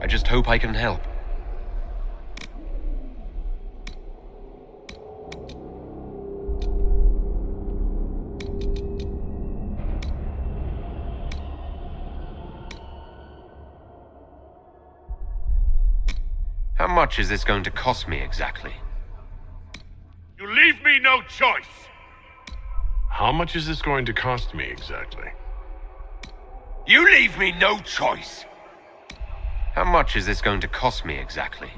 I just hope I can help. How much is this going to cost me exactly? You leave me no choice! How much is this going to cost me exactly? You leave me no choice! How much is this going to cost me exactly?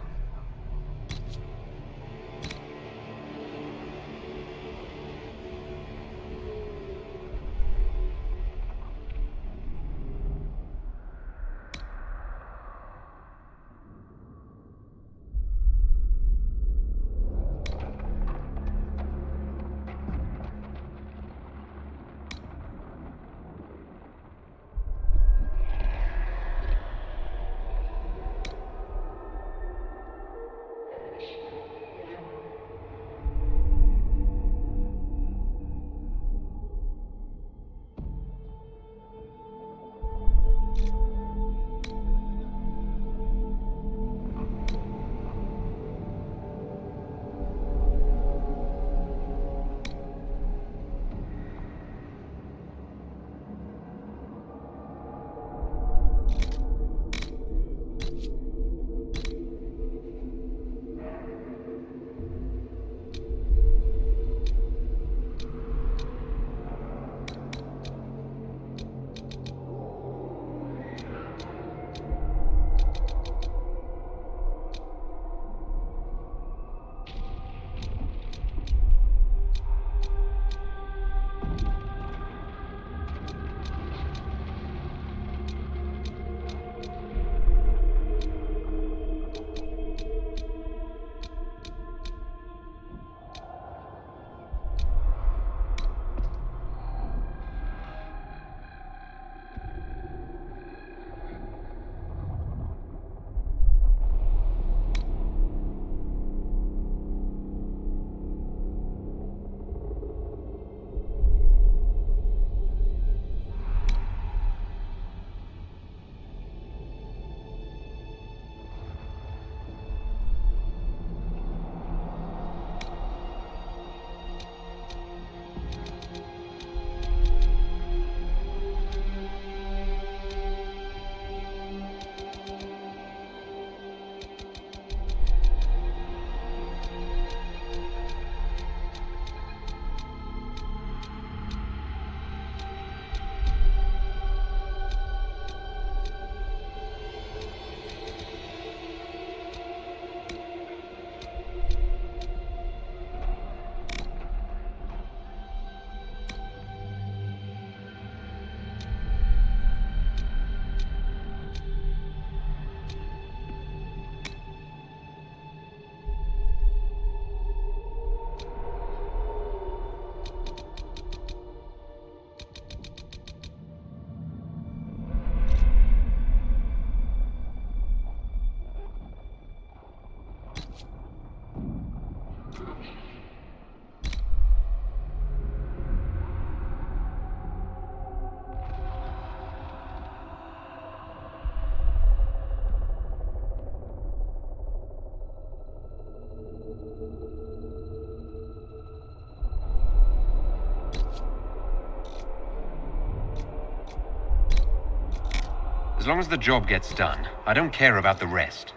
long as the job gets done, I don't care about the rest.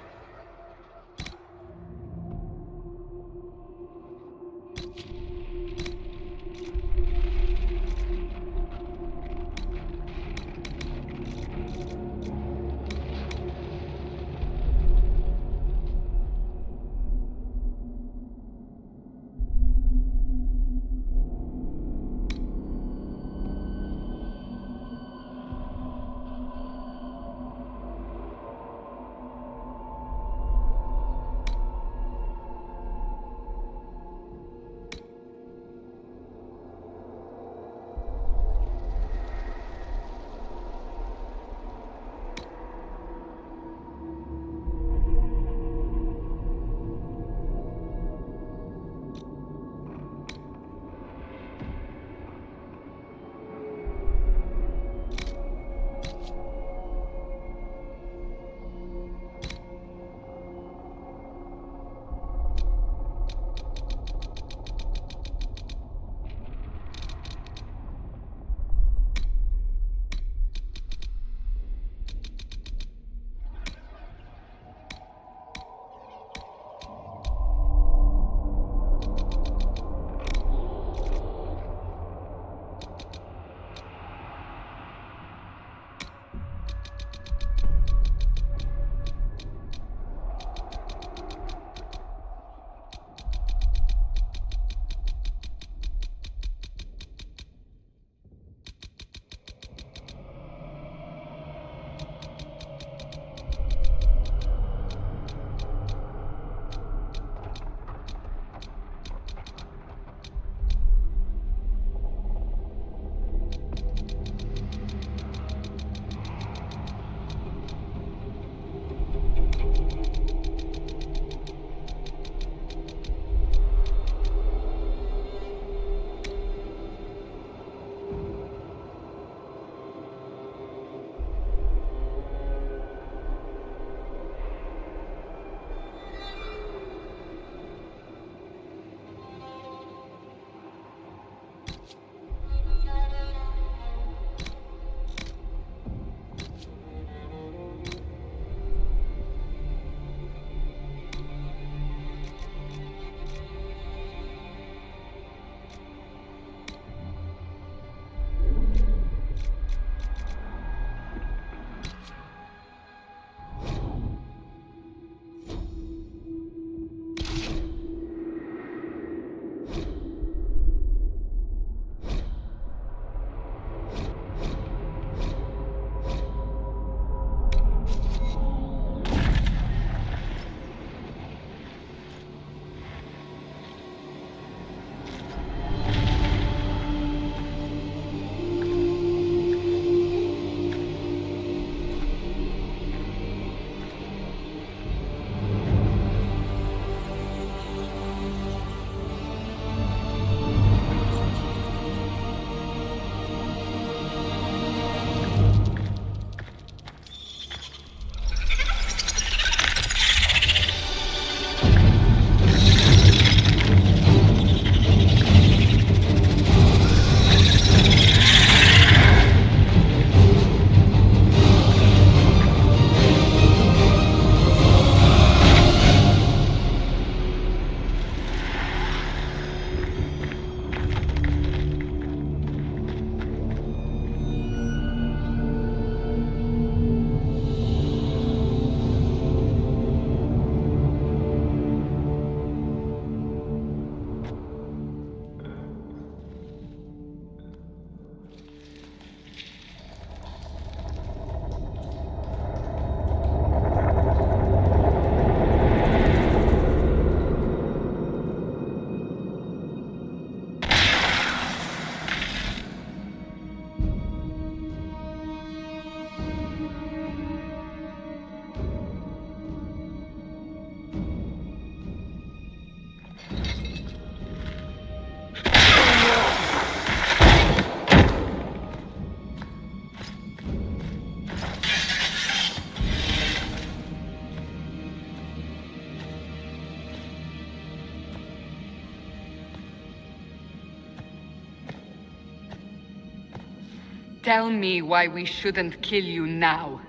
Tell me why we shouldn't kill you now.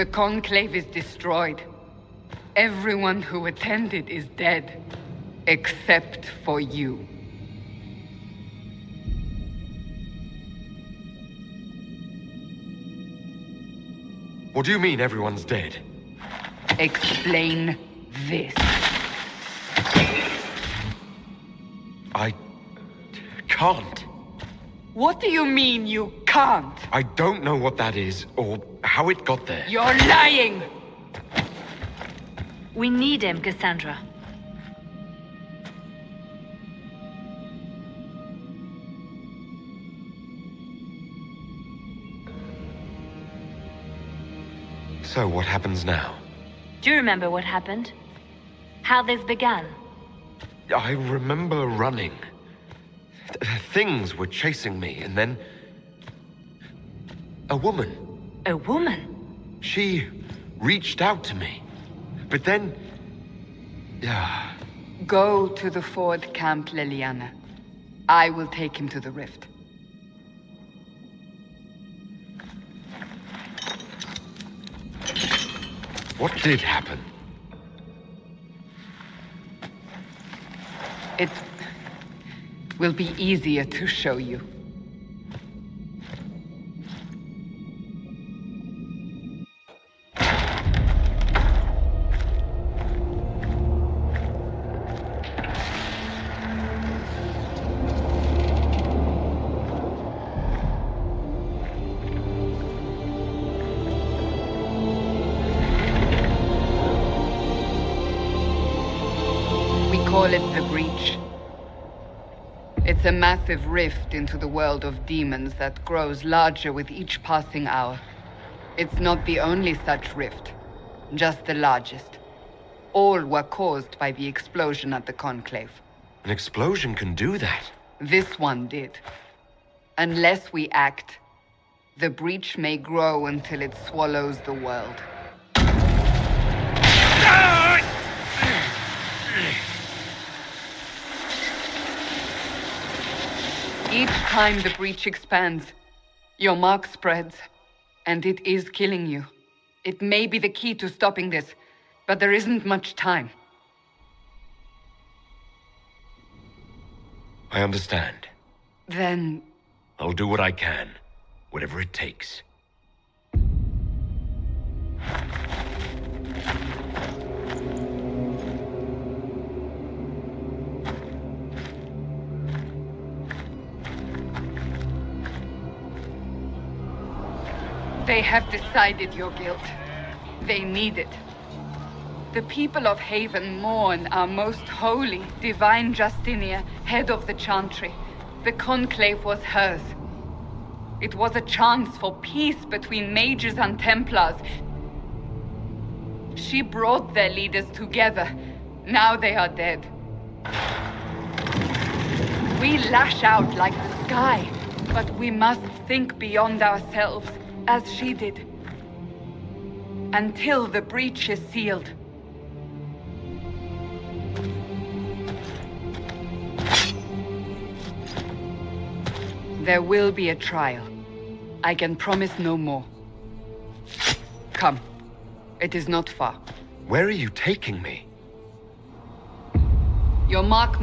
The Conclave is destroyed. Everyone who attended is dead. Except for you. What do you mean everyone's dead? Explain this. I can't. What do you mean you can't? I don't know what that is, or how it got there. You're lying! We need him, Cassandra. So what happens now? Do you remember what happened? How this began? I remember running. Things were chasing me, and then... a woman. A woman? She reached out to me. But then... Go to the Ford camp, Liliana. I will take him to the rift. What did happen? It will be easier to show you. Call it the Breach. It's a massive rift into the world of demons that grows larger with each passing hour. It's not the only such rift, just the largest. All were caused by the explosion at the Conclave. An explosion can do that? This one did. Unless we act, the Breach may grow until it swallows the world. Each time the Breach expands, your mark spreads, and it is killing you. It may be the key to stopping this, but there isn't much time. I understand. Then... I'll do what I can, whatever it takes. They have decided your guilt. They need it. The people of Haven mourn our most holy, divine Justinia, head of the Chantry. The Conclave was hers. It was a chance for peace between mages and Templars. She brought their leaders together. Now they are dead. We lash out like the sky, but we must think beyond ourselves, as she did. Until the breach is sealed. There will be a trial. I can promise no more. Come. It is not far. Where are you taking me? Your mark...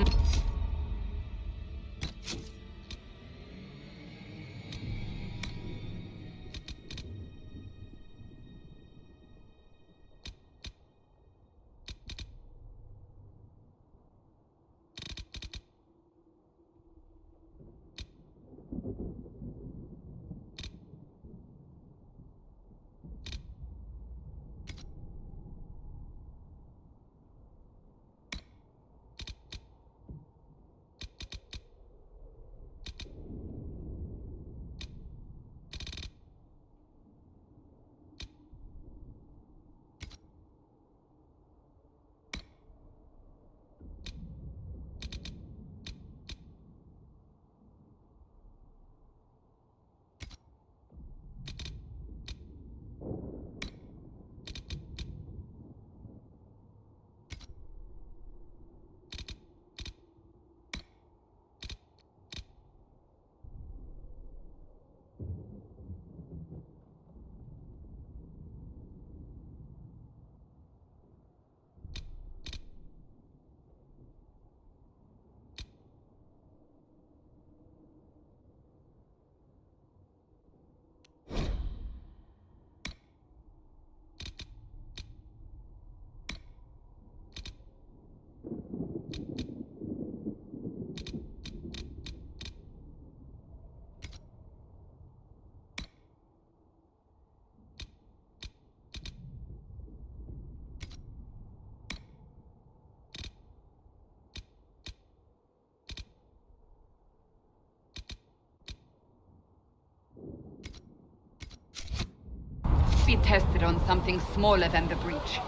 tested on something smaller than the breach.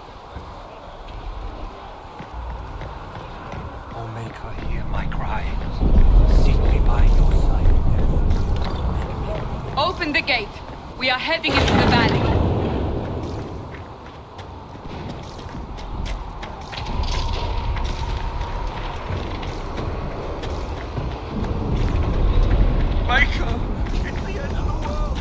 Oh, make her hear my cry. Seat me by your side. Open the gate. We are heading into the valley. Micah! It's the end of the world!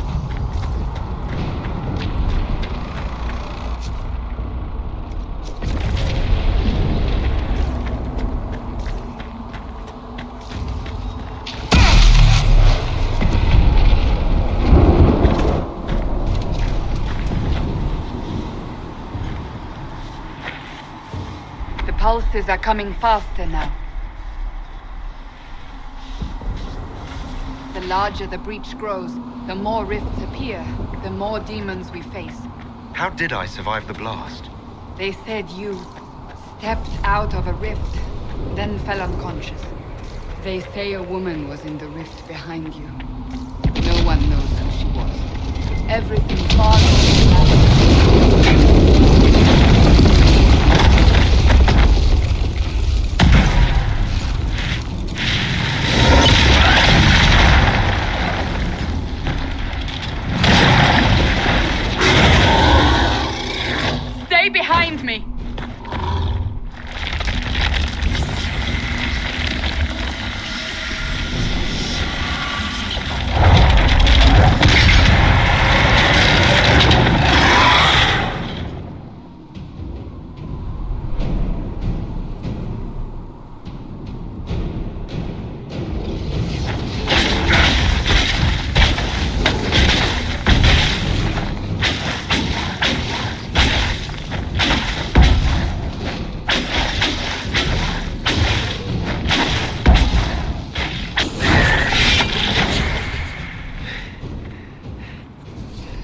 The pulses are coming faster now. The larger the breach grows, the more rifts appear, the more demons we face. How did I survive the blast? They said you stepped out of a rift, then fell unconscious. They say a woman was in the rift behind you. No one knows who she was. Everything Stay behind me!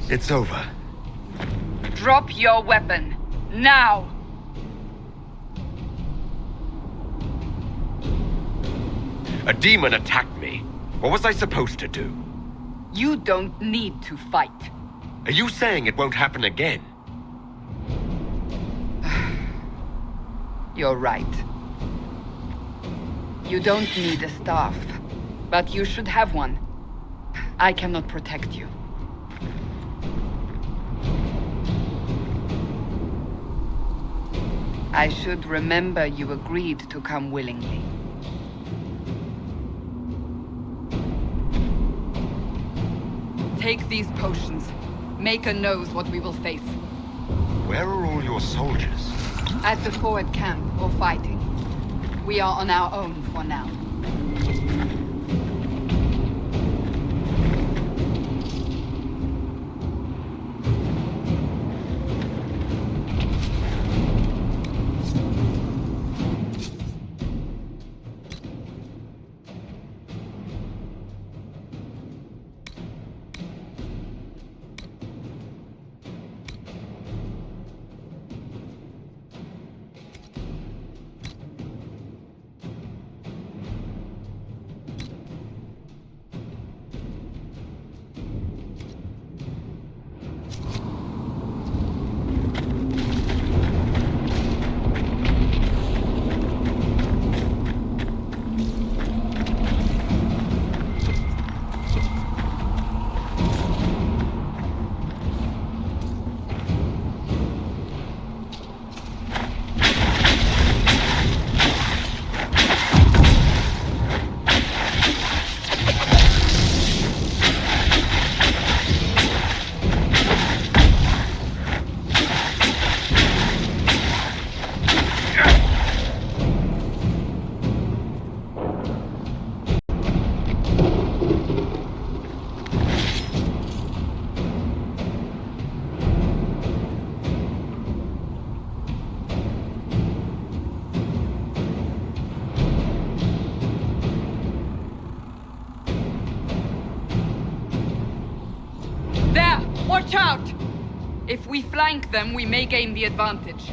It's over. Drop your weapon. Now! A demon attacked me. What was I supposed to do? You don't need to fight. Are you saying it won't happen again? You're right. You don't need a staff, but you should have one. I cannot protect you. I should remember you agreed to come willingly. Take these potions. Maker knows what we will face. Where are all your soldiers? At the forward camp, or fighting. We are on our own for now. Watch out! If we flank them, we may gain the advantage.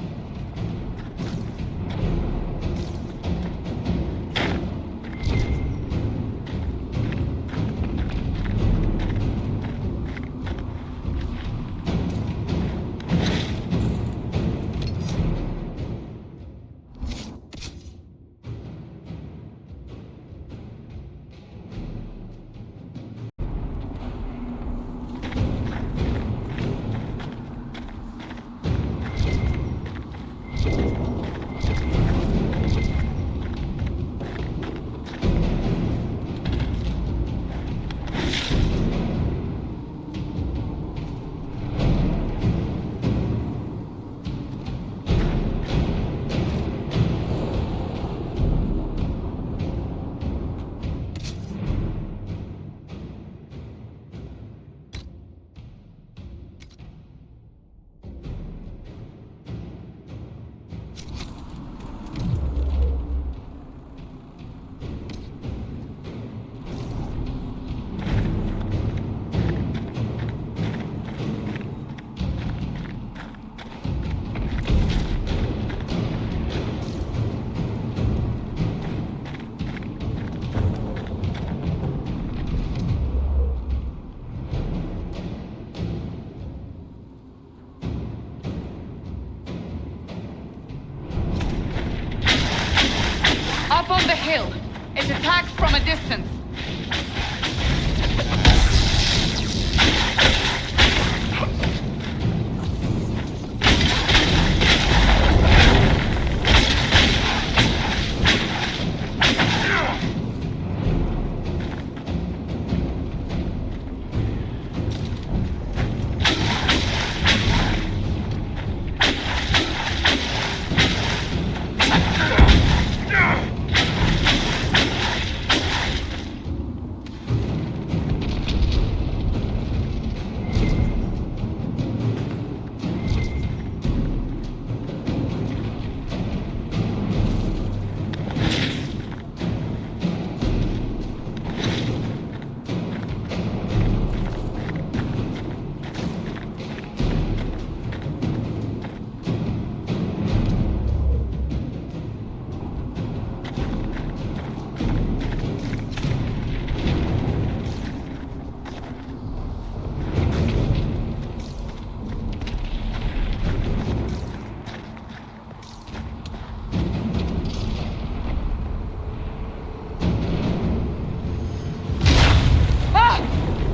It attacks from a distance.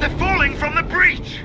They're falling from the breach!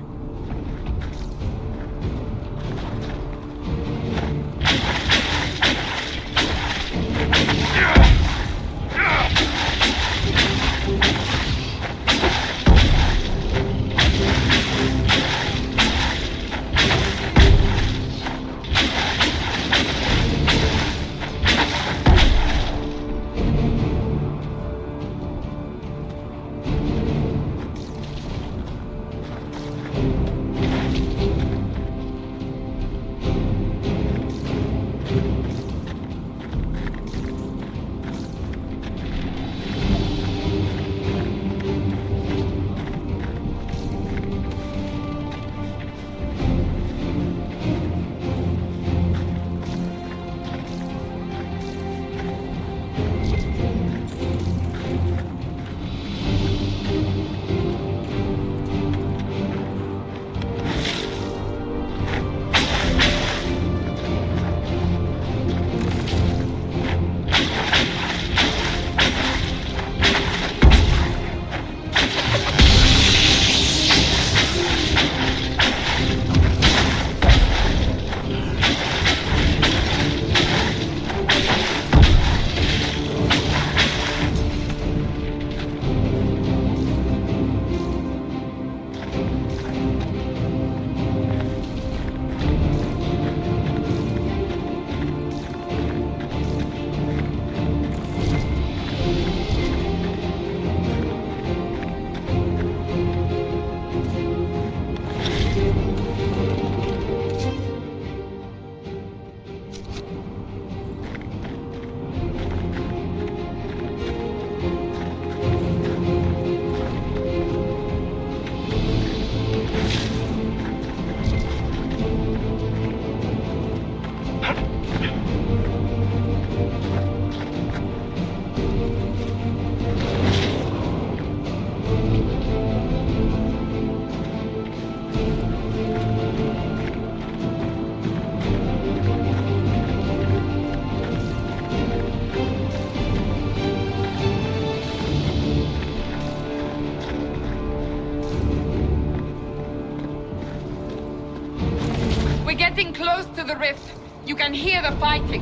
We're getting close to the rift. You can hear the fighting.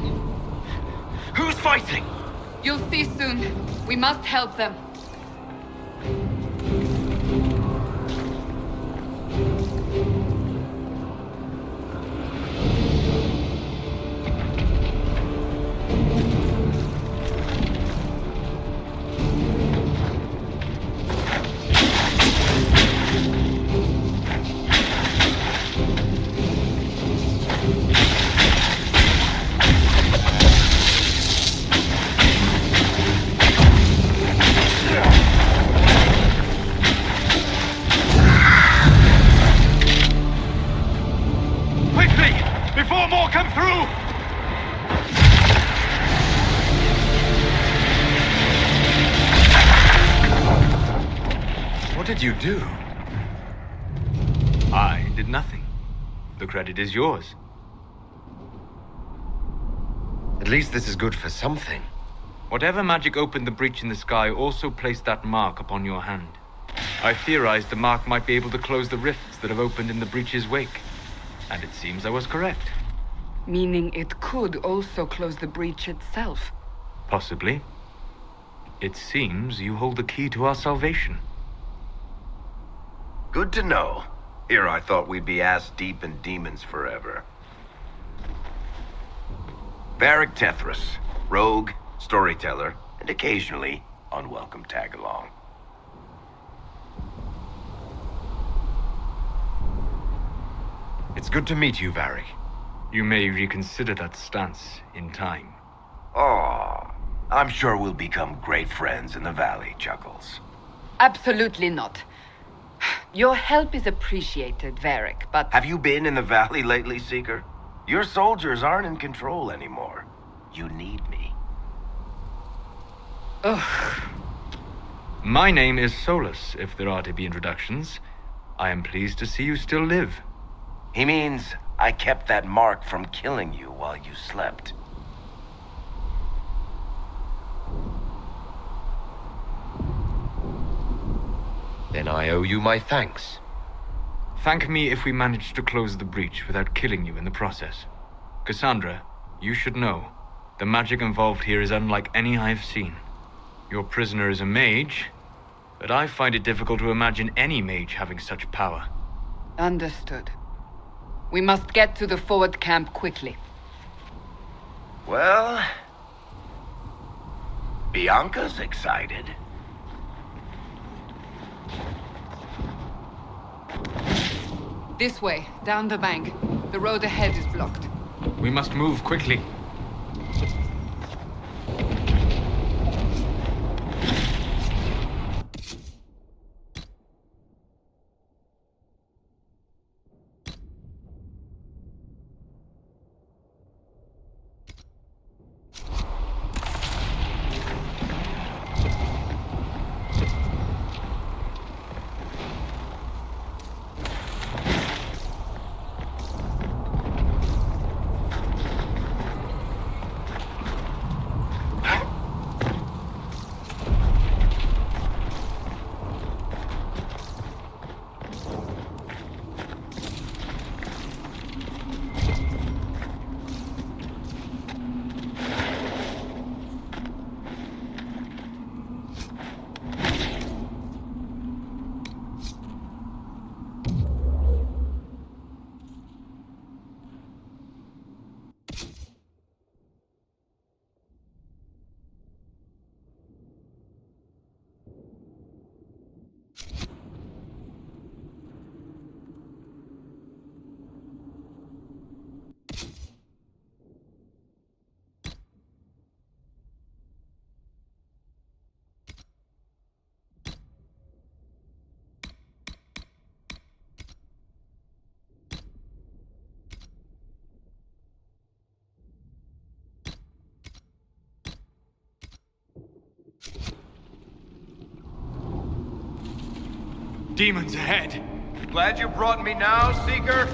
Who's fighting? You'll see soon. We must help them. Before more come through! What did you do? I did nothing. The credit is yours. At least this is good for something. Whatever magic opened the breach in the sky also placed that mark upon your hand. I theorized the mark might be able to close the rifts that have opened in the breach's wake. And it seems I was correct. Meaning it could also close the breach itself. Possibly. It seems you hold the key to our salvation. Good to know. Here I thought we'd be ass-deep in demons forever. Varric Tethras, rogue, storyteller, and occasionally unwelcome tag-along. It's good to meet you, Varric. You may reconsider that stance in time. Oh, I'm sure we'll become great friends in the valley, Chuckles. Absolutely not. Your help is appreciated, Varric, but... Have you been in the valley lately, Seeker? Your soldiers aren't in control anymore. You need me. Ugh. My name is Solus, if there are to be introductions. I am pleased to see you still live. He means I kept that mark from killing you while you slept. Then I owe you my thanks. Thank me if we manage to close the breach without killing you in the process. Cassandra, you should know, the magic involved here is unlike any I've seen. Your prisoner is a mage, but I find it difficult to imagine any mage having such power. Understood. We must get to the forward camp quickly. Well, Bianca's excited. This way, down the bank. The road ahead is blocked. We must move quickly. Demons ahead! Glad you brought me now, Seeker?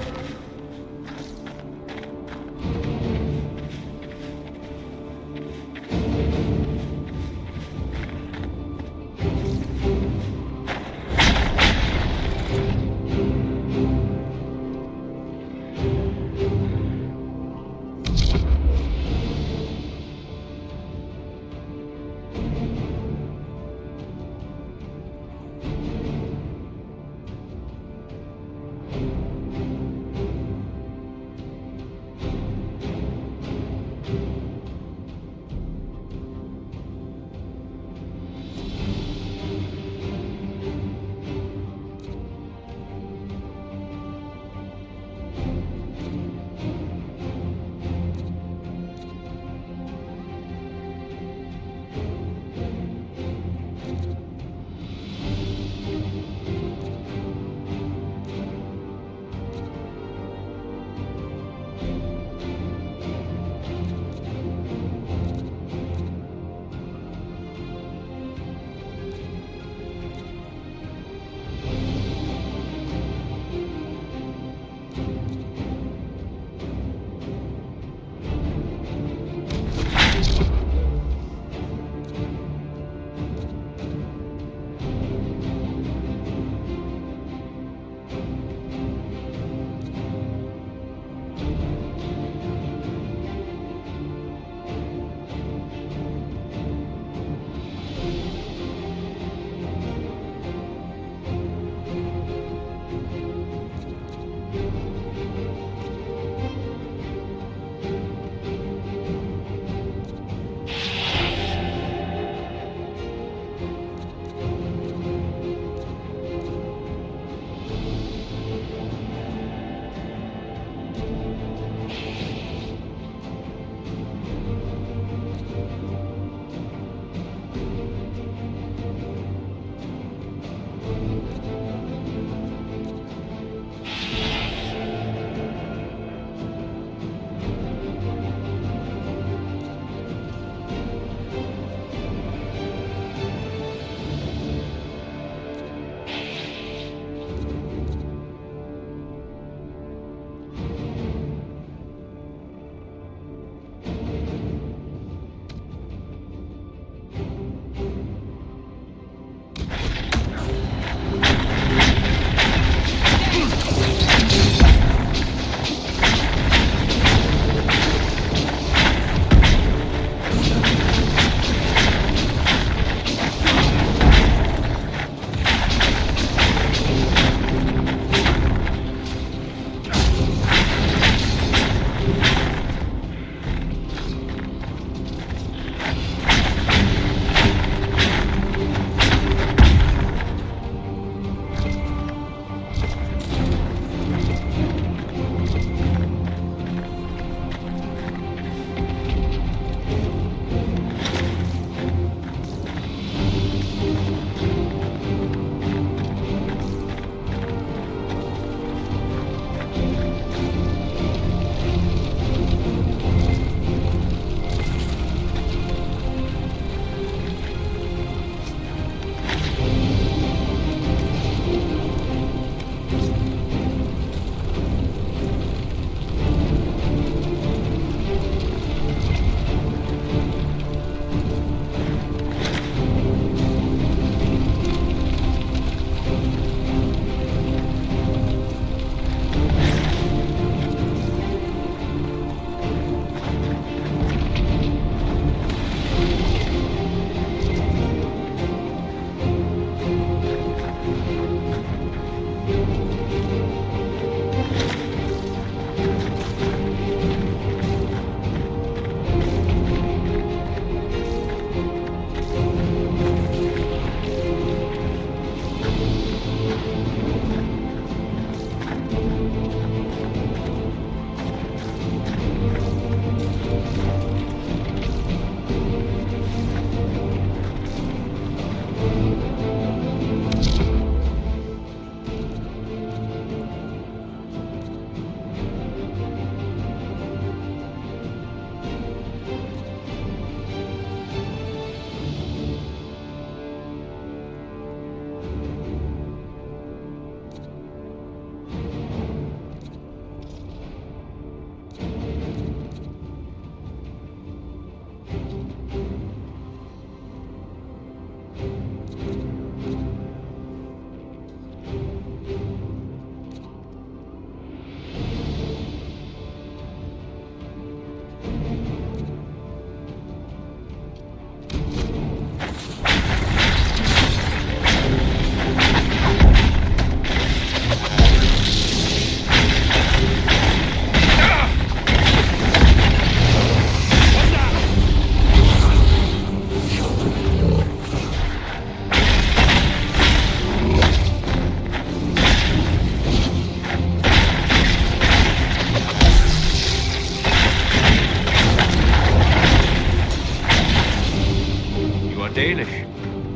Dalish,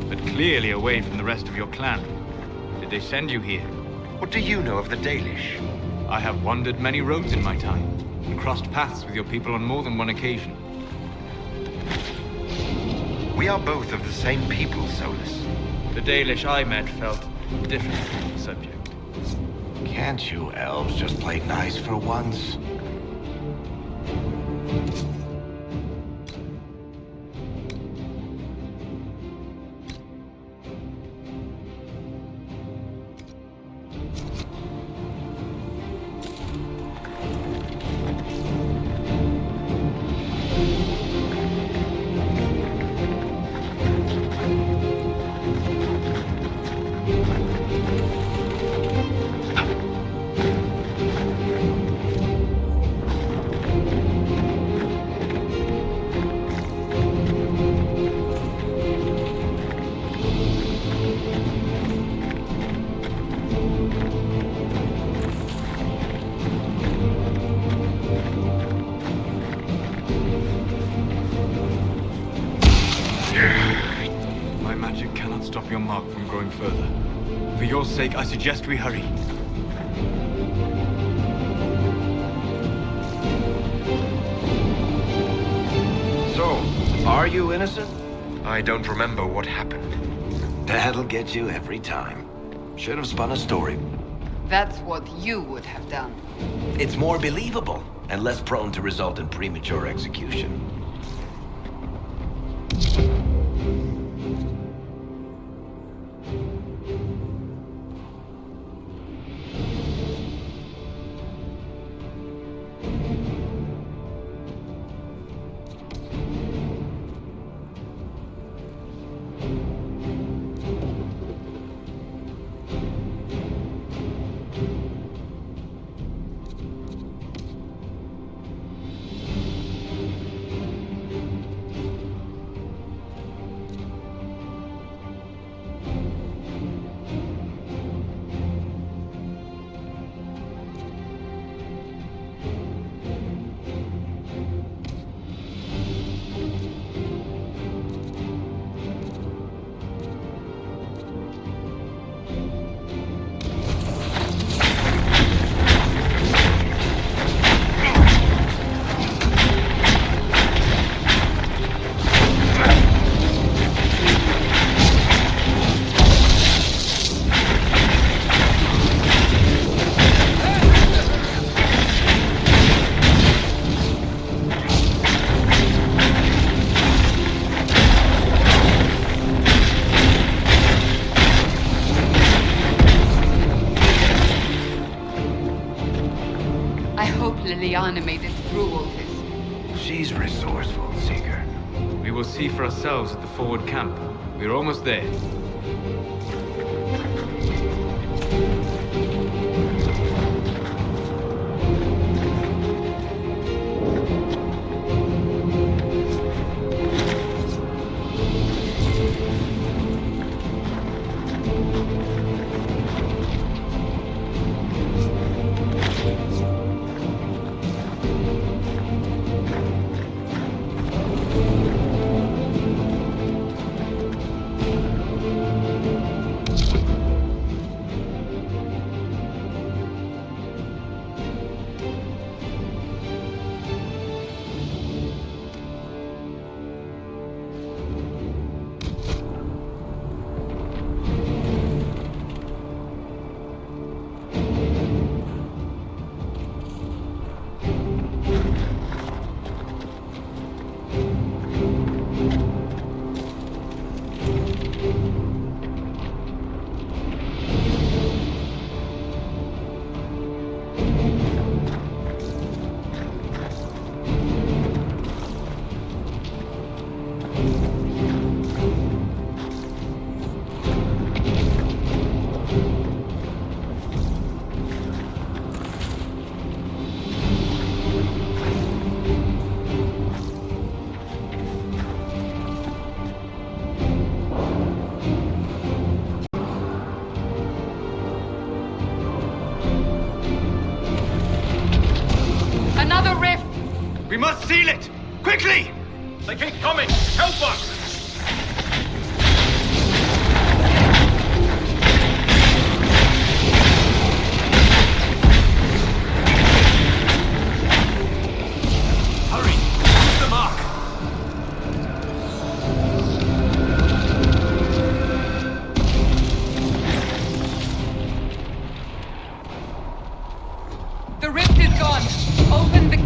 but clearly away from the rest of your clan. Did they send you here? What do you know of the Dalish? I have wandered many roads in my time, and crossed paths with your people on more than one occasion. We are both of the same people, Solus. The Dalish I met felt different on the subject. Can't you elves just play nice for once? My magic cannot stop your mark from growing further. For your sake, I suggest we hurry. So, are you innocent? I don't remember what happened. That'll get you every time. Should have spun a story. That's what you would have done. It's more believable and less prone to result in premature execution. Liliana made it through all this. She's resourceful, Seeker. We will see for ourselves at the forward camp. We're almost there. We must seal it! Quickly! They keep coming! Help us! Hurry! Use the mark! The rift is gone. Open the...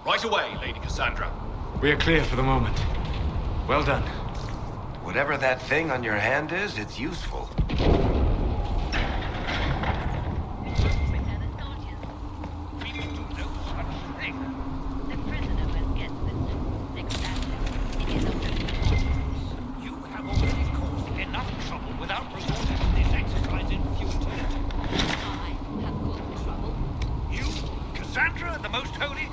Right away, Lady Cassandra. We are clear for the moment. Well done. Whatever that thing on your hand is, it's useful. You have already caused enough trouble without resorting to this exercise in futility. I have caused trouble. You, Cassandra, the Most Holy...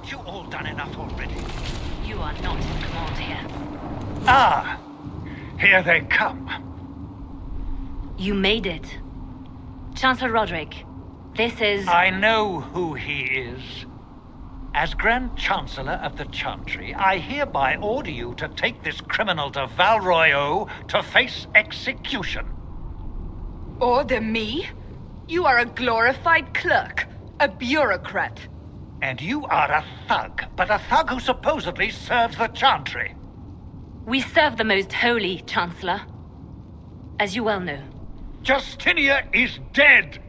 You all done enough already? You are not in command here. Ah! Here they come. You made it. Chancellor Roderick, this is... I know who he is. As Grand Chancellor of the Chantry, I hereby order you to take this criminal to Val Royeaux to face execution. Order me? You are a glorified clerk, a bureaucrat. And you are a thug, but a thug who supposedly serves the Chantry. We serve the Most Holy, Chancellor. As you well know. Justinia is dead!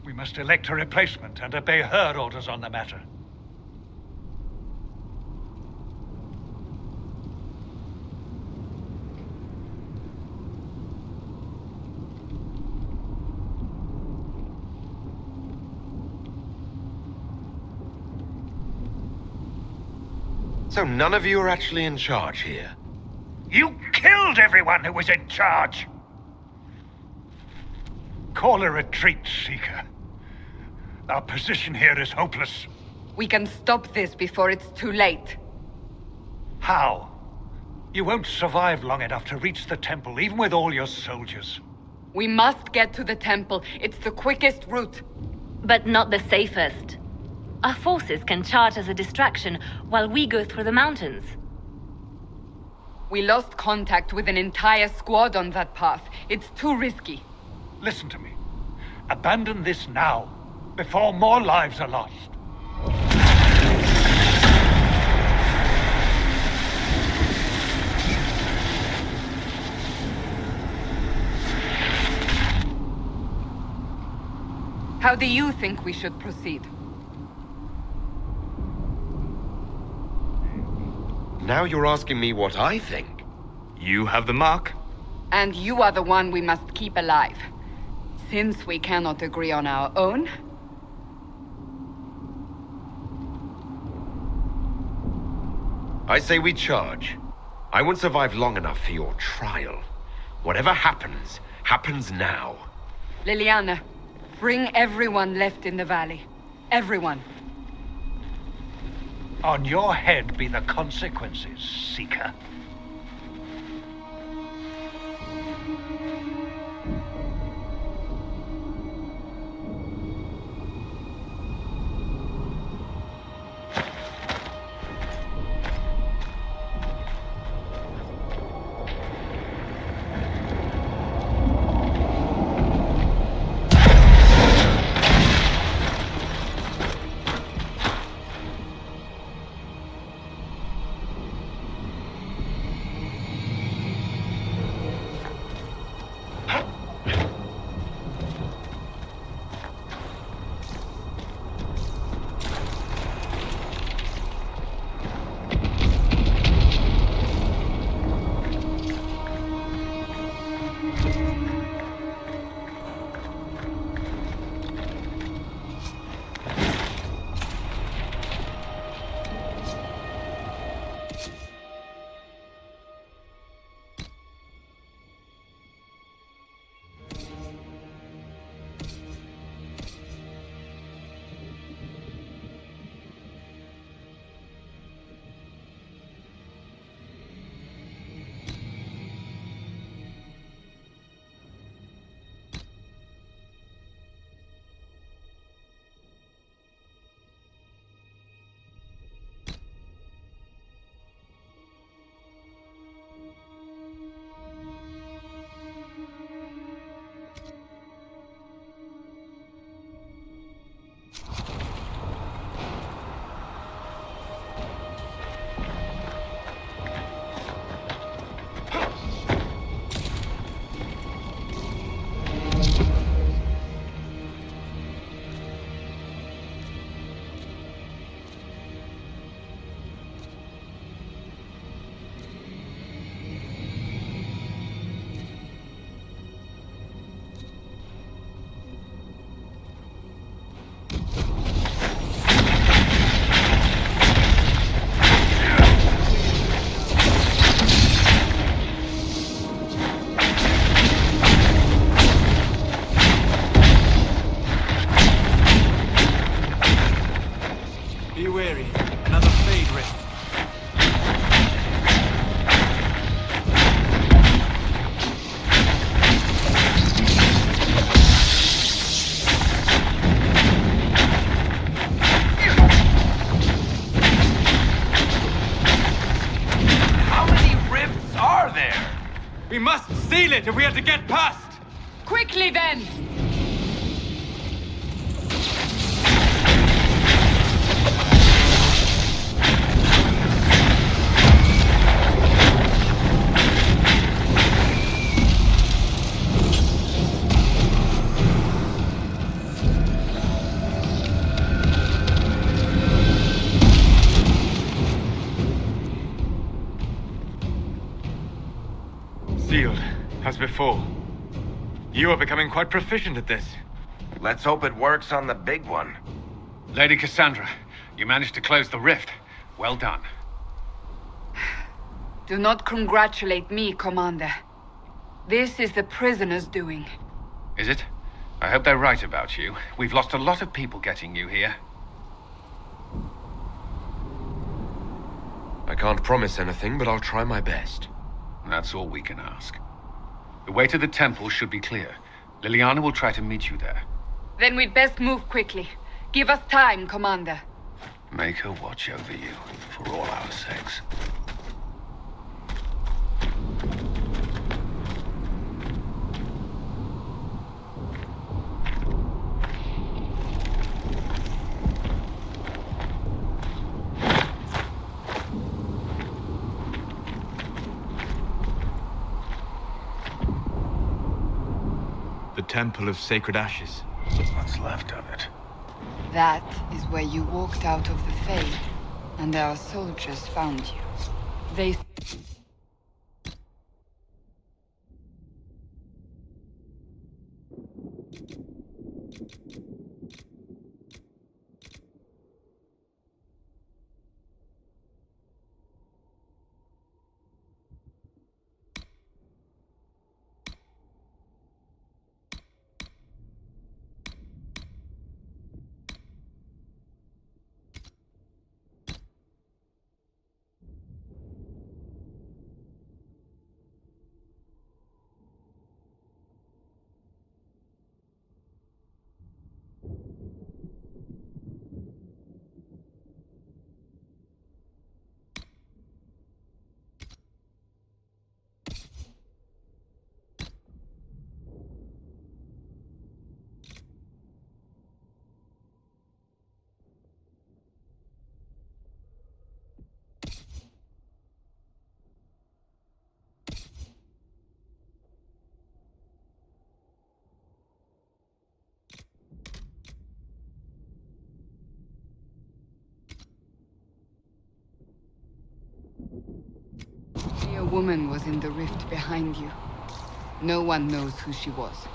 We must elect a replacement and obey her orders on the matter. So none of you are actually in charge here? You killed everyone who was in charge! Call a retreat, Seeker. Our position here is hopeless. We can stop this before it's too late. How? You won't survive long enough to reach the temple, even with all your soldiers. We must get to the temple. It's the quickest route. But not the safest. Our forces can charge as a distraction while we go through the mountains. We lost contact with an entire squad on that path. It's too risky. Listen to me. Abandon this now, before more lives are lost. How do you think we should proceed? Now you're asking me what I think. You have the mark. And you are the one we must keep alive. Since we cannot agree on our own... I say we charge. I won't survive long enough for your trial. Whatever happens, happens now. Liliana, bring everyone left in the valley. Everyone. On your head be the consequences, Seeker. We must seal it if we are to get past! Quickly then! Sealed, as before. You are becoming quite proficient at this. Let's hope it works on the big one. Lady Cassandra, you managed to close the rift. Well done. Do not congratulate me, Commander. This is the prisoners' doing. Is it? I hope they're right about you. We've lost a lot of people getting you here. I can't promise anything, but I'll try my best. That's all we can ask. The way to the temple should be clear. Liliana will try to meet you there. Then we'd best move quickly. Give us time, Commander. Make her watch over you, for all our sakes. The Temple of Sacred Ashes. What's left of it? That is where you walked out of the Faith, and our soldiers found you. They... A woman was in the rift behind you. No one knows who she was.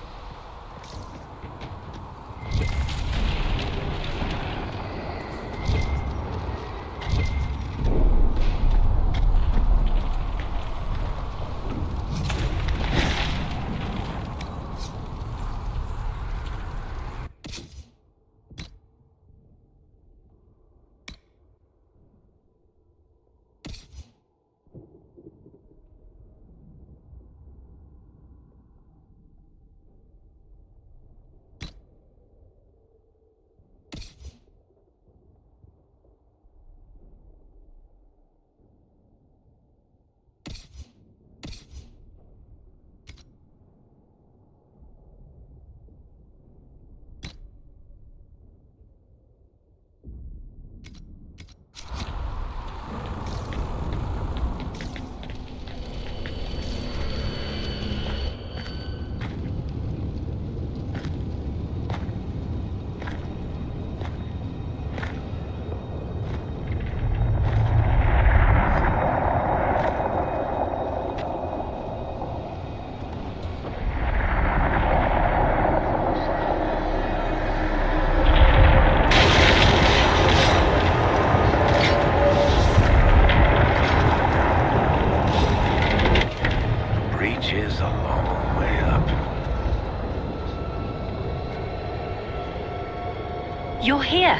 You're here.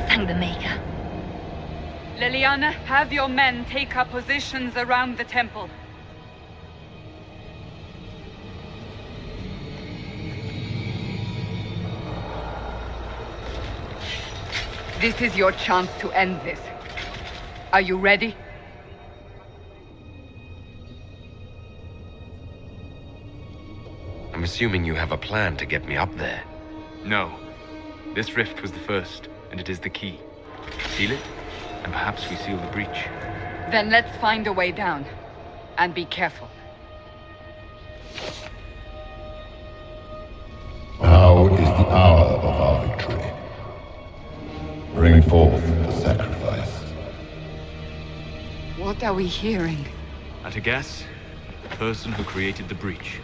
Thank the Maker. Liliana, have your men take up positions around the temple. This is your chance to end this. Are you ready? I'm assuming you have a plan to get me up there. No. This rift was the first, and it is the key. Seal it, and perhaps we seal the breach. Then let's find a way down. And be careful. Now is the hour of our victory. Bring forth the sacrifice. What are we hearing? At a guess, the person who created the breach.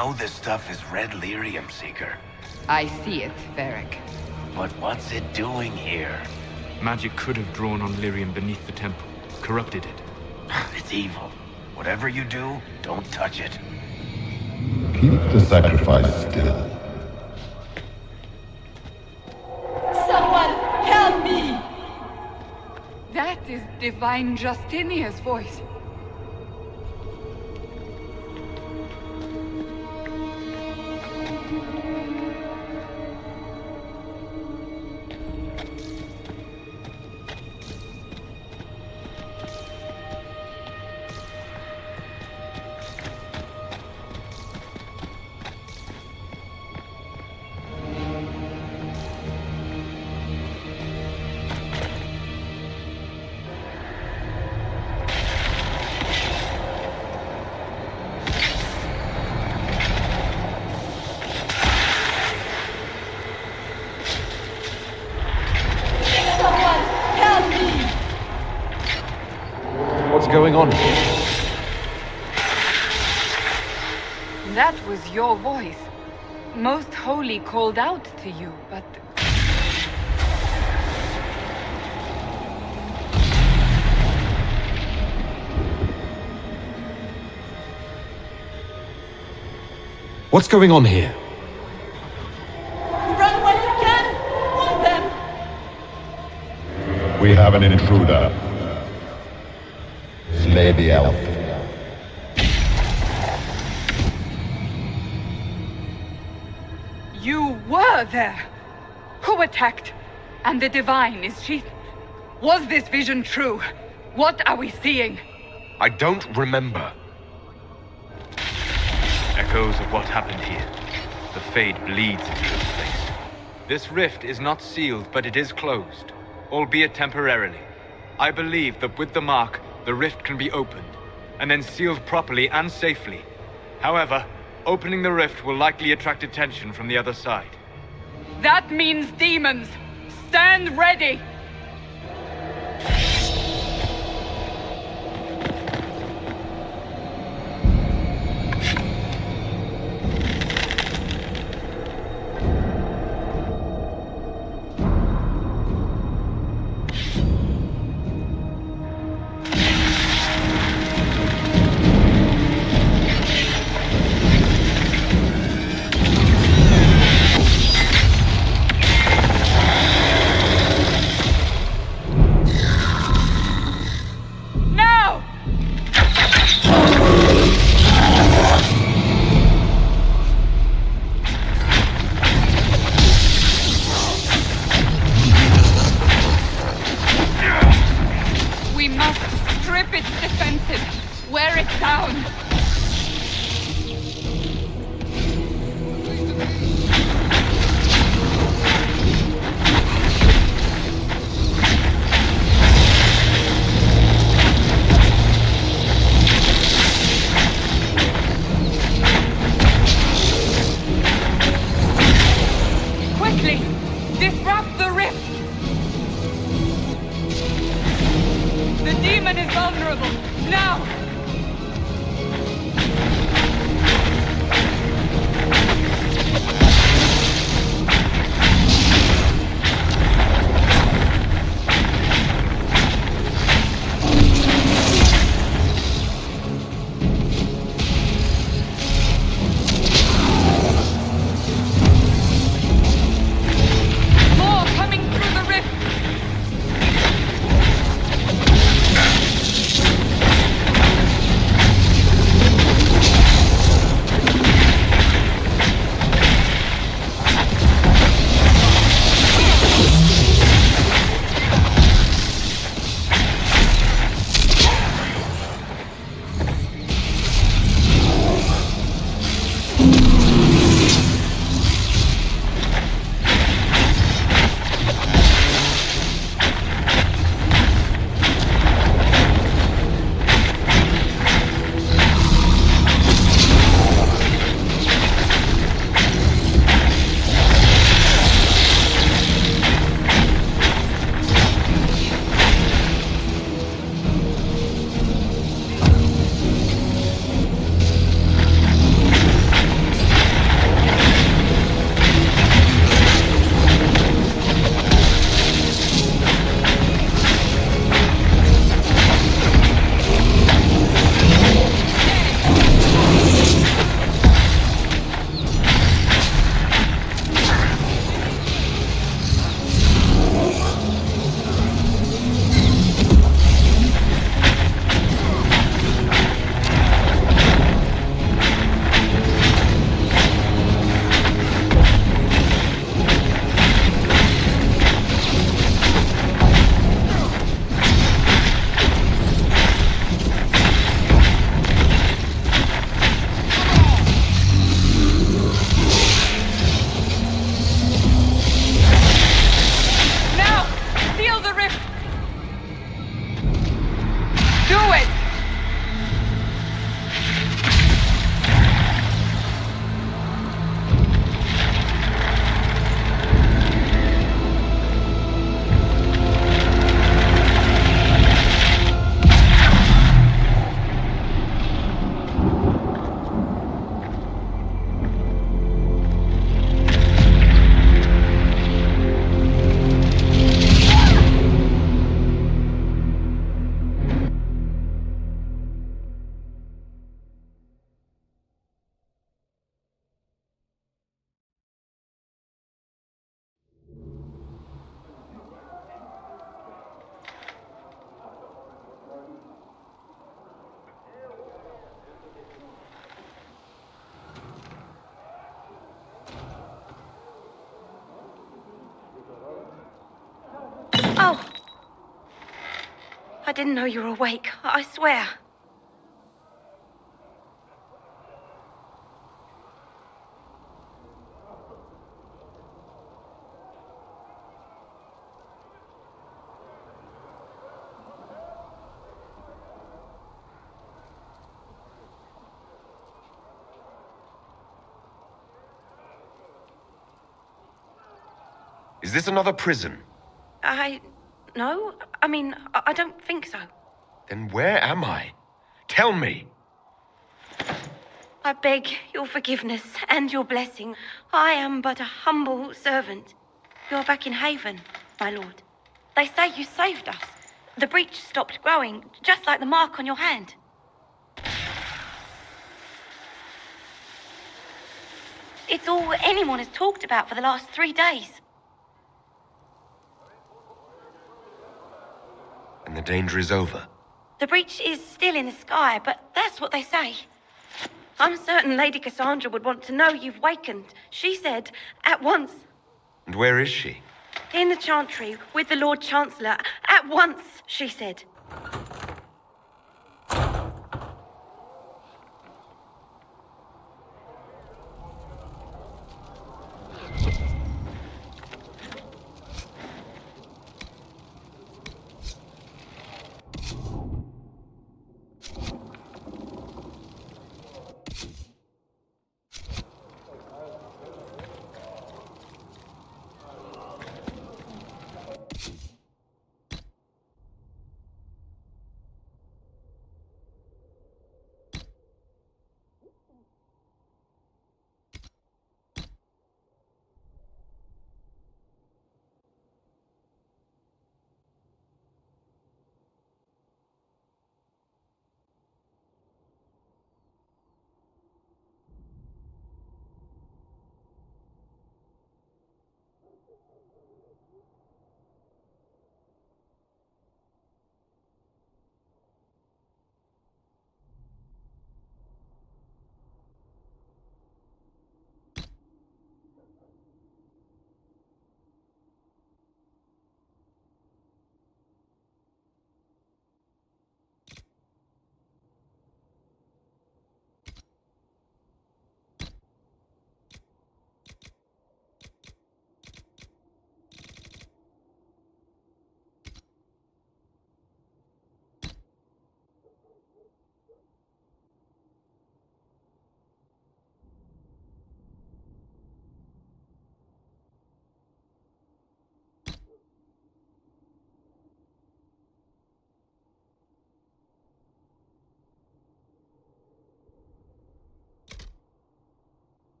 know this stuff is red lyrium, Seeker. I see it, Varric. But what's it doing here? Magic could have drawn on lyrium beneath the temple, corrupted it. It's evil. Whatever you do, don't touch it. Keep the sacrifice still. Someone help me! That is Divine Justinia's voice. Someone help me! What's going on here? That was your voice. Most Holy called out to you, but... What's going on here? Run while you can! Want them! We have an intruder. Slay the elf. You were there! Who attacked? And the Divine, is she... Was this vision true? What are we seeing? I don't remember. Echoes of what happened here. The Fade bleeds into this place. This rift is not sealed, but it is closed, albeit temporarily. I believe that with the mark, the rift can be opened, and then sealed properly and safely. However, opening the rift will likely attract attention from the other side. That means demons! Stand ready! I didn't know you were awake. I swear. Is this another prison? No. I mean, I don't think so. Then where am I? Tell me! I beg your forgiveness and your blessing. I am but a humble servant. You're back in Haven, my lord. They say you saved us. The breach stopped growing, just like the mark on your hand. It's all anyone has talked about for the last 3 days. And the danger is over. The breach is still in the sky, but that's what they say. I'm certain Lady Cassandra would want to know you've wakened. She said, at once. And where is she? In the Chantry, with the Lord Chancellor. At once, she said.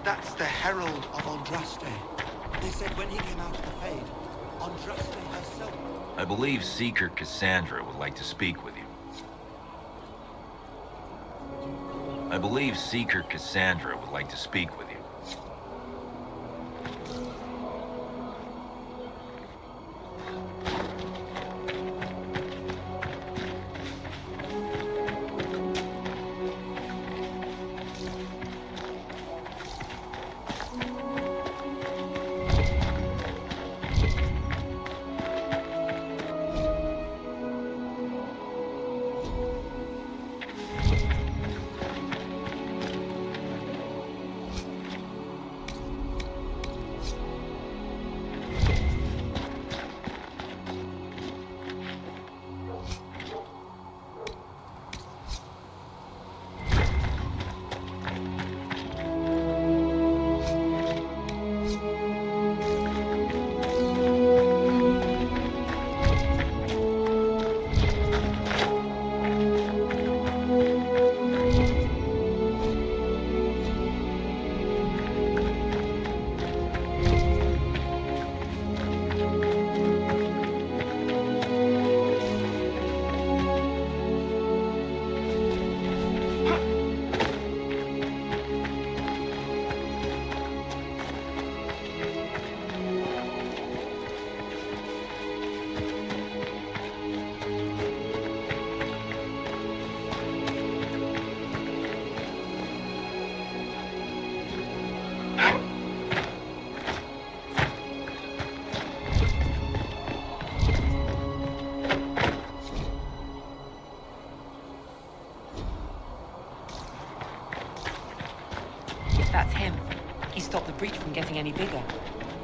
That's the Herald of Andraste. They said when he came out of the Fade, Andraste herself... I believe Seeker Cassandra would like to speak with you. I believe Seeker Cassandra would like to speak with you. That's him. He stopped the breach from getting any bigger.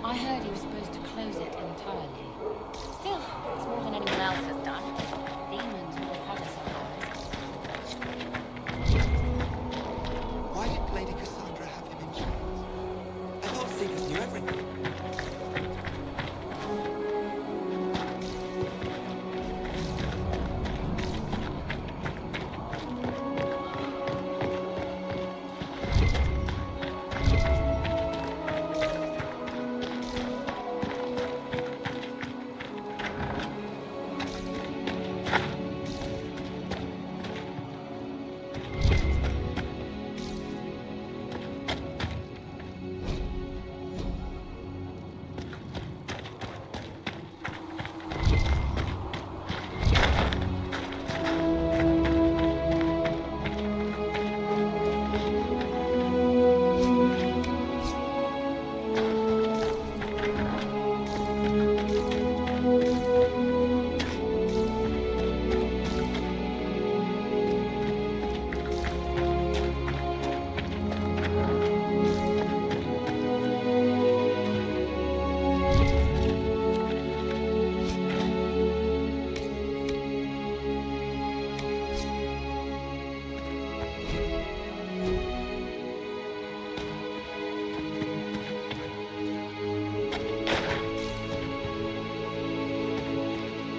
I heard he was supposed to close it entirely. Still, it's more than anyone else has done. Demons will have us Why did Lady Cassandra have him in chains? I thought Seekers knew everything.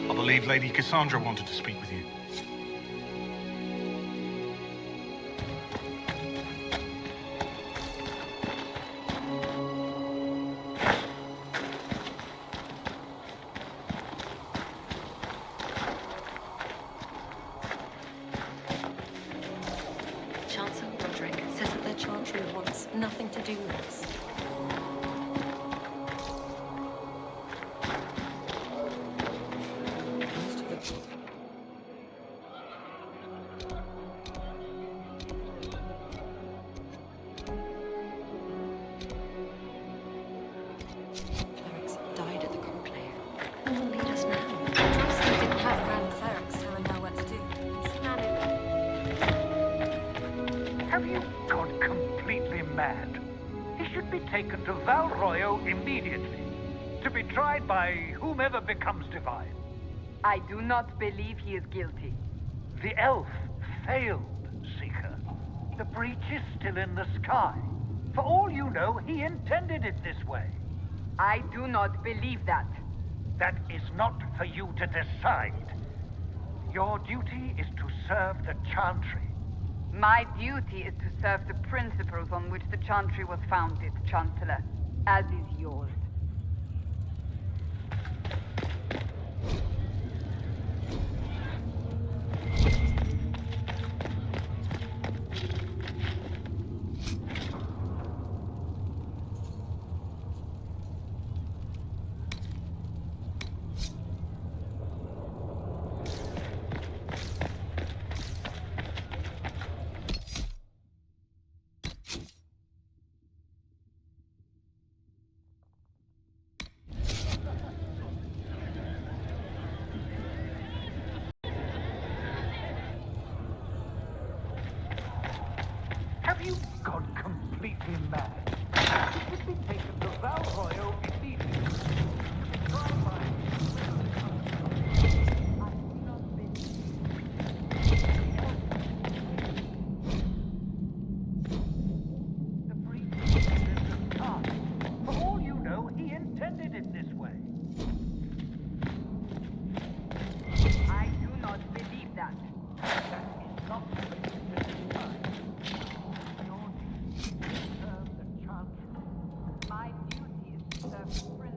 I believe Lady Cassandra wanted to speak with you. Chancellor Roderick says that their chantry wants nothing to do with us. Clerics died at the conclave. Who will lead us now? Trust we didn't have grand clerics telling her what to do. Have you gone completely mad? He should be taken to Val Royo immediately, to be tried by whomever becomes divine. I do not believe he is guilty. The elf failed, Seeker. The breach is still in the sky. For all you know, he intended it this way. I do not believe that. That is not for you to decide. Your duty is to serve the Chantry. My duty is to serve the principles on which the Chantry was founded, Chancellor, as is yours. Have you gone completely mad? You should be taken to Val Royo immediately. Tried by the breach is in the sky. For all you know, he intended it this way. I do not believe that. That is not My duty is to serve the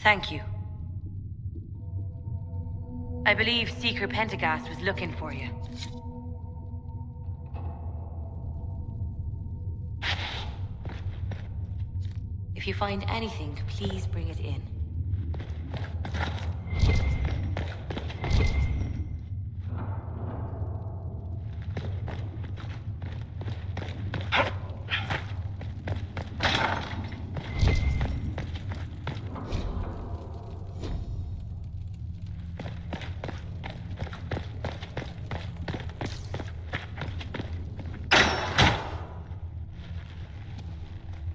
Thank you. I believe Seeker Pentagast was looking for you. If you find anything, please bring it in.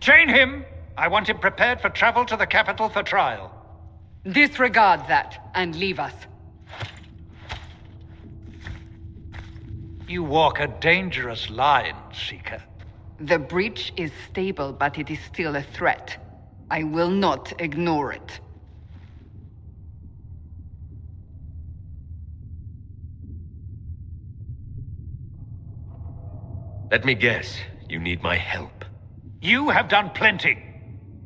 Chain him! I want him prepared for travel to the capital for trial. Disregard that and leave us. You walk a dangerous line, Seeker. The breach is stable, but it is still a threat. I will not ignore it. Let me guess. You need my help. You have done plenty.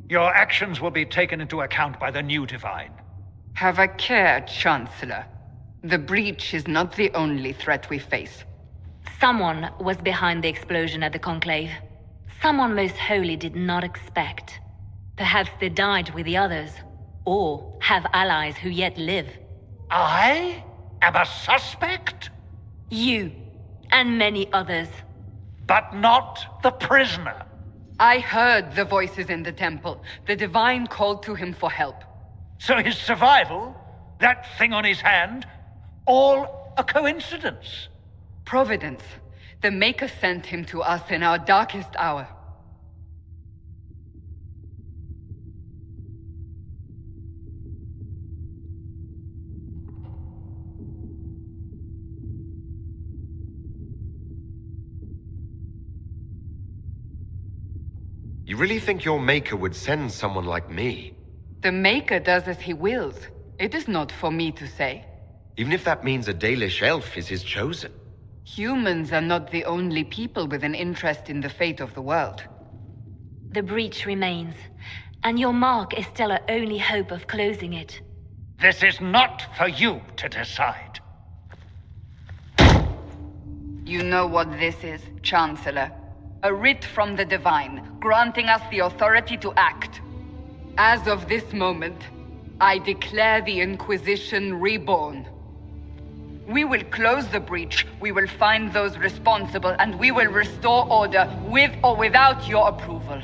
Your actions will be taken into account by the new Divine. Have a care, Chancellor. The breach is not the only threat we face. Someone was behind the explosion at the Conclave. Someone Most Holy did not expect. Perhaps they died with the others, or have allies who yet live. I am a suspect? You, and many others. But not the prisoner. I heard the voices in the temple. The Divine called to him for help. So his survival, that thing on his hand, all a coincidence? Providence. The Maker sent him to us in our darkest hour. You really think your Maker would send someone like me? The Maker does as he wills. It is not for me to say. Even if that means a Dalish elf is his chosen. Humans are not the only people with an interest in the fate of the world. The breach remains, and your mark is still our only hope of closing it. This is not for you to decide. You know what this is, Chancellor. A writ from the Divine, granting us the authority to act. As of this moment, I declare the Inquisition reborn. We will close the breach, we will find those responsible, and we will restore order with or without your approval.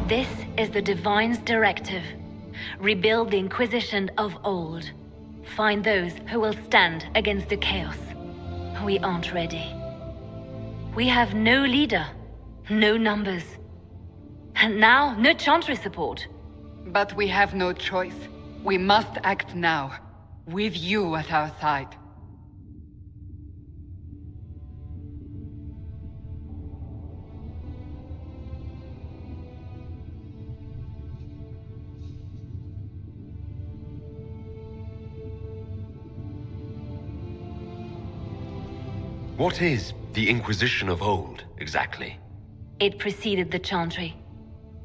This is the Divine's directive. Rebuild the Inquisition of old. Find those who will stand against the chaos. We aren't ready. We have no leader, no numbers. And now, no Chantry support. But we have no choice. We must act now, with you at our side. What is the Inquisition of old, exactly? It preceded the Chantry.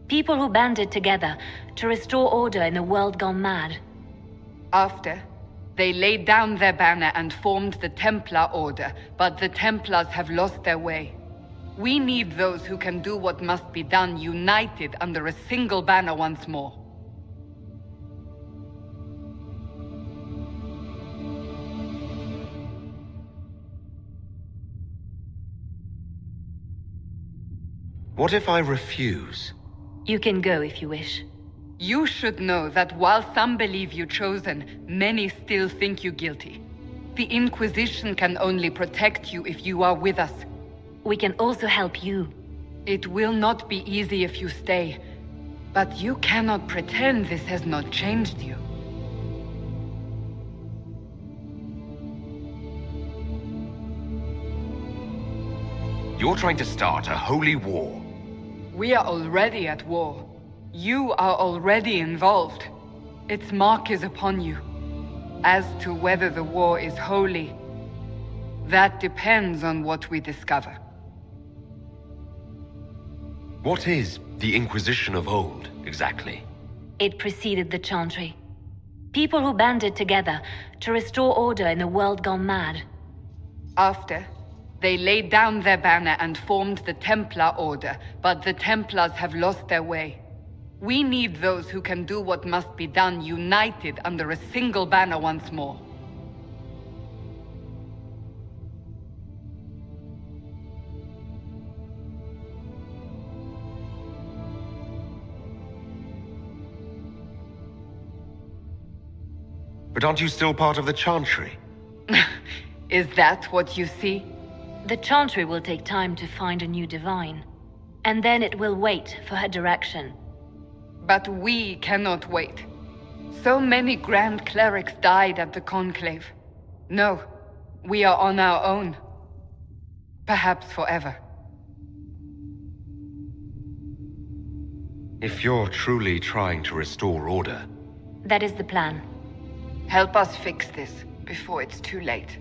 People who banded together to restore order in a world gone mad. After, they laid down their banner and formed the Templar Order, but the Templars have lost their way. We need those who can do what must be done, united under a single banner once more. What if I refuse? You can go if you wish. You should know that while some believe you chosen, many still think you guilty. The Inquisition can only protect you if you are with us. We can also help you. It will not be easy if you stay, but you cannot pretend this has not changed you. You're trying to start a holy war. We are already at war. You are already involved. Its mark is upon you. As to whether the war is holy, that depends on what we discover. What is the Inquisition of old, exactly? It preceded the Chantry. People who banded together to restore order in a world gone mad. After, they laid down their banner and formed the Templar Order, but the Templars have lost their way. We need those who can do what must be done, united under a single banner once more. But aren't you still part of the Chantry? Is that what you see? The Chantry will take time to find a new divine. And then it will wait for her direction. But we cannot wait. So many Grand Clerics died at the Conclave. No, we are on our own. Perhaps forever. If you're truly trying to restore order... That is the plan. Help us fix this before it's too late.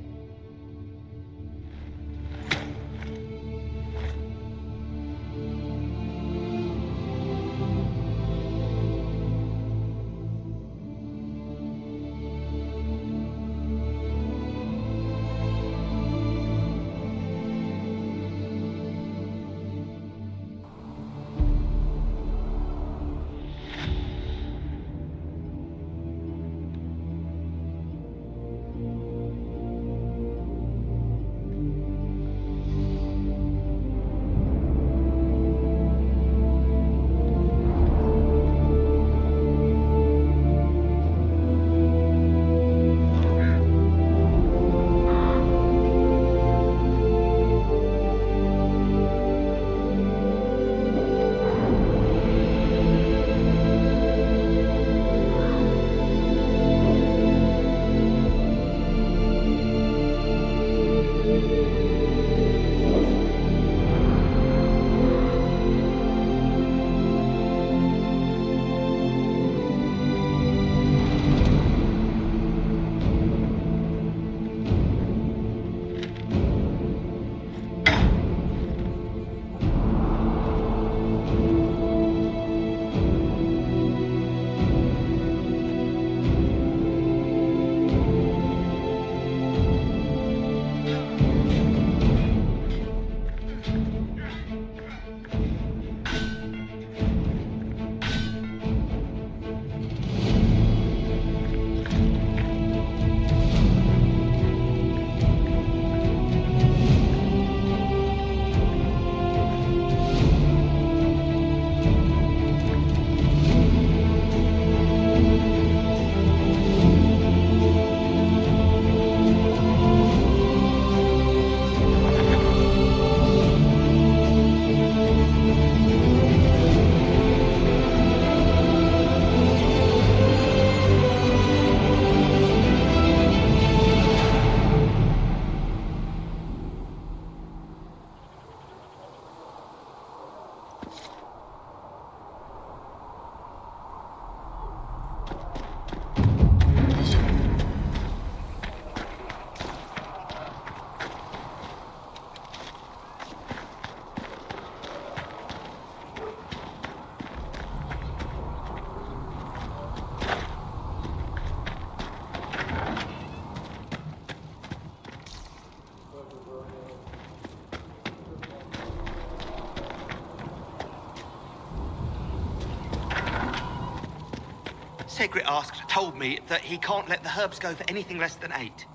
Segrit told me that he can't let the herbs go for anything less than 8.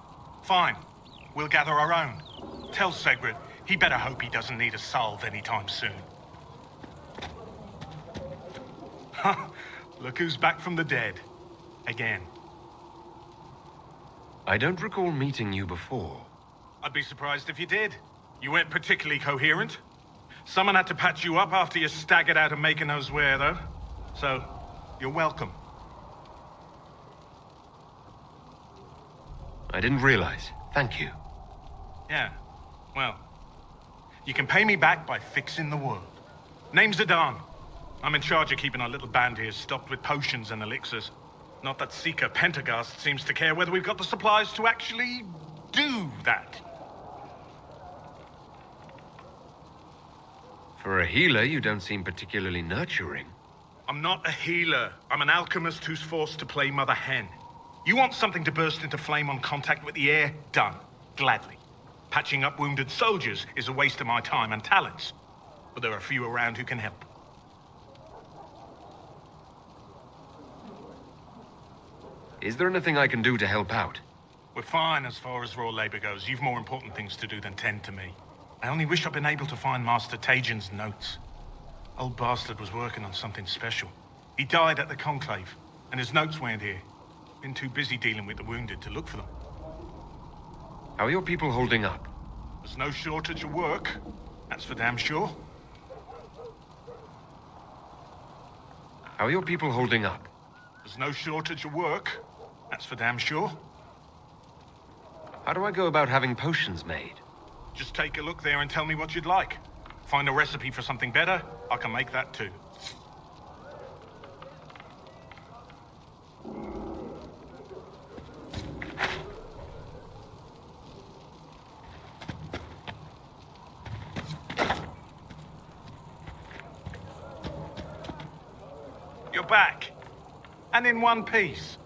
Fine. We'll gather our own. Tell Segrit he better hope he doesn't need a salve anytime soon. Look who's back from the dead. Again. I don't recall meeting you before. I'd be surprised if you did. You weren't particularly coherent. Someone had to patch you up after you staggered out of Making knows where, though. So, you're welcome. I didn't realize. Thank you. Yeah. Well, you can pay me back by fixing the world. Name's Zidane. I'm in charge of keeping our little band here stocked with potions and elixirs. Not that Seeker Pentagast seems to care whether we've got the supplies to actually do that. For a healer, you don't seem particularly nurturing. I'm not a healer. I'm an alchemist who's forced to play Mother Hen. You want something to burst into flame on contact with the air? Done. Gladly. Patching up wounded soldiers is a waste of my time and talents. But there are a few around who can help. Is there anything I can do to help out? We're fine as far as raw labor goes. You've more important things to do than tend to me. I only wish I'd been able to find Master Tajin's notes. Old bastard was working on something special. He died at the Conclave, and his notes weren't here. Been too busy dealing with the wounded to look for them. How are your people holding up? There's no shortage of work. That's for damn sure. How are your people holding up? There's no shortage of work. That's for damn sure. How do I go about having potions made? Just take a look there and tell me what you'd like. Find a recipe for something better, I can make that too. You're back. And in one piece.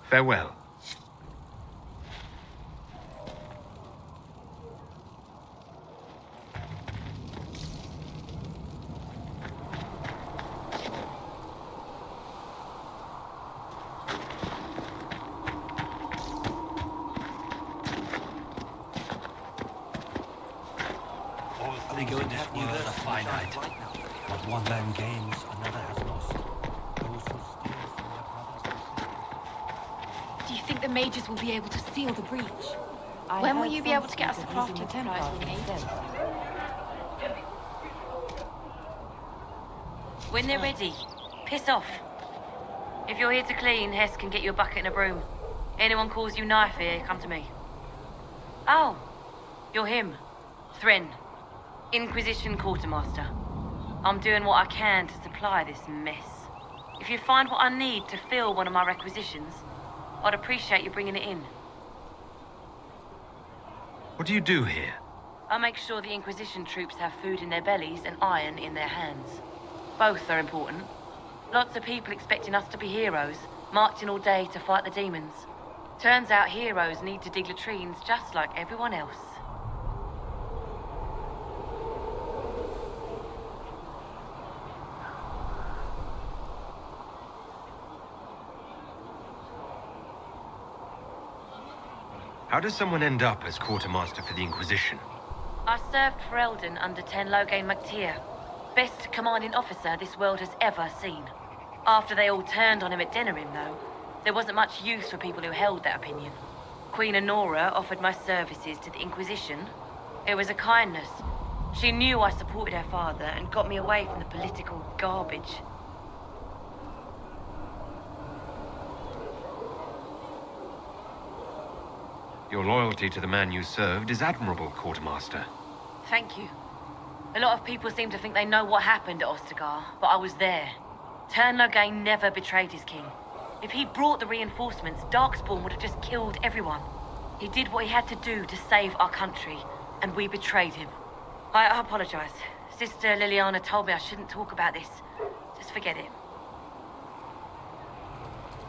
Farewell. Are they going to have you there? Finite. What one man gains, another has lost. Those who steal from their brothers and sisters. Do you think the mages will be able to seal the breach? When will you be able to get us the crafting supplies we need? When they're ready, piss off. If you're here to clean, Hess can get you a bucket and a broom. Anyone calls you knife here, come to me. Oh, you're him. Thren. Inquisition Quartermaster. I'm doing what I can to supply this mess. If you find what I need to fill one of my requisitions, I'd appreciate you bringing it in. What do you do here? I make sure the Inquisition troops have food in their bellies and iron in their hands. Both are important. Lots of people expecting us to be heroes, marching all day to fight the demons. Turns out heroes need to dig latrines just like everyone else. How does someone end up as quartermaster for the Inquisition? I served for Eldon under Ten Loghain MacTier. Best commanding officer this world has ever seen. After they all turned on him at Denerim, though, there wasn't much use for people who held that opinion. Queen Honora offered my services to the Inquisition. It was a kindness. She knew I supported her father and got me away from the political garbage. Your loyalty to the man you served is admirable, quartermaster. Thank you. A lot of people seem to think they know what happened at Ostagar, but I was there. Ten Loghain never betrayed his king. If he'd brought the reinforcements, Darkspawn would have just killed everyone. He did what he had to do to save our country, and we betrayed him. I apologize. Sister Liliana told me I shouldn't talk about this. Just forget it.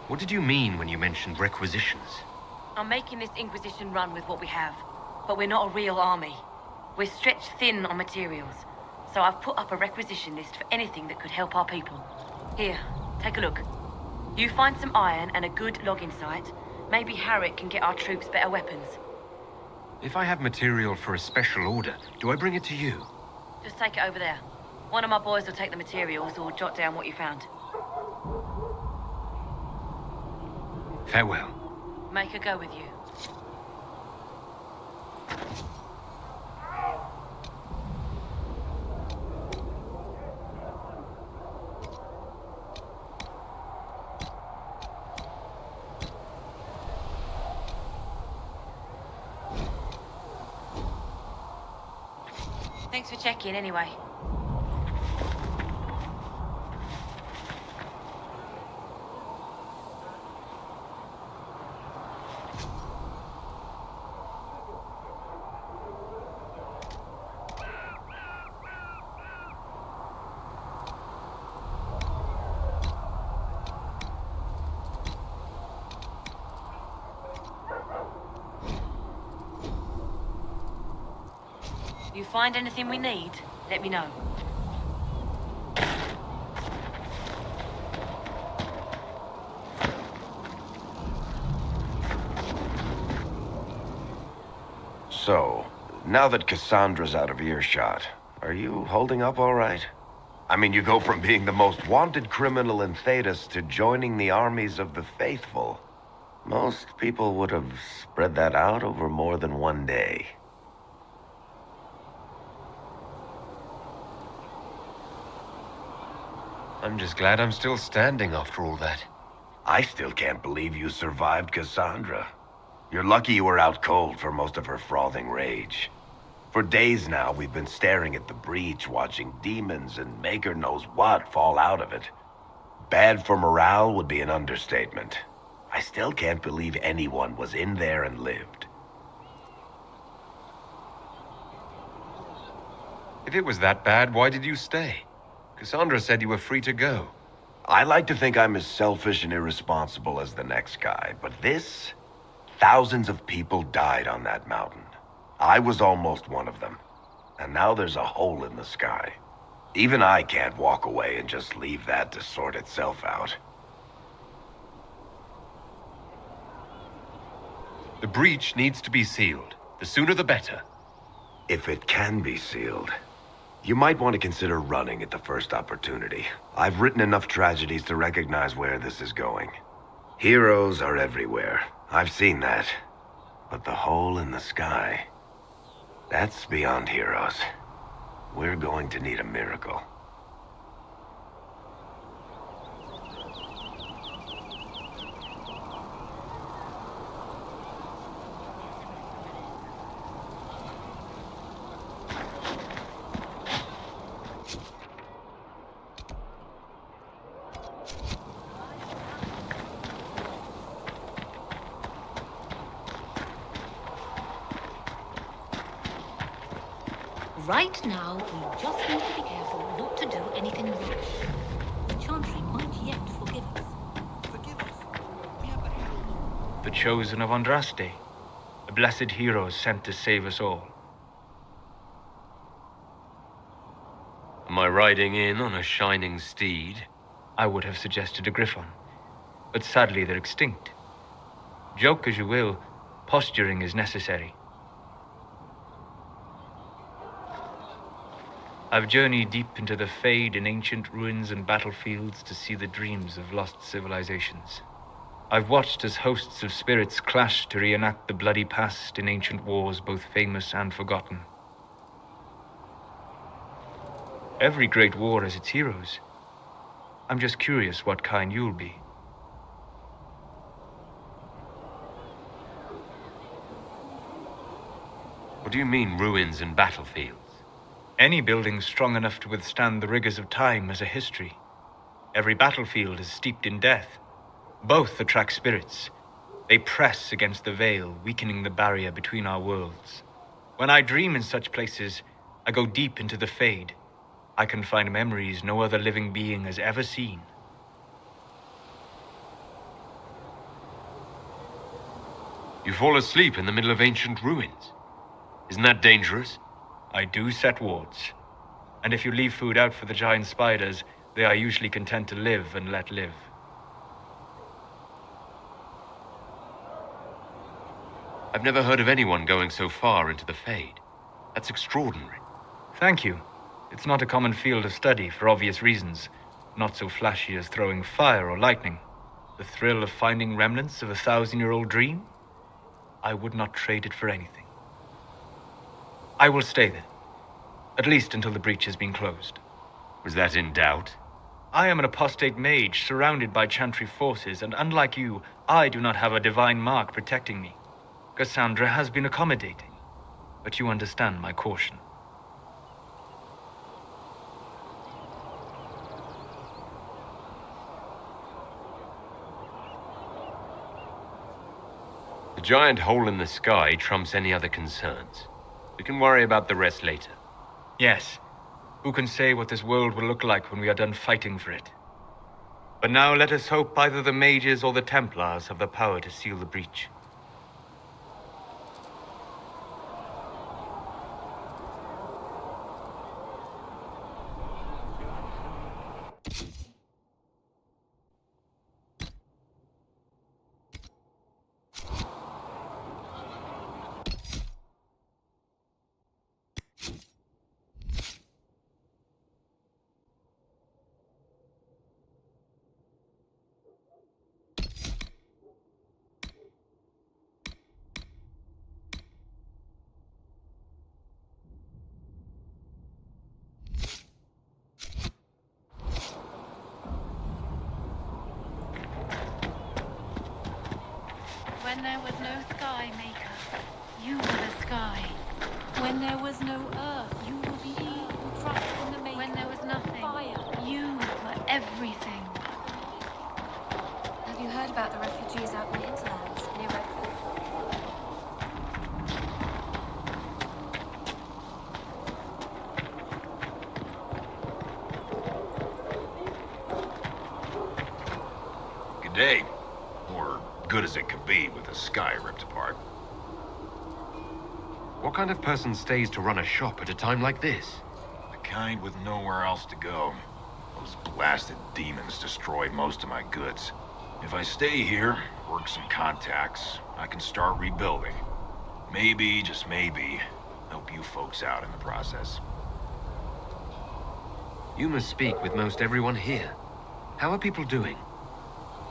What did you mean when you mentioned requisitions? I'm making this Inquisition run with what we have, but we're not a real army. We're stretched thin on materials, so I've put up a requisition list for anything that could help our people. Here, take a look. You find some iron and a good login site, maybe Harrick can get our troops better weapons. If I have material for a special order, do I bring it to you? Just take it over there. One of my boys will take the materials or jot down what you found. Farewell. Make a go with you. Thanks for checking anyway. If you find anything we need, let me know. So, now that Cassandra's out of earshot, are you holding up all right? I mean, you go from being the most wanted criminal in Thedas to joining the armies of the faithful. Most people would have spread that out over more than one day. I'm just glad I'm still standing after all that. I still can't believe you survived Cassandra. You're lucky you were out cold for most of her frothing rage. For days now, we've been staring at the breach, watching demons and maker knows what fall out of it. Bad for morale would be an understatement. I still can't believe anyone was in there and lived. If it was that bad, why did you stay? Cassandra said you were free to go. I like to think I'm as selfish and irresponsible as the next guy, but this... Thousands of people died on that mountain. I was almost one of them. And now there's a hole in the sky. Even I can't walk away and just leave that to sort itself out. The breach needs to be sealed. The sooner the better. If it can be sealed, you might want to consider running at the first opportunity. I've written enough tragedies to recognize where this is going. Heroes are everywhere. I've seen that. But the hole in the sky, that's beyond heroes. We're going to need a miracle. Right now, we just need to be careful not to do anything rash. The Chantry might yet forgive us. Forgive us. We have the herald. The chosen of Andraste, a blessed hero sent to save us all. Am I riding in on a shining steed? I would have suggested a griffon, but sadly they're extinct. Joke as you will, posturing is necessary. I've journeyed deep into the Fade in ancient ruins and battlefields to see the dreams of lost civilizations. I've watched as hosts of spirits clash to reenact the bloody past in ancient wars both famous and forgotten. Every great war has its heroes. I'm just curious what kind you'll be. What do you mean, ruins and battlefields? Any building strong enough to withstand the rigors of time has a history. Every battlefield is steeped in death. Both attract spirits. They press against the veil, weakening the barrier between our worlds. When I dream in such places, I go deep into the Fade. I can find memories no other living being has ever seen. You fall asleep in the middle of ancient ruins. Isn't that dangerous? I do set wards. And if you leave food out for the giant spiders, they are usually content to live and let live. I've never heard of anyone going so far into the Fade. That's extraordinary. Thank you. It's not a common field of study for obvious reasons. Not so flashy as throwing fire or lightning. The thrill of finding remnants of a 1,000-year-old dream? I would not trade it for anything. I will stay there. At least until the breach has been closed. Was that in doubt? I am an apostate mage surrounded by Chantry forces, and unlike you, I do not have a divine mark protecting me. Cassandra has been accommodating, but you understand my caution. The giant hole in the sky trumps any other concerns. We can worry about the rest later. Yes. Who can say what this world will look like when we are done fighting for it? But now let us hope either the mages or the Templars have the power to seal the breach. When there was no sky, Maker, you were the sky. When there was no earth, you were the he who trusted in the Maker. When there was nothing, Fire. you were everything. Have you heard about the refugees out in the hinterlands near Redcliffe? Good day. Or good as it could be with the sky ripped apart. What kind of person stays to run a shop at a time like this? The kind with nowhere else to go. Those blasted demons destroyed most of my goods. If I stay here, work some contacts, I can start rebuilding. Maybe, just maybe, help you folks out in the process. You must speak with most everyone here. How are people doing?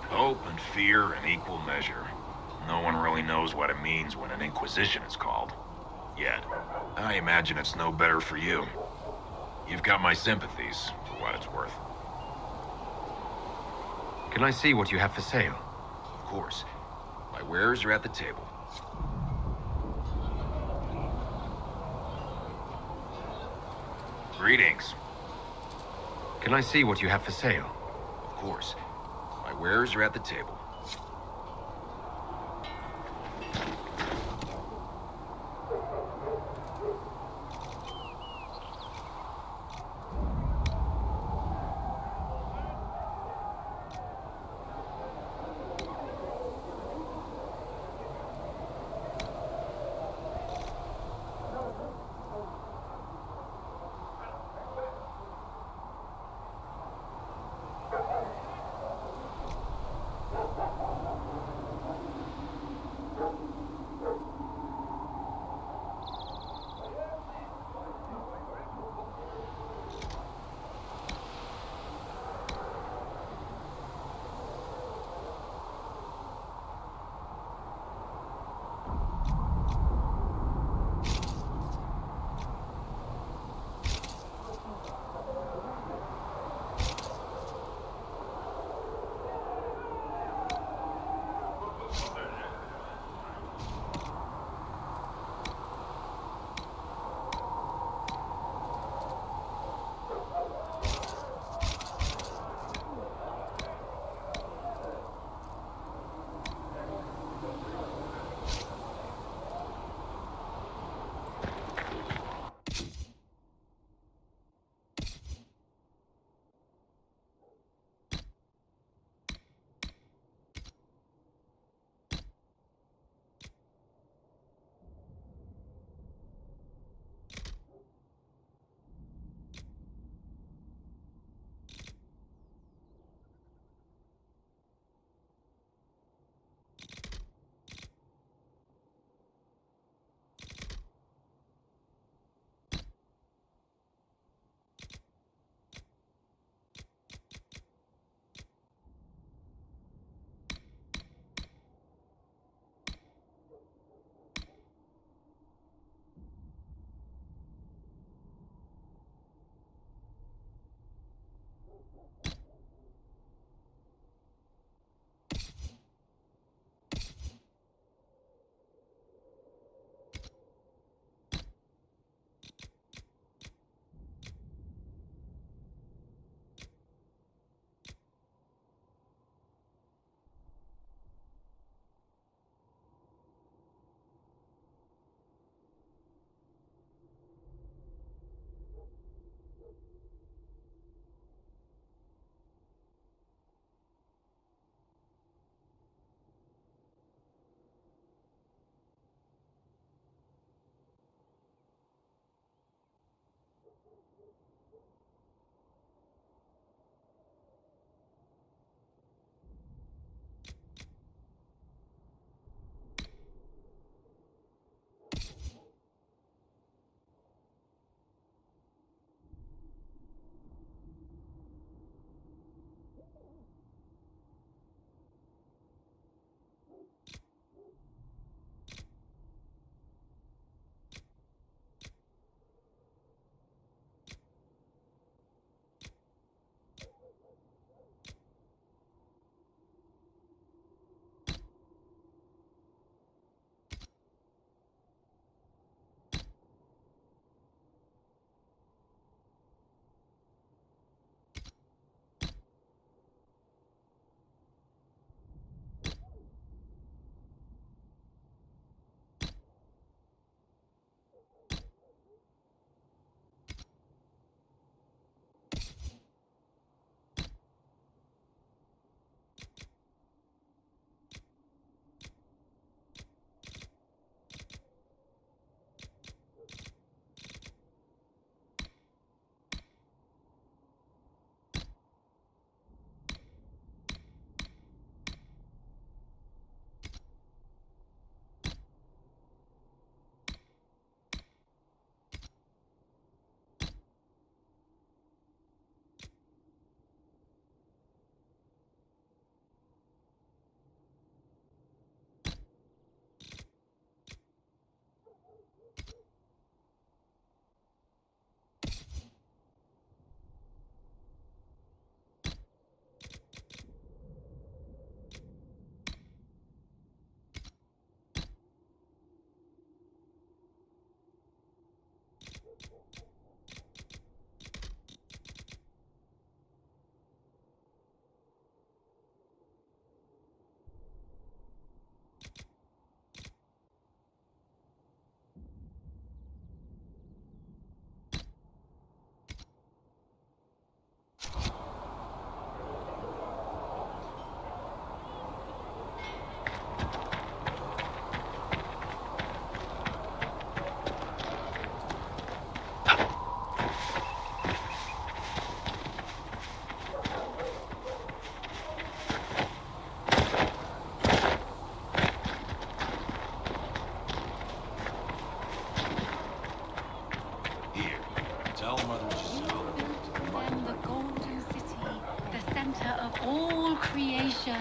Hope and fear in equal measure. No one really knows what it means when an Inquisition is called. Yet. I imagine it's no better for you. You've got my sympathies, for what it's worth. Can I see what you have for sale? Of course. My wares are at the table. Greetings. Can I see what you have for sale? Of course. My wares are at the table.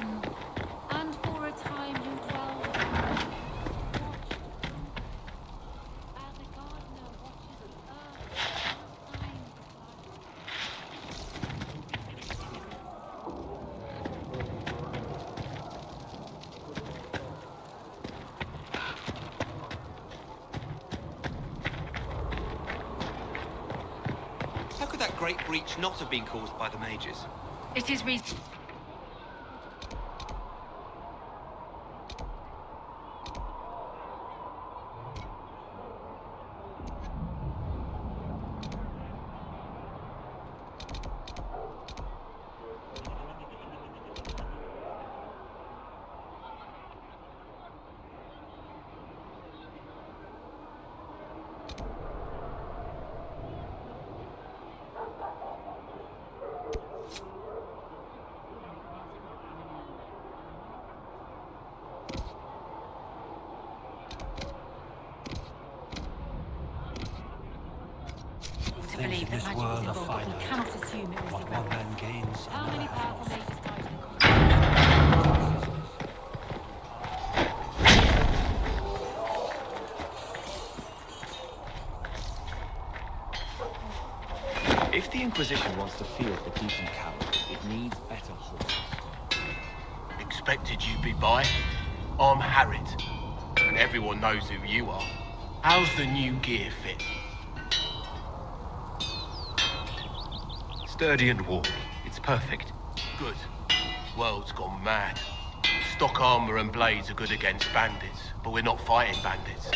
again. And for a time you dwelled as a gardener watches the earth time. How could that great breach not have been caused by the mages? It is reason. To believe that magic is involved, but we cannot assume it was What one man gains, How another many has powerful lost. mages died in the If the Inquisition wants to field the Deacon cavalry, it needs better horses. Expected you'd be by. I'm Harriet, and everyone knows who you are. How's the new gear fit? Sturdy and warm. It's perfect. Good. World's gone mad. Stock armor and blades are good against bandits, but we're not fighting bandits.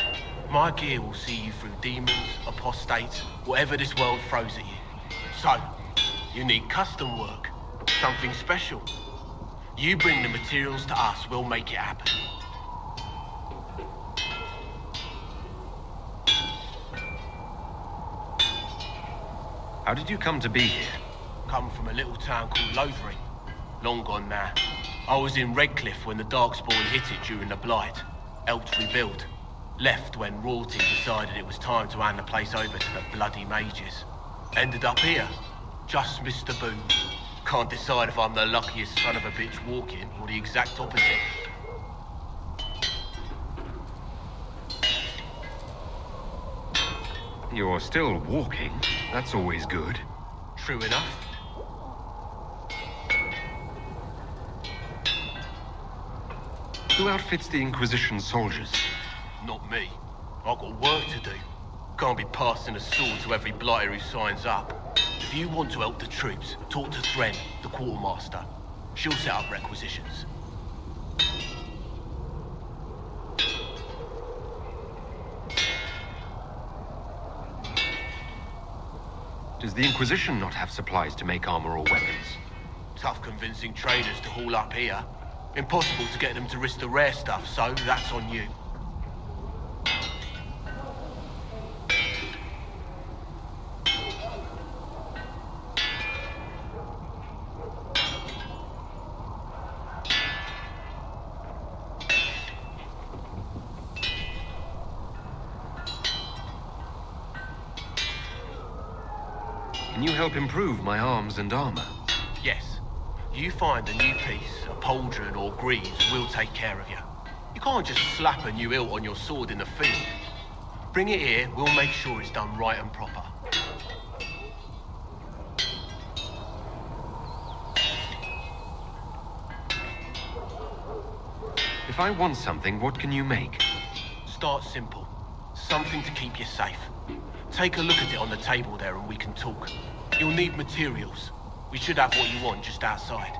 My gear will see you through demons, apostates, whatever this world throws at you. So, you need custom work. Something special. You bring the materials to us, we'll make it happen. How did you come to be here? Come from a little town called Lothering. Long gone now. I was in Redcliffe when the Darkspawn hit it during the Blight. Helped rebuild. Left when royalty decided it was time to hand the place over to the bloody mages. Ended up here. Just missed the boom. Can't decide if I'm the luckiest son of a bitch walking or the exact opposite. You're still walking. That's always good. True enough. Who outfits the Inquisition soldiers? Not me. I've got work to do. Can't be passing a sword to every blighter who signs up. If you want to help the troops, talk to Thren, the quartermaster. She'll set up requisitions. Does the Inquisition not have supplies to make armor or weapons? Tough convincing traders to haul up here. Impossible to get them to risk the rare stuff, so that's on you. Can you help improve my arms and armor? Yes. You find a new piece, a pauldron or greaves, we'll take care of you. You can't just slap a new hilt on your sword in the field. Bring it here, we'll make sure it's done right and proper. If I want something, what can you make? Start simple. Something to keep you safe. Take a look at it on the table there and we can talk. You'll need materials. We should have what you want just outside.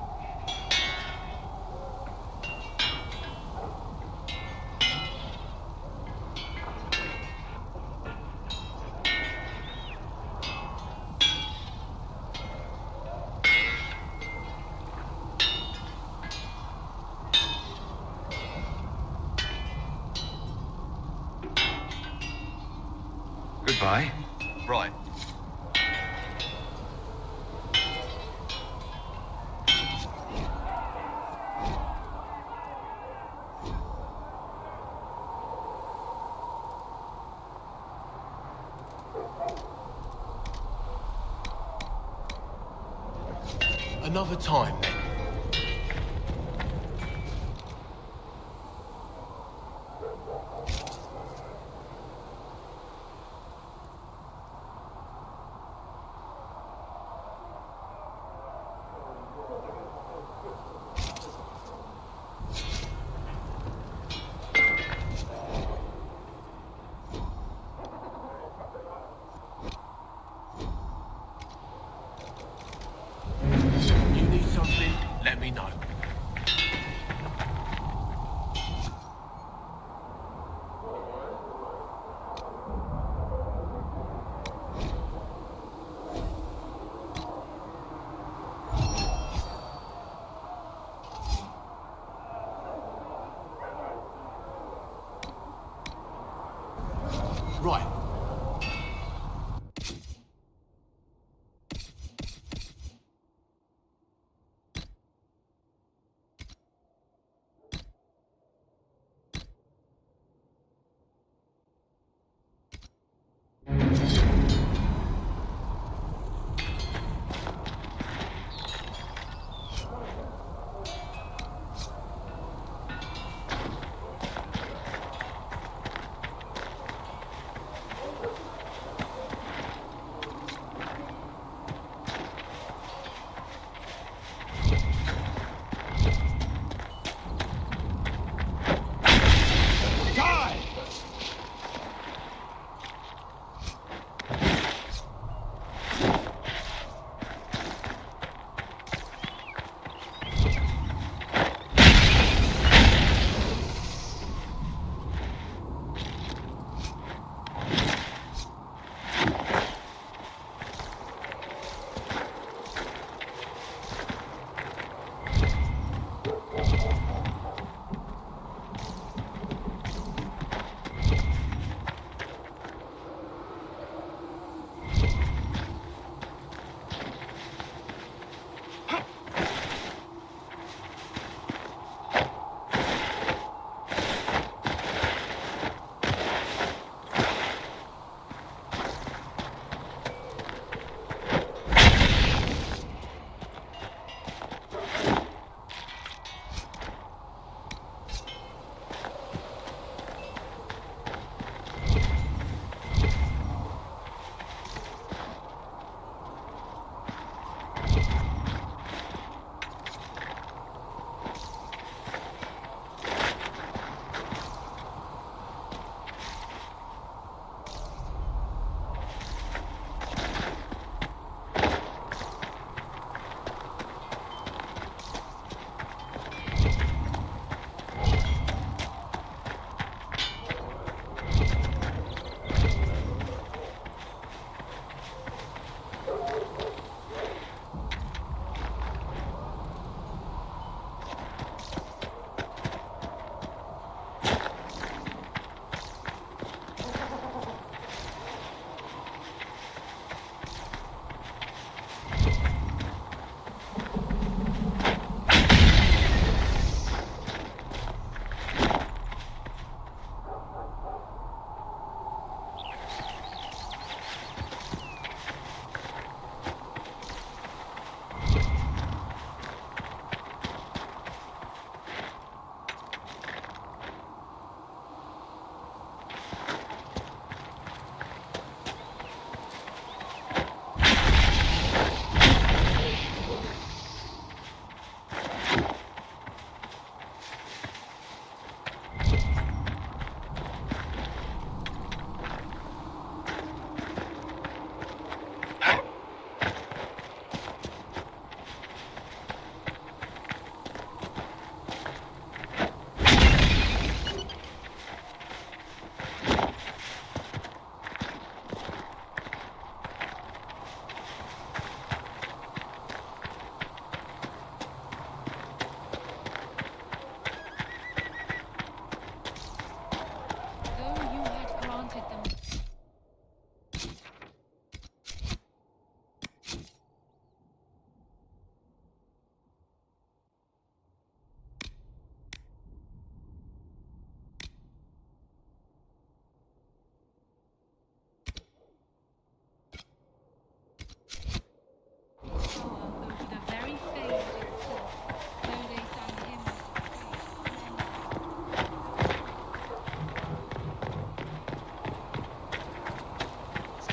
Goodbye. Right. Another time, then.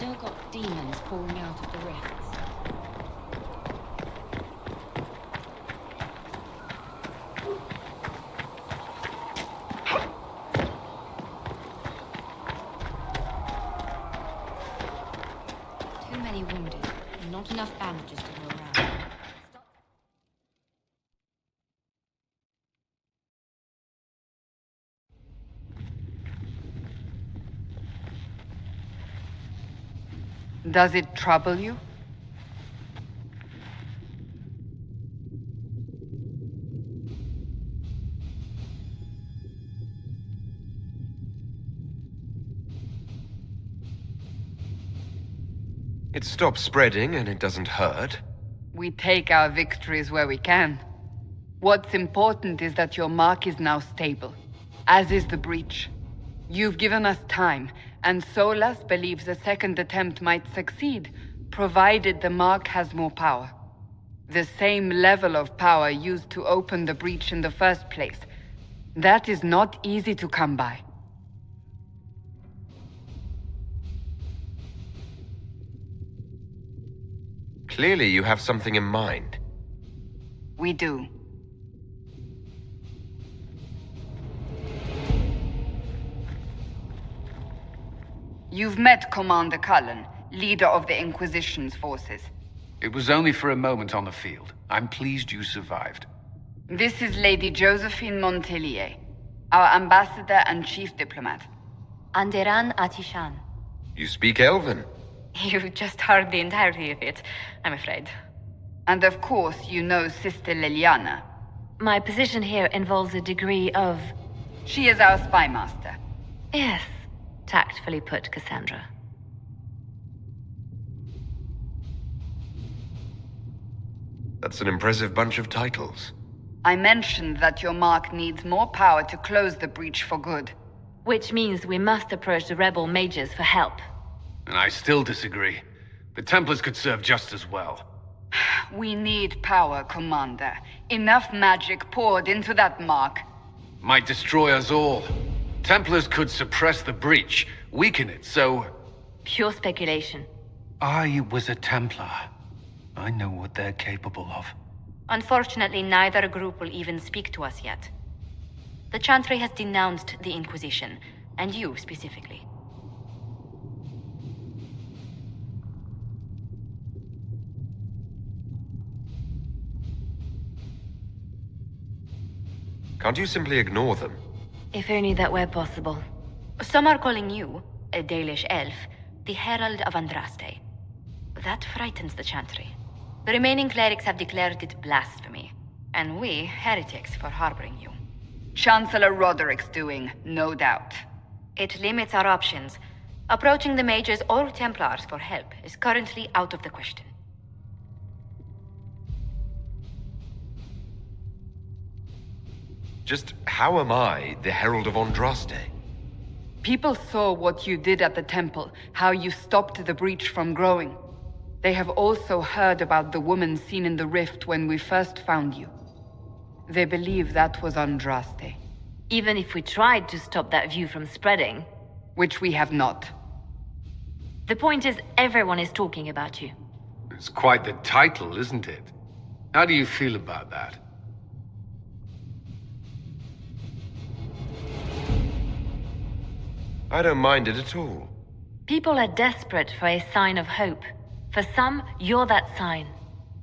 still got demons pouring out of the rifts. Too many wounded, and not enough bandages to go around. Does it trouble you? It stops spreading and it doesn't hurt. We take our victories where we can. What's important is that your mark is now stable, as is the breach. You've given us time, and Solas believes a second attempt might succeed, provided the mark has more power. The same level of power used to open the breach in the first place. That is not easy to come by. Clearly you have something in mind. We do. You've met Commander Cullen, leader of the Inquisition's forces. It was only for a moment on the field. I'm pleased you survived. This is Lady Josephine Montelier, our ambassador and chief diplomat. Anderan Atishan. You speak Elven. You just heard the entirety of it, I'm afraid. And of course, you know Sister Liliana. My position here involves a degree of... She is our spy master. Yes, tactfully put, Cassandra. That's an impressive bunch of titles. I mentioned that your mark needs more power to close the breach for good. Which means we must approach the rebel mages for help. And I still disagree. The Templars could serve just as well. We need power, Commander. Enough magic poured into that mark. Might destroy us all. Templars could suppress the breach, weaken it, so... Pure speculation. I was a Templar. I know what they're capable of. Unfortunately, neither group will even speak to us yet. The Chantry has denounced the Inquisition, and you specifically. Can't you simply ignore them? If only that were possible. Some are calling you, a Dalish elf, the Herald of Andraste. That frightens the Chantry. The remaining clerics have declared it blasphemy, and we, heretics, for harboring you. Chancellor Roderick's doing, no doubt. It limits our options. Approaching the mages or Templars for help is currently out of the question. Just how am I the Herald of Andraste? People saw what you did at the temple, how you stopped the breach from growing. They have also heard about the woman seen in the rift when we first found you. They believe that was Andraste. Even if we tried to stop that view from spreading... Which we have not. The point is, everyone is talking about you. It's quite the title, isn't it? How do you feel about that? I don't mind it at all. People are desperate for a sign of hope. For some, you're that sign.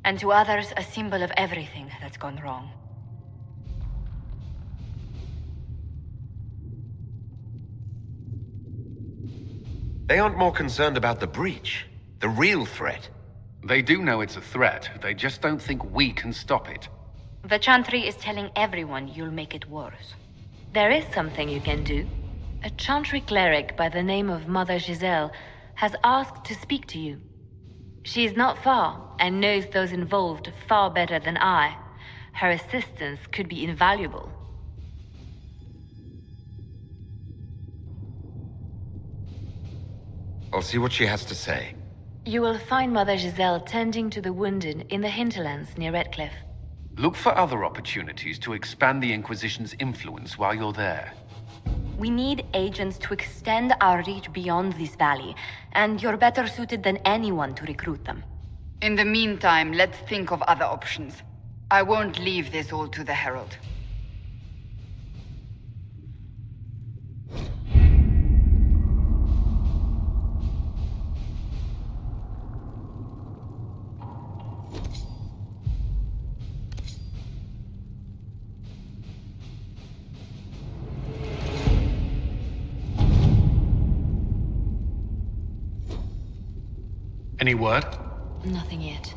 And to others, a symbol of everything that's gone wrong. They aren't more concerned about the breach, the real threat. They do know it's a threat, they just don't think we can stop it. The Chantry is telling everyone you'll make it worse. There is something you can do. A Chantry cleric by the name of Mother Giselle has asked to speak to you. She is not far and knows those involved far better than I. Her assistance could be invaluable. I'll see what she has to say. You will find Mother Giselle tending to the wounded in the hinterlands near Redcliffe. Look for other opportunities to expand the Inquisition's influence while you're there. We need agents to extend our reach beyond this valley, and you're better suited than anyone to recruit them. In the meantime, let's think of other options. I won't leave this all to the Herald. Any word? Nothing yet.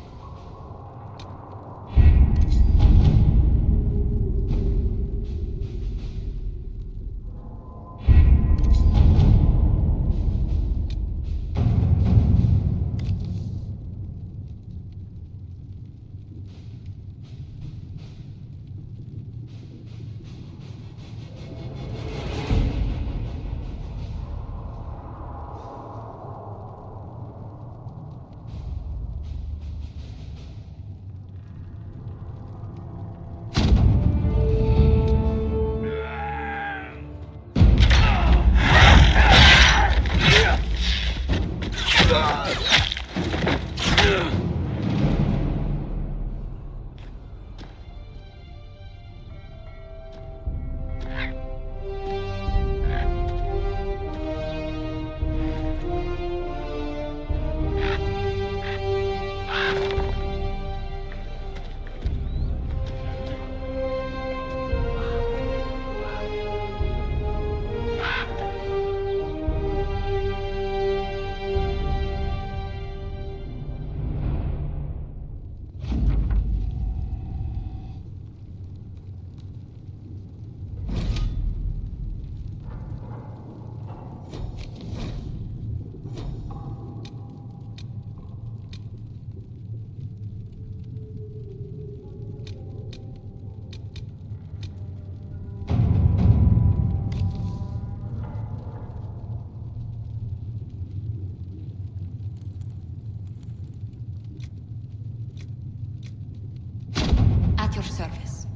At your service.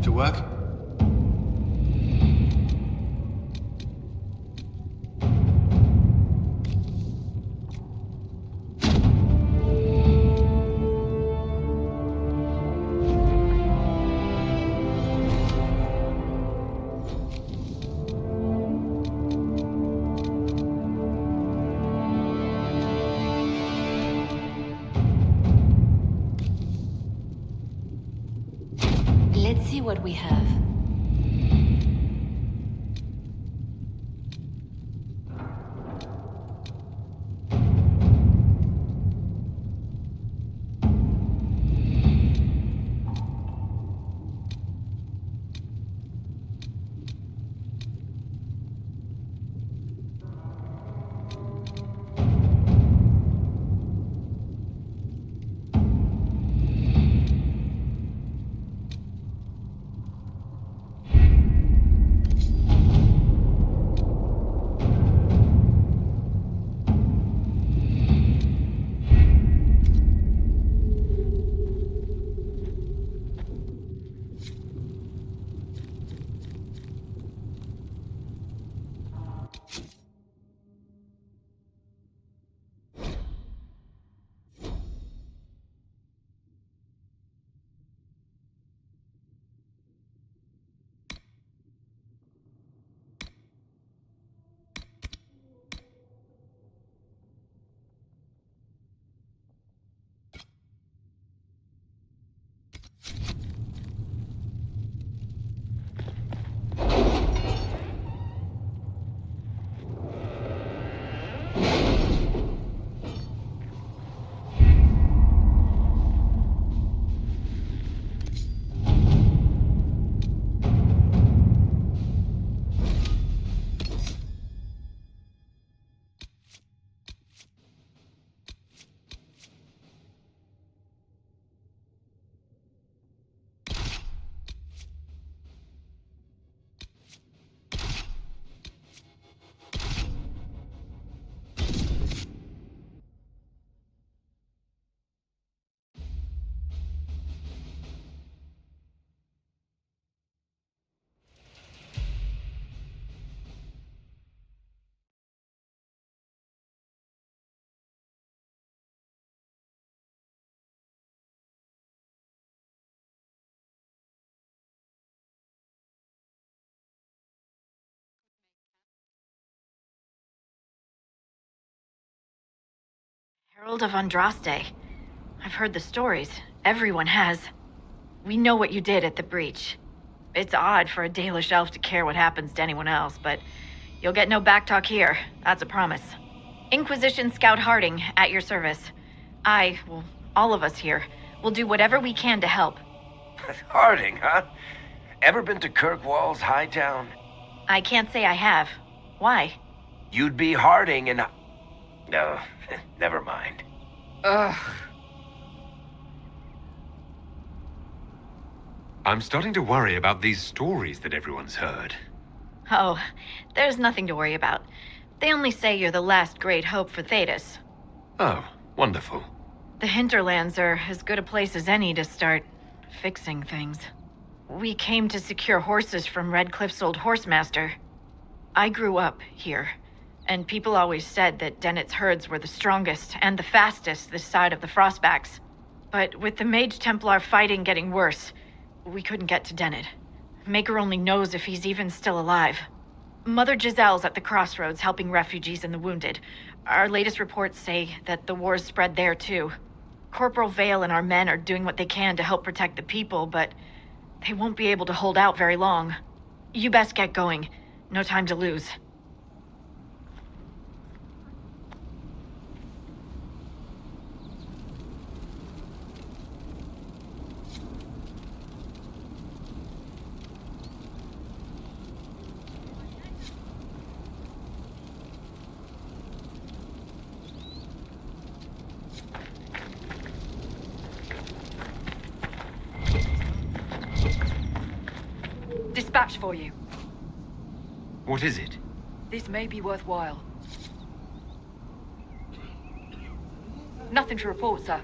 To work? Let's see what we have. Herald of Andraste. I've heard the stories. Everyone has. We know what you did at the breach. It's odd for a Dalish elf to care what happens to anyone else, but you'll get no backtalk here. That's a promise. Inquisition Scout Harding, at your service. All of us here, will do whatever we can to help. Harding, huh? Ever been to Kirkwall's Hightown? I can't say I have. Why? You'd be Harding and... No, never mind. Ugh. I'm starting to worry about these stories that everyone's heard. Oh, there's nothing to worry about. They only say you're the last great hope for Thetis. Oh, wonderful. The hinterlands are as good a place as any to start fixing things. We came to secure horses from Redcliffe's old horsemaster. I grew up here, and people always said that Dennett's herds were the strongest and the fastest this side of the Frostbacks. But with the Mage Templar fighting getting worse, we couldn't get to Dennett. Maker only knows if he's even still alive. Mother Giselle's at the crossroads helping refugees and the wounded. Our latest reports say that the war's spread there too. Corporal Vale and our men are doing what they can to help protect the people, but they won't be able to hold out very long. You best get going. No time to lose. Dispatch for you. What is it? This may be worthwhile. Nothing to report, sir.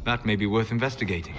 That may be worth investigating.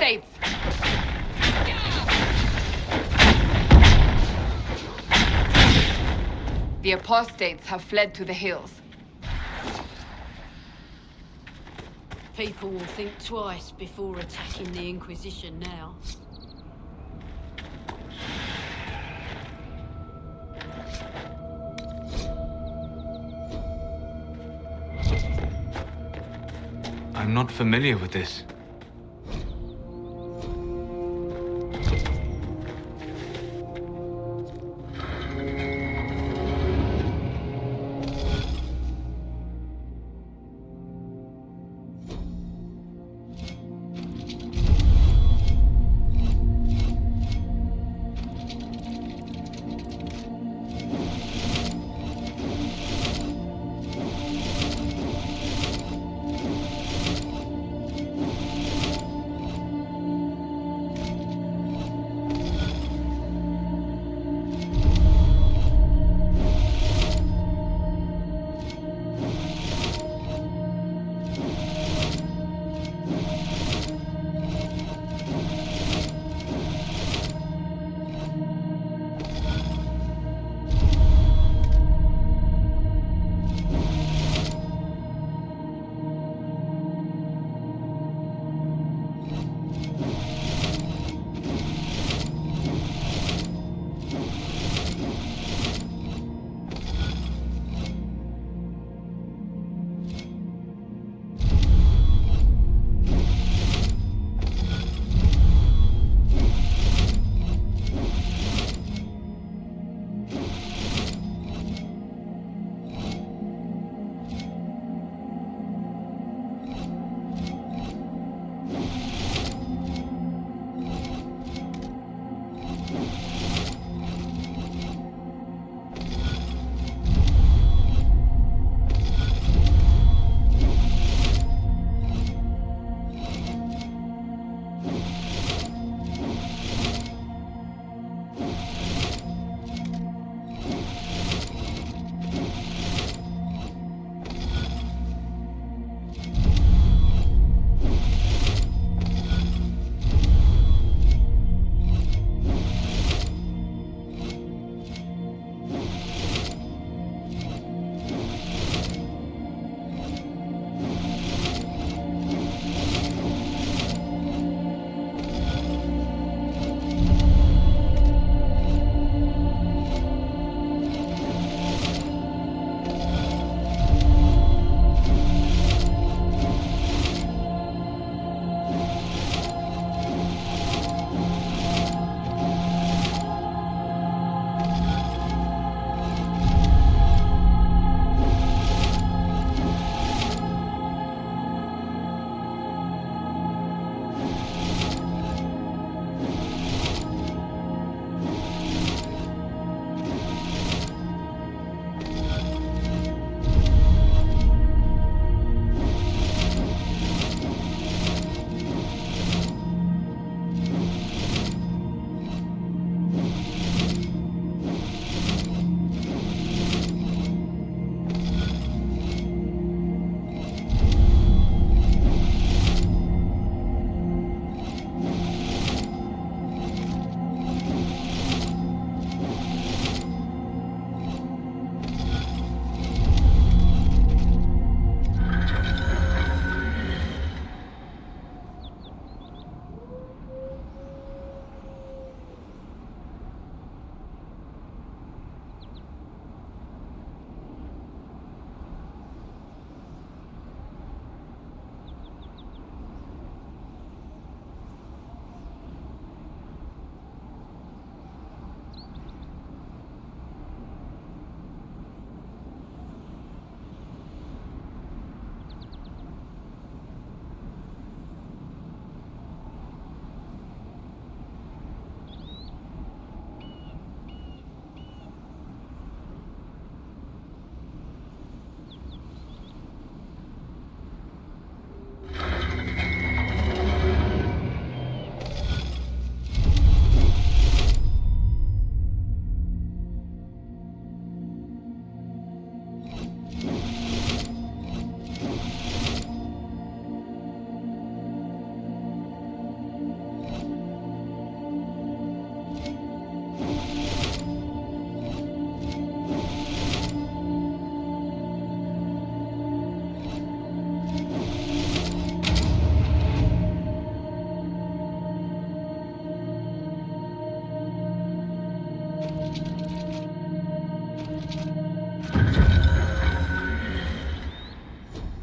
apostates! The apostates have fled to the hills. People will think twice before attacking the Inquisition now. I'm not familiar with this.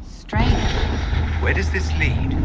Strange. Where does this lead?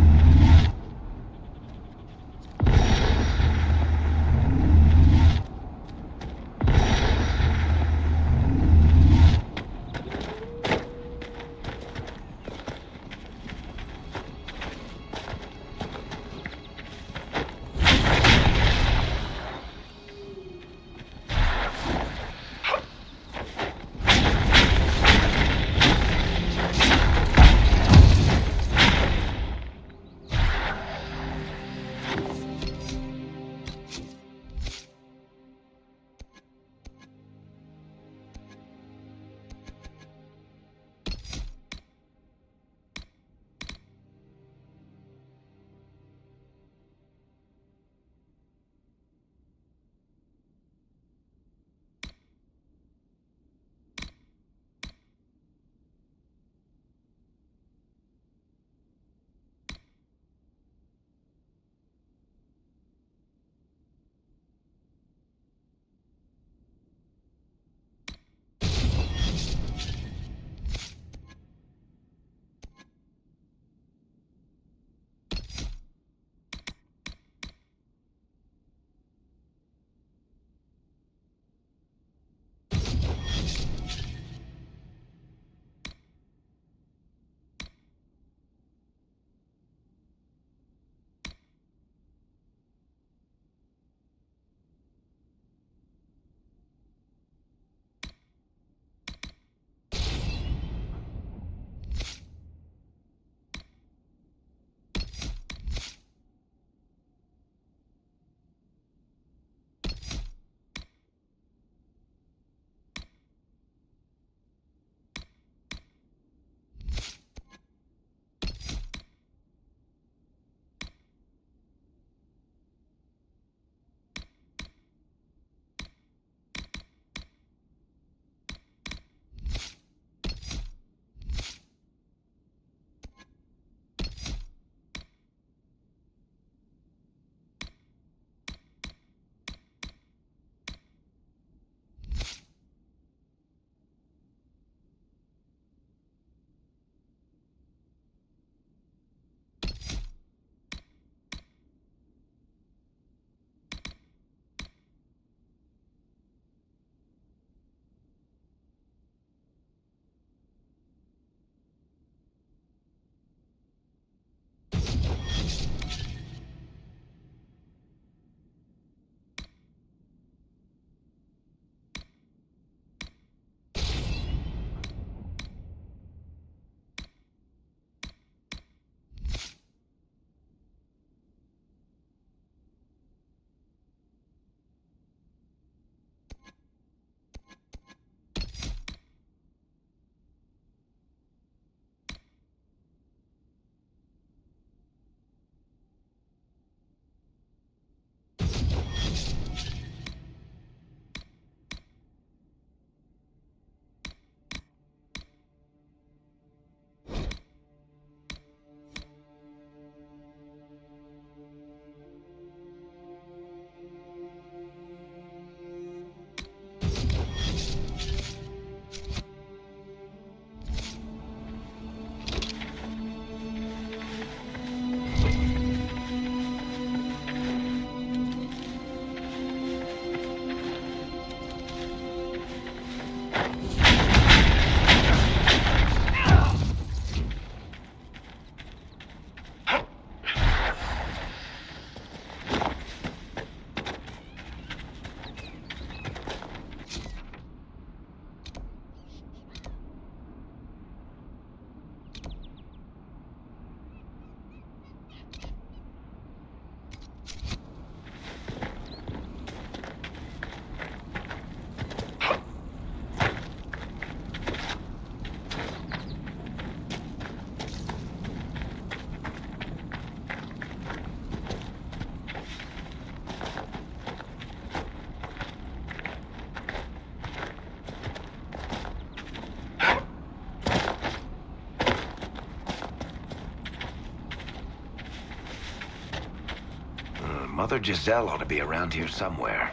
Mother Giselle ought to be around here somewhere.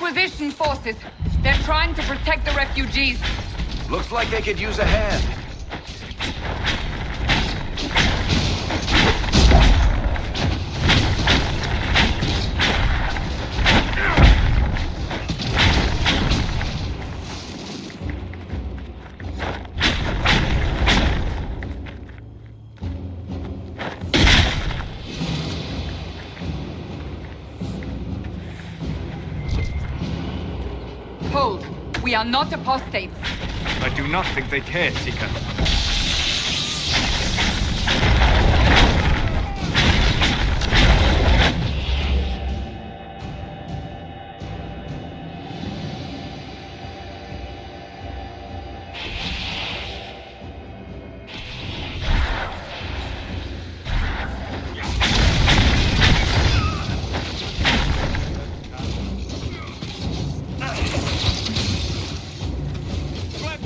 Inquisition forces. They're trying to protect the refugees. Looks like they could use a hand. Hold. We are not apostates. I do not think they care, Seeker.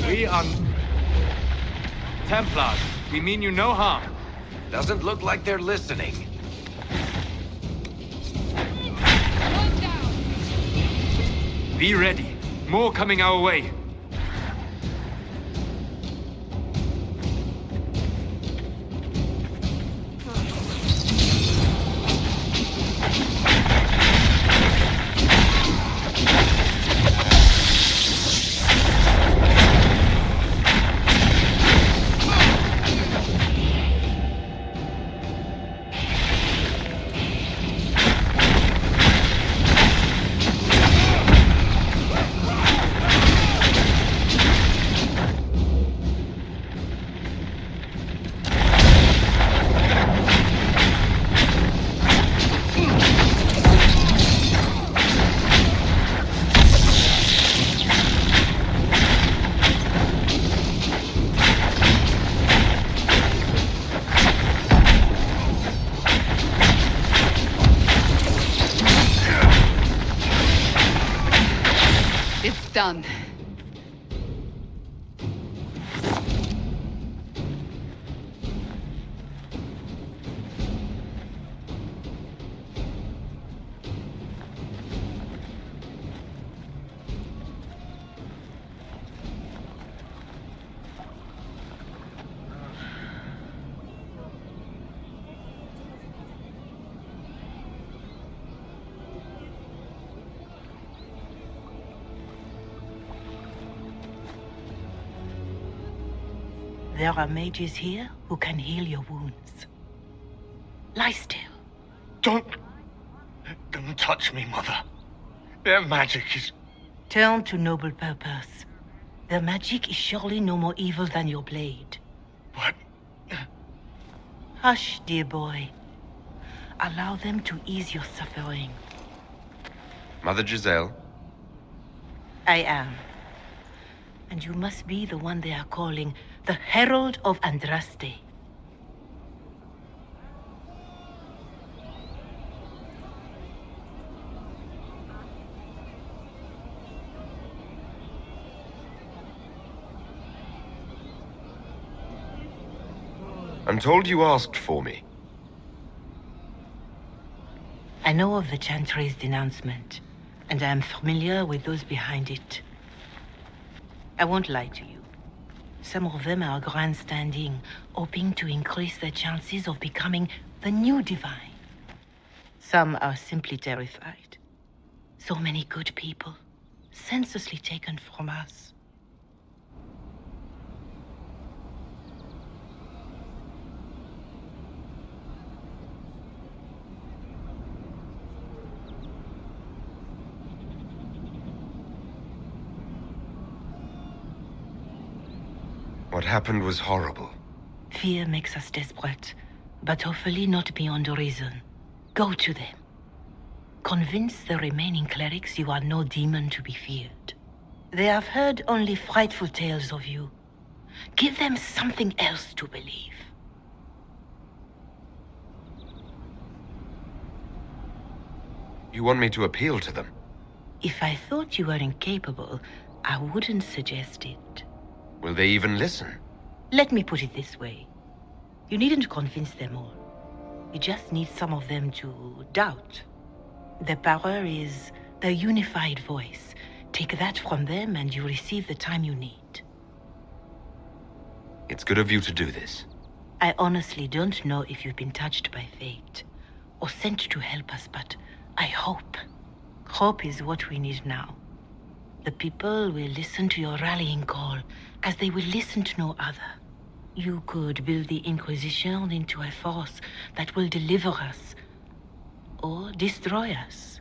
We are Templars. We mean you no harm. Doesn't look like they're listening. Be ready. More coming our way. It's done. There are mages here who can heal your wounds. Lie still. Don't touch me, Mother. Their magic is... Turn to noble purpose. Their magic is surely no more evil than your blade. What? Hush, dear boy. Allow them to ease your suffering. Mother Giselle? I am. And you must be the one they are calling the Herald of Andraste. I'm told you asked for me. I know of the Chantry's denouncement, and I am familiar with those behind it. I won't lie to you. Some of them are grandstanding, hoping to increase their chances of becoming the new divine. Some are simply terrified. So many good people, senselessly taken from us. What happened was horrible. Fear makes us desperate, but hopefully not beyond reason. Go to them. Convince the remaining clerics you are no demon to be feared. They have heard only frightful tales of you. Give them something else to believe. You want me to appeal to them? If I thought you were incapable, I wouldn't suggest it. Will they even listen? Let me put it this way. You needn't convince them all. You just need some of them to doubt. The power is A unified voice. Take that from them and you receive the time you need. It's good of you to do this. I honestly don't know if you've been touched by fate or sent to help us, but I hope. Hope is what we need now. The people will listen to your rallying call as they will listen to no other. You could build the Inquisition into a force that will deliver us or destroy us.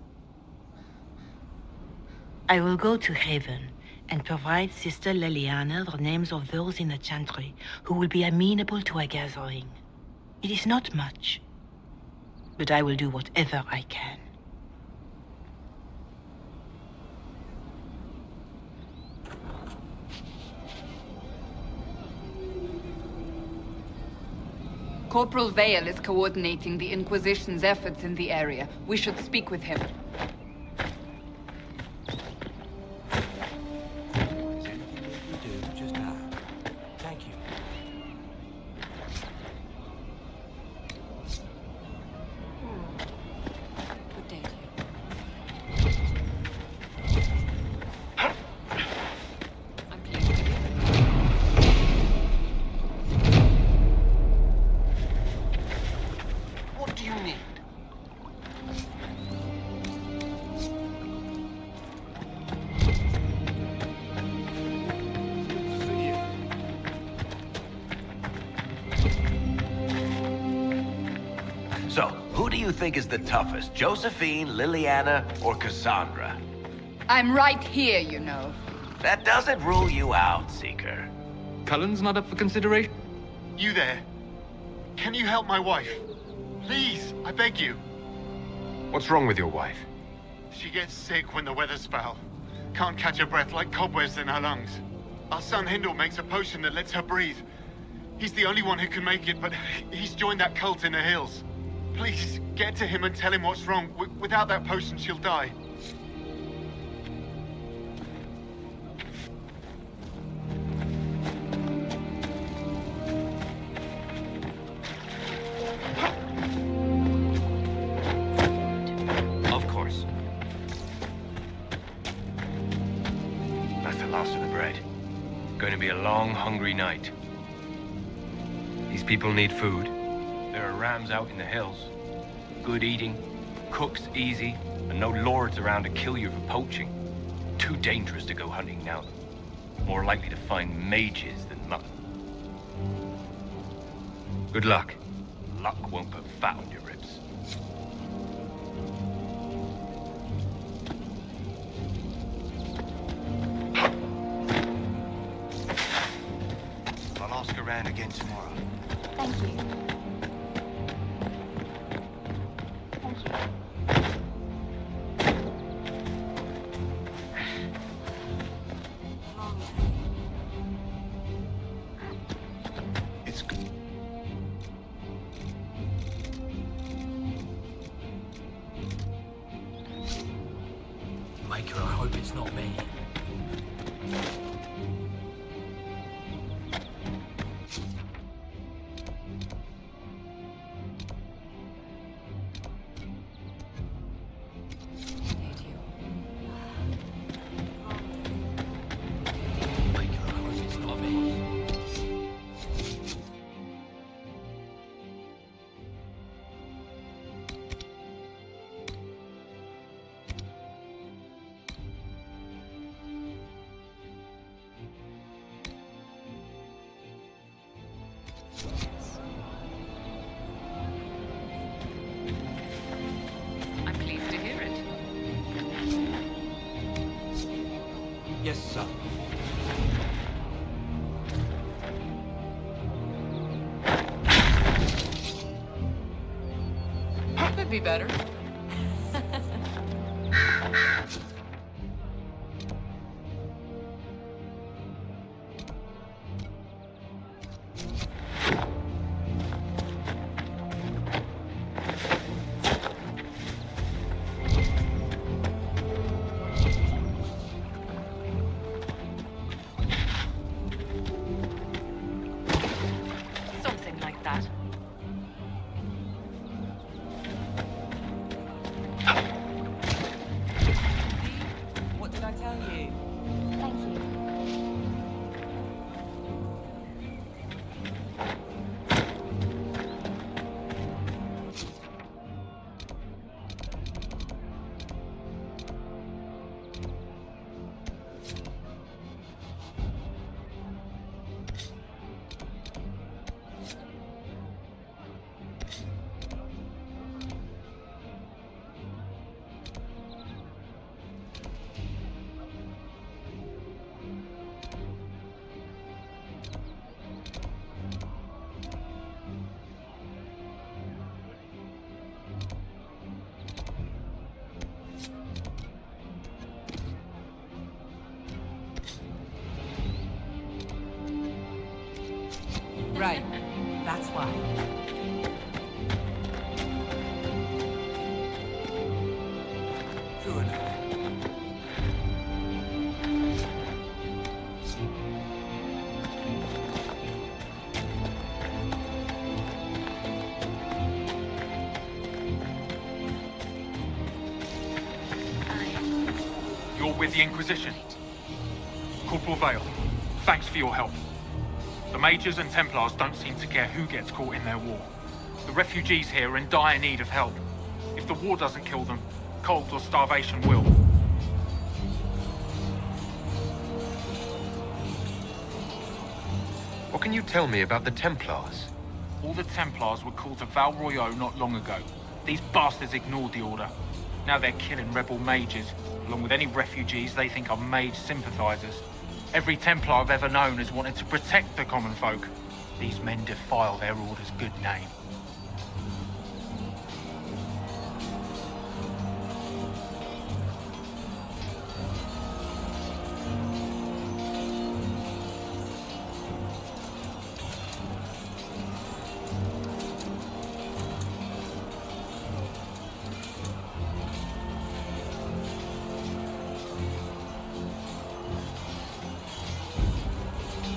I will go to Haven and provide Sister Liliana the names of those in the Chantry who will be amenable to a gathering. It is not much, but I will do whatever I can. Corporal Vale is coordinating the Inquisition's efforts in the area. We should speak with him. So, who do you think is the toughest? Josephine, Liliana, or Cassandra? I'm right here, you know. That doesn't rule you out, Seeker. Cullen's not up for consideration? You there? Can you help my wife? Please, I beg you. What's wrong with your wife? She gets sick when the weather's foul. Can't catch her breath like cobwebs in her lungs. Our son Hindle makes a potion that lets her breathe. He's the only one who can make it, but he's joined that cult in the hills. Please, get to him and tell him what's wrong. Without that potion, she'll die. Of course. That's the last of the bread. Going to be a long, hungry night. These people need food. There are rams out in the hills. Good eating, cooks easy, and no lords around to kill you for poaching. Too dangerous to go hunting now. More likely to find mages than mutton. Good luck. Luck won't put fat on your ribs. I'll ask around again tomorrow. Thank you. It's good. Maker, I hope it's not me. I'm pleased to hear it. Yes, sir. Could be better. Something like that. You're with the Inquisition. Corporal Vale, thanks for your help. The Majors and Templars don't seem to care who gets caught in their war. The refugees here are in dire need of help. If the war doesn't kill them, cold or starvation will. What can you tell me about the Templars? All the Templars were called to Val Royeaux not long ago. These bastards ignored the order. Now they're killing rebel mages, along with any refugees they think are mage sympathizers. Every Templar I've ever known has wanted to protect the common folk. These men defile their order's good name.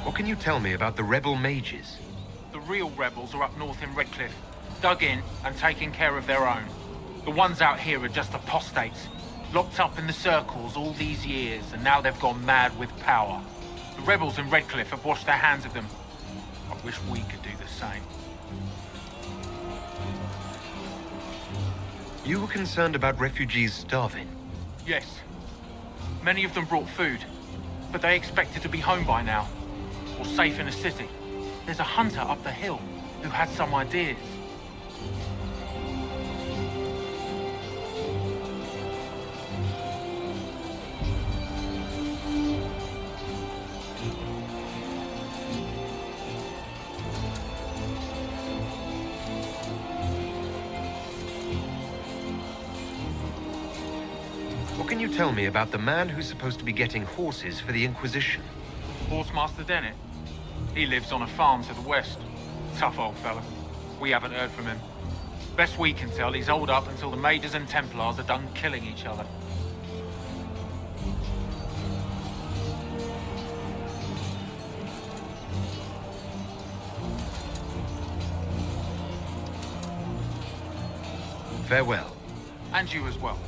What can you tell me about the rebel mages? The real rebels are up north in Redcliffe, dug in and taking care of their own. The ones out here are just apostates, locked up in the circles all these years, and now they've gone mad with power. The rebels in Redcliffe have washed their hands of them. I wish we could do the same. You were concerned about refugees starving? Yes. Many of them brought food, but they expected to be home by now. Or safe in a city. There's a hunter up the hill who had some ideas. What can you tell me about the man who's supposed to be getting horses for the Inquisition? Horsemaster Dennett. He lives on a farm to the west. Tough old fella. We haven't heard from him. Best we can tell, he's holed up until the Majors and Templars are done killing each other. Farewell. And you as well.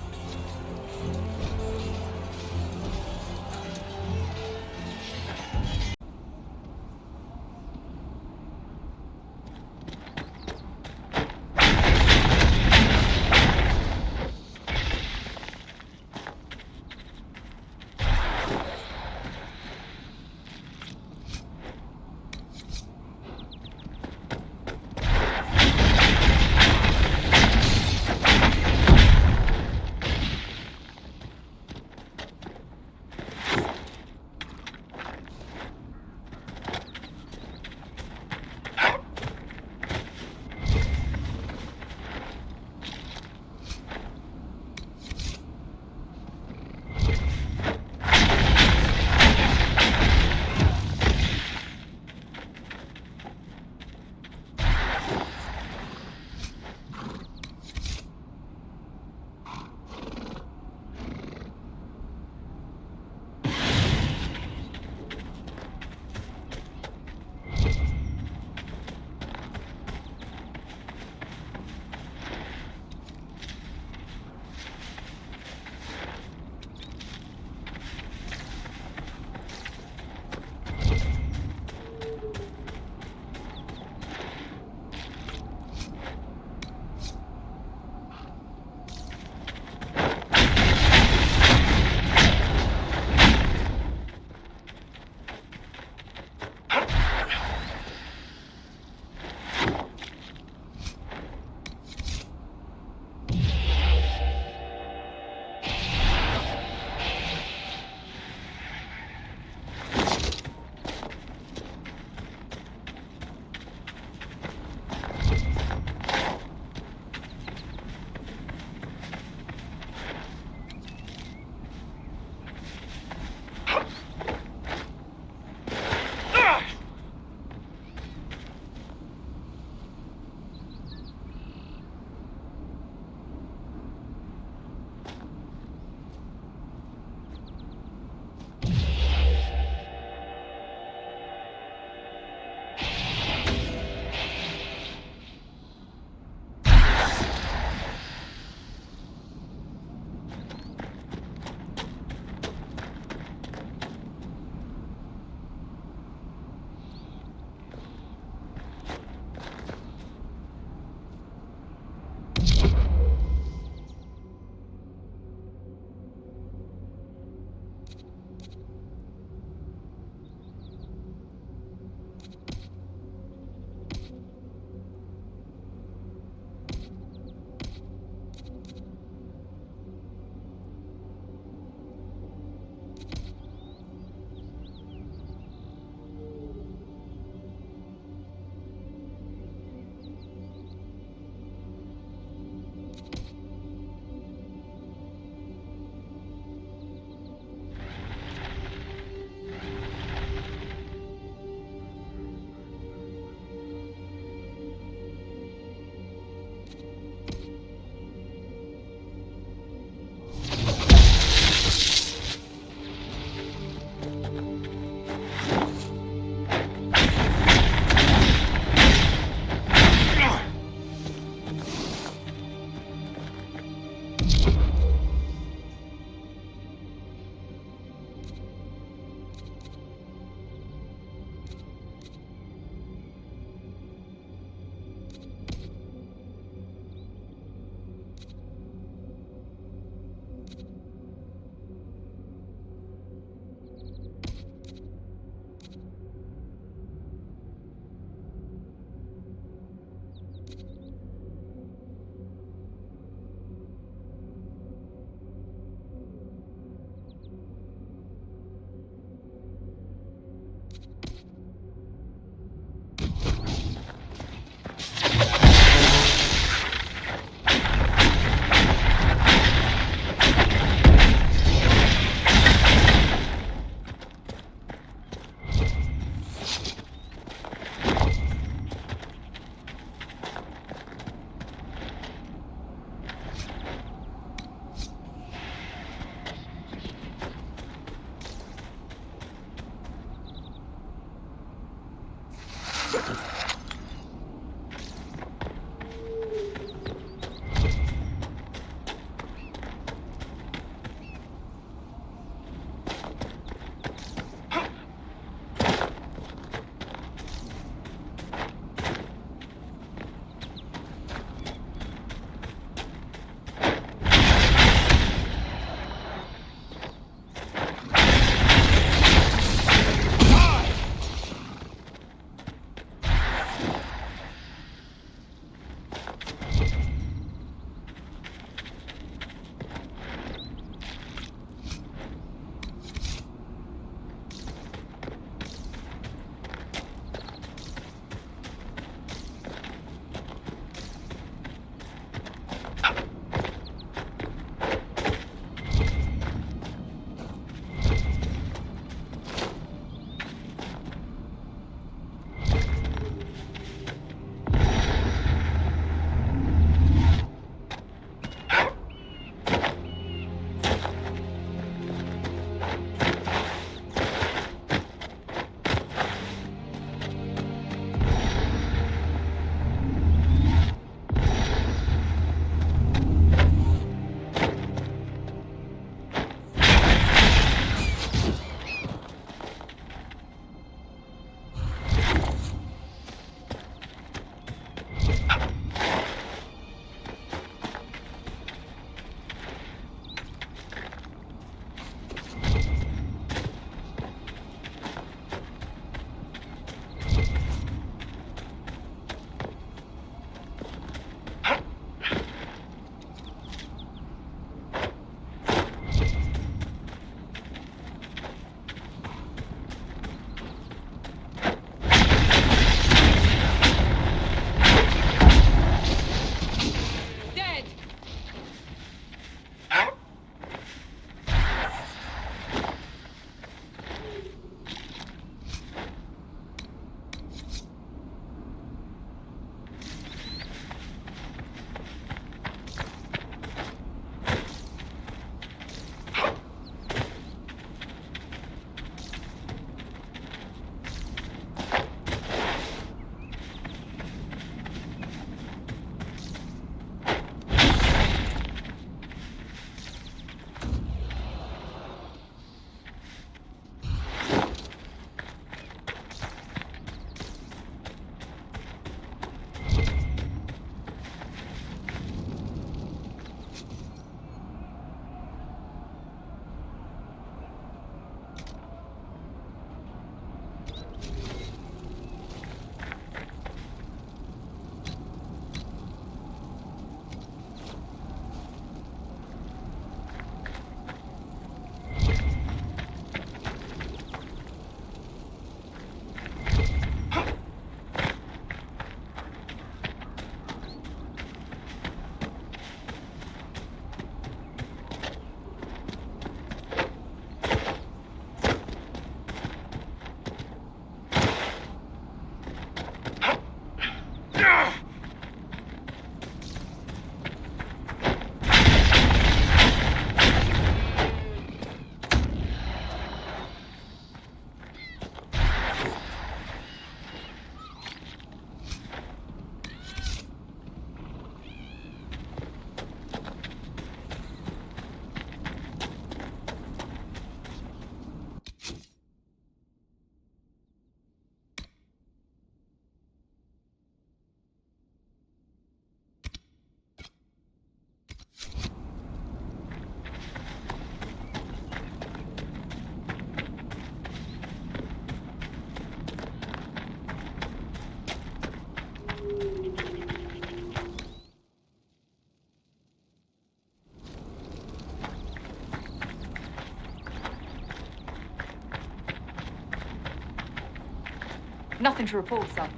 Nothing to report, sir.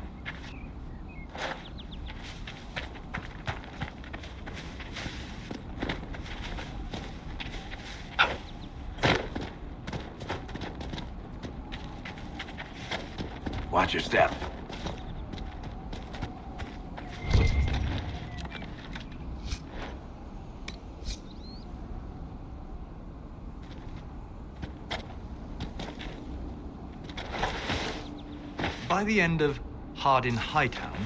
Watch your step. By the end of Hardin Hightown,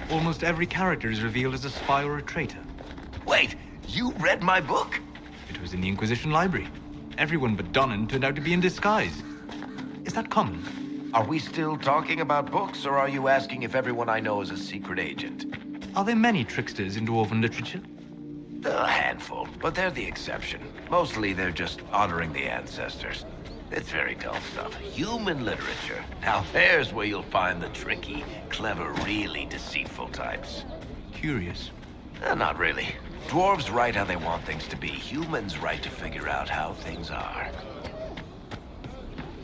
almost every character is revealed as a spy or a traitor. Wait, you read my book? It was in the Inquisition library. Everyone but Donnan turned out to be in disguise. Is that common? Are we still talking about books, or are you asking if everyone I know is a secret agent? Are there many tricksters in dwarven literature? A handful, but they're the exception. Mostly they're just honoring the ancestors. It's very dull stuff. Human literature. Now there's where you'll find the tricky, clever, really deceitful types. Curious. Not really. Dwarves write how they want things to be. Humans write to figure out how things are.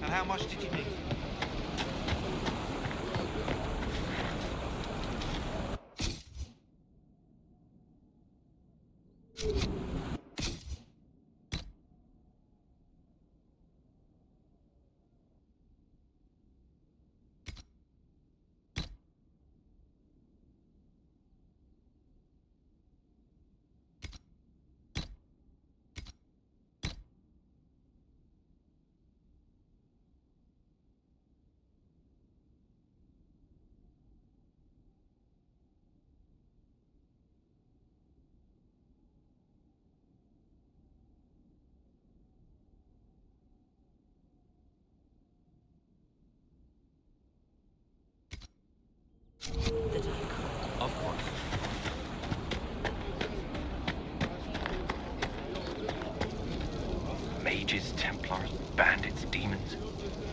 And how much did you need? Of course. Mages, Templars, bandits, demons.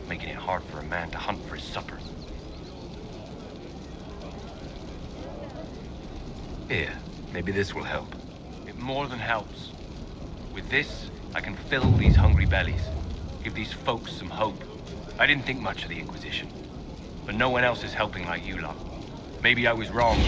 Making it hard for a man to hunt for his supper. Here, maybe this will help. It more than helps. With this, I can fill these hungry bellies. Give these folks some hope. I didn't think much of the Inquisition. But no one else is helping like you lot. Maybe I was wrong.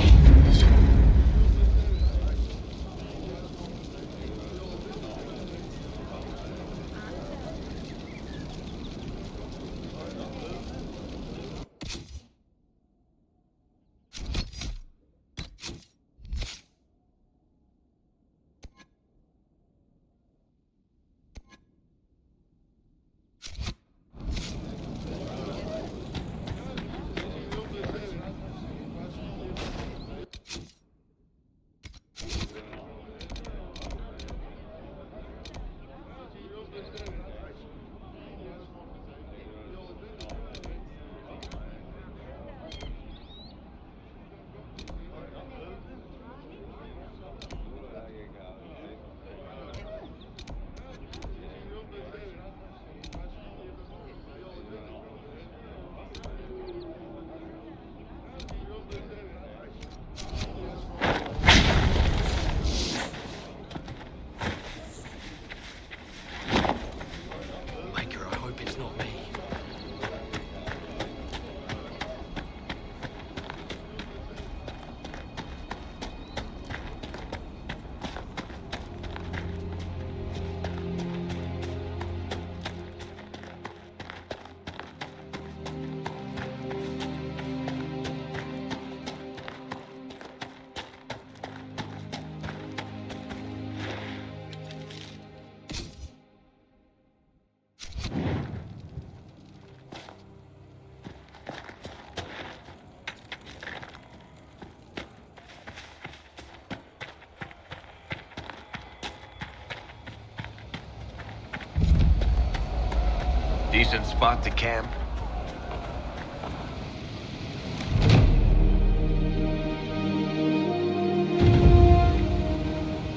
Decent spot to camp.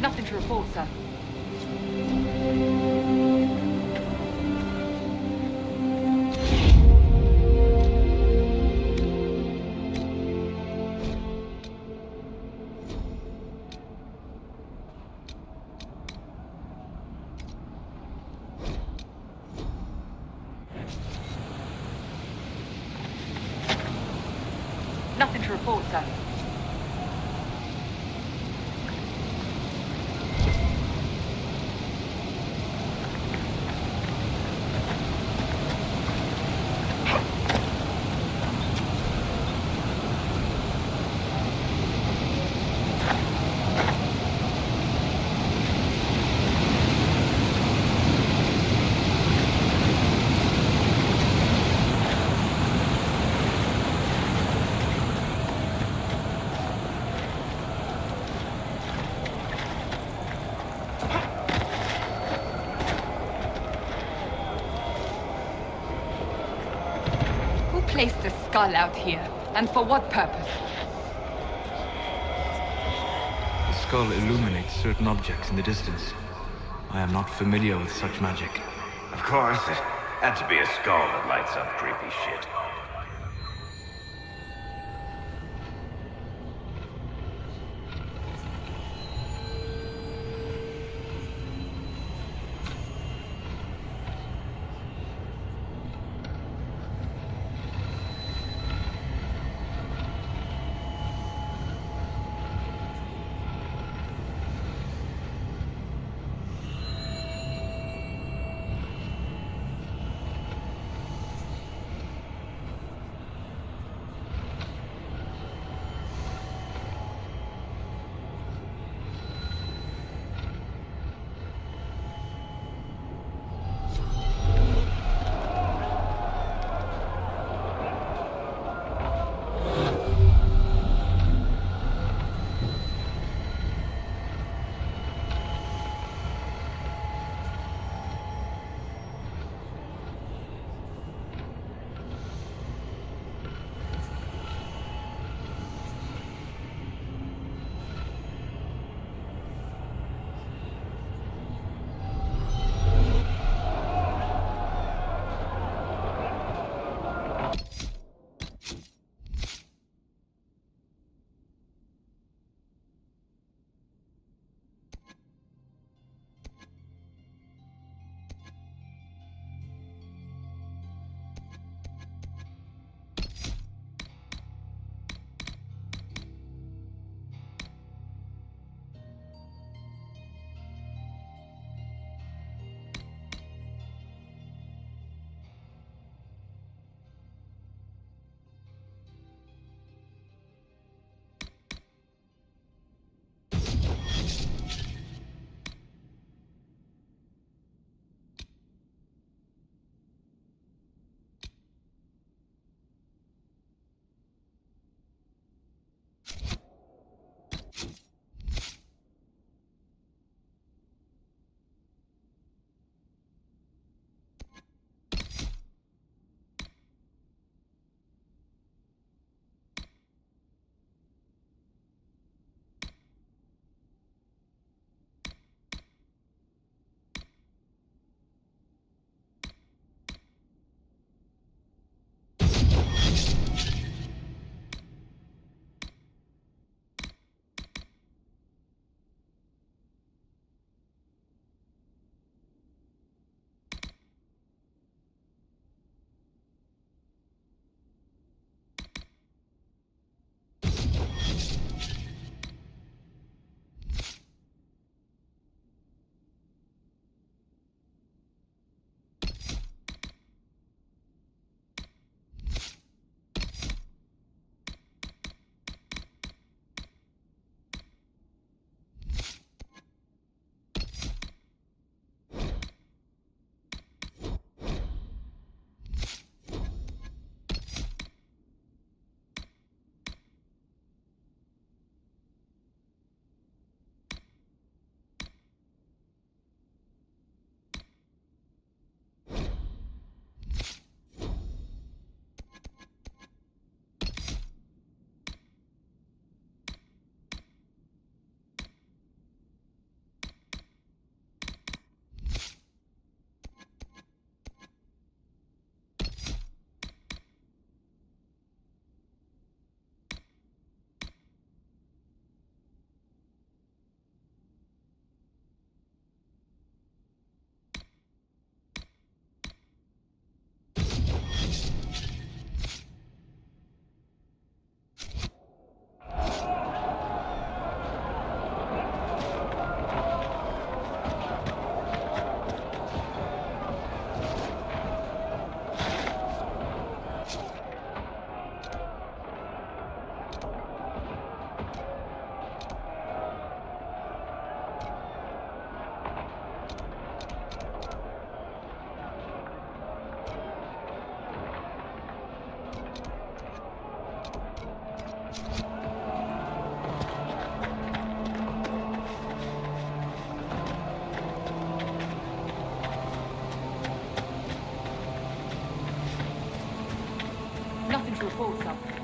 Nothing to report, sir. Nothing to report, sir. Placed a skull out here, and for what purpose? The skull illuminates certain objects in the distance. I am not familiar with such magic. Of course, it had to be a skull that lights up creepy shit. These reports up.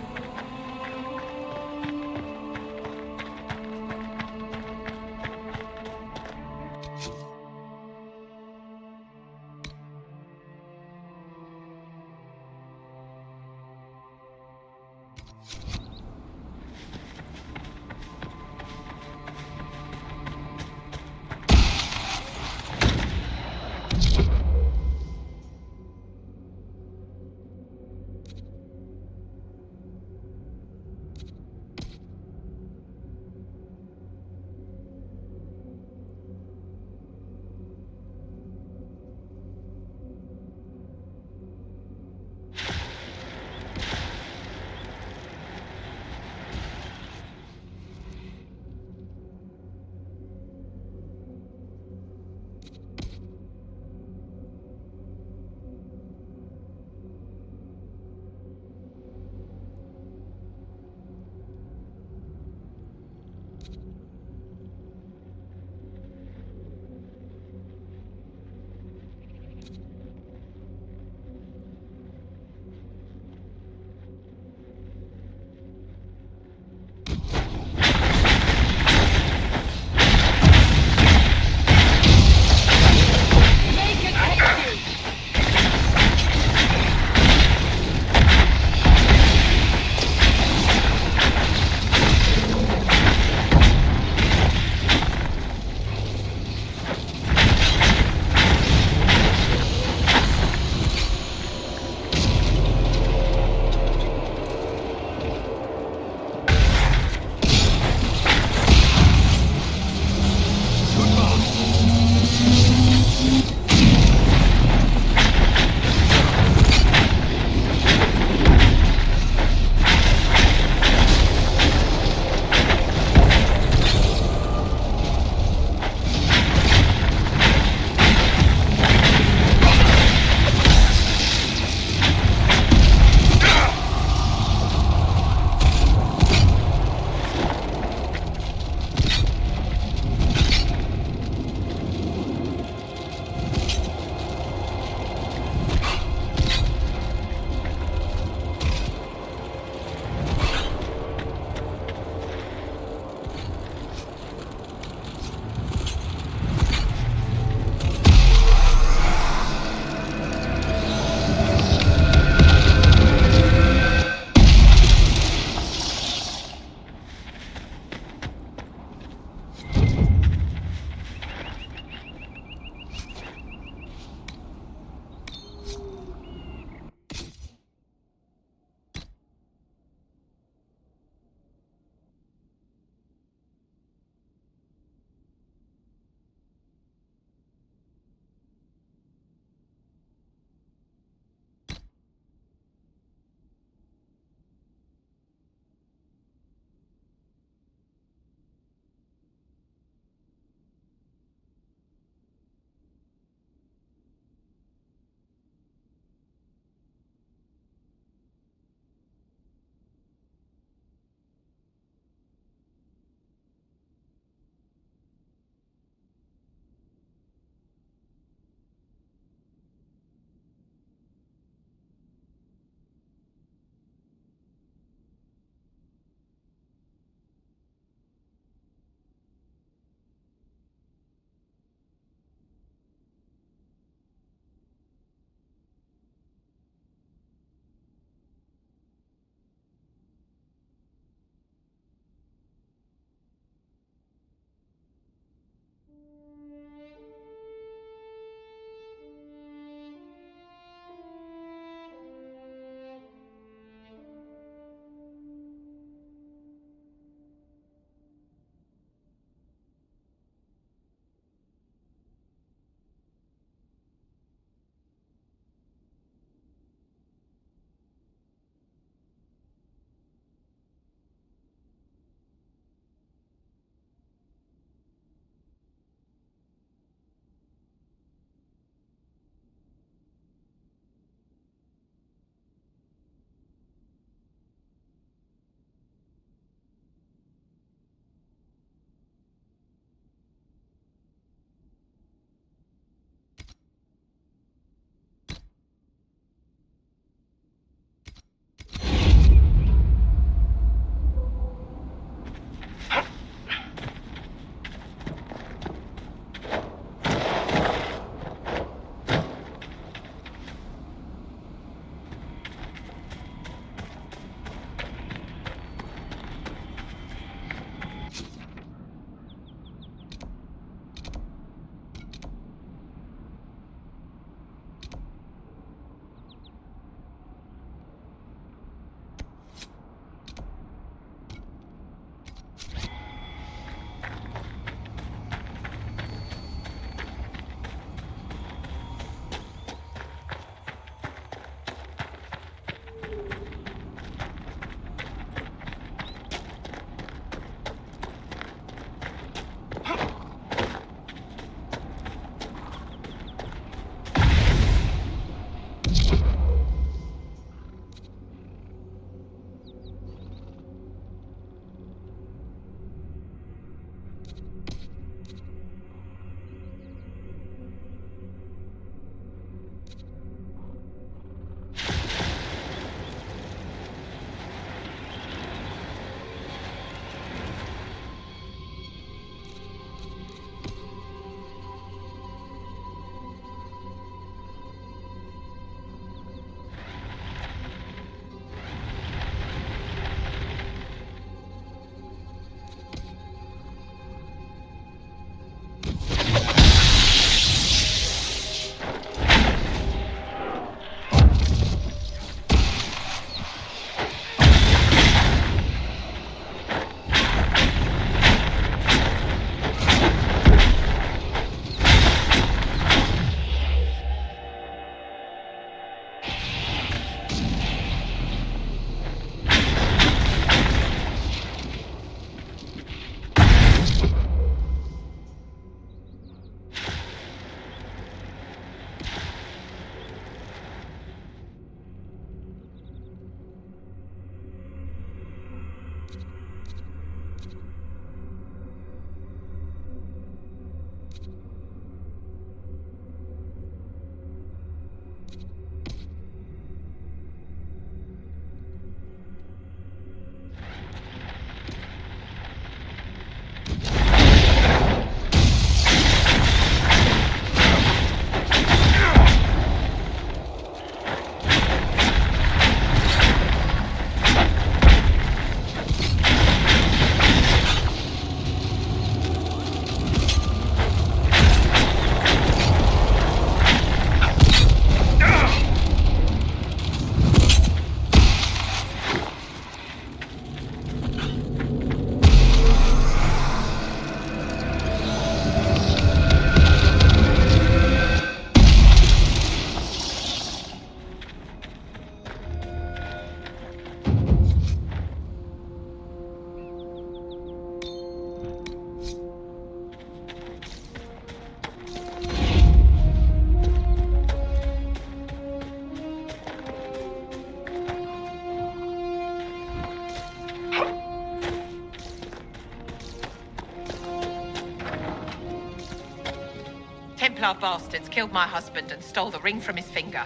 Templar bastards killed my husband and stole the ring from his finger.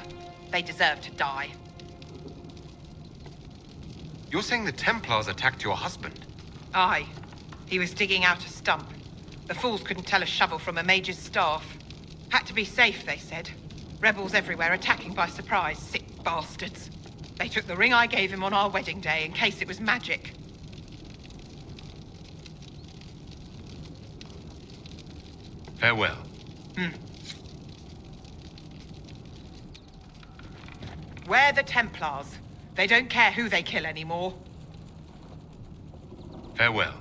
They deserve to die. You're saying the Templars attacked your husband? Aye. He was digging out a stump. The fools couldn't tell a shovel from a mage's staff. Had to be safe, they said. Rebels everywhere attacking by surprise, sick bastards. They took the ring I gave him on our wedding day in case it was magic. Farewell. We're the Templars. They don't care who they kill anymore. Farewell.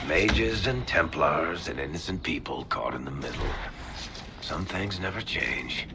Mages and Templars and innocent people caught in the middle. Some things never change.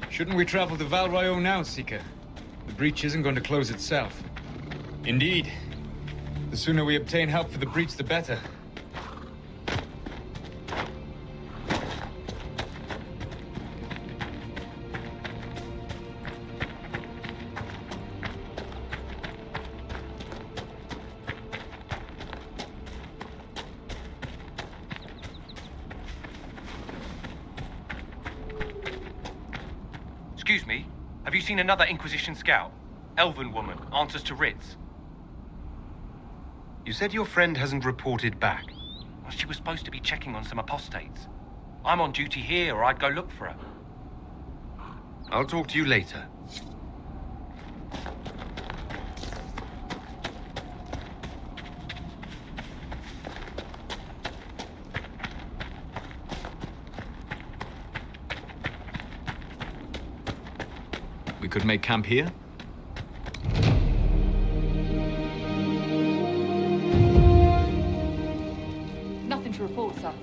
Shouldn't we travel to Val Royeaux now, Seeker? The breach isn't going to close itself. Indeed. The sooner we obtain help for the breach, the better. Excuse me, have you seen another Inquisition scout? Elven woman, answers to writs. You said your friend hasn't reported back. Well, she was supposed to be checking on some apostates. I'm on duty here, or I'd go look for her. I'll talk to you later. We could make camp here? Nothing to report, sir.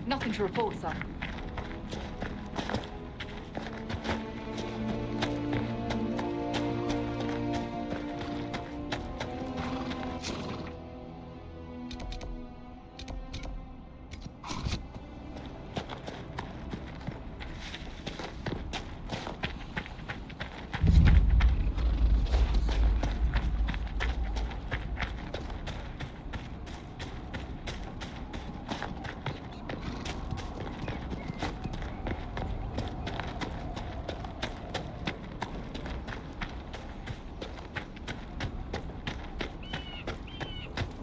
Nothing to report, sir.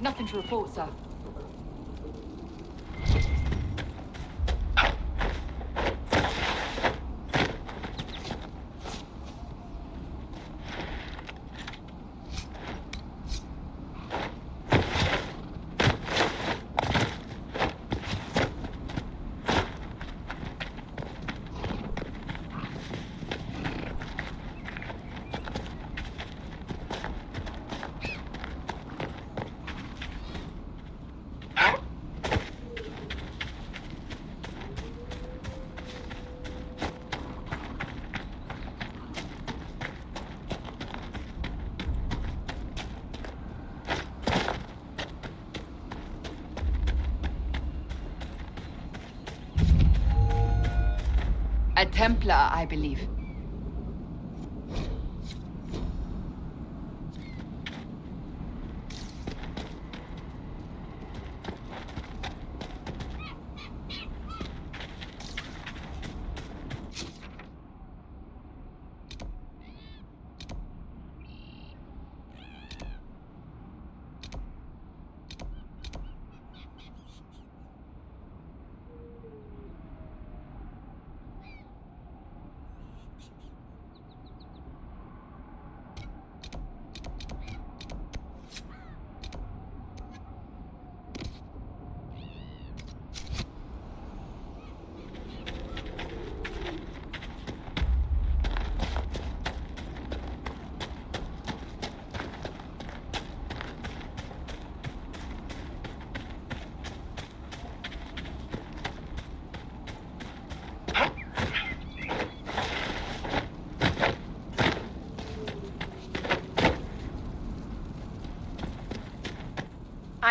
Nothing to report, sir. A Templar, I believe.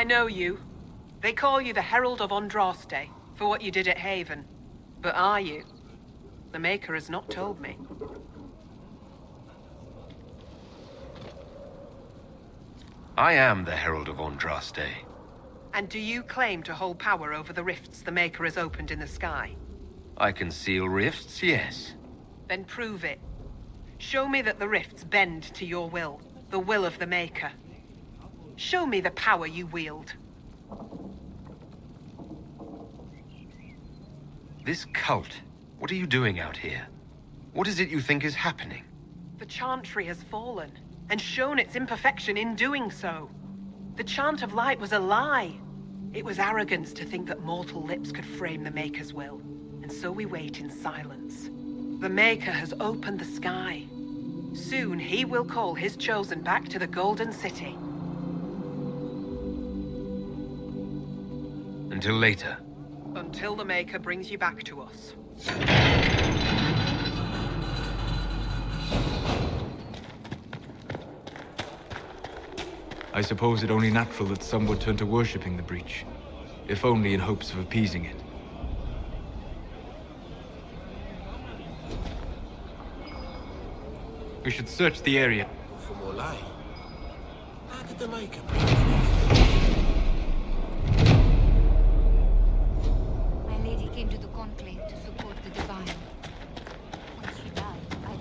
I know you. They call you the Herald of Andraste for what you did at Haven. But are you? The Maker has not told me. I am the Herald of Andraste. And do you claim to hold power over the rifts the Maker has opened in the sky? I can seal rifts, yes. Then prove it. Show me that the rifts bend to your will, the will of the Maker. Show me the power you wield. This cult, what are you doing out here? What is it you think is happening? The Chantry has fallen, and shown its imperfection in doing so. The Chant of Light was a lie. It was arrogance to think that mortal lips could frame the Maker's will, and so we wait in silence. The Maker has opened the sky. Soon he will call his chosen back to the Golden City. Until later. Until the Maker brings you back to us. I suppose it only natural that some would turn to worshipping the breach, if only in hopes of appeasing it. We should search the area. For more light. How did the Maker My lady came to the conclave to support the divine. When she died, I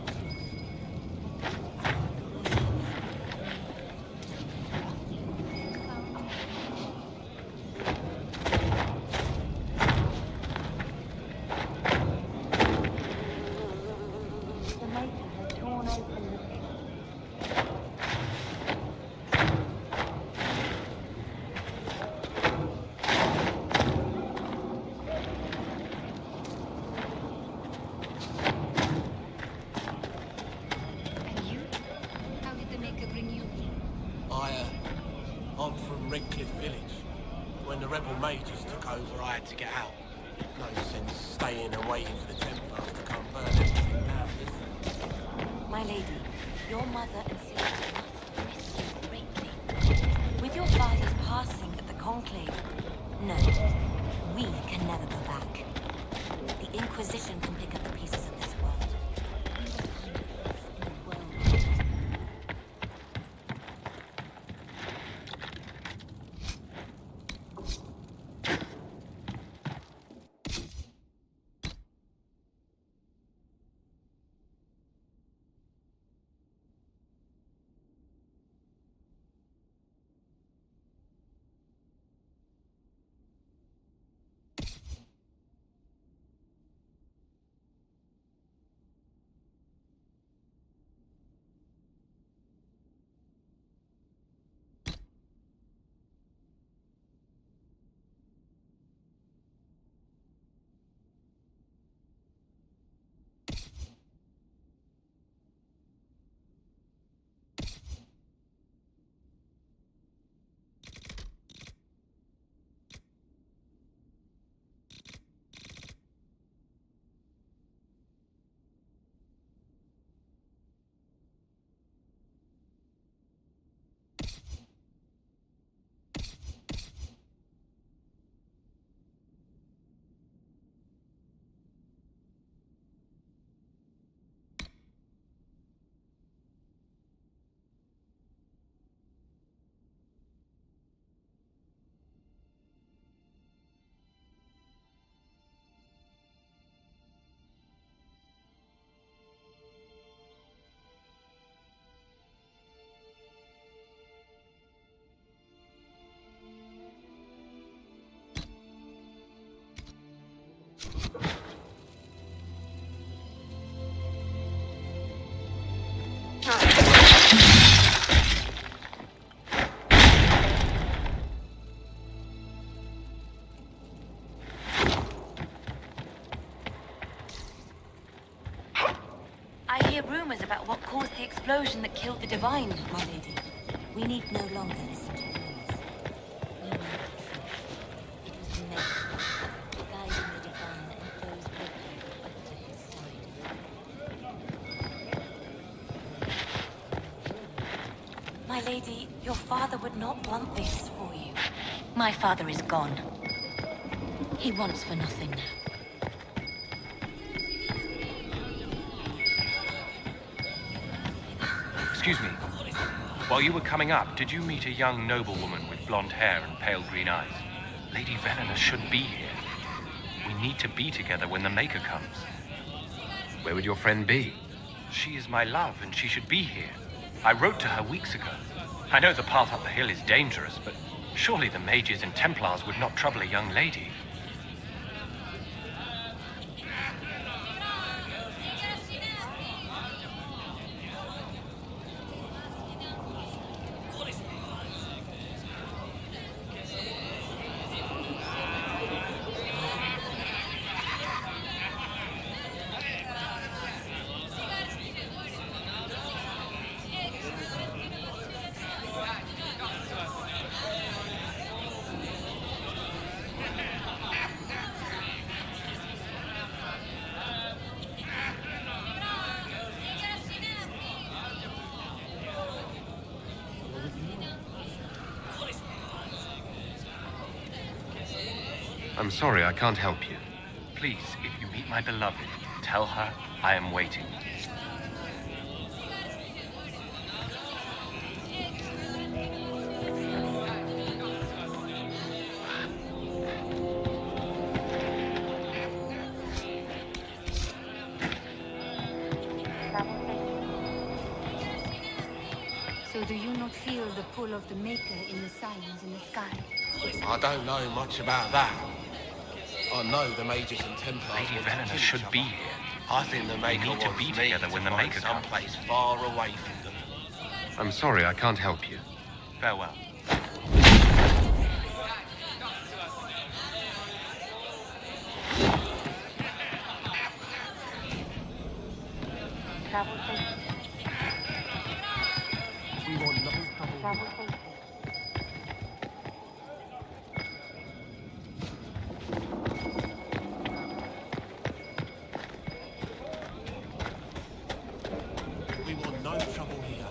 The Maker has torn open the How did the Maker bring you here? I'm from Redcliffe Village. When the rebel mages took over, I had to get out. No sense staying and waiting for the Templars to come burn everything down, is there? My lady, your mother and sister must miss you greatly. With your father's passing at the Conclave, no, we can never go back. The Inquisition can pick up the pieces of this world. hear rumors about what caused the explosion that killed the Divine, my lady. We need no longer listen to rumors. We know the truth. It was the Maker, guiding the Divine and those with him back to his side. My lady, your father would not want this for you. My father is gone. He wants for nothing now. Excuse me. While you were coming up, did you meet a young noblewoman with blonde hair and pale green eyes? Lady Venena should be here. We need to be together when the Maker comes. Where would your friend be? She is my love, and she should be here. I wrote to her weeks ago. I know the path up the hill is dangerous, but surely the mages and Templars would not trouble a young lady. I'm sorry, I can't help you. Please, if you meet my beloved, tell her I am waiting. So do you not feel the pull of the Maker in the signs in the sky? I don't know much about that. I know the Mages and Templars. Lady Venena should be here. I think the Maker need to wants be me together when the find Maker comes. someplace far away from them. I'm sorry, I can't help you. Farewell. Travel safely. We want no trouble. Travel safely. We want no trouble here.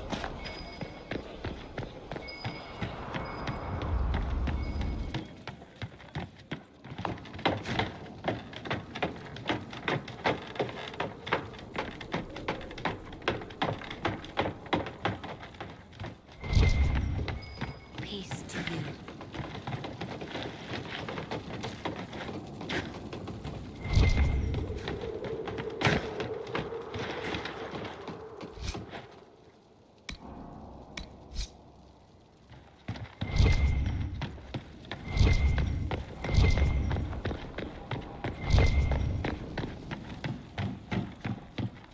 Peace to you.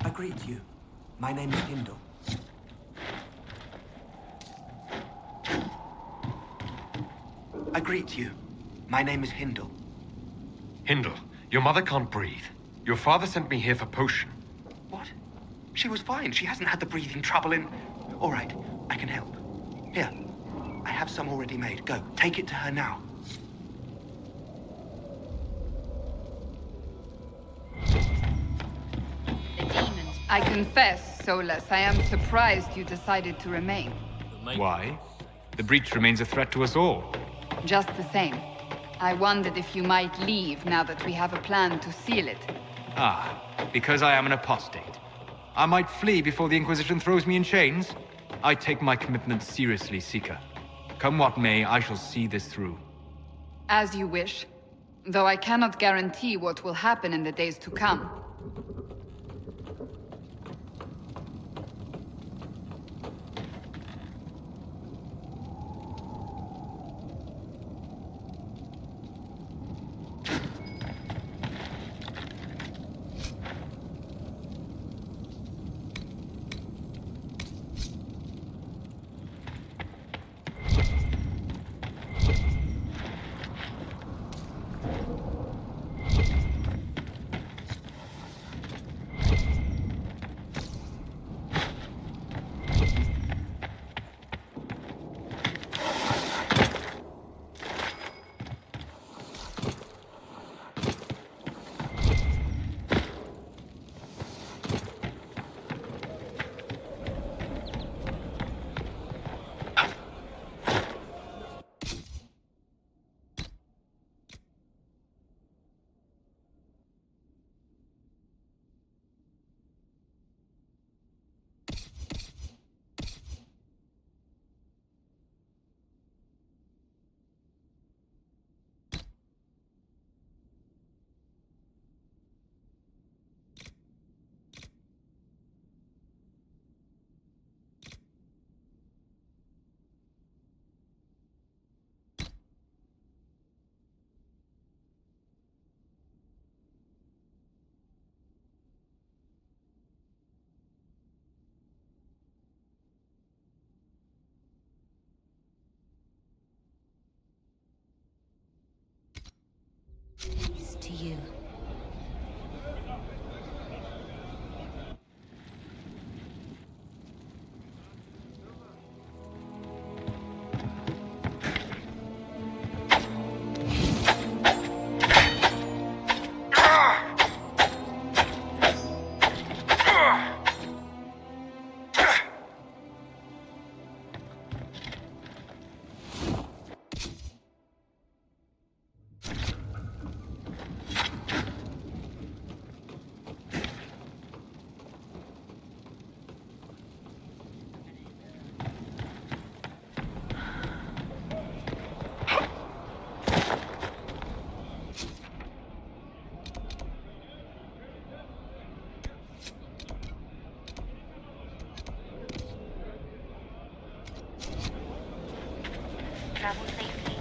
I greet you. My name is Hindle. I greet you. My name is Hindle. Hindle, your mother can't breathe. Your father sent me here for potion. What? She was fine. She hasn't had the breathing trouble in... All right, I can help. Here, I have some already made. Go, take it to her now. I confess, Solus, I am surprised you decided to remain. Why? The breach remains a threat to us all. Just the same. I wondered if you might leave now that we have a plan to seal it. Ah, because I am an apostate. I might flee before the Inquisition throws me in chains. I take my commitment seriously, Seeker. Come what may, I shall see this through. As you wish. Though I cannot guarantee what will happen in the days to come. to you. Travel safely.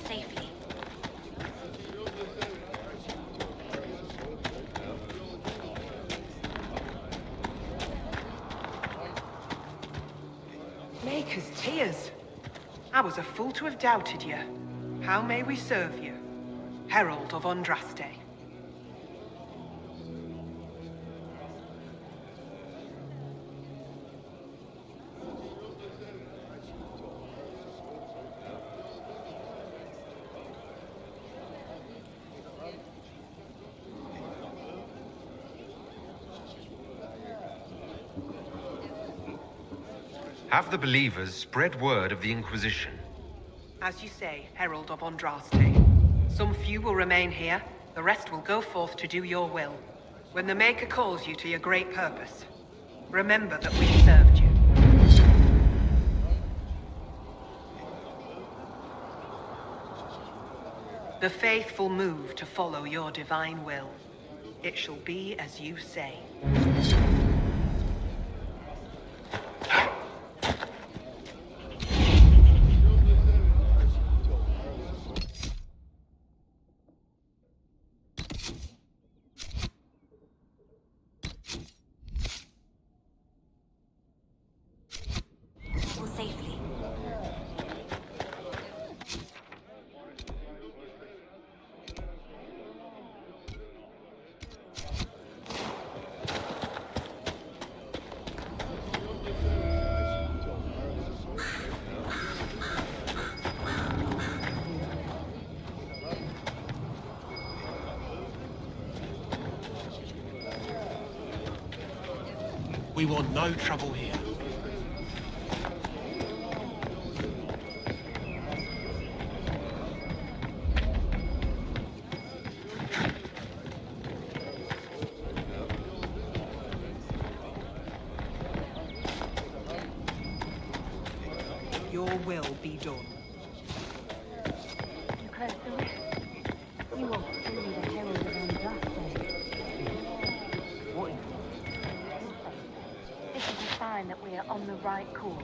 safely. Maker's tears. I was a fool to have doubted you. How may we serve you? Herald of Andraste. Have the believers spread word of the Inquisition? As you say, Herald of Andraste. Some few will remain here, the rest will go forth to do your will. When the Maker calls you to your great purpose, remember that we served you. The faithful move to follow your divine will. It shall be as you say. All safely. We want no trouble here. Your will be done. You close the way. You will free the herald of Andraste. What is it? This is a sign that we are on the right course.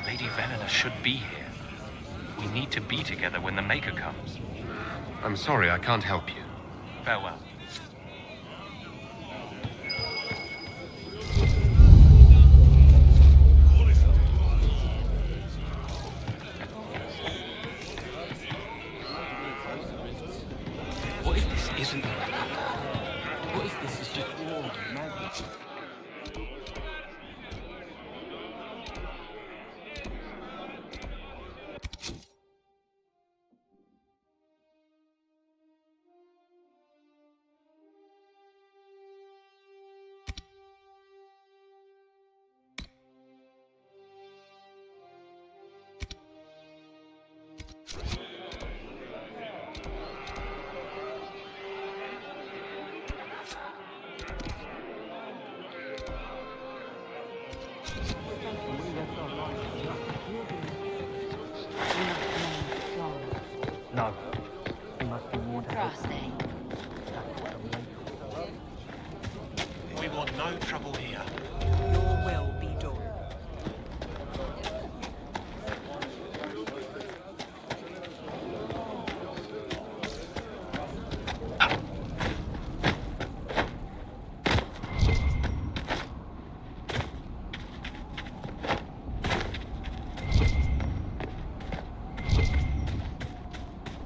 Lady Venona should be here. We need to be together when the Maker comes. I'm sorry, I can't help you. Farewell. What if this isn't the record? What if this is just war and madness? No. He must be warned ahead. Andraste. We want no trouble here. Your will be done.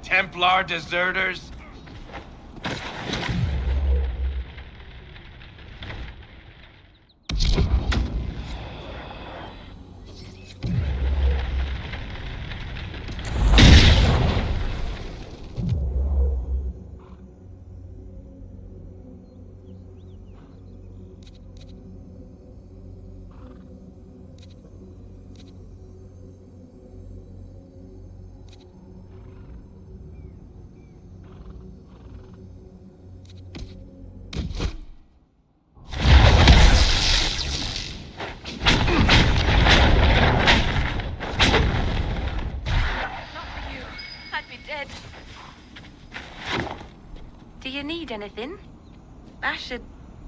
Templar deserters! need anything, I should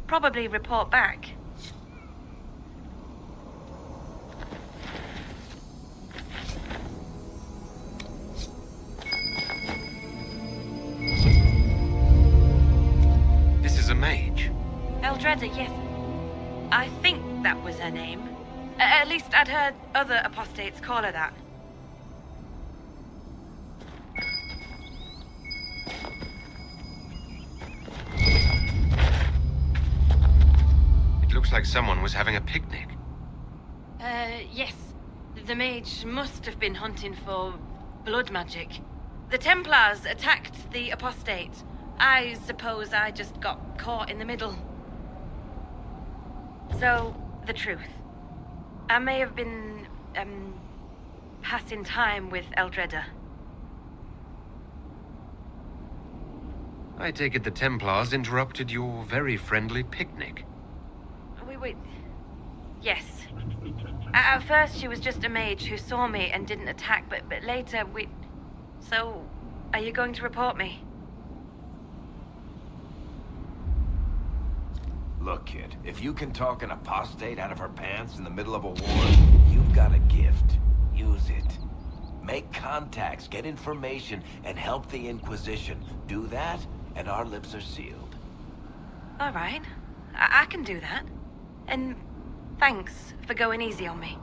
probably report back. This is a mage. Eldreda, yes. I think that was her name. At least I'd heard other apostates call her that. It looks like someone was having a picnic. Yes. The mage must have been hunting for blood magic. The Templars attacked the apostate. I suppose I just got caught in the middle. So, the truth. I may have been, passing time with Eldreda. I take it the Templars interrupted your very friendly picnic. Wait. Yes. At first, she was just a mage who saw me and didn't attack, but later we... So, are you going to report me? Look, kid, if you can talk an apostate out of her pants in the middle of a war, you've got a gift. Use it. Make contacts, get information, and help the Inquisition. Do that, and our lips are sealed. All right. I can do that. And thanks for going easy on me.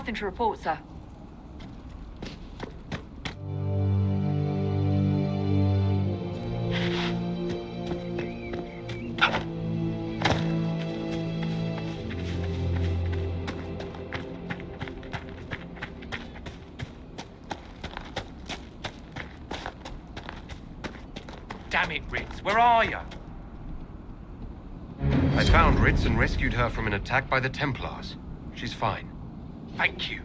Nothing to report, sir. Damn it, Ritz, where are you? I found Ritz and rescued her from an attack by the Templars. She's fine. Thank you.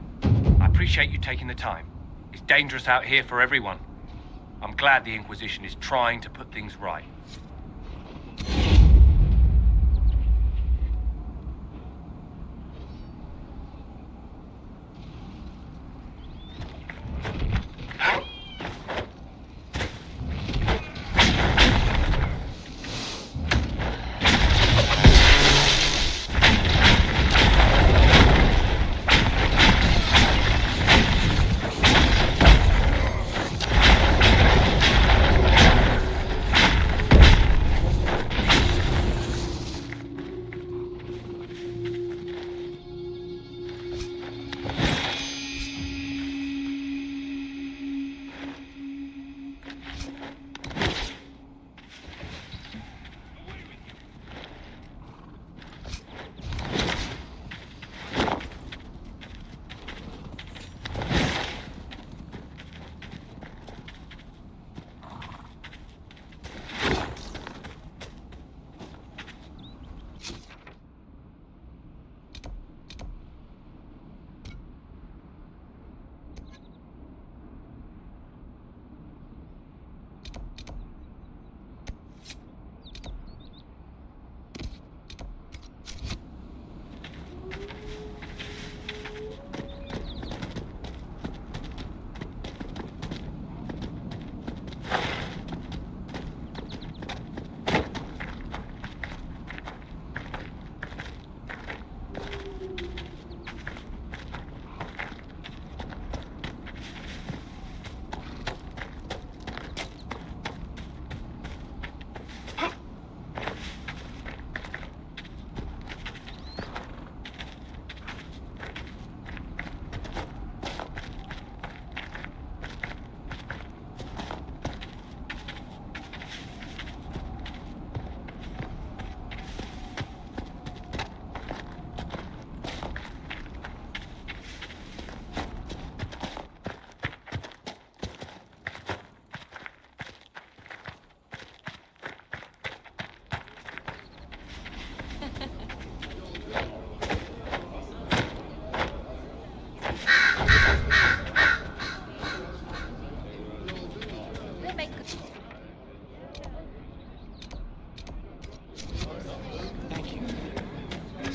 I appreciate you taking the time. It's dangerous out here for everyone. I'm glad the Inquisition is trying to put things right.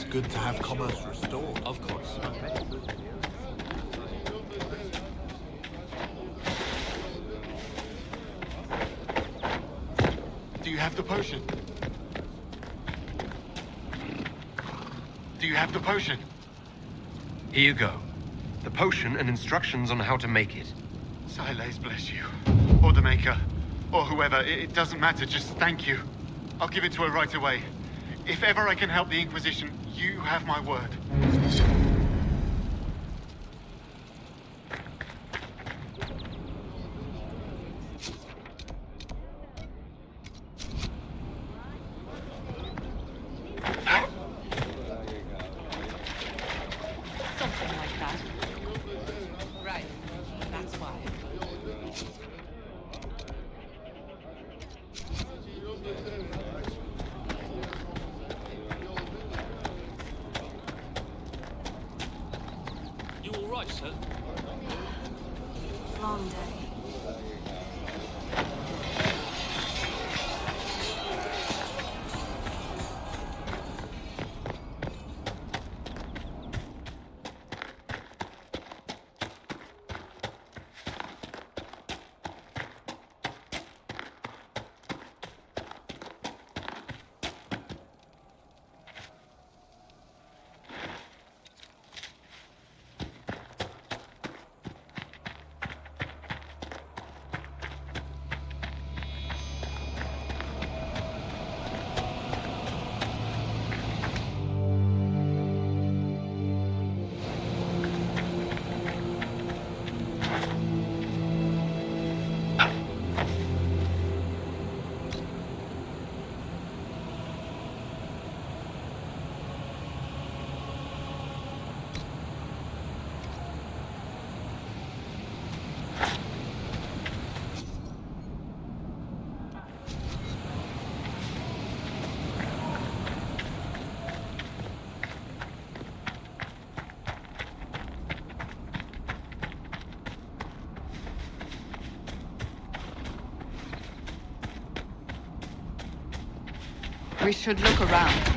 Good to have commerce restored. Of course. Do you have the potion? Do you have the potion? Here you go. The potion and instructions on how to make it. Silas bless you. Or the Maker. Or whoever. It doesn't matter. Just thank you. I'll give it to her right away. If ever I can help the Inquisition, you have my word. Something like that. Right. That's why. We should look around.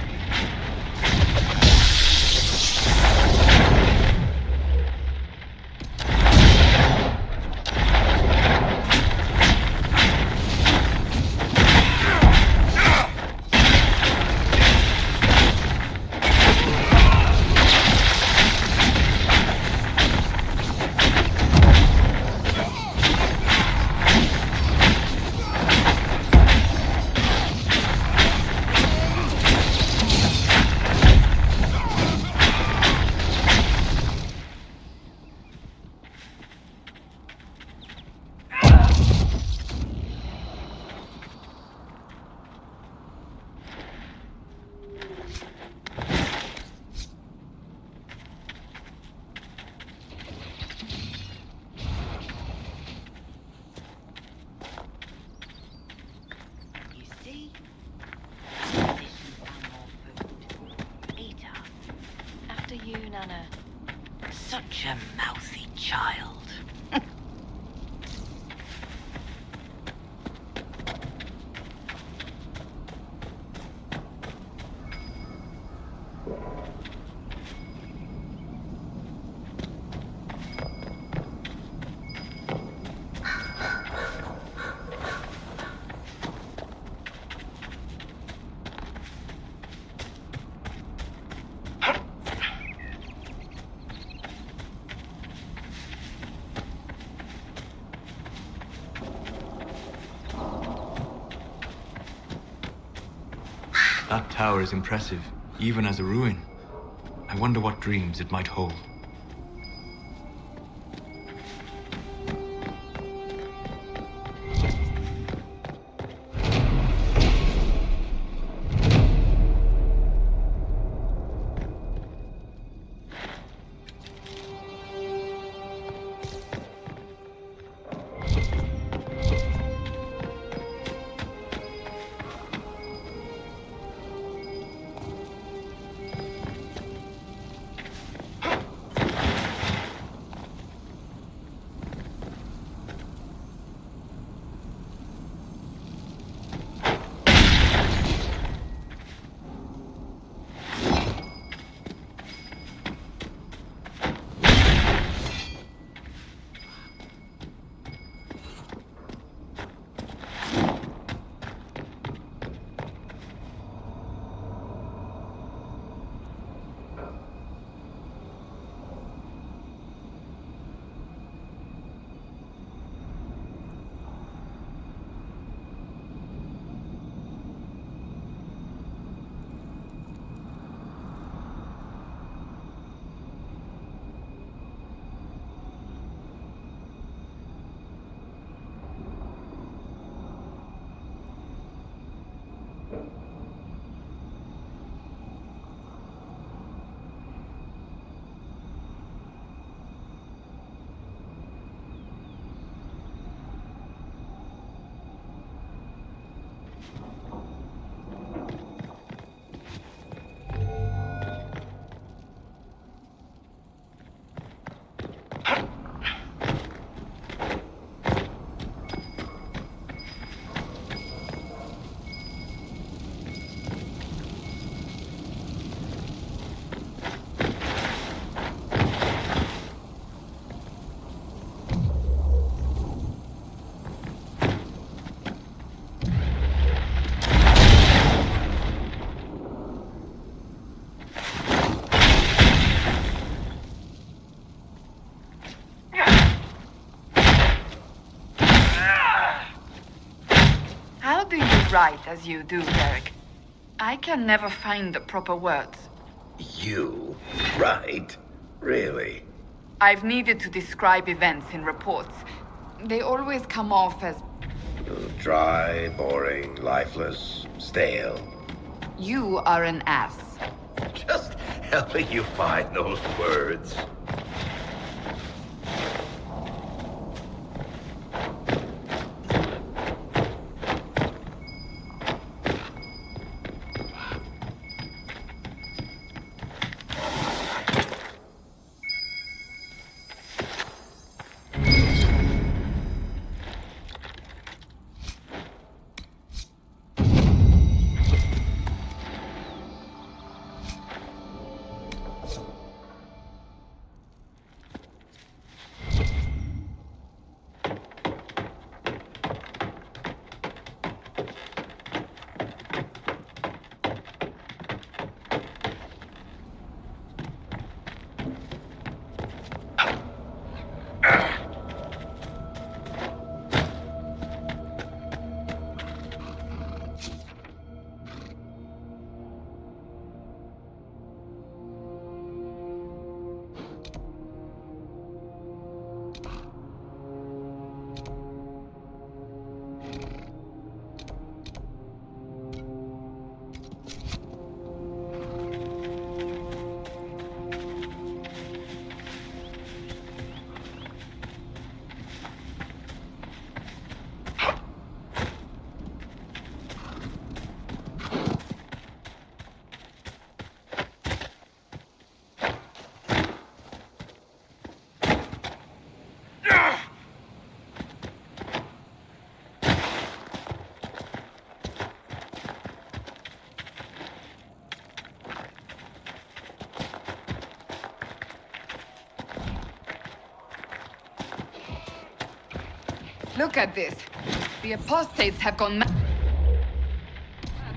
Such a mouthy child. That tower is impressive, even as a ruin. I wonder what dreams it might hold. Write as you do, Derek. I can never find the proper words. You? Right? Really? I've needed to describe events in reports. They always come off as... Dry, boring, lifeless, stale. You are an ass. Just helping you find those words. Look at this. The apostates have gone mad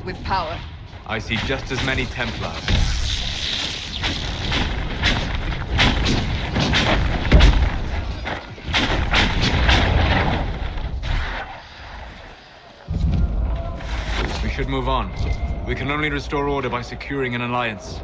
with power. I see just as many Templars. We should move on. We can only restore order by securing an alliance.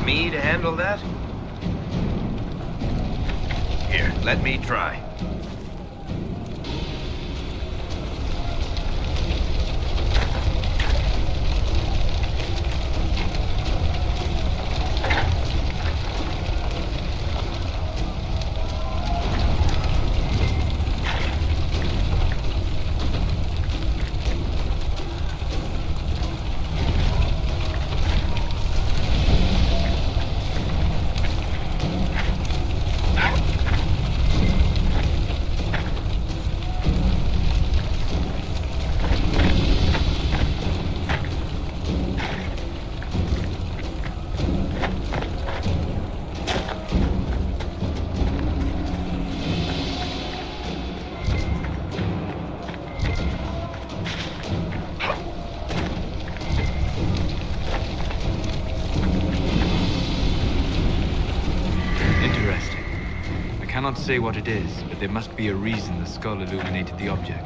Me to handle that? Here, let me try. I cannot say what it is, but there must be a reason the skull illuminated the object.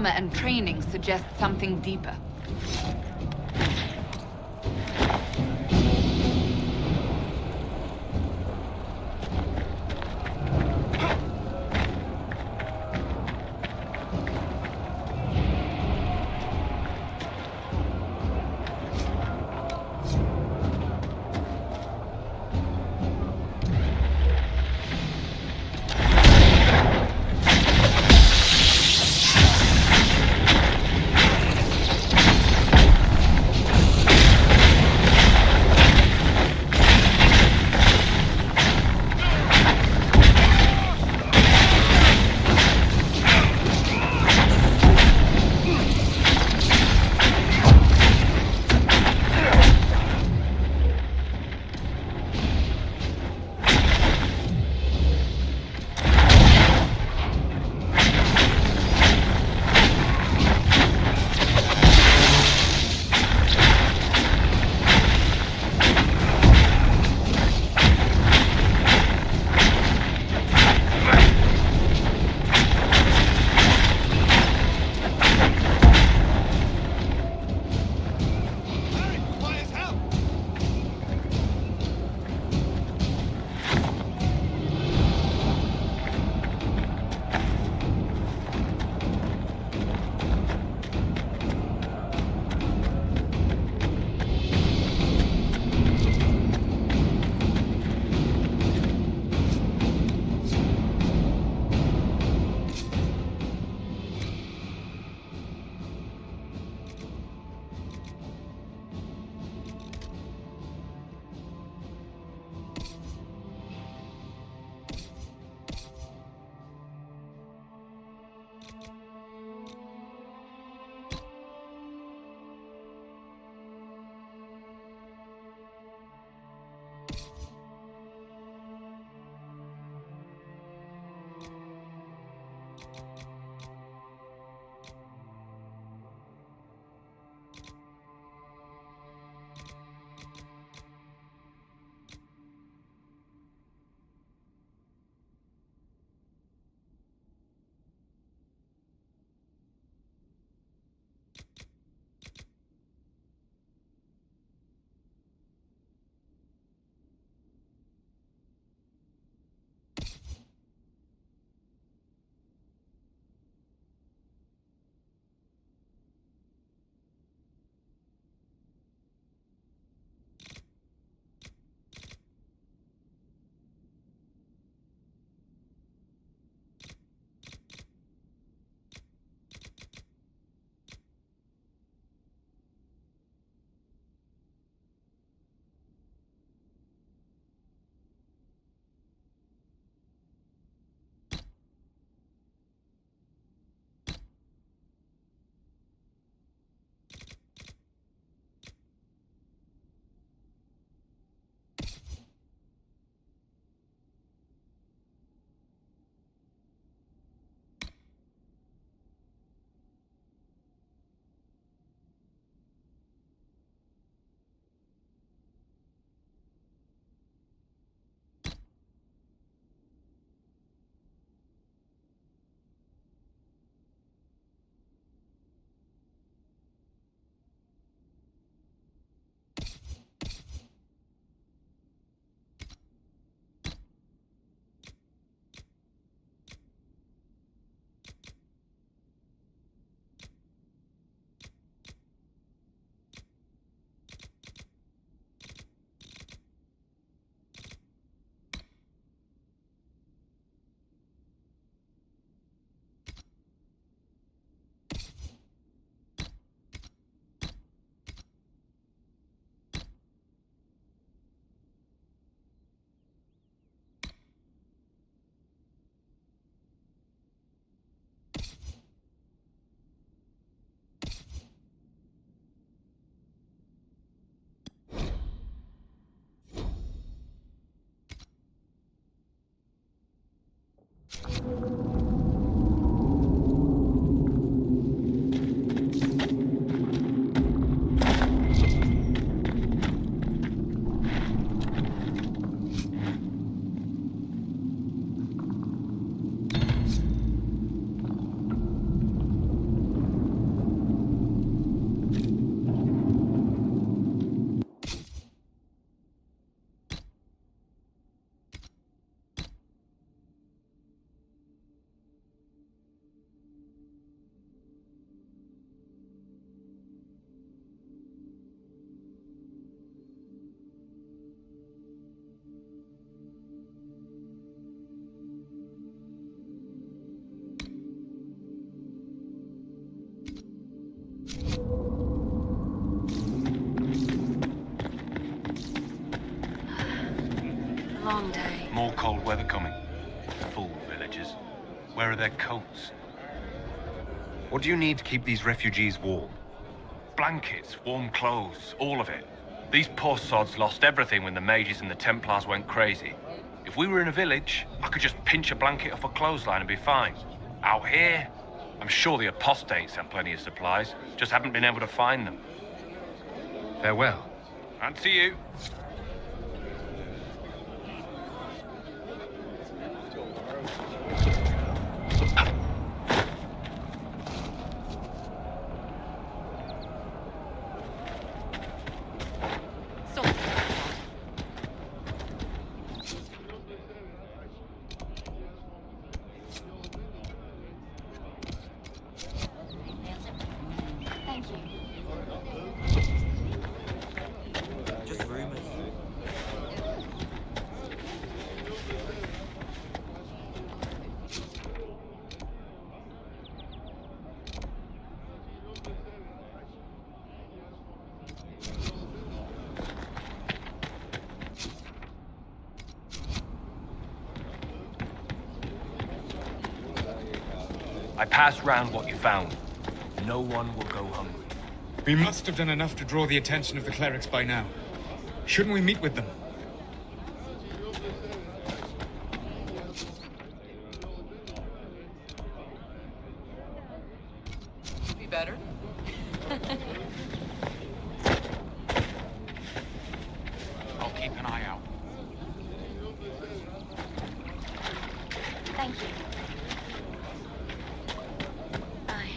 armor and training suggest something deeper. long day. More cold weather coming. Fool villagers. Where are their coats? What do you need to keep these refugees warm? Blankets, warm clothes, all of it. These poor sods lost everything when the mages and the Templars went crazy. If we were in a village, I could just pinch a blanket off a clothesline and be fine. Out here, I'm sure the apostates have plenty of supplies, just haven't been able to find them. Farewell. And to you. Thank you. Just rumors. I passed round what you found. No one will go hungry. We must have done enough to draw the attention of the clerics by now. Shouldn't we meet with them? Be better. I'll keep an eye out. Thank you. Bye.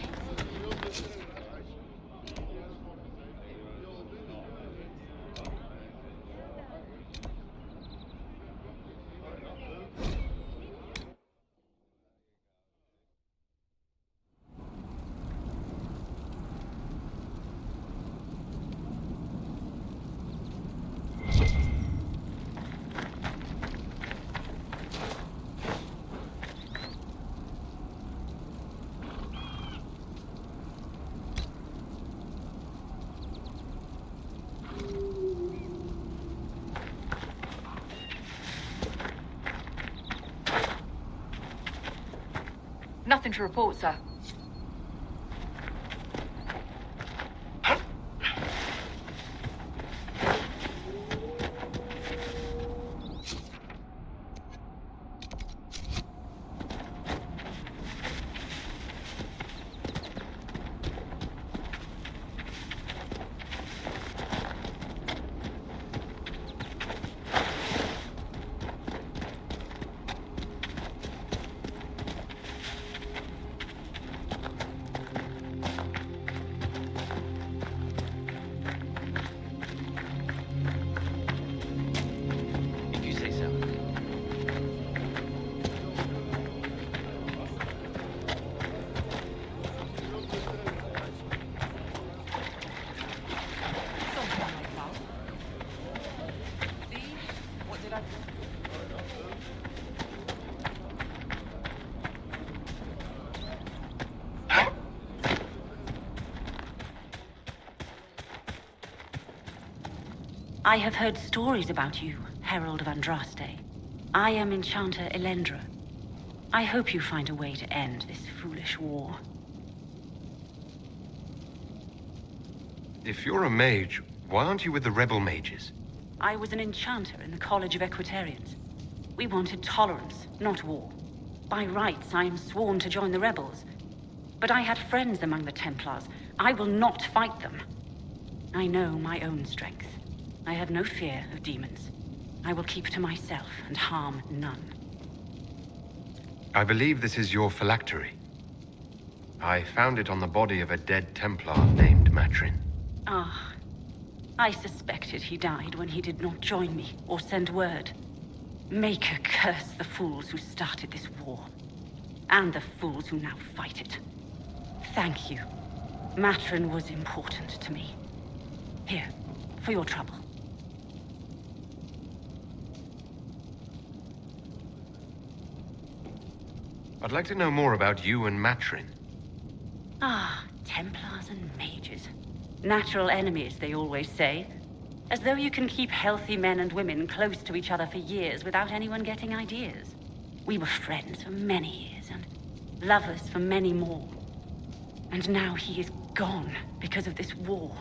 Nothing to report, sir. If you say so. What did I... I have heard stories about you, Herald of Andraste. I am Enchanter Elendra. I hope you find a way to end this foolish war. If you're a mage, why aren't you with the rebel mages? I was an enchanter in the College of Equitarians. We wanted tolerance, not war. By rights, I am sworn to join the rebels. But I had friends among the Templars. I will not fight them. I know my own strength. I have no fear of demons. I will keep to myself and harm none. I believe this is your phylactery. I found it on the body of a dead Templar named Matrin. Ah, I suspected he died when he did not join me or send word. Maker curse the fools who started this war, and the fools who now fight it. Thank you. Matrin was important to me. Here, for your trouble. I'd like to know more about you and Matrin. Ah, Templars and mages. Natural enemies, they always say. As though you can keep healthy men and women close to each other for years without anyone getting ideas. We were friends for many years, and lovers for many more. And now he is gone because of this war.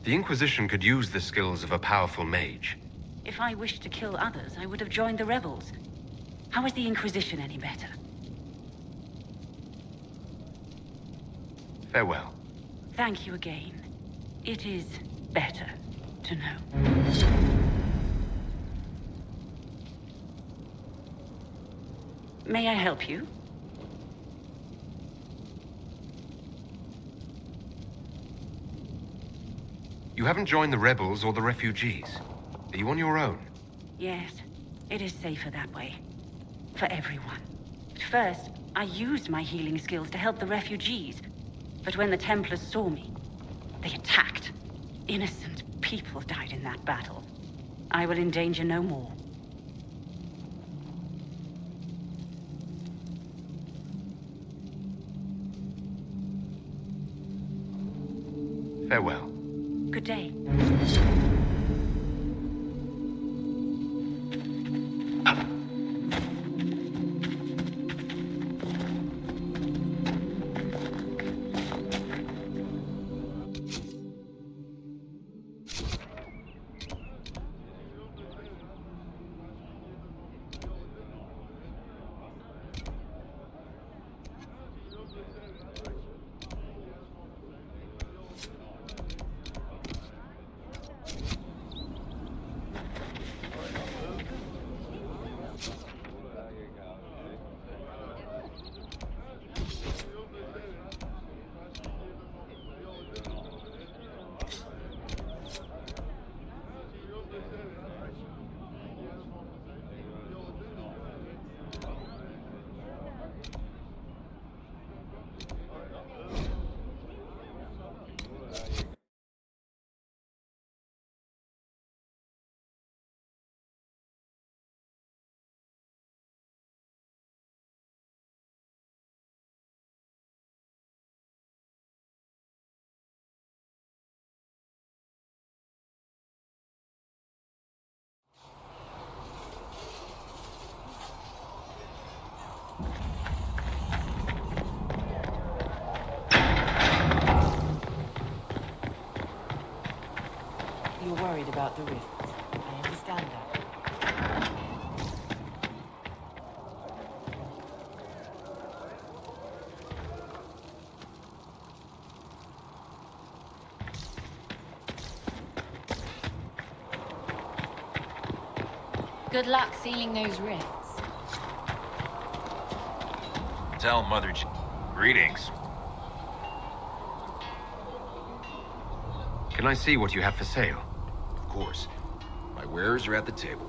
The Inquisition could use the skills of a powerful mage. If I wished to kill others, I would have joined the rebels. How is the Inquisition any better? Farewell. Thank you again. It is better to know. May I help you? You haven't joined the rebels or the refugees. Are you on your own? Yes, it is safer that way. For everyone. At first, I used my healing skills to help the refugees. But when the Templars saw me, they attacked. Innocent people died in that battle. I will endanger no more. Farewell. Good day. You're worried about the rifts. I understand that. Good luck sealing those rifts. Tell Mother greetings. Can I see what you have for sale? Of course. My wares are at the table.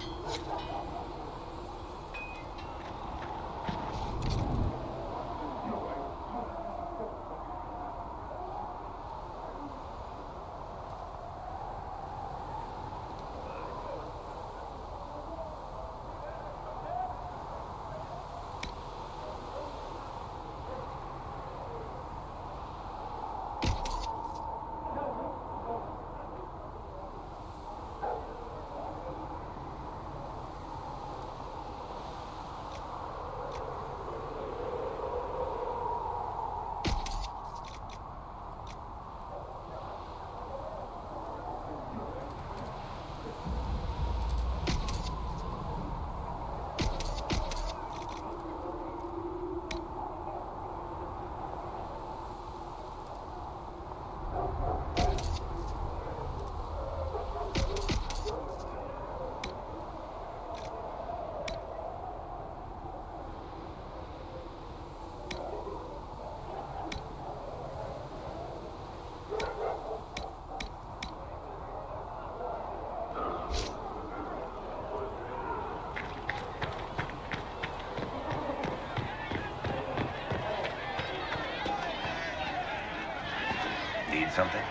Need something?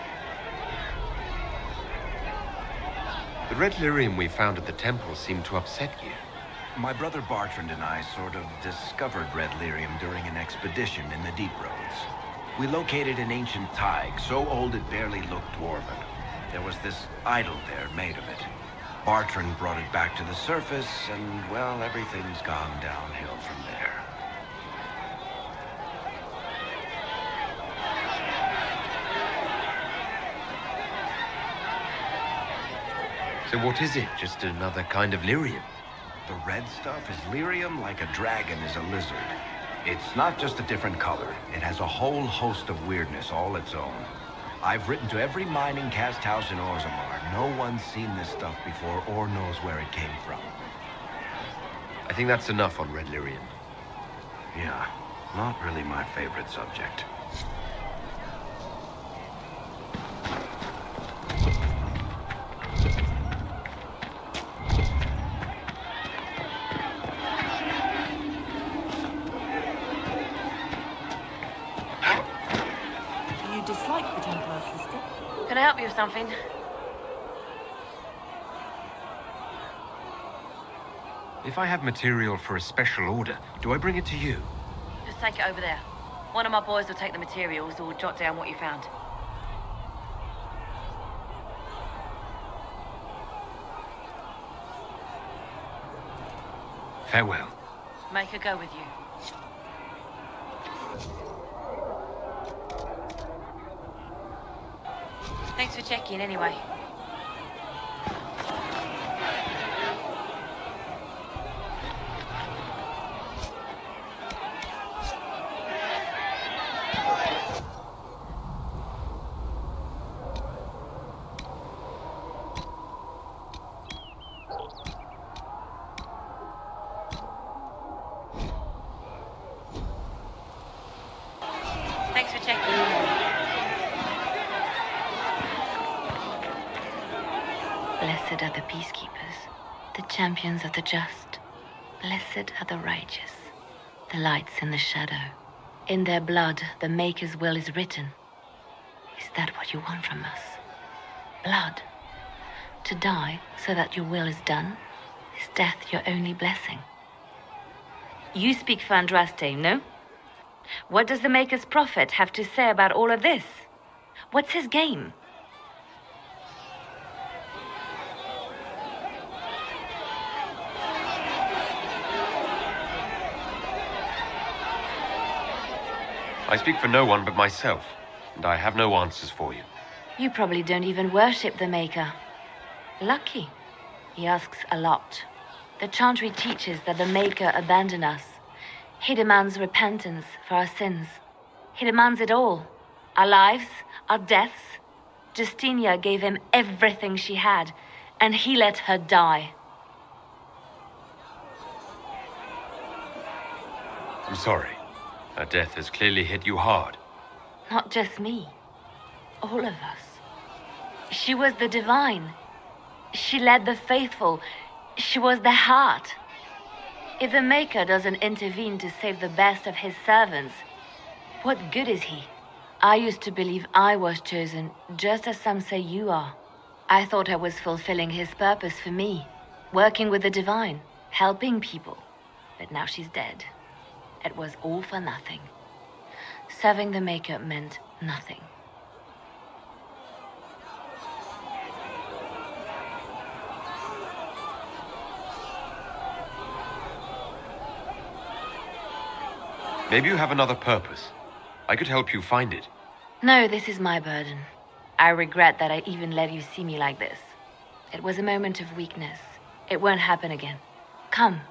The red lyrium we found at the temple seemed to upset you. My brother Bartrand and I sort of discovered red lyrium during an expedition in the deep roads. We located an ancient thaig, so old it barely looked dwarven. There was this idol there made of it. Bartrand brought it back to the surface, and, well, everything's gone downhill from there. So what is it? Just another kind of lyrium? The red stuff is lyrium like a dragon is a lizard. It's not just a different color. It has a whole host of weirdness all its own. I've written to every mining cast house in Orzammar. No one's seen this stuff before or knows where it came from. I think that's enough on red lyrium. Yeah, not really my favorite subject. You dislike the Templar system? Can I help you with something? If I have material for a special order, do I bring it to you? Just take it over there. One of my boys will take the materials or jot down what you found. Farewell. Make her go with you. Thanks for checking anyway. Thanks for checking. Blessed are the peacekeepers, the champions of the just. Blessed are the righteous, the lights in the shadow. In their blood, the Maker's will is written. Is that what you want from us? Blood? To die so that your will is done? Is death your only blessing? You speak for Andraste, no? What does the Maker's prophet have to say about all of this? What's his game? I speak for no one but myself, and I have no answers for you. You probably don't even worship the Maker. Lucky. He asks a lot. The Chantry teaches that the Maker abandoned us. He demands repentance for our sins. He demands it all. Our lives, our deaths. Justinia gave him everything she had, and he let her die. I'm sorry. Her death has clearly hit you hard. Not just me. All of us. She was the divine. She led the faithful. She was their heart. If the Maker doesn't intervene to save the best of his servants, what good is he? I used to believe I was chosen, just as some say you are. I thought I was fulfilling his purpose for me, working with the divine, helping people. But now she's dead. It was all for nothing. Serving the Maker meant nothing. Maybe you have another purpose. I could help you find it. No, this is my burden. I regret that I even let you see me like this. It was a moment of weakness. It won't happen again. Come.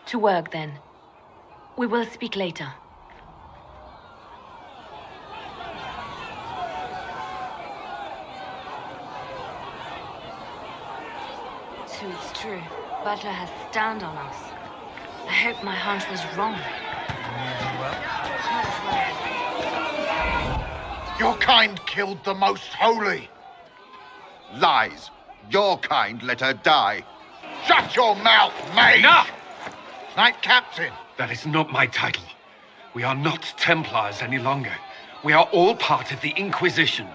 To work, then. We will speak later. So it's true. Butler has stand on us. I hope my hunch was wrong. Your kind killed the most holy. Lies. Your kind let her die. Shut your mouth, mate! Enough! Knight Captain. That is not my title. We are not Templars any longer. We are all part of the Inquisition.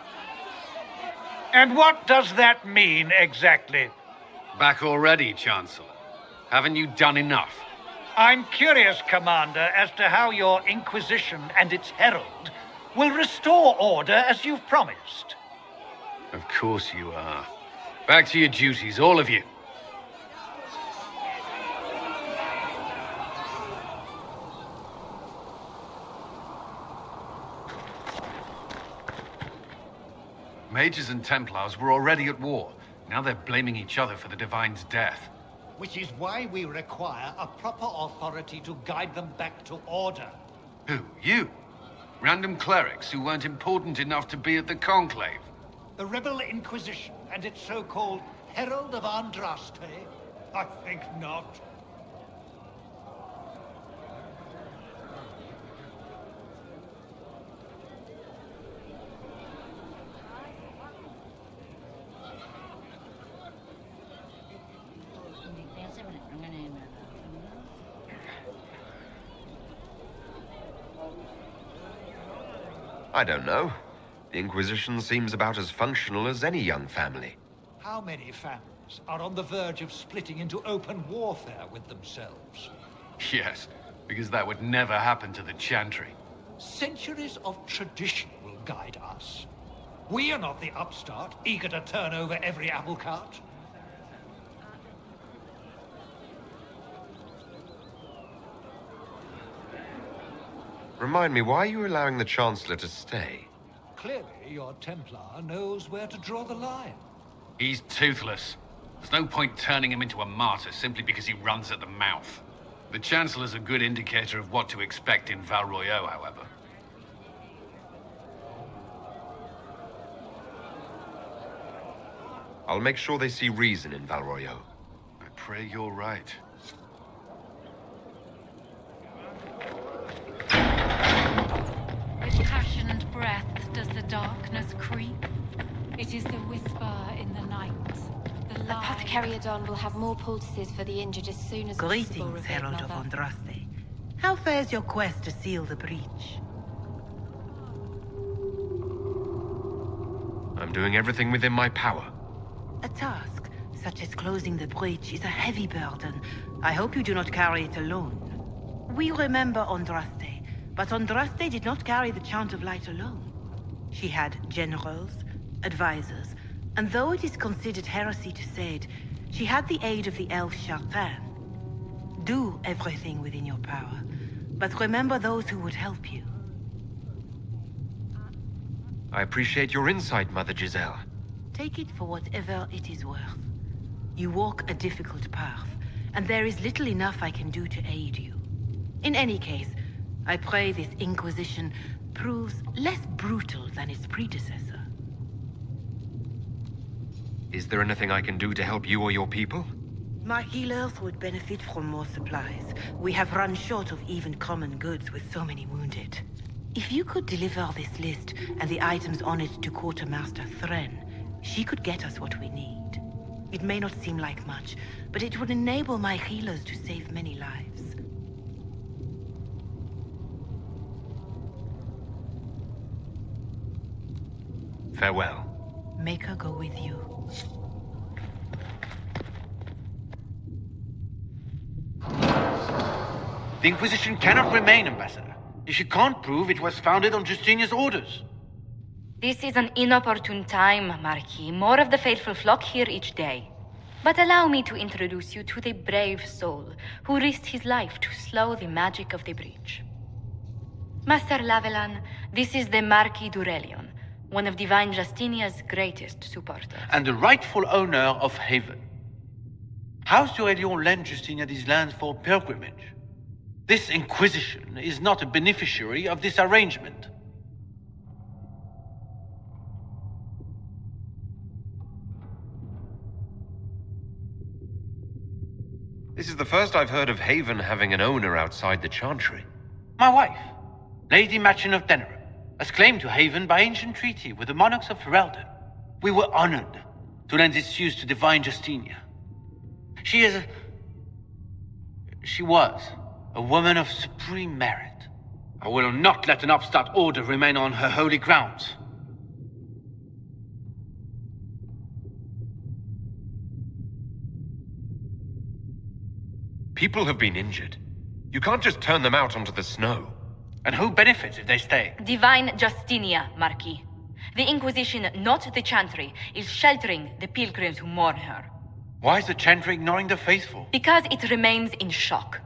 And what does that mean exactly? Back already, Chancellor. Haven't you done enough? I'm curious, Commander, as to how your Inquisition and its herald will restore order as you've promised. Of course you are. Back to your duties, all of you. Mages and Templars were already at war. Now they're blaming each other for the Divine's death. Which is why we require a proper authority to guide them back to order. Who? You? Random clerics who weren't important enough to be at the Conclave? The Rebel Inquisition and its so-called Herald of Andraste? I think not. I don't know. The Inquisition seems about as functional as any young family. How many families are on the verge of splitting into open warfare with themselves? Yes, because that would never happen to the Chantry. Centuries of tradition will guide us. We are not the upstart, eager to turn over every apple cart. Remind me, why are you allowing the Chancellor to stay? Clearly, your Templar knows where to draw the line. He's toothless. There's no point turning him into a martyr simply because he runs at the mouth. The Chancellor's a good indicator of what to expect in Val Royeaux, however. I'll make sure they see reason in Val Royeaux. I pray you're right. With passionate breath does the darkness creep. It is the whisper in the night. The lie. Apothecary Adon will have more poultices for the injured as soon as possible. Greetings, Herald of Andraste. How fares your quest to seal the breach? I'm doing everything within my power. A task such as closing the breach is a heavy burden. I hope you do not carry it alone. We remember Andraste, but Andraste did not carry the Chant of Light alone. She had generals, advisors, and though it is considered heresy to say it, she had the aid of the elf Chartan. Do everything within your power, but remember those who would help you. I appreciate your insight, Mother Giselle. Take it for whatever it is worth. You walk a difficult path, and there is little enough I can do to aid you. In any case, I pray this Inquisition proves less brutal than its predecessor. Is there anything I can do to help you or your people? My healers would benefit from more supplies. We have run short of even common goods with so many wounded. If you could deliver this list and the items on it to Quartermaster Thren, she could get us what we need. It may not seem like much, but it would enable my healers to save many lives. Farewell. Make her go with you. The Inquisition cannot remain, Ambassador, if you can't prove it was founded on Justinia's orders. This is an inopportune time, Marquis. More of the faithful flock here each day. But allow me to introduce you to the brave soul who risked his life to slow the magic of the breach. Master Lavelan, this is the Marquis d'Aurelion, one of Divine Justinia's greatest supporters. And the rightful owner of Haven. House d'Aurelion lent Justinia these lands for pilgrimage. This Inquisition is not a beneficiary of this arrangement. This is the first I've heard of Haven having an owner outside the Chantry. My wife, Lady Machin of Denerim, has claimed to Haven by ancient treaty with the monarchs of Ferelden. We were honored to lend its use to Divine Justinia. She was a woman of supreme merit. I will not let an upstart order remain on her holy grounds. People have been injured. You can't just turn them out onto the snow. And who benefits if they stay? Divine Justinia, Marquis. The Inquisition, not the Chantry, is sheltering the pilgrims who mourn her. Why is the Chantry ignoring the faithful? Because it remains in shock.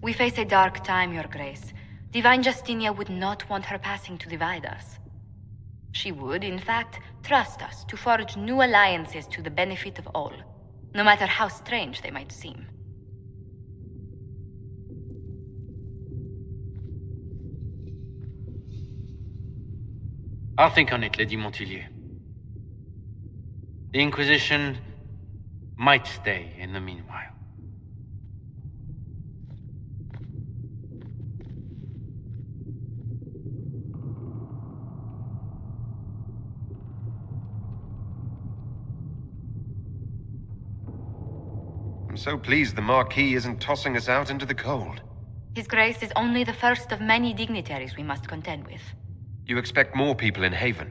We face a dark time, Your Grace. Divine Justinia would not want her passing to divide us. She would, in fact, trust us to forge new alliances to the benefit of all, no matter how strange they might seem. I'll think on it, Lady Montilyet. The Inquisition might stay in the meanwhile. I'm so pleased the Marquis isn't tossing us out into the cold. His Grace is only the first of many dignitaries we must contend with. You expect more people in Haven?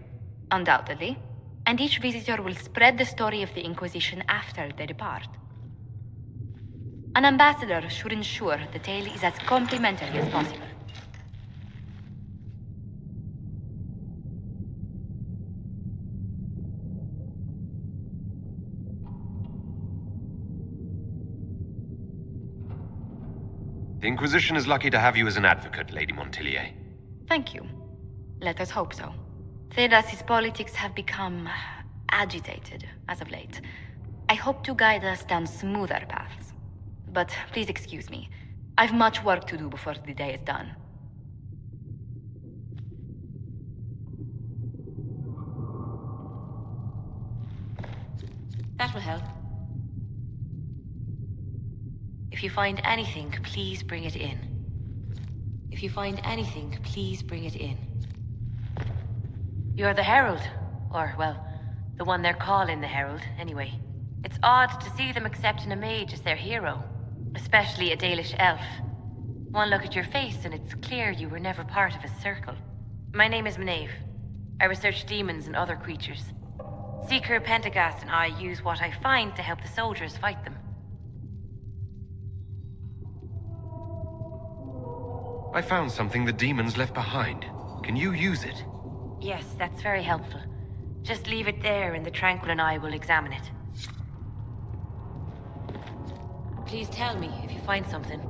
Undoubtedly. And each visitor will spread the story of the Inquisition after they depart. An ambassador should ensure the tale is as complimentary as possible. The Inquisition is lucky to have you as an advocate, Lady Montilyet. Thank you. Let us hope so. Thedas's politics have become agitated as of late. I hope to guide us down smoother paths. But please excuse me. I've much work to do before the day is done. That will help. If you find anything, please bring it in. If you find anything, please bring it in. You're the Herald. Or, well, the one they're calling the Herald, anyway. It's odd to see them accepting a mage as their hero. Especially a Dalish elf. One look at your face and it's clear you were never part of a circle. My name is Maeve. I research demons and other creatures. Seeker Pentagast and I use what I find to help the soldiers fight them. I found something the demons left behind. Can you use it? Yes, that's very helpful. Just leave it there and the Tranquil and I will examine it. Please tell me if you find something.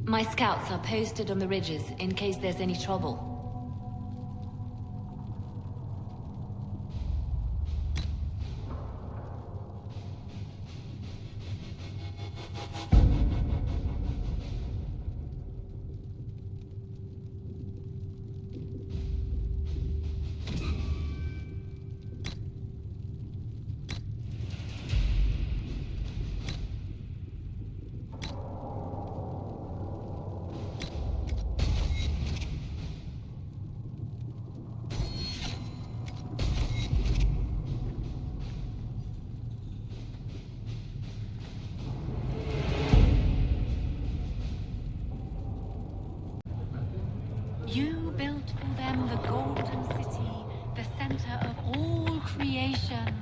My scouts are posted on the ridges in case there's any trouble. You built for them the golden city, the center of all creation.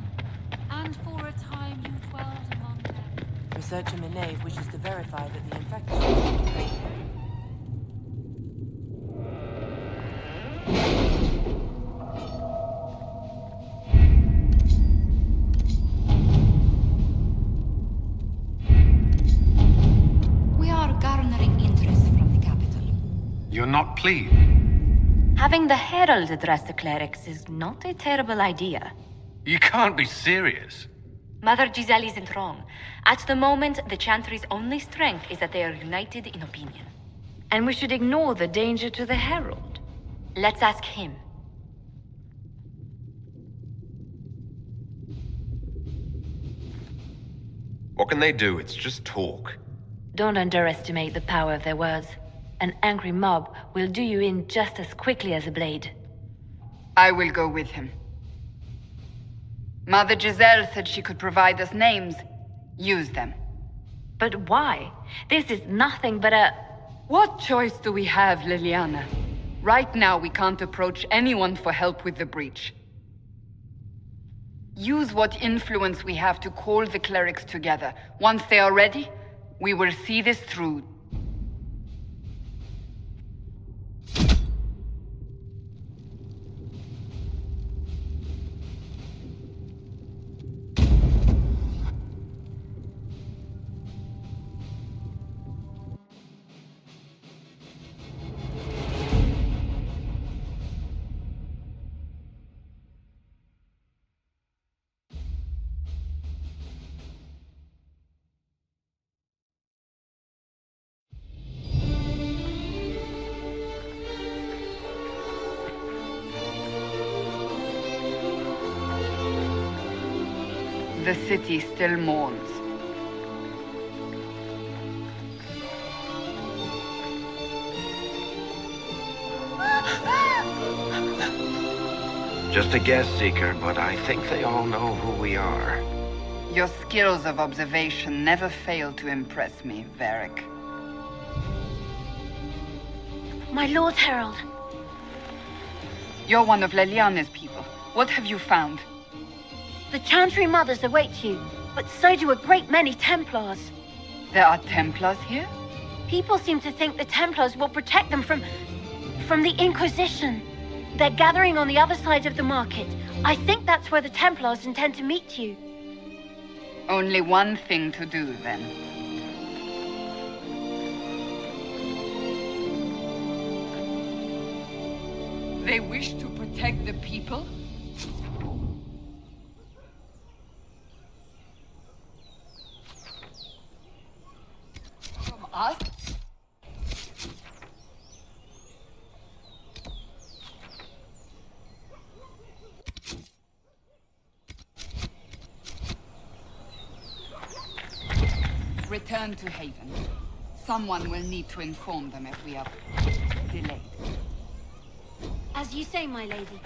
And for a time you dwelled among them. Researcher Maeve wishes to verify that the infection is complete. We are garnering interest from the capital. You're not pleased? Having the Herald address the clerics is not a terrible idea. You can't be serious. Mother Giselle isn't wrong. At the moment, the Chantry's only strength is that they are united in opinion. And we should ignore the danger to the Herald. Let's ask him. What can they do? It's just talk. Don't underestimate the power of their words. An angry mob will do you in just as quickly as a blade. I will go with him. Mother Giselle said she could provide us names. Use them. But why? This is nothing but a... What choice do we have, Liliana? Right now, we can't approach anyone for help with the breach. Use what influence we have to call the clerics together. Once they are ready, we will see this through. The city still mourns. Just a guess, Seeker, but I think they all know who we are. Your skills of observation never fail to impress me, Varric. My Lord Herald. You're one of Leliana's people. What have you found? The Chantry Mothers await you, but so do a great many Templars. There are Templars here? People seem to think the Templars will protect them from the Inquisition. They're gathering on the other side of the market. I think that's where the Templars intend to meet you. Only one thing to do, then. They wish to protect the people? From us? Return to Haven. Someone will need to inform them if we are delayed. As you say, my lady.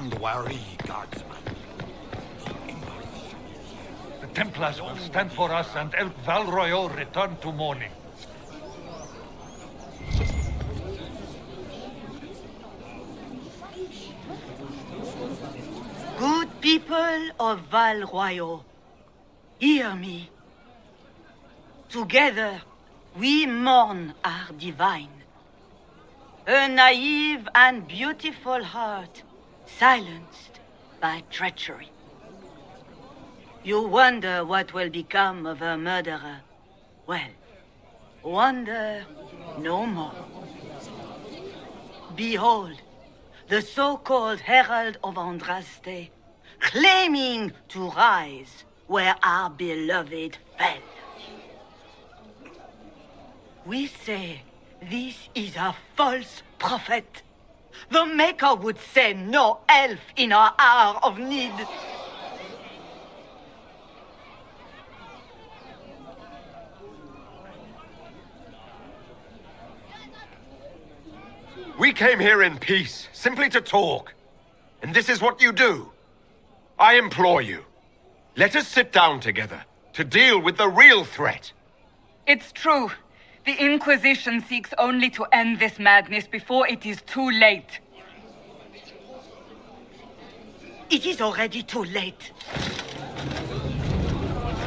Stand wary, guardsman. The Templars will stand for us and help Val Royeaux return to mourning. Good people of Val Royeaux, hear me. Together, we mourn our divine. A naive and beautiful heart, silenced by treachery. You wonder what will become of a murderer. Well, wonder no more. Behold, the so-called Herald of Andraste, claiming to rise where our beloved fell. We say this is a false prophet. The Maker would send no elf in our hour of need. We came here in peace, simply to talk. And this is what you do. I implore you, let us sit down together to deal with the real threat. It's true. The Inquisition seeks only to end this madness before it is too late. It is already too late.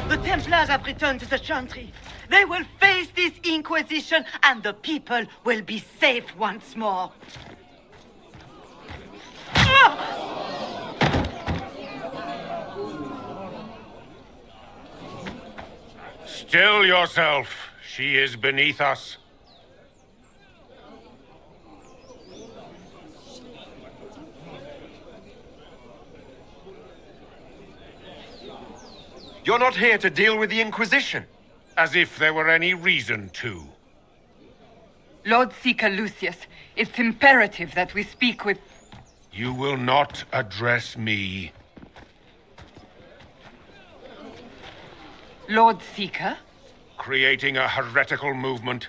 The Templars have returned to the Chantry. They will face this Inquisition, and the people will be safe once more. Still yourself. She is beneath us. You're not here to deal with the Inquisition. As if there were any reason to. Lord Seeker Lucius, it's imperative that we speak with... You will not address me. Lord Seeker? Creating a heretical movement.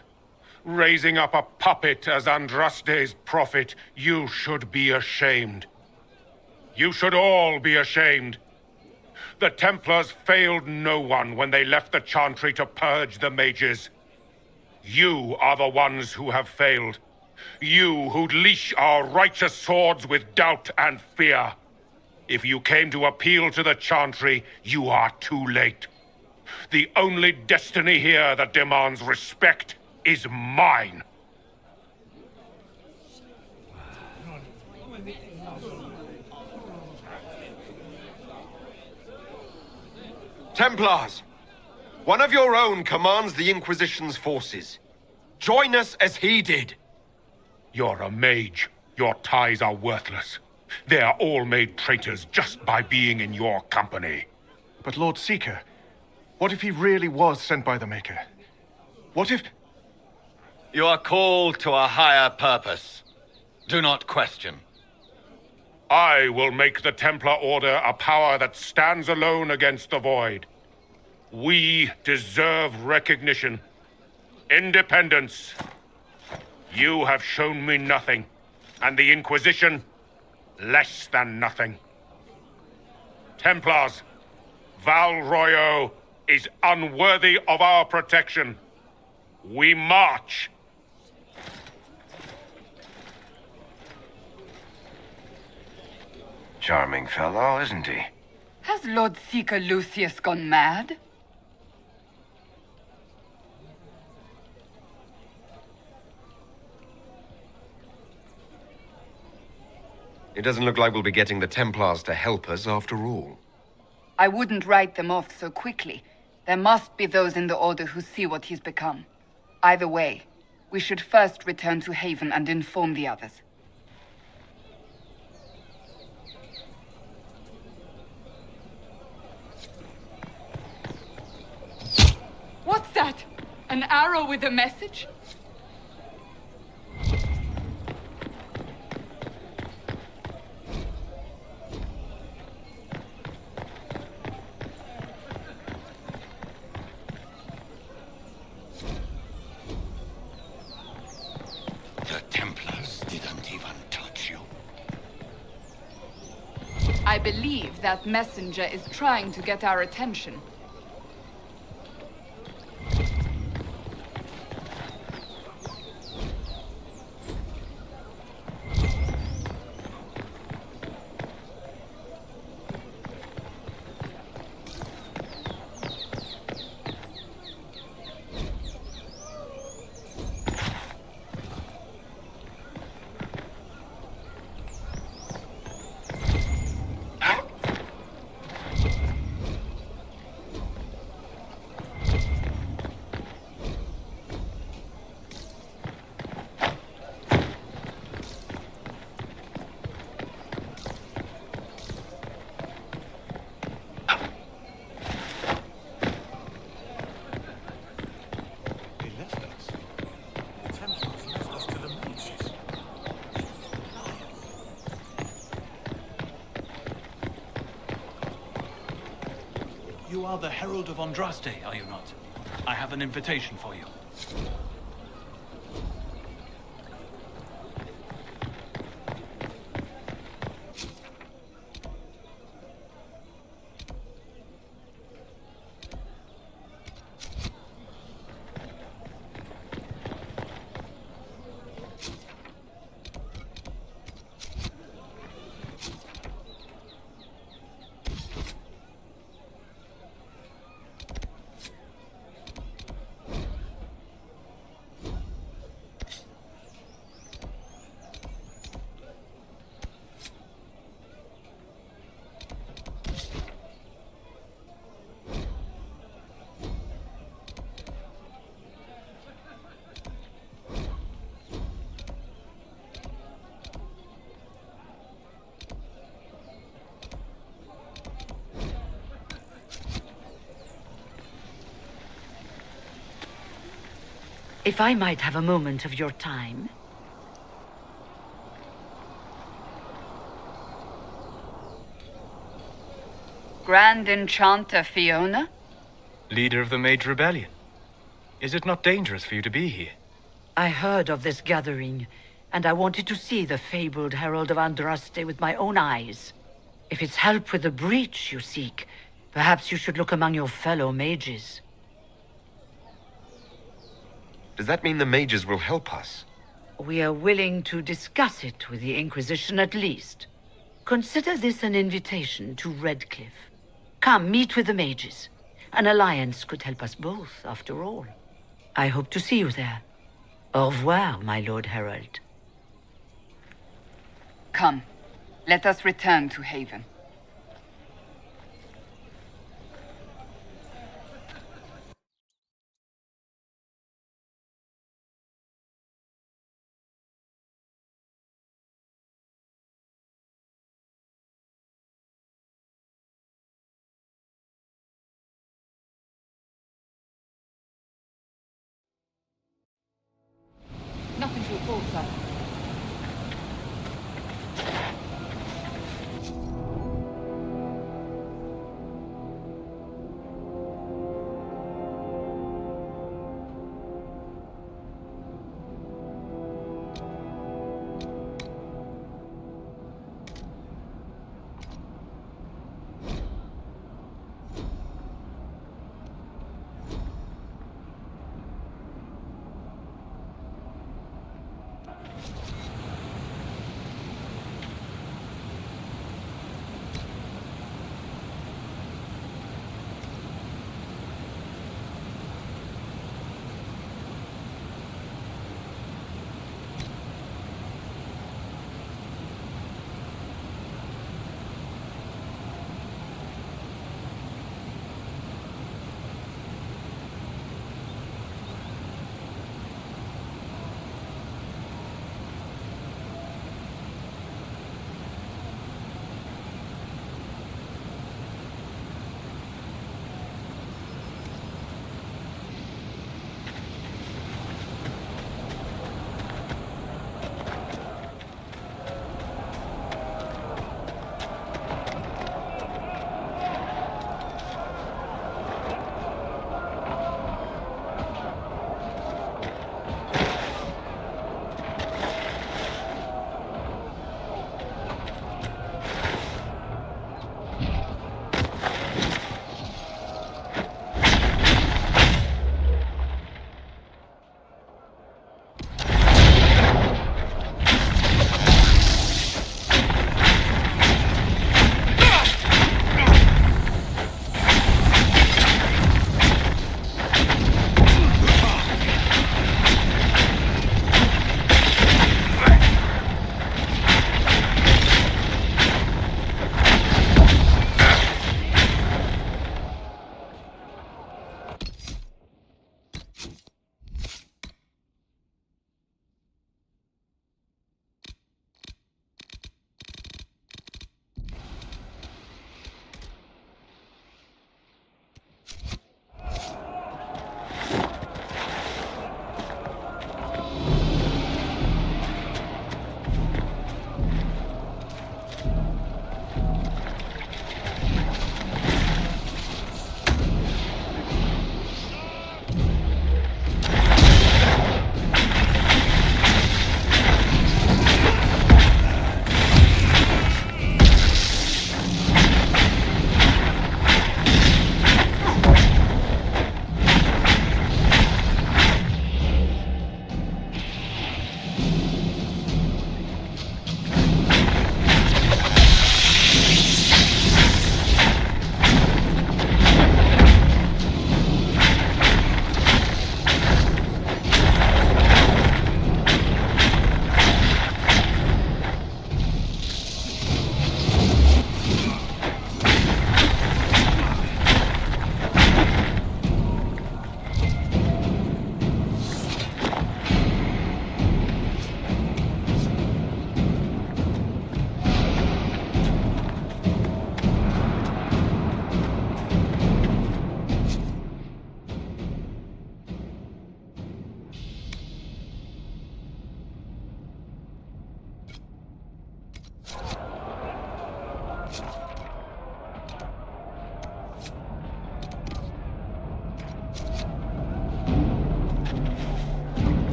Raising up a puppet as Andraste's prophet. You should be ashamed. You should all be ashamed. The Templars failed no one when they left the Chantry to purge the mages. You are the ones who have failed. You who'd leash our righteous swords with doubt and fear. If you came to appeal to the Chantry, you are too late. The only destiny here that demands respect is mine. Templars, one of your own commands the Inquisition's forces. Join us as he did. You're a mage. Your ties are worthless. They are all made traitors just by being in your company. But Lord Seeker, what if he really was sent by the Maker? What if... You are called to a higher purpose. Do not question. I will make the Templar Order a power that stands alone against the Void. We deserve recognition. Independence. You have shown me nothing, and the Inquisition, less than nothing. Templars, Val Royeaux is unworthy of our protection. We march. Charming fellow, isn't he? Has Lord Seeker Lucius gone mad? It doesn't look like we'll be getting the Templars to help us after all. I wouldn't write them off so quickly. There must be those in the Order who see what he's become. Either way, we should first return to Haven and inform the others. What's that? An arrow with a message? The Templars didn't even touch you. believe that messenger is trying to get our attention. You are the Herald of Andraste, are you not? I have an invitation for you. If I might have a moment of your time. Grand Enchanter Fiona? Leader of the Mage Rebellion. Is it not dangerous for you to be here? I heard of this gathering, and I wanted to see the fabled Herald of Andraste with my own eyes. If it's help with the breach you seek, perhaps you should look among your fellow mages. Does that mean the mages will help us? We are willing to discuss it with the Inquisition at least. Consider this an invitation to Redcliffe. Come, meet with the mages. An alliance could help us both, after all. I hope to see you there. Au revoir, my Lord Herald. Come, let us return to Haven. Nothing to report, sir.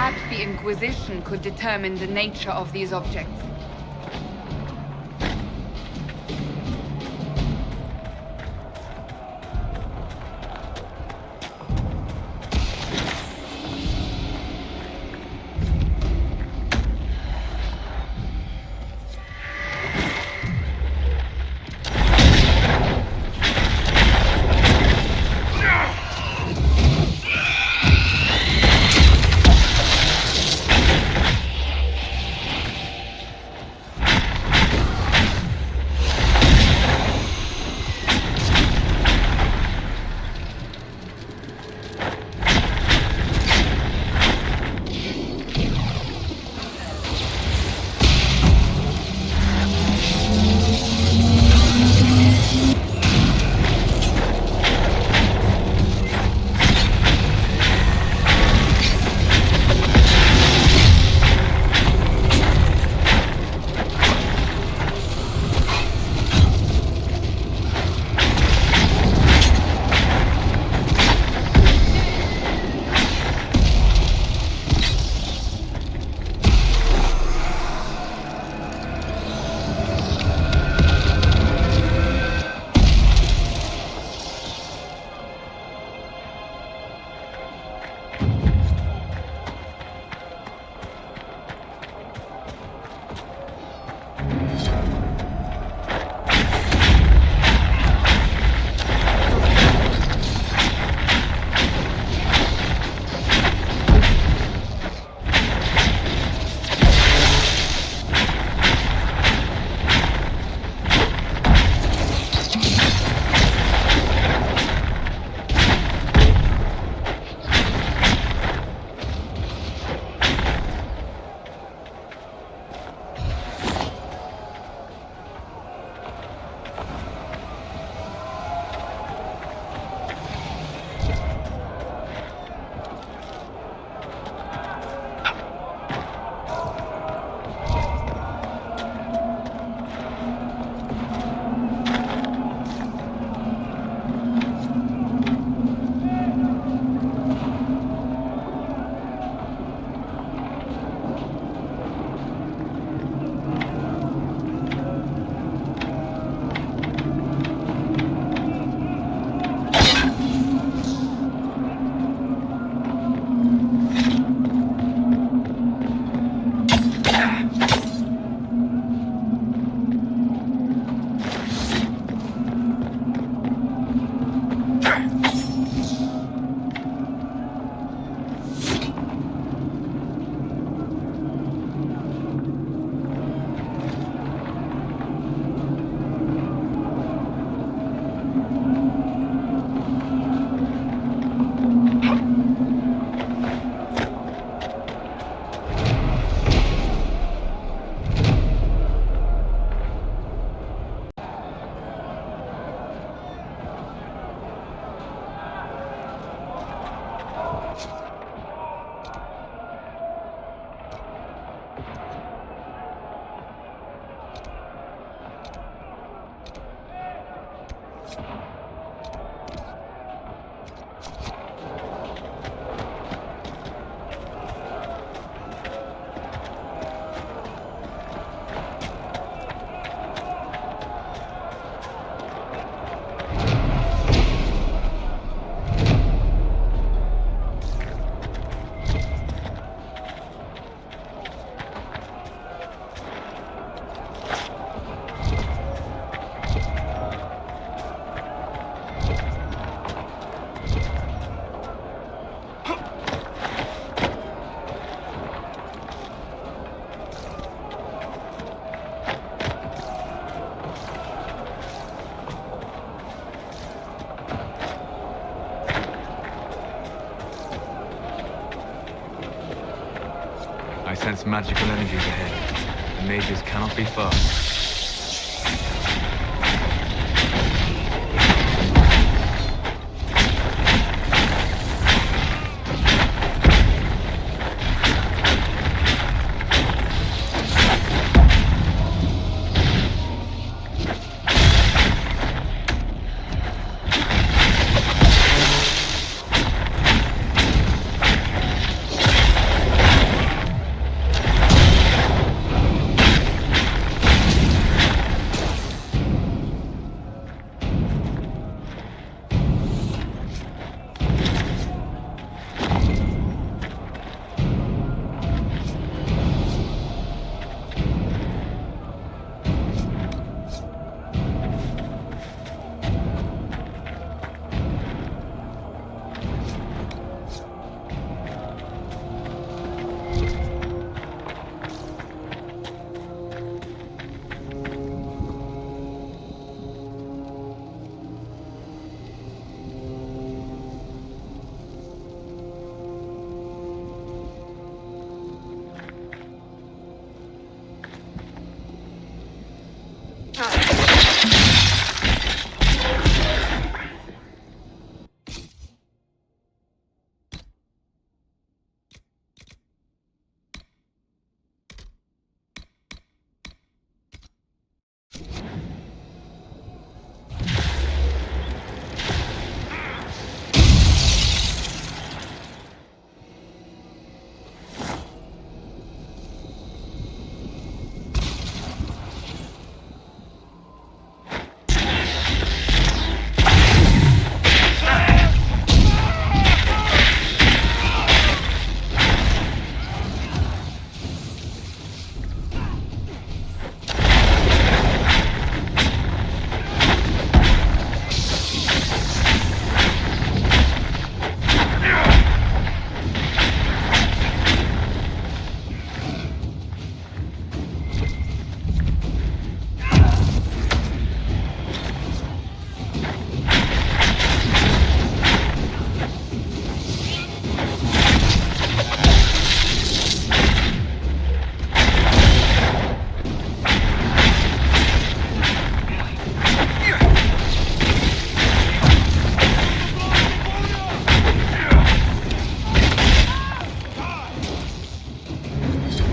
Perhaps the Inquisition could determine the nature of these objects. I sense magical energies ahead. The mages cannot be far.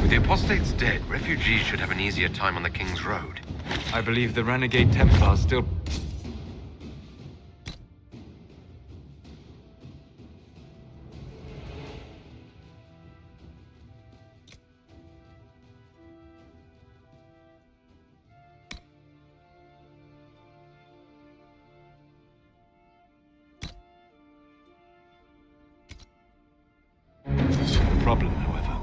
With the apostates dead, refugees should have an easier time on the King's Road. I believe the renegade Templars still... problem, however.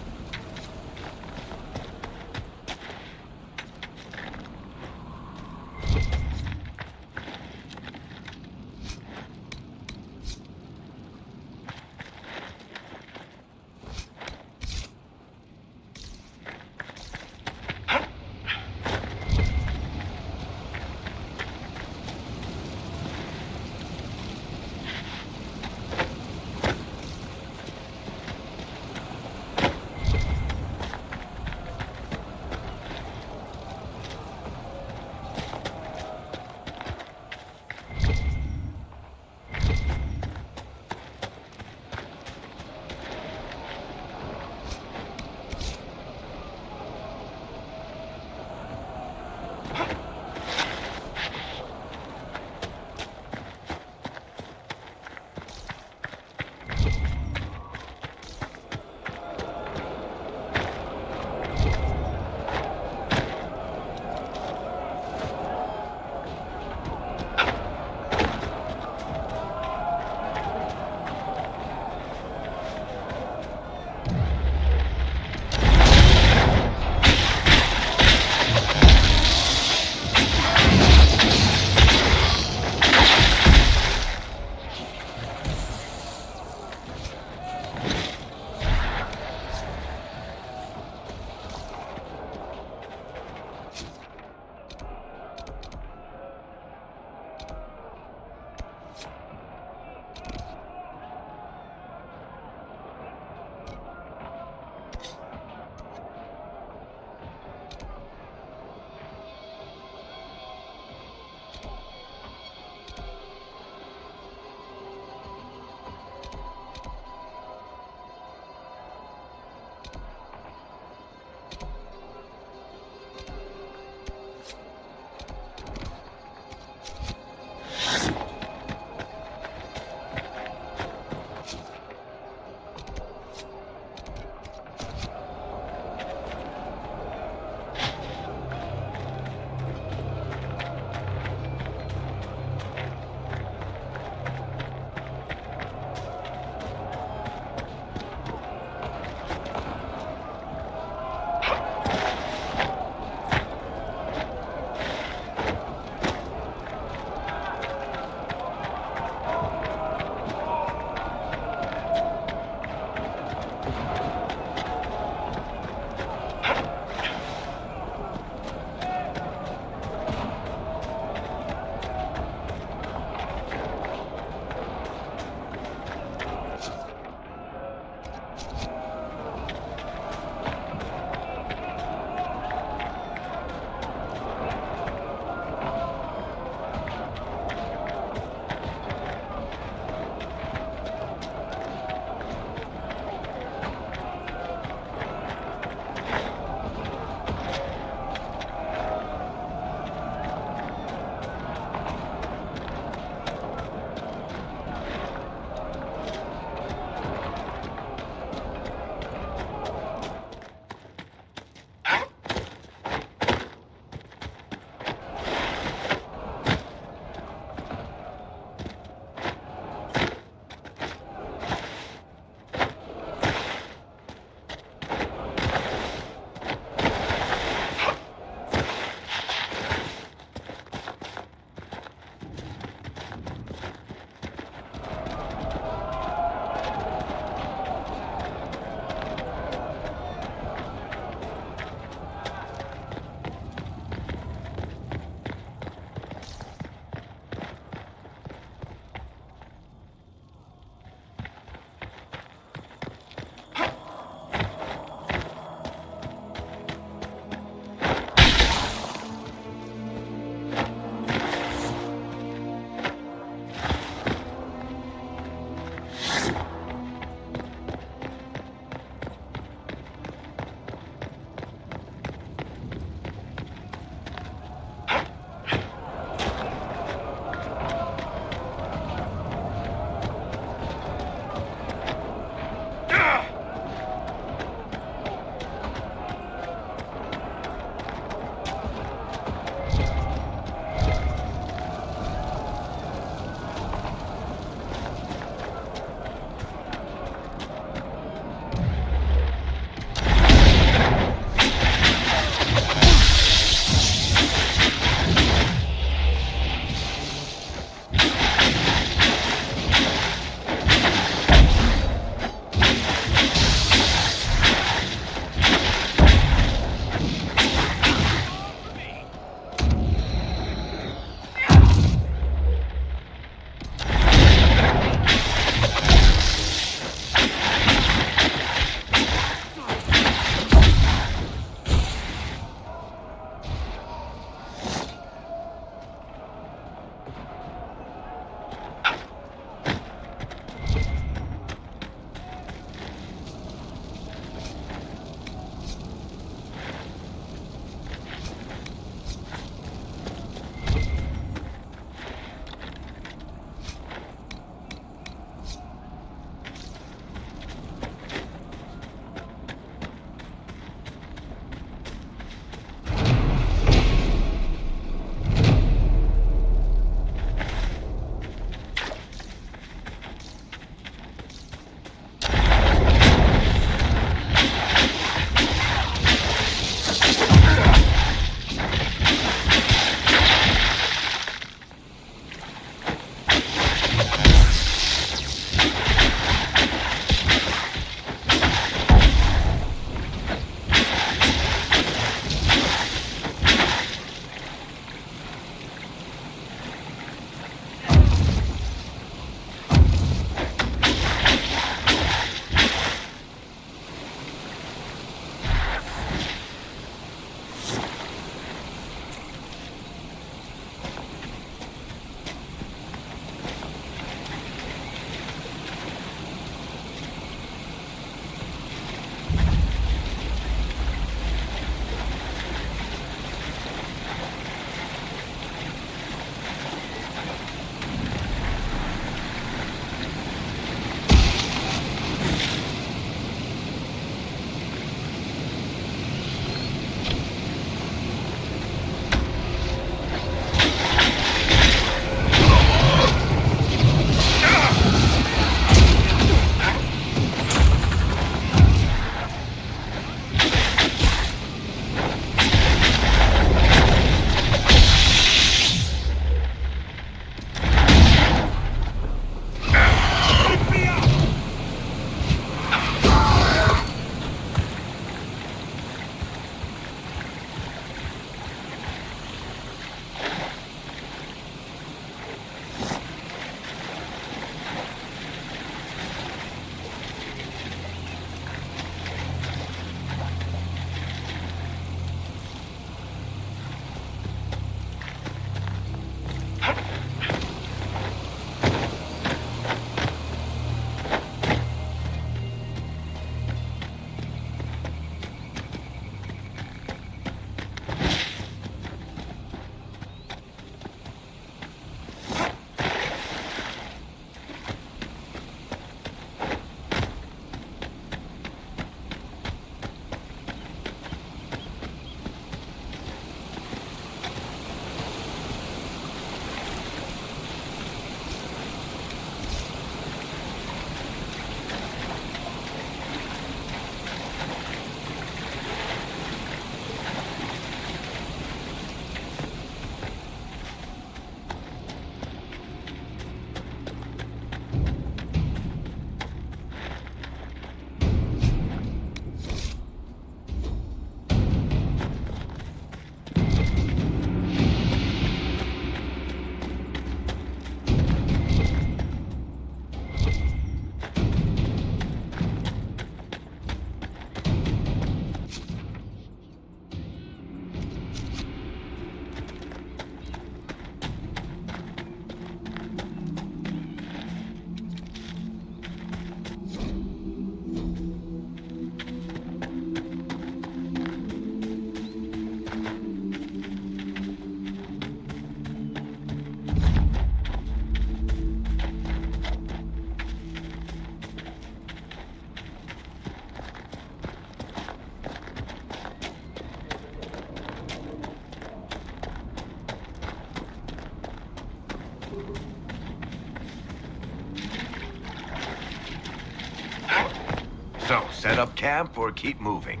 Set up camp or keep moving?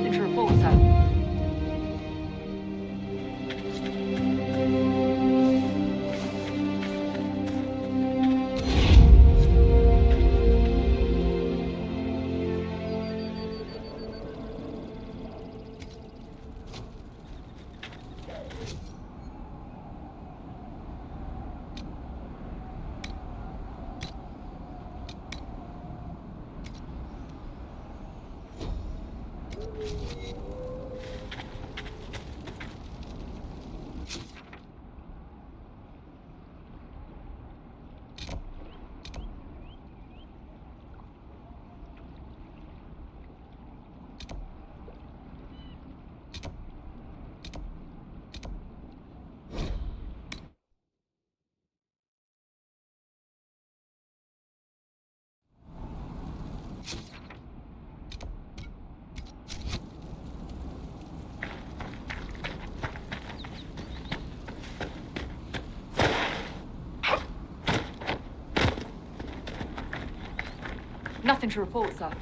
Nothing to report, sir. Nothing to report, sir.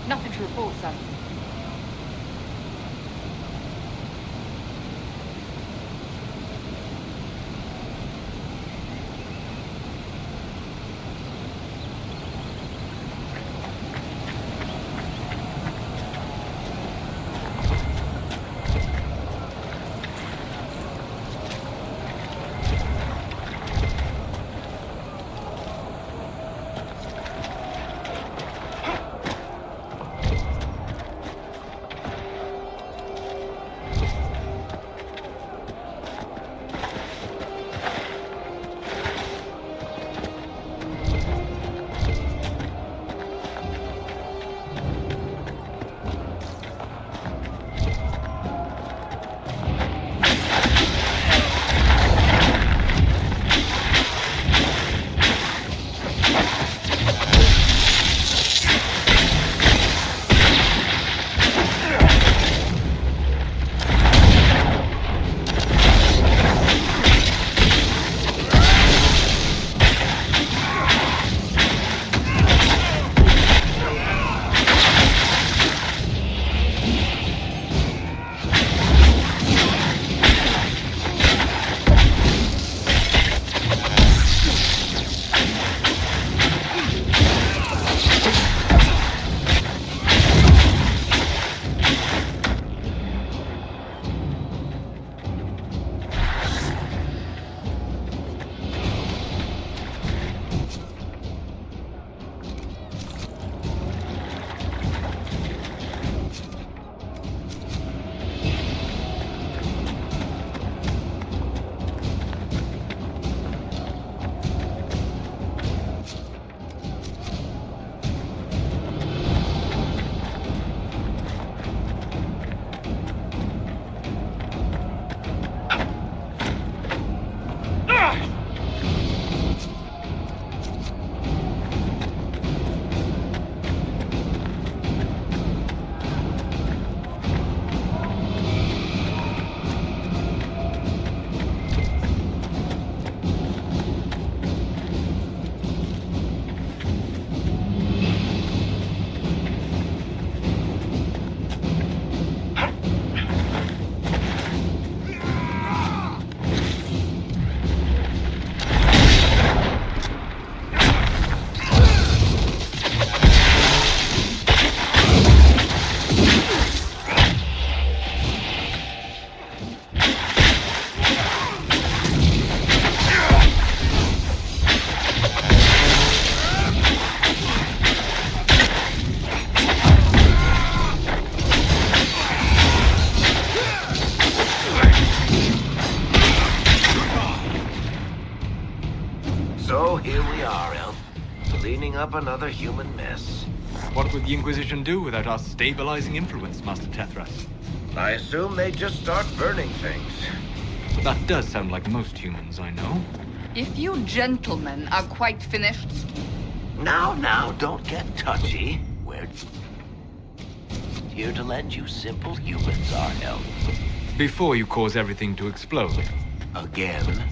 Nothing to report, sir. cleaning up another human mess. What would the Inquisition do without our stabilizing influence, Master Tethras? I assume they just start burning things. That does sound like most humans I know. If you gentlemen are quite finished... Now, don't get touchy. We're here to lend you simple humans our help. Before you cause everything to explode. Again.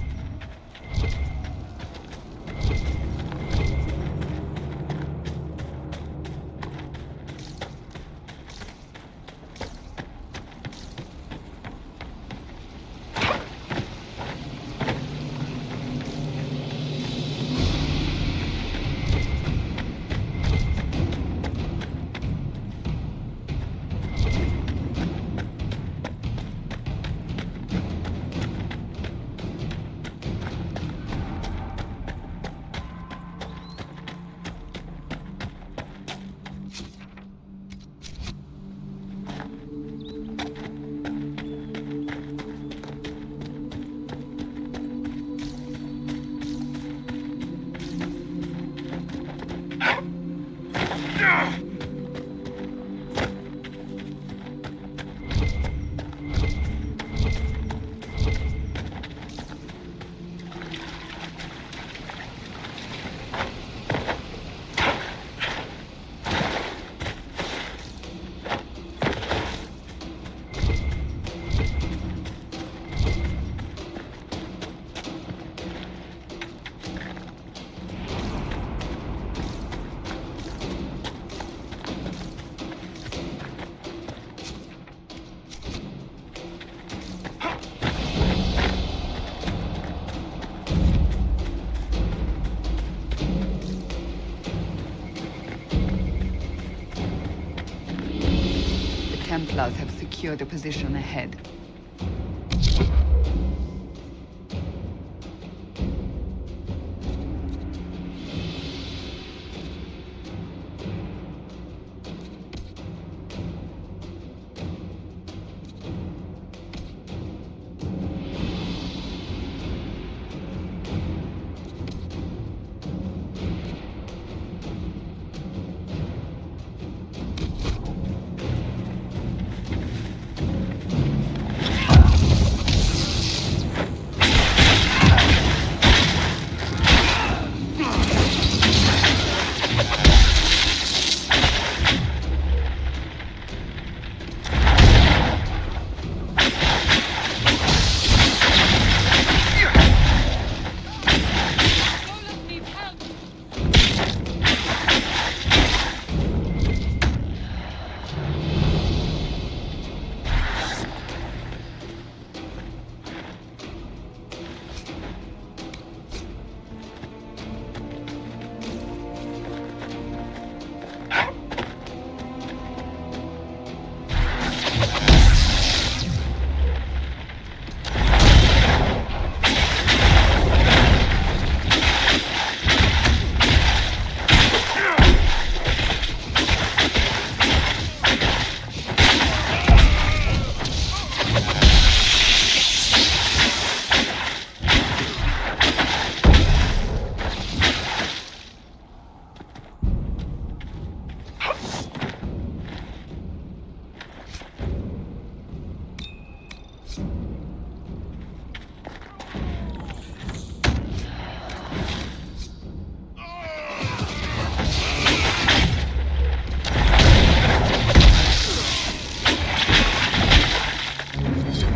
Templars have secured a position ahead.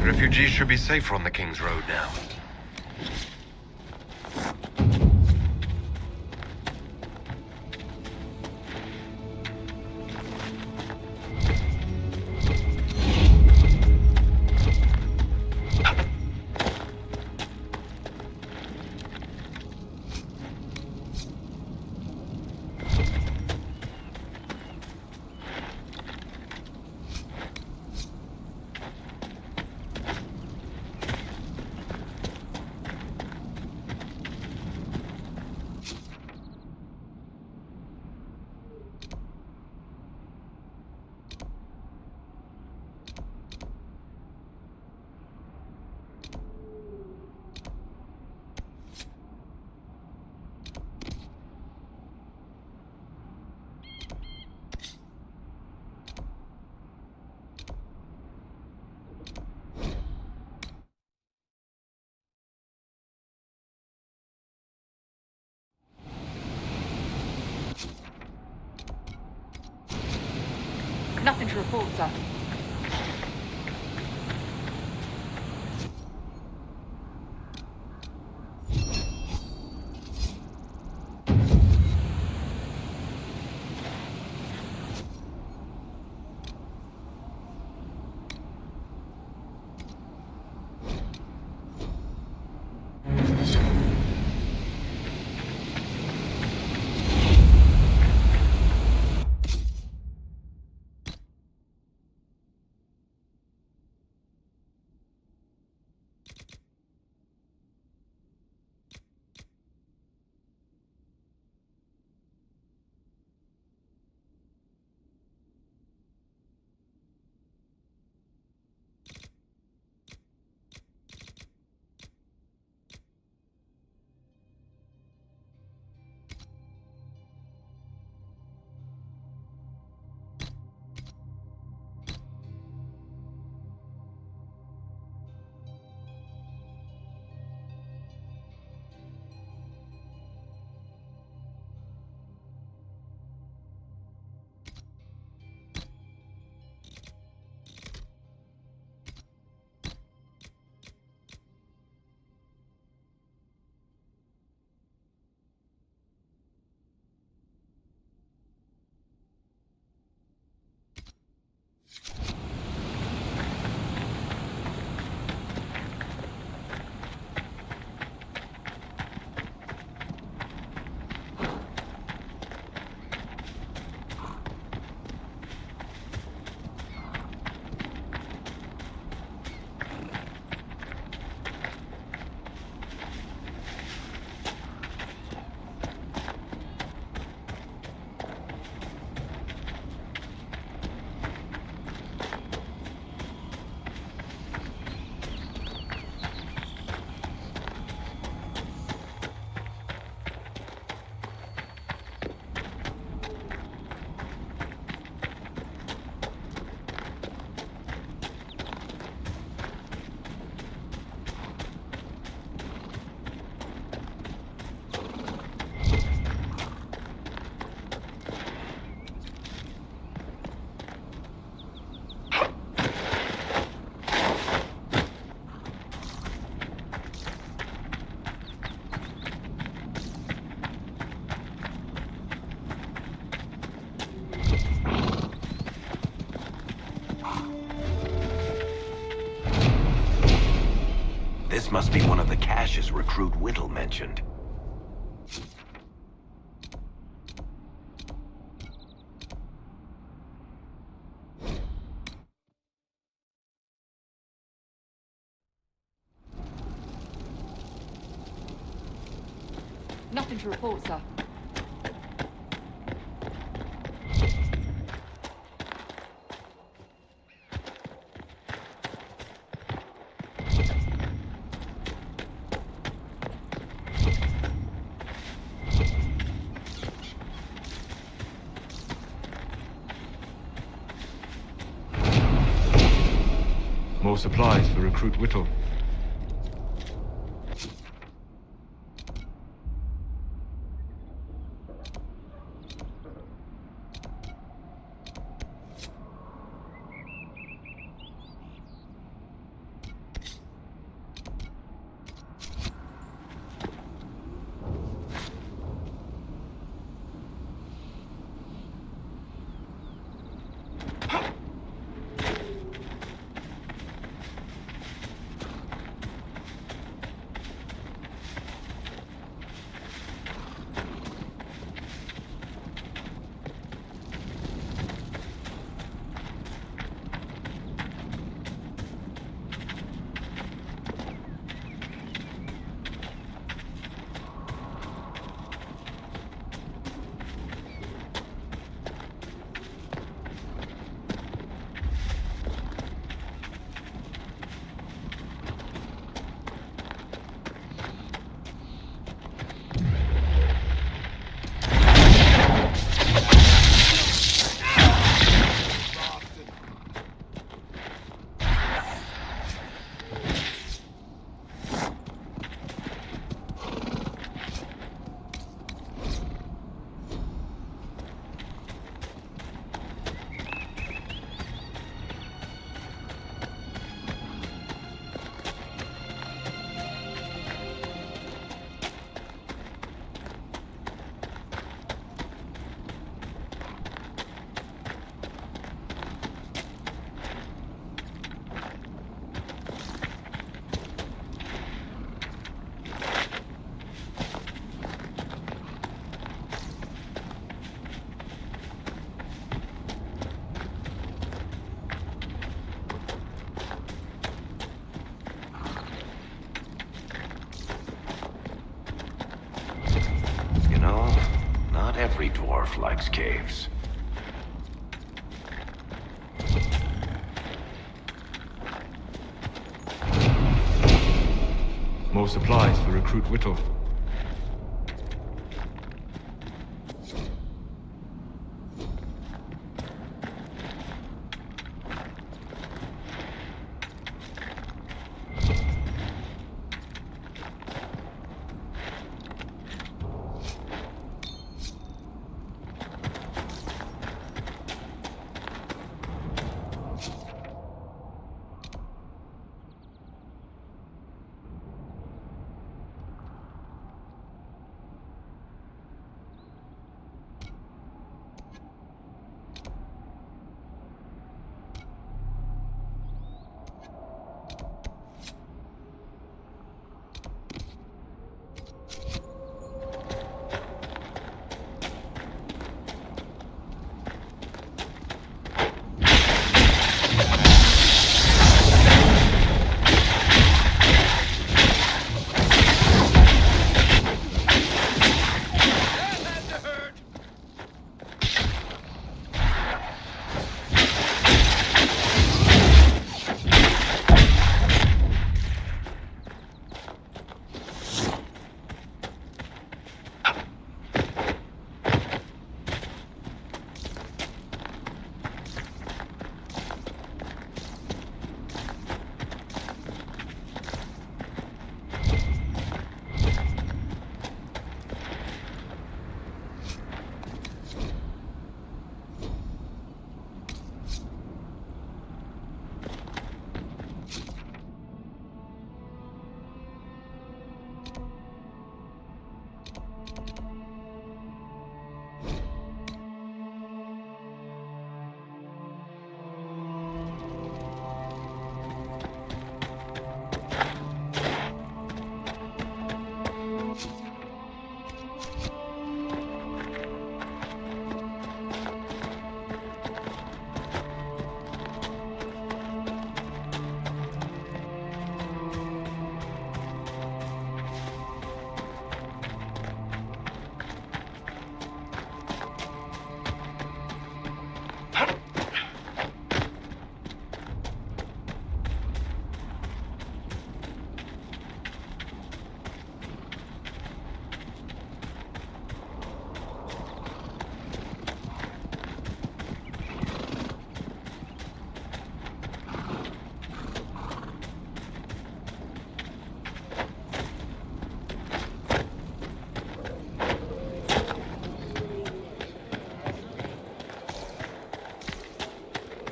Refugees should be safer on the King's Road now. Nothing to report, sir. This must be one of the caches Recruit Whittle mentioned. Nothing to report, sir. More supplies for Recruit Whittle. North likes caves. More supplies for Recruit Whittle.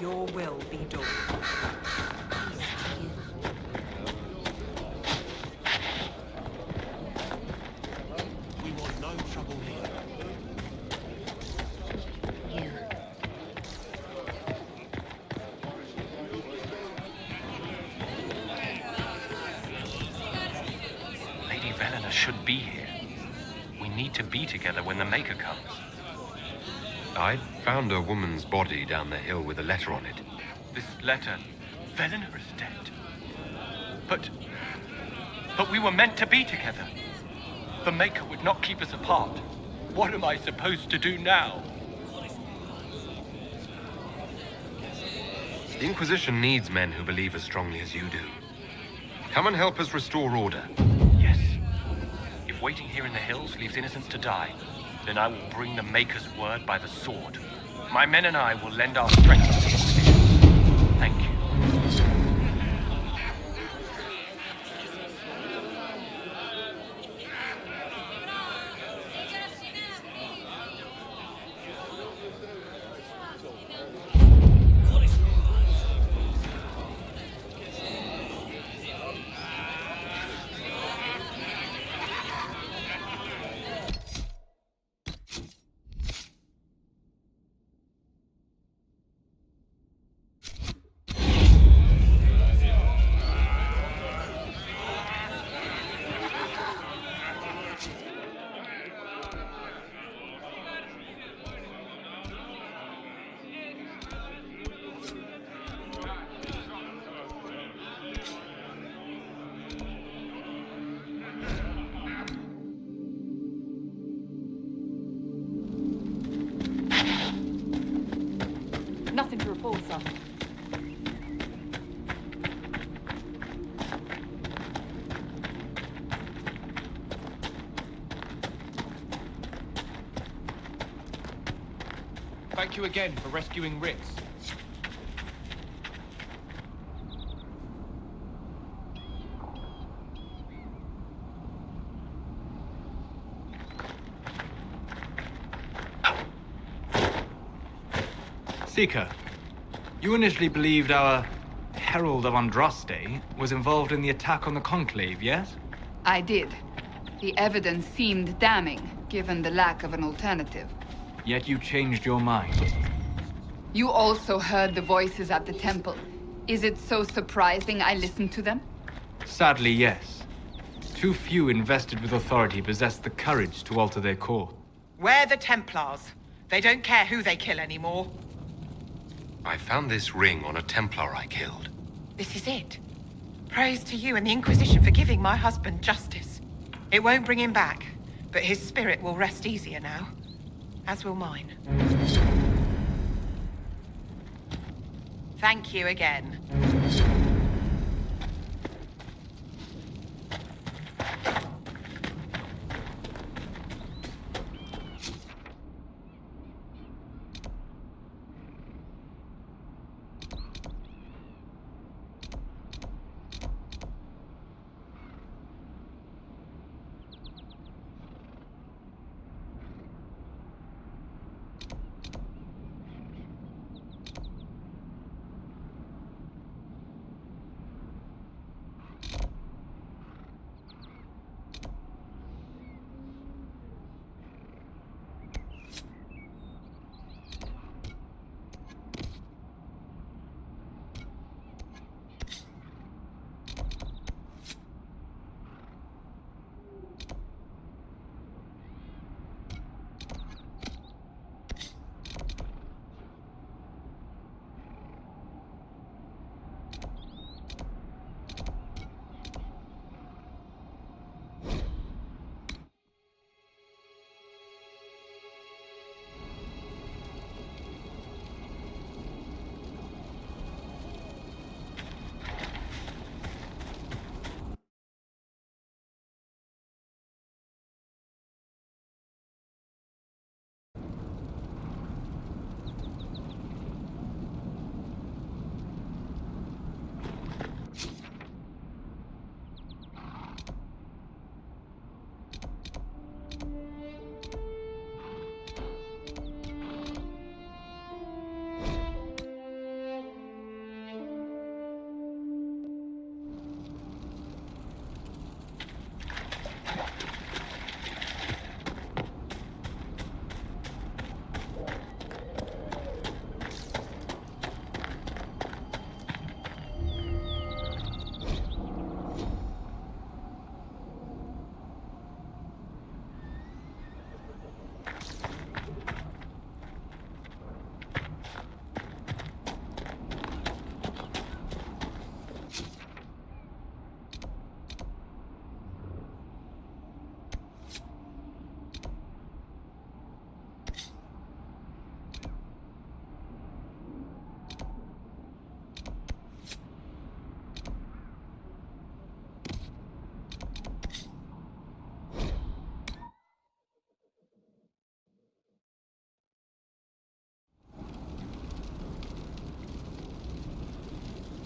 Your will be done. We want no trouble here. You. Lady Velena should be here. We need to be together when the Maker comes. I found a woman's body down the hill with a letter on it. This letter, Velena is dead. But we were meant to be together. The Maker would not keep us apart. What am I supposed to do now? The Inquisition needs men who believe as strongly as you do. Come and help us restore order. Yes. If waiting here in the hills leaves innocents to die, then I will bring the Maker's word by the sword. My men and I will lend our strength to the Inquisition. Thank you. Nothing to report, sir. Thank you again for rescuing Ritz. Seeker, you initially believed our Herald of Andraste was involved in the attack on the Conclave, yes? I did. The evidence seemed damning, given the lack of an alternative. Yet you changed your mind. You also heard the voices at the temple. Is it so surprising I listened to them? Sadly, yes. Too few invested with authority possess the courage to alter their core. We're the Templars. They don't care who they kill anymore. I found this ring on a Templar I killed. This is it. Praise to you and the Inquisition for giving my husband justice. It won't bring him back, but his spirit will rest easier now. As will mine. Thank you again.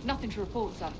Nothing to report, sir.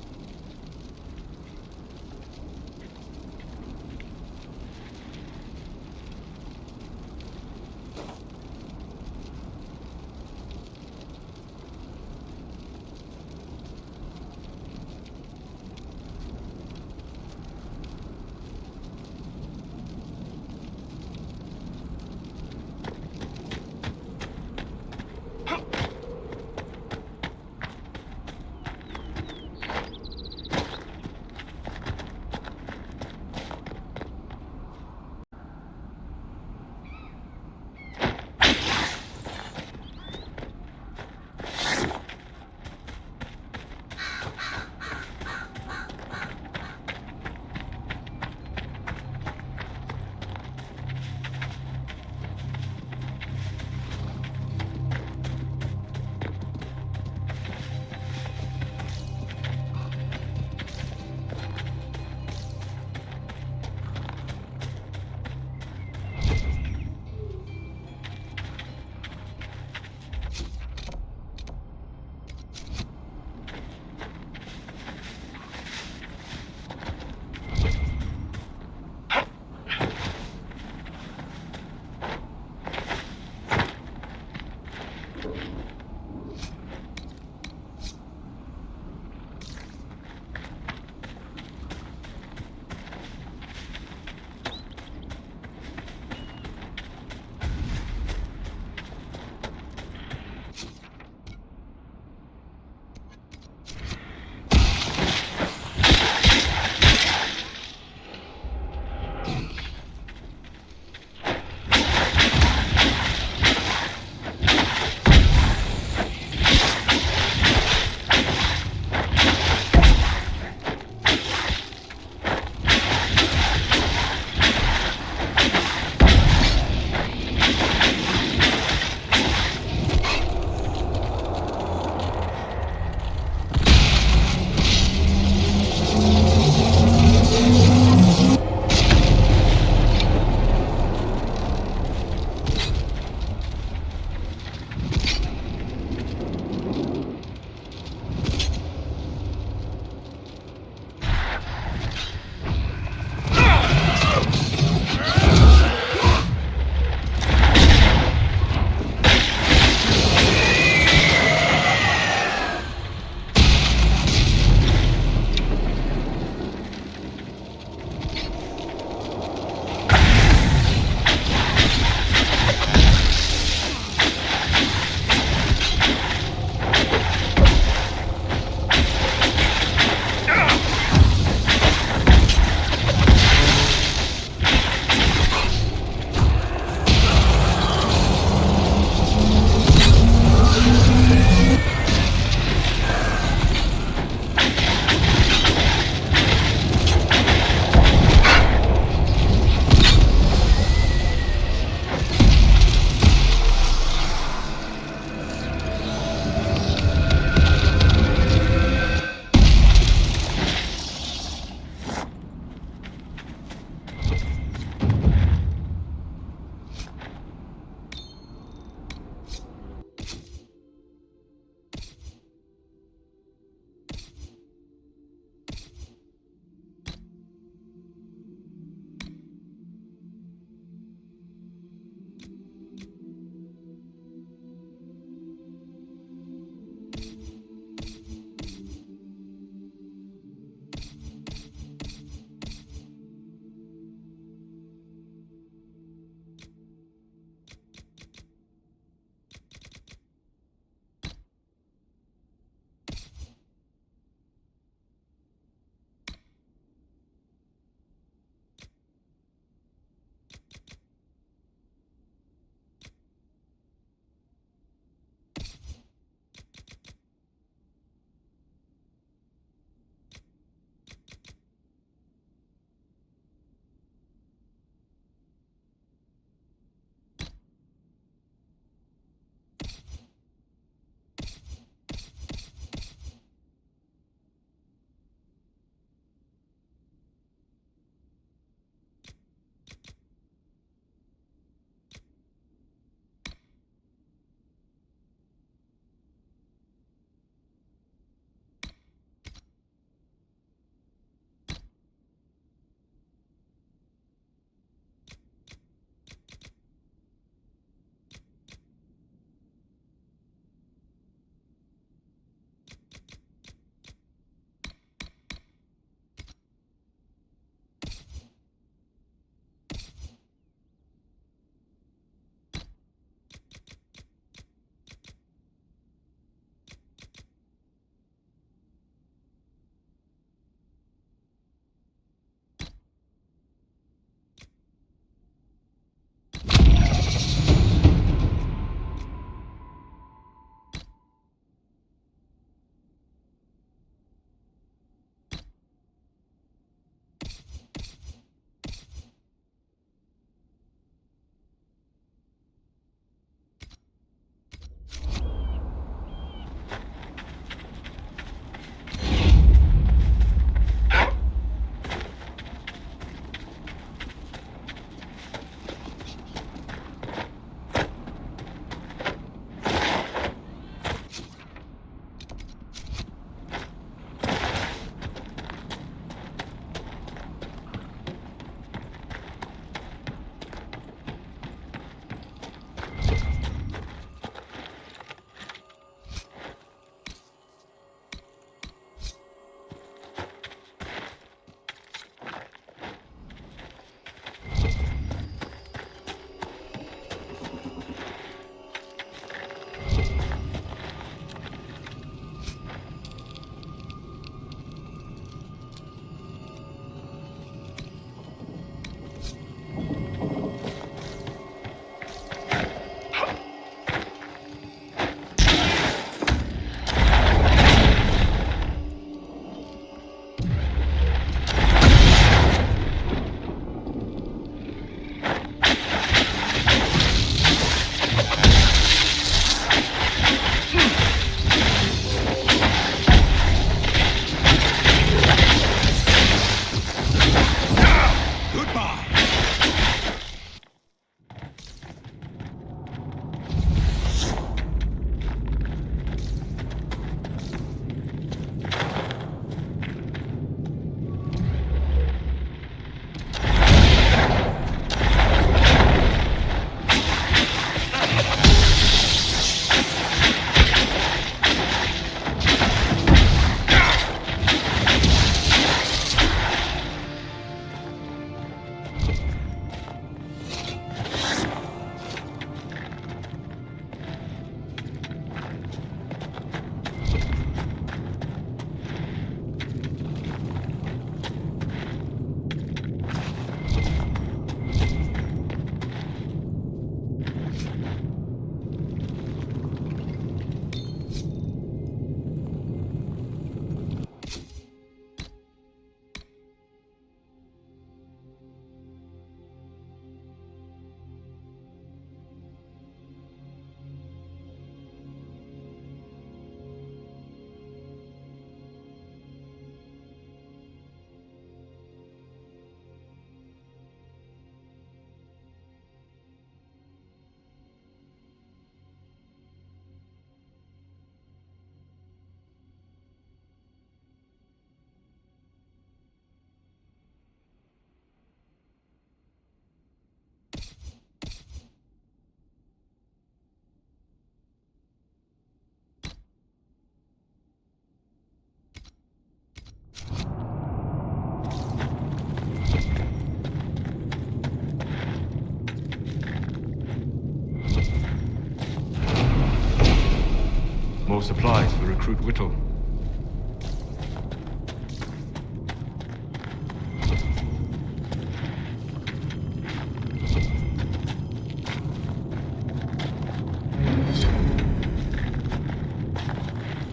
More supplies for Recruit Whittle.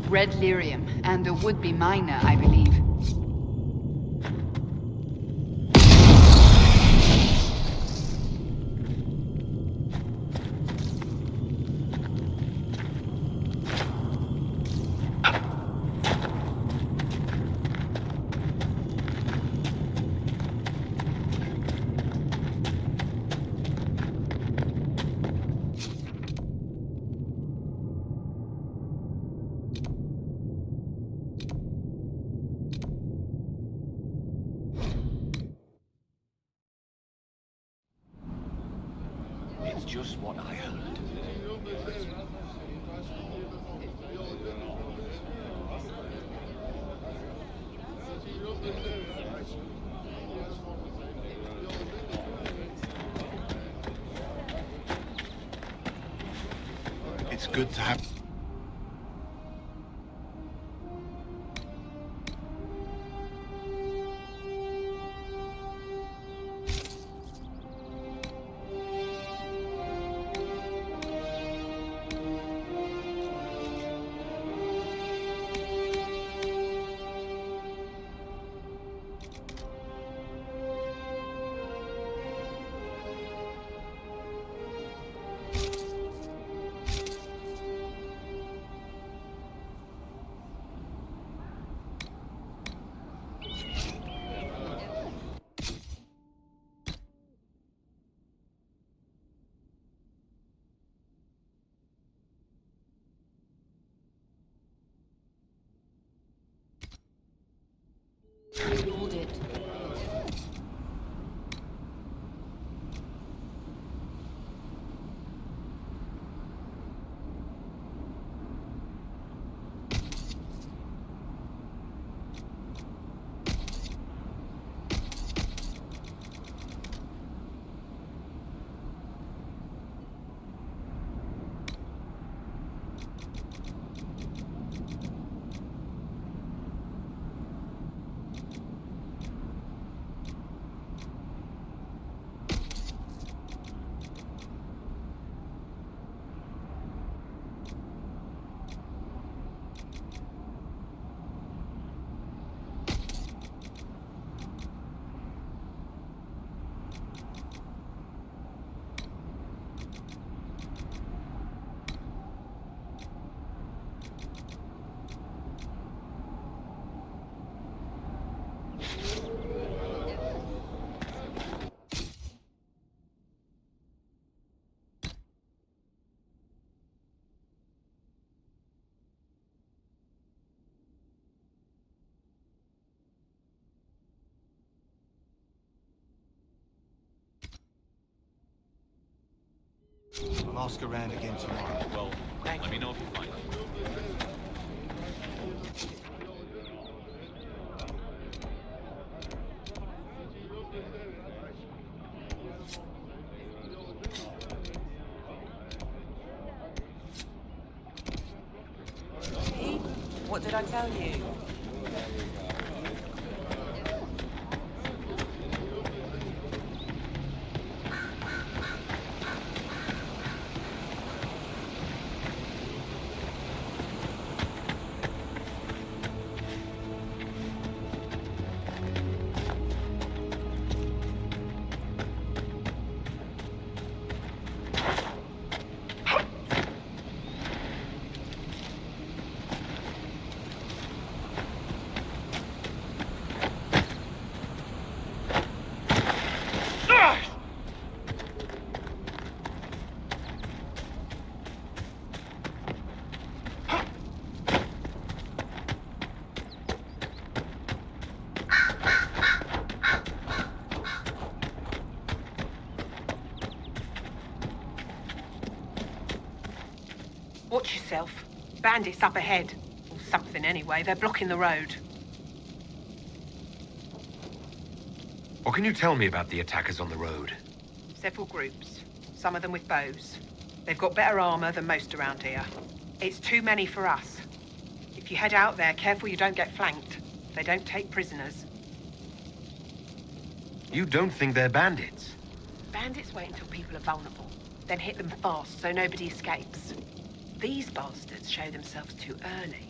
Red lyrium, and a would-be miner, I believe. It's just what I heard. It's good to have... Hold it. I'll ask around again tomorrow. Well, let me know if you find it. What did I tell you? Watch yourself. Bandits up ahead. Or something anyway. They're blocking the road. What can you tell me about the attackers on the road? Several groups. Some of them with bows. They've got better armor than most around here. It's too many for us. If you head out there, careful you don't get flanked. They don't take prisoners. You don't think they're bandits? Bandits wait until people are vulnerable, then hit them fast so nobody escapes. These bastards show themselves too early.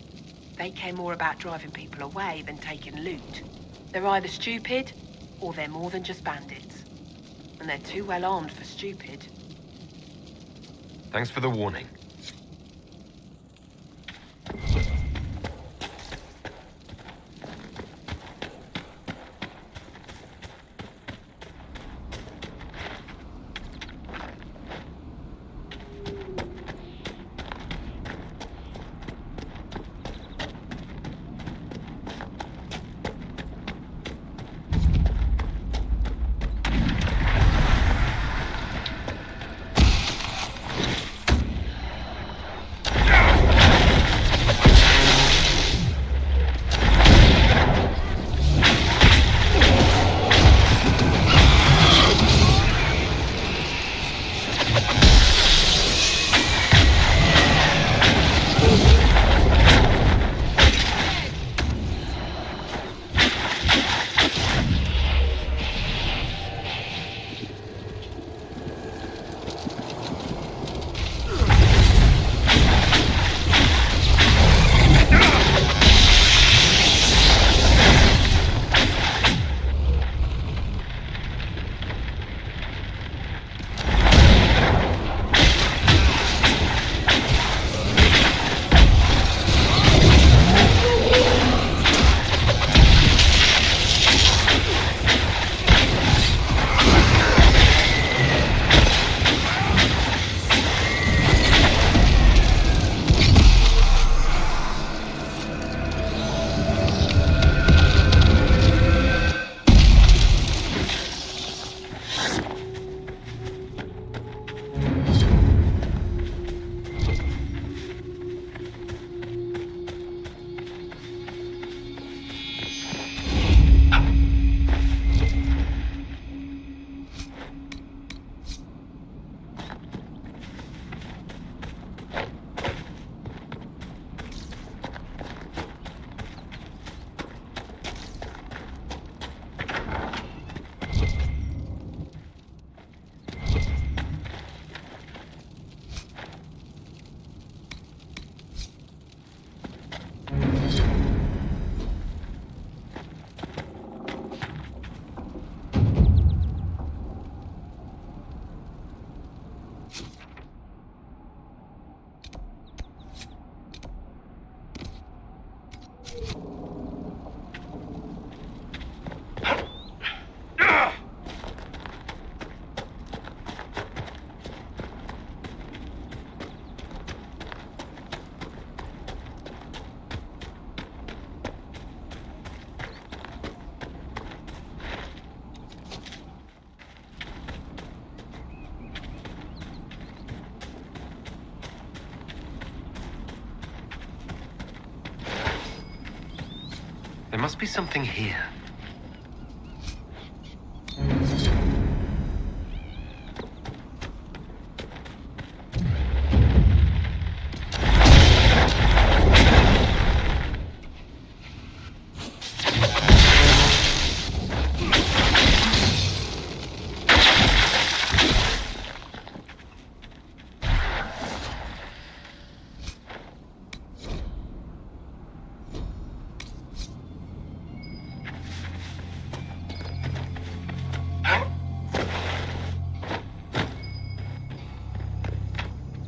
They care more about driving people away than taking loot. They're either stupid, or they're more than just bandits. And they're too well armed for stupid. Thanks for the warning. There must be something here.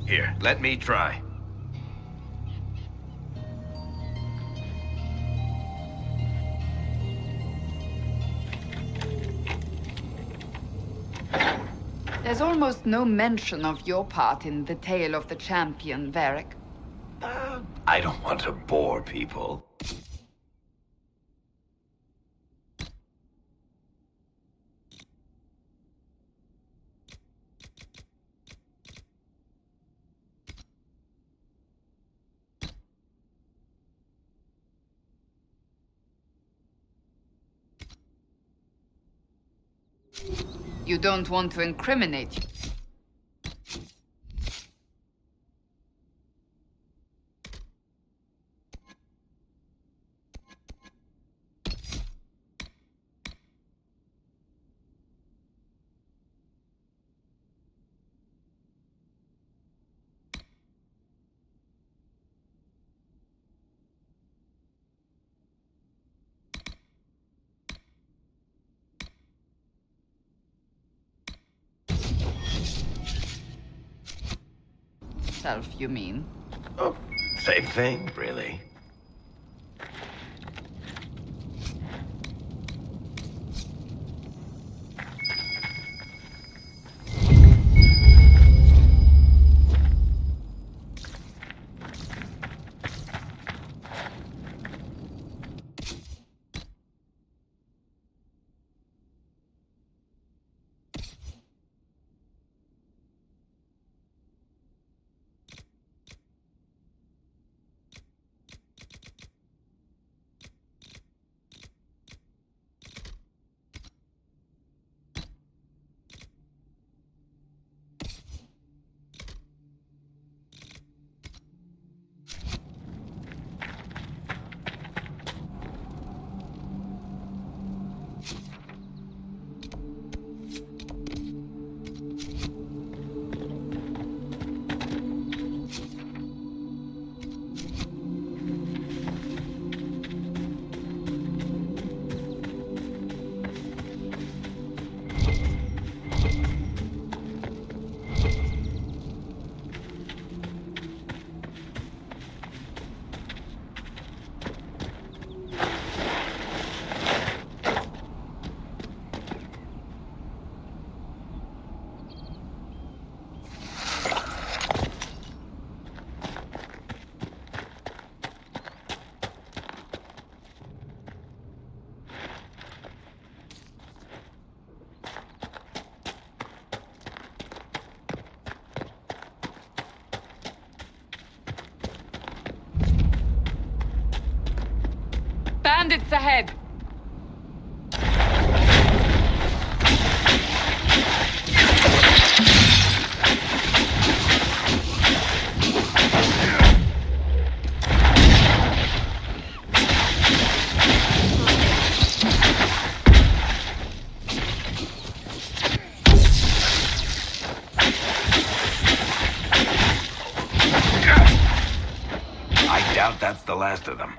Here, let me try. There's almost no mention of your part in the tale of the champion, Varric. I don't want to bore people. You don't want to incriminate you. yourself, you mean? Oh, same thing, really. Bandits ahead! I doubt that's the last of them.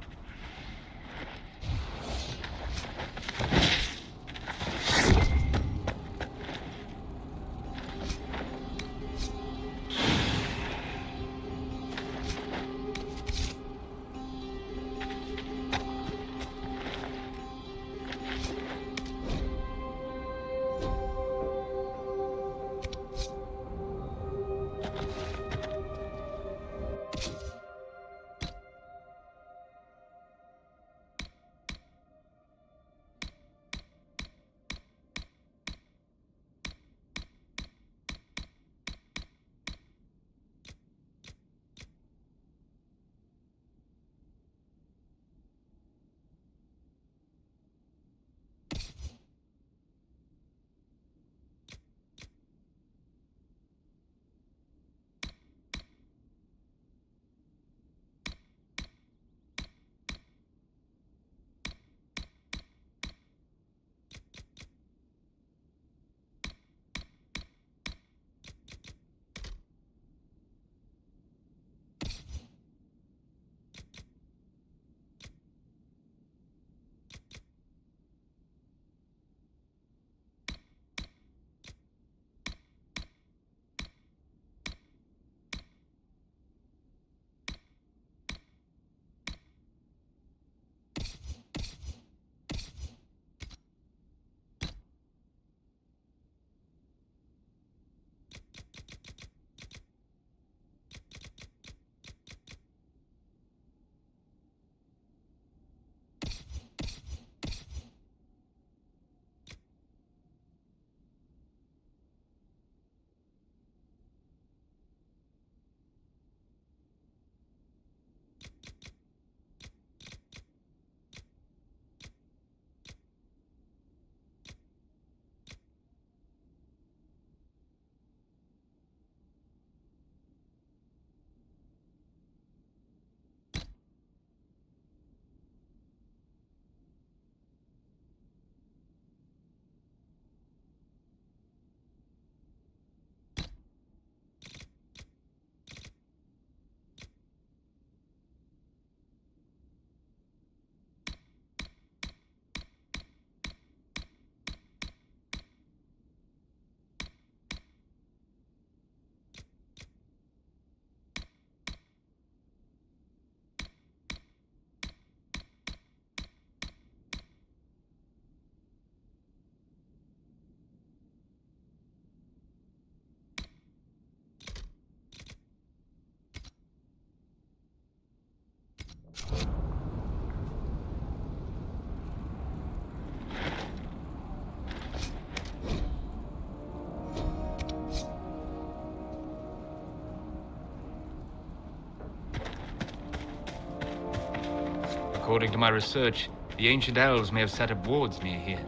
According to my research, the ancient elves may have set up wards near here.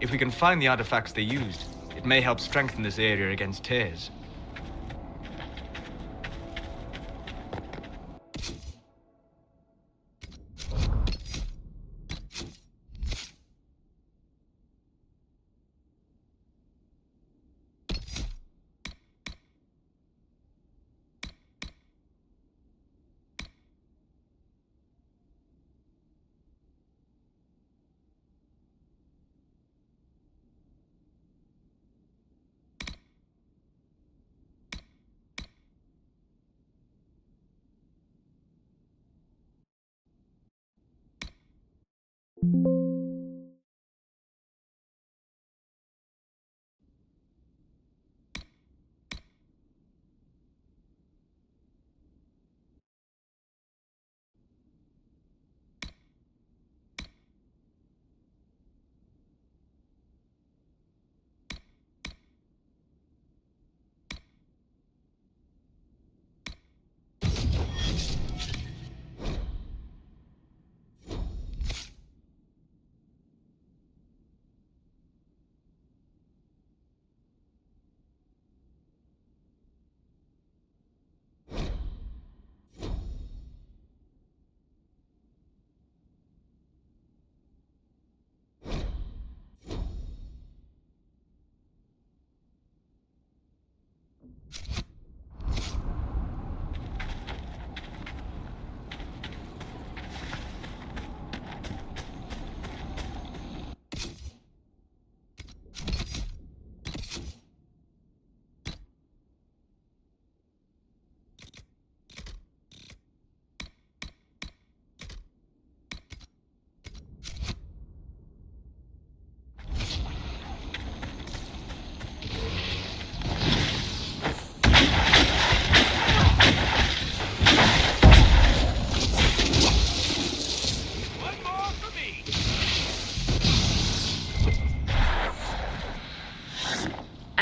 If we can find the artifacts they used, it may help strengthen this area against tears.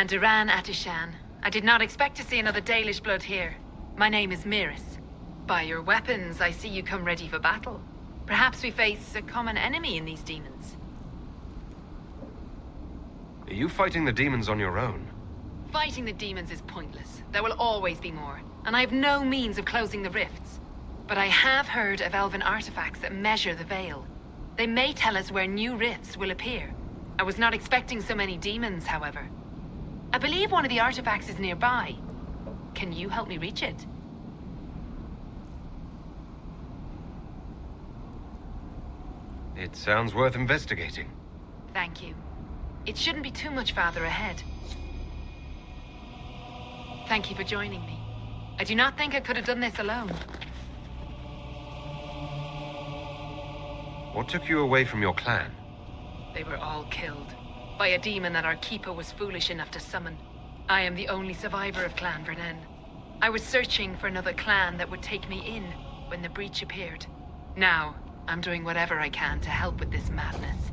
And Duran Atishan. I did not expect to see another Dalish blood here. My name is Miris. By your weapons, I see you come ready for battle. Perhaps we face a common enemy in these demons. Are you fighting the demons on your own? Fighting the demons is pointless. There will always be more, and I have no means of closing the rifts. But I have heard of elven artifacts that measure the veil. They may tell us where new rifts will appear. I was not expecting so many demons, however. I believe one of the artifacts is nearby. Can you help me reach it? It sounds worth investigating. Thank you. It shouldn't be too much farther ahead. Thank you for joining me. I do not think I could have done this alone. What took you away from your clan? They were all killed by a demon that our keeper was foolish enough to summon. I am the only survivor of Clan Vernen. I was searching for another clan that would take me in when the breach appeared. Now, I'm doing whatever I can to help with this madness.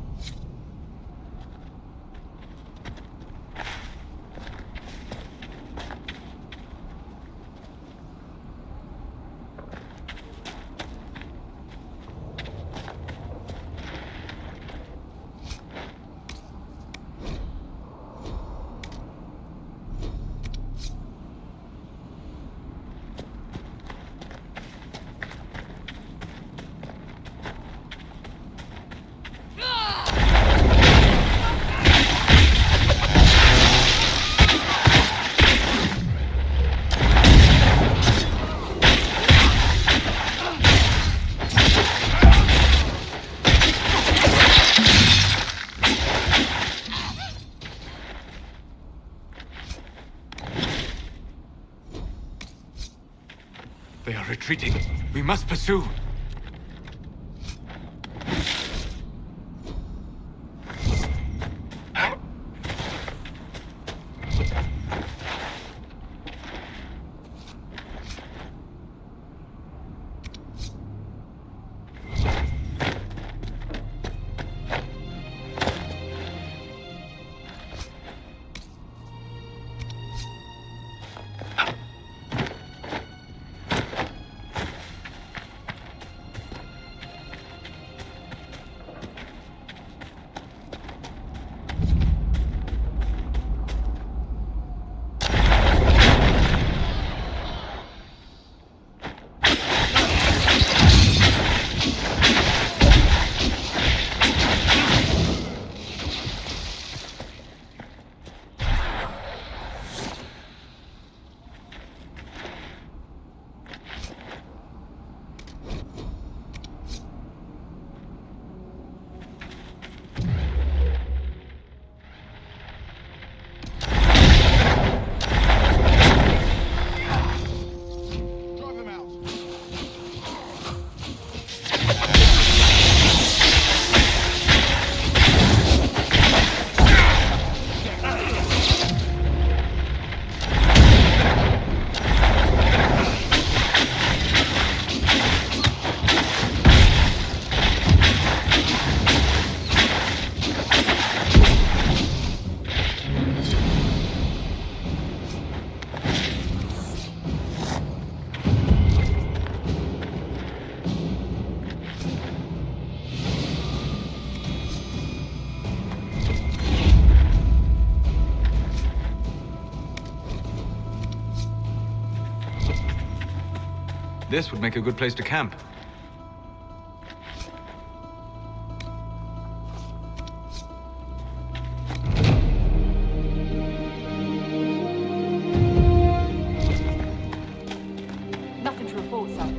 They are retreating. We must pursue. This would make a good place to camp. Nothing to report, sir.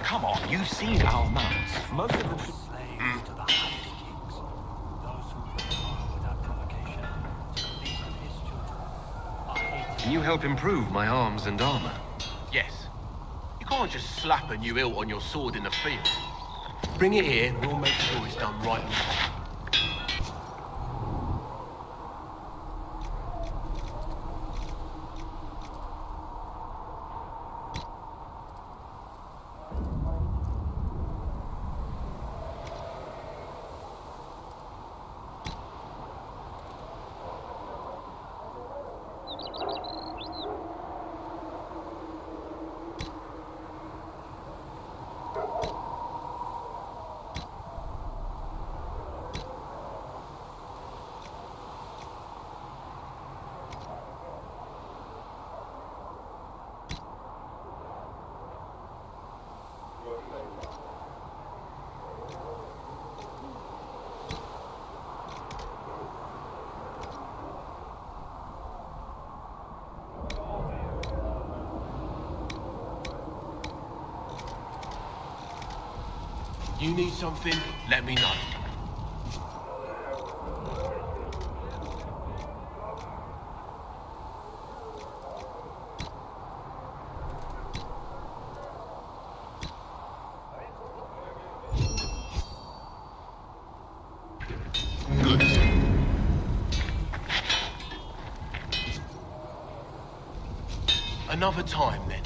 Come on, you've seen our mounts. Most of them slaves to the high kings. Those who withdraw without provocation. These are his children. Are hated. Can you help improve my arms and armor? Yes. You can't just slap a new hilt on your sword in the field. Bring it here, we'll make sure it's done right. You need something, let me know. Good. Another time, then.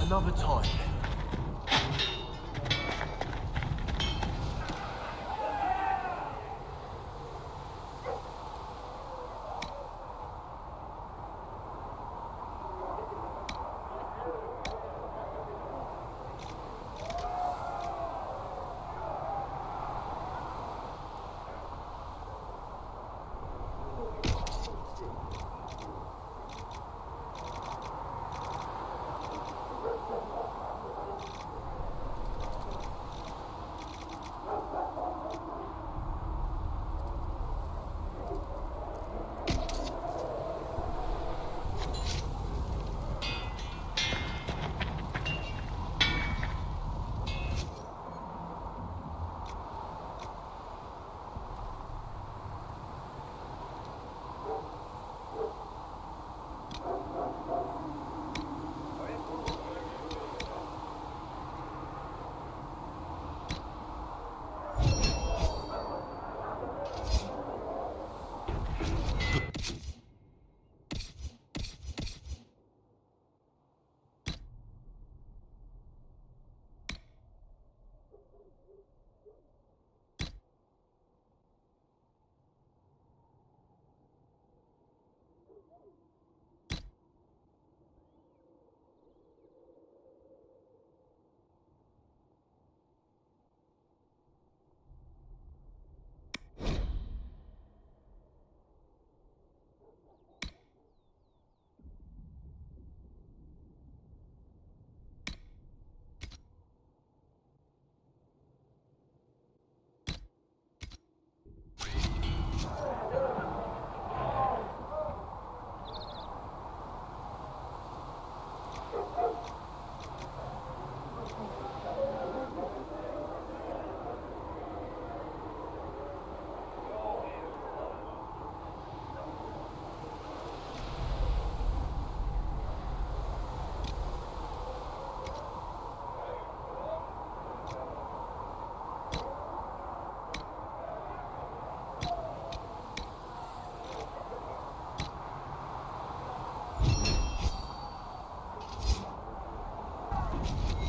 Another time.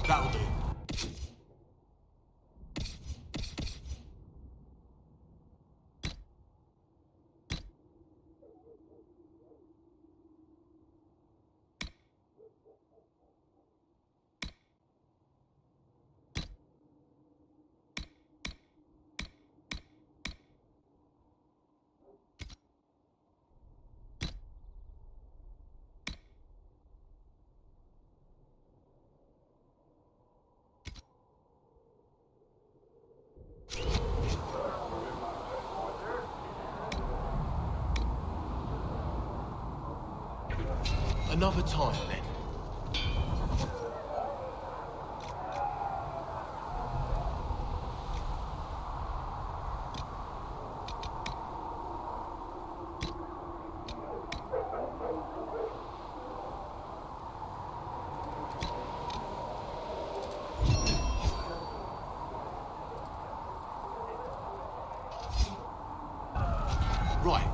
That'll do. Another time, then. Right.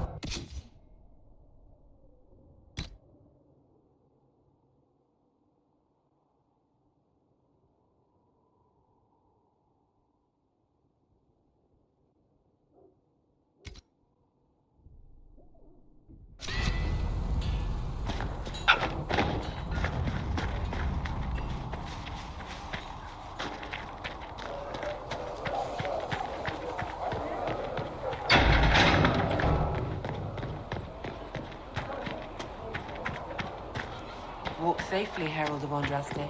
Walk safely, Herald of Andraste.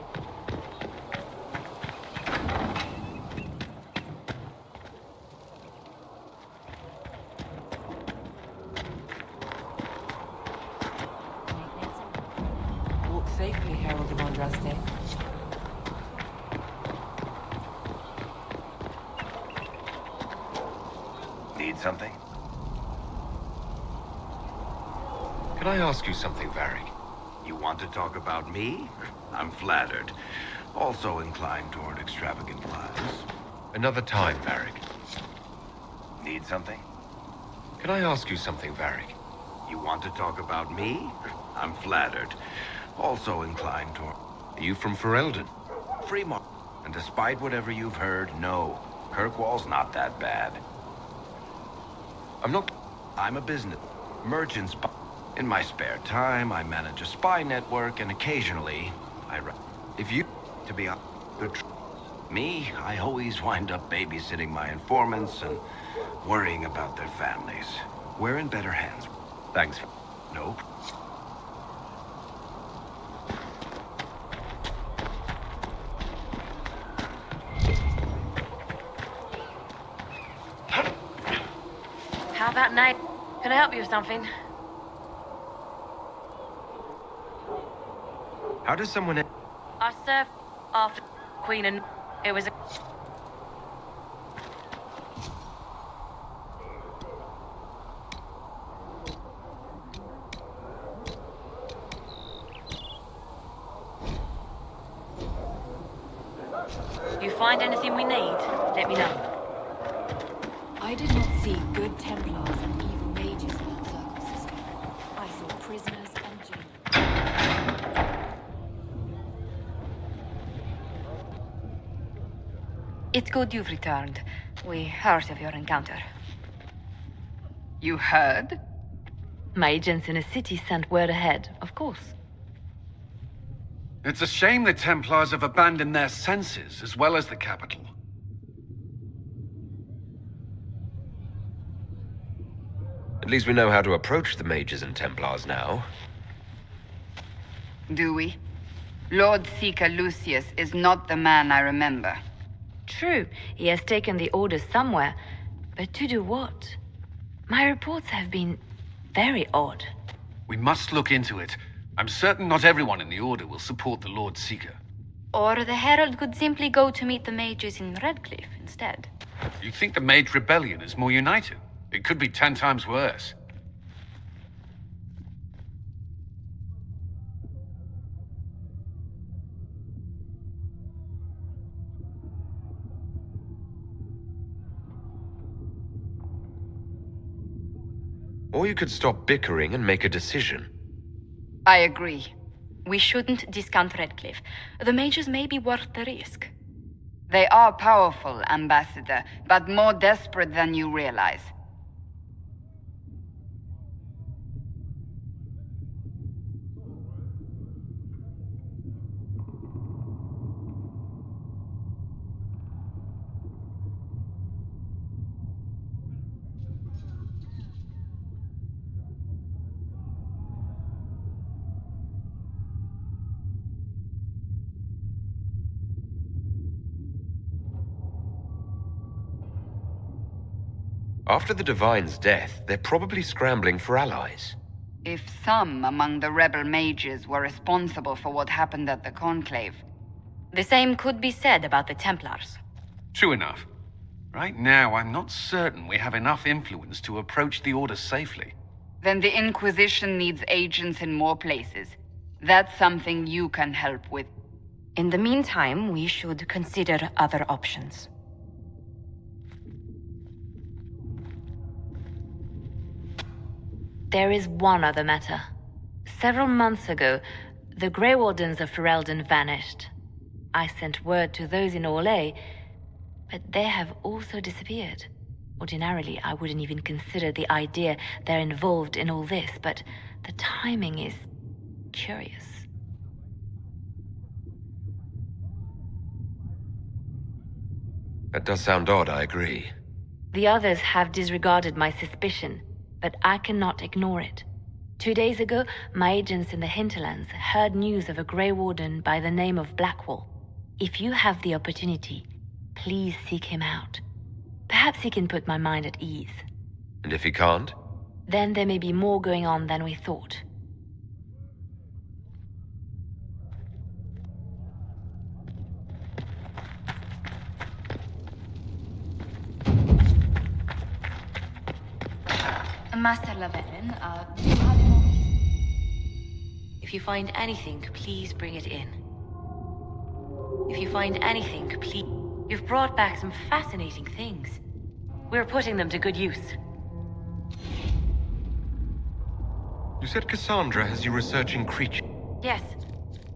Walk safely, Herald of Andraste. Need something? Can I ask you something, Varric? You want to talk about me? I'm flattered. Also inclined toward extravagant lies. Another time, Varric. Need something? Can I ask you something, Varric? You want to talk about me? I'm flattered. Also inclined toward... Are you from Ferelden? Fremont. And despite whatever you've heard, no. Kirkwall's not that bad. I'm a business. Merchant spy. In my spare time, I manage a spy network, and occasionally, if you... To be honest, me, I always wind up babysitting my informants and worrying about their families. We're in better hands. Thanks. Nope. How about night? Can I help you with something? How does someone... I served after Queen and it was a... You find anything we need, let me know. I did not see good Templars and evil mages in that circle, sister. I saw prisoners and jailers. It's good you've returned. We heard of your encounter. You heard? My agents in the city sent word ahead, of course. It's a shame the Templars have abandoned their senses, as well as the capital. At least we know how to approach the mages and Templars now. Do we? Lord Seeker Lucius is not the man I remember. True, he has taken the orders somewhere, but to do what? My reports have been very odd. We must look into it. I'm certain not everyone in the Order will support the Lord Seeker. Or the Herald could simply go to meet the mages in Redcliffe instead. You think the Mage Rebellion is more united? It could be 10 times worse. Or you could stop bickering and make a decision. I agree. We shouldn't discount Redcliffe. The mages may be worth the risk. They are powerful, Ambassador, but more desperate than you realize. After the Divine's death, they're probably scrambling for allies. If some among the rebel mages were responsible for what happened at the Conclave. The same could be said about the Templars. True enough. Right now, I'm not certain we have enough influence to approach the Order safely. Then the Inquisition needs agents in more places. That's something you can help with. In the meantime, we should consider other options. There is one other matter. Several months ago, the Grey Wardens of Ferelden vanished. I sent word to those in Orlais, but they have also disappeared. Ordinarily, I wouldn't even consider the idea they're involved in all this, but the timing is curious. That does sound odd, I agree. The others have disregarded my suspicion, but I cannot ignore it. 2 days ago, my agents in the hinterlands heard news of a Grey Warden by the name of Blackwall. If you have the opportunity, please seek him out. Perhaps he can put my mind at ease. And if he can't? Then there may be more going on than we thought. Master Laverin, do you have a moment? If you find anything, please bring it in. If you find anything, please... You've brought back some fascinating things. We're putting them to good use. You said Cassandra has you researching creatures. Yes.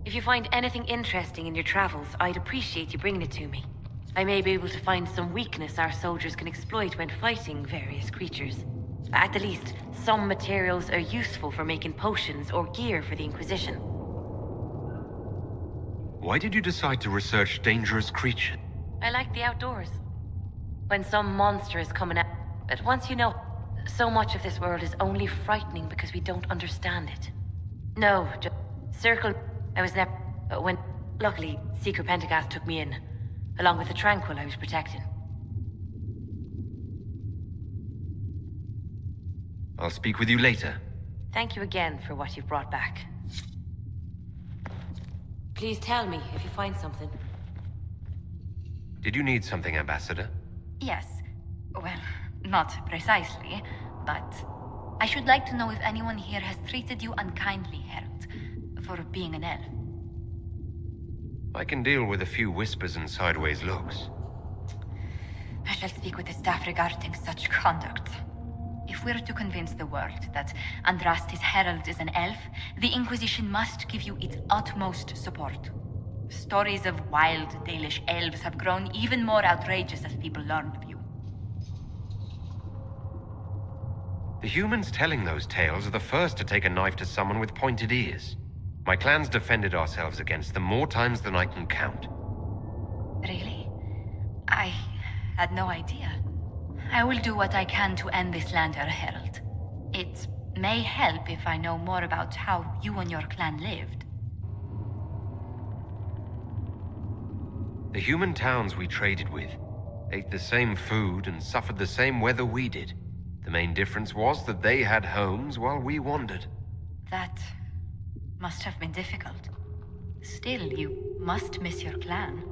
If you find anything interesting in your travels, I'd appreciate you bringing it to me. I may be able to find some weakness our soldiers can exploit when fighting various creatures. At the least, some materials are useful for making potions or gear for the Inquisition. Why did you decide to research dangerous creatures? I like the outdoors. When some monster is coming at... But once you know, so much of this world is only frightening because we don't understand it. No, just circle... I was never... When... Luckily, Seeker Pentagast took me in, along with the Tranquil I was protecting. I'll speak with you later. Thank you again for what you've brought back. Please tell me if you find something. Did you need something, Ambassador? Yes. Well, not precisely, but I should like to know if anyone here has treated you unkindly, Herald, for being an elf. I can deal with a few whispers and sideways looks. I shall speak with the staff regarding such conduct. If we're to convince the world that Andraste's herald is an elf, the Inquisition must give you its utmost support. Stories of wild Dalish elves have grown even more outrageous as people learn of you. The humans telling those tales are the first to take a knife to someone with pointed ears. My clans defended ourselves against them more times than I can count. Really? I had no idea. I will do what I can to end this slander, Herald. It may help if I know more about how you and your clan lived. The human towns we traded with ate the same food and suffered the same weather we did. The main difference was that they had homes while we wandered. That must have been difficult. Still, you must miss your clan.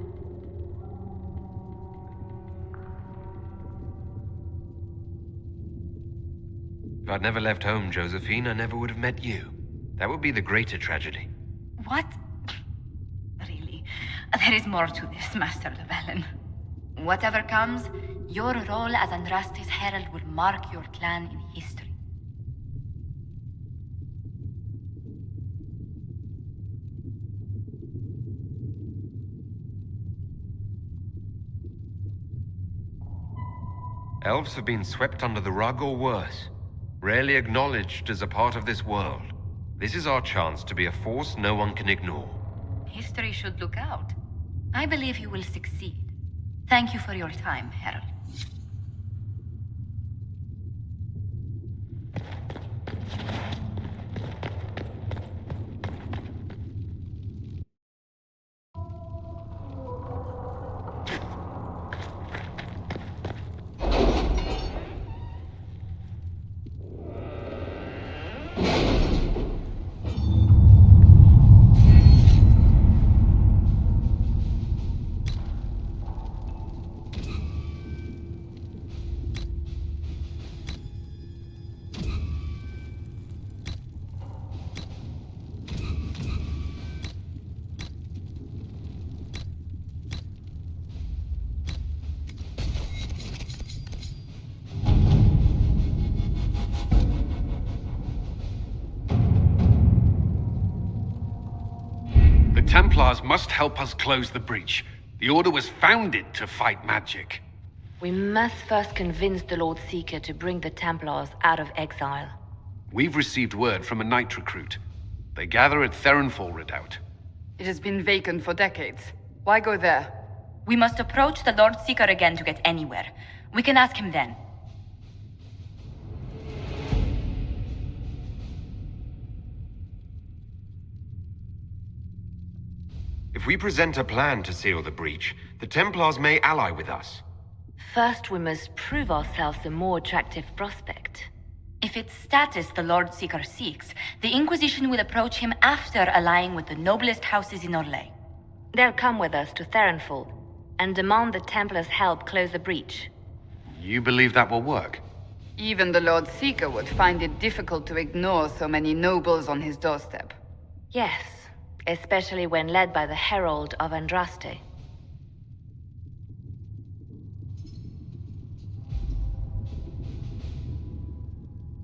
If I'd never left home, Josephine, I never would have met you. That would be the greater tragedy. What? Really? There is more to this, Master Llewellyn. Whatever comes, your role as Andraste's herald will mark your clan in history. Elves have been swept under the rug or worse, rarely acknowledged as a part of this world. This is our chance to be a force no one can ignore. History should look out. I believe you will succeed. Thank you for your time, Herald. Templars must help us close the breach. The Order was founded to fight magic. We must first convince the Lord Seeker to bring the Templars out of exile. We've received word from a knight recruit. They gather at Theronfall Redoubt. It has been vacant for decades. Why go there? We must approach the Lord Seeker again to get anywhere. We can ask him then. If we present a plan to seal the breach, the Templars may ally with us. First, we must prove ourselves a more attractive prospect. If it's status the Lord Seeker seeks, the Inquisition will approach him after allying with the noblest houses in Orlais. They'll come with us to Theronfall and demand the Templars' help close the breach. You believe that will work? Even the Lord Seeker would find it difficult to ignore so many nobles on his doorstep. Yes, especially when led by the Herald of Andraste.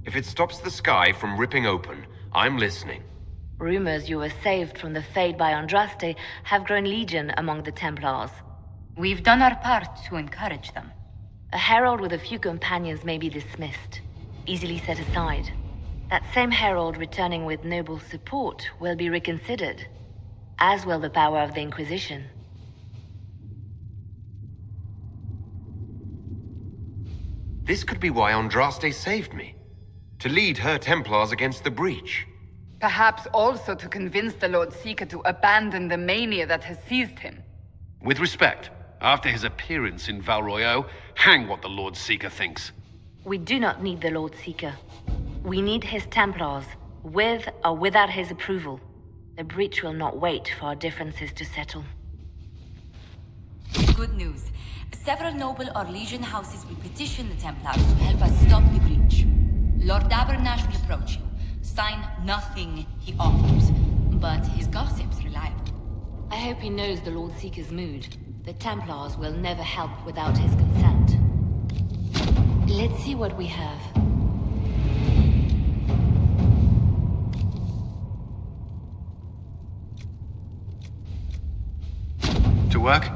If it stops the sky from ripping open, I'm listening. Rumors you were saved from the fate by Andraste have grown legion among the Templars. We've done our part to encourage them. A herald with a few companions may be dismissed, easily set aside. That same herald returning with noble support will be reconsidered, as will the power of the Inquisition. This could be why Andraste saved me. To lead her Templars against the breach. Perhaps also to convince the Lord Seeker to abandon the mania that has seized him. With respect, after his appearance in Val Royeaux, hang what the Lord Seeker thinks. We do not need the Lord Seeker. We need his Templars, with or without his approval. The breach will not wait for our differences to settle. Good news. Several noble or legion houses will petition the Templars to help us stop the breach. Lord Dabernash will approach you. Sign nothing he offers, but his gossip's reliable. I hope he knows the Lord Seeker's mood. The Templars will never help without his consent. Let's see what we have. To work?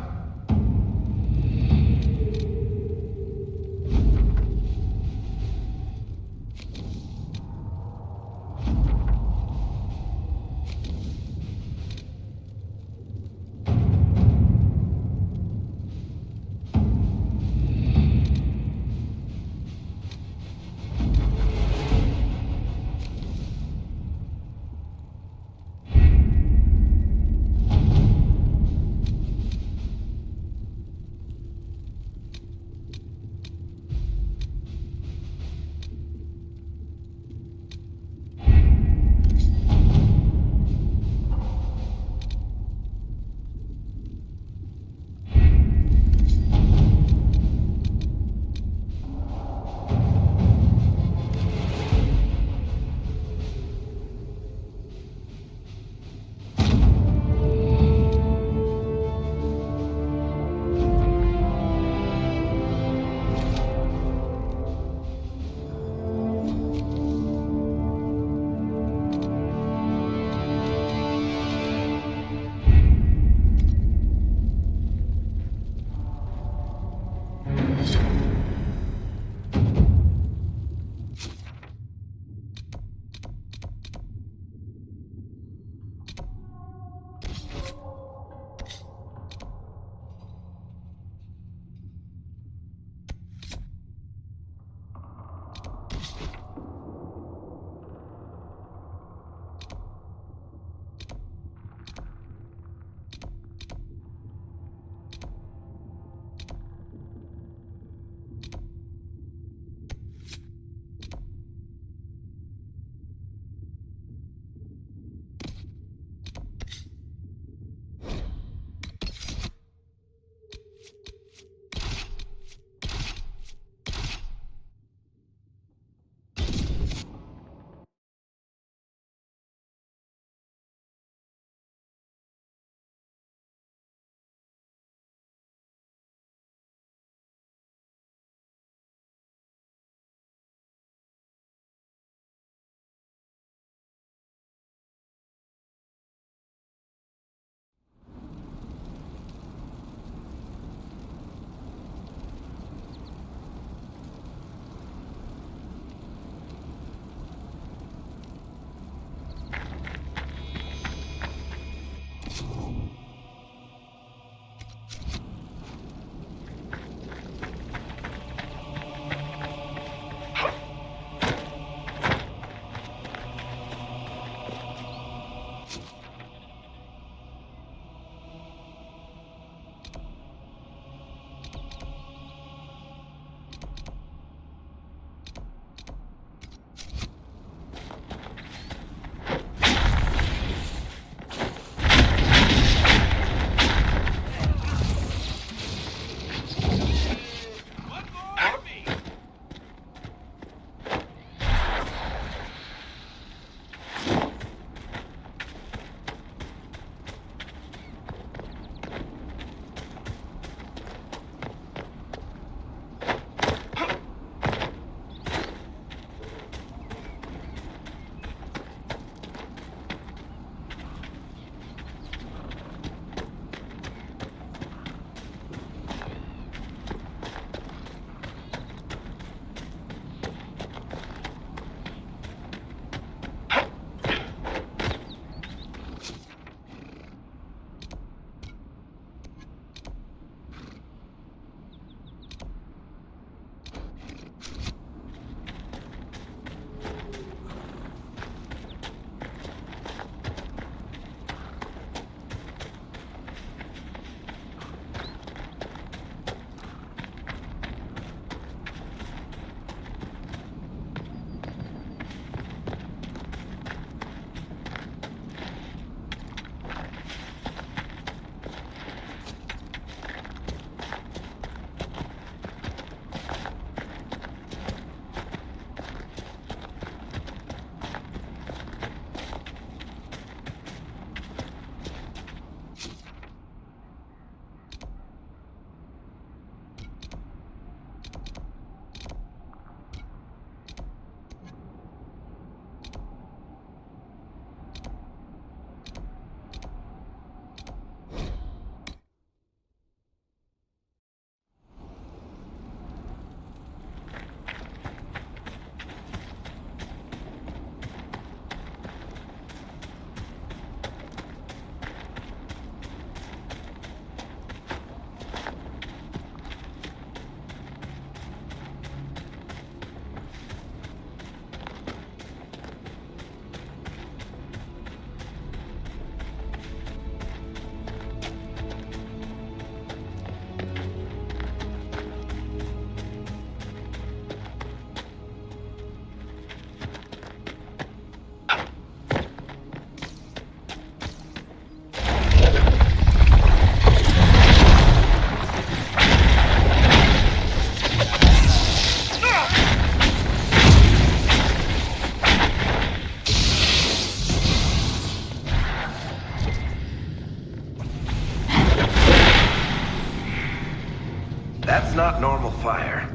That's not normal fire.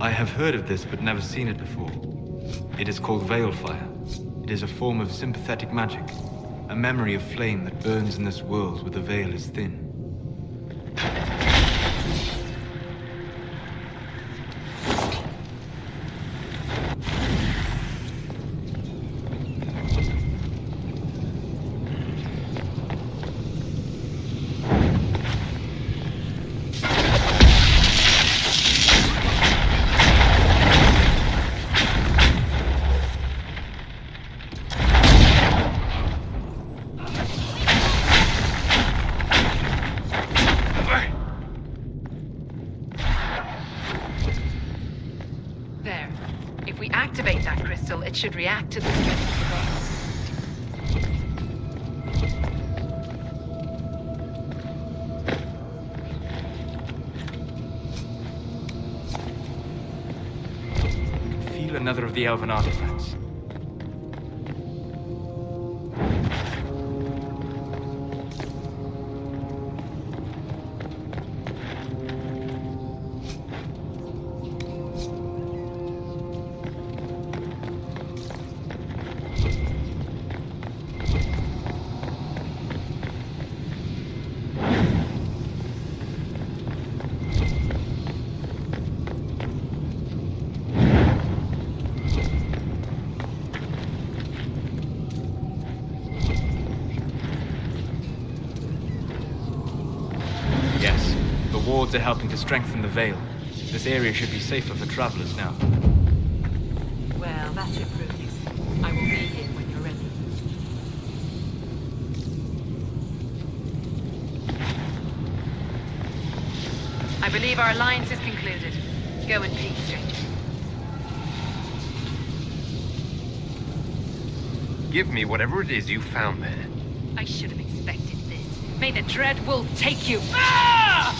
I have heard of this, but never seen it before. It is called Veil Fire. It is a form of sympathetic magic. A memory of flame that burns in this world where the veil is thin. There. If we activate that crystal, it should react to the strength of the veil. Feel another of the elven artifacts. Yes, the wards are helping to strengthen the veil. This area should be safer for travelers now. Well, that's improved. I will be here when you're ready. I believe our alliance is concluded. Go in peace, stranger. Give me whatever it is you found there. I should have expected this. May the Dread Wolf take you. Ah!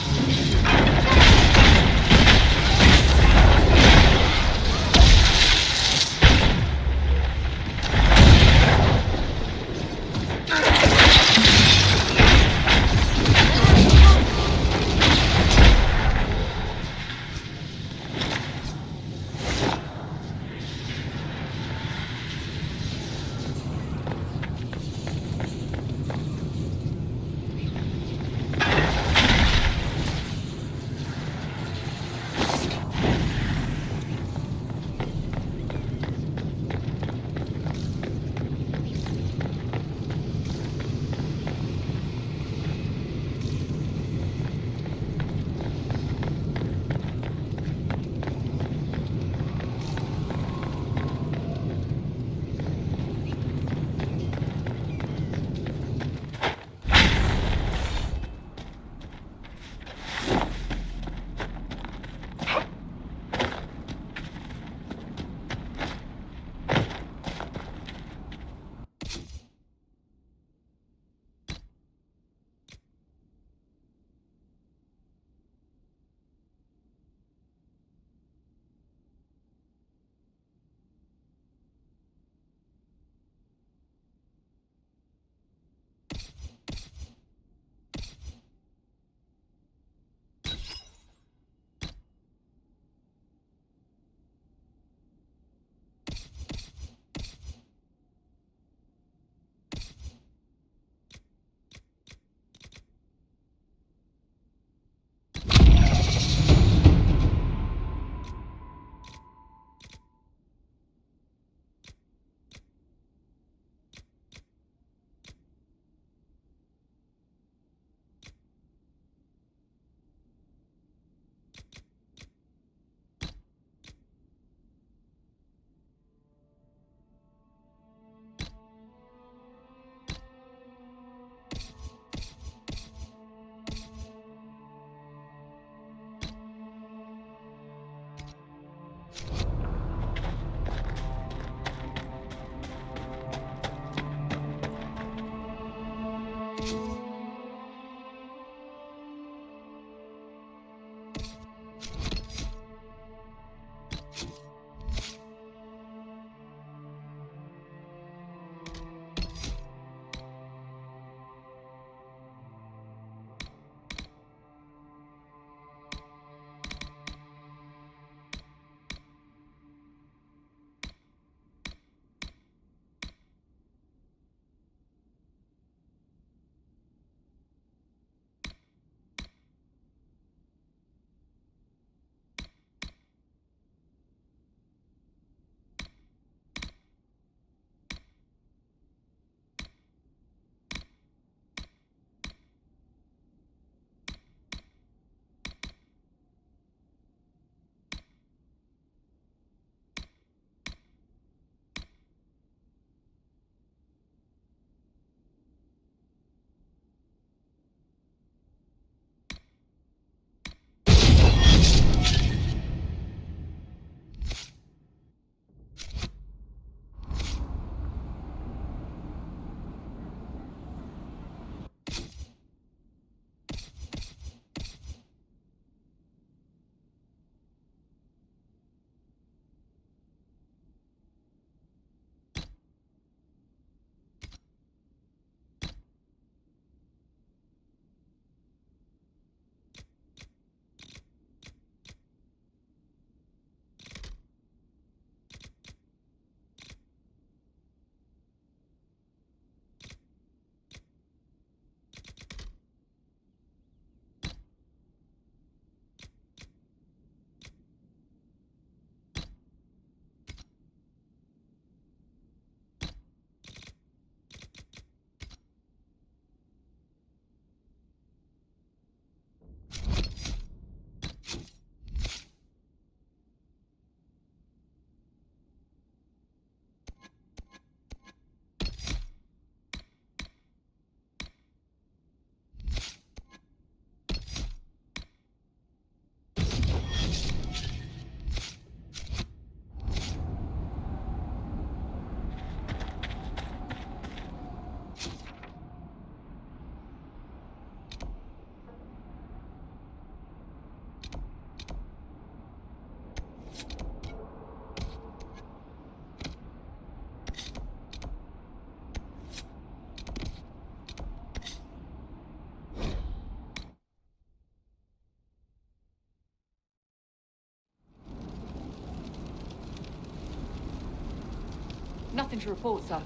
Nothing to report, sir.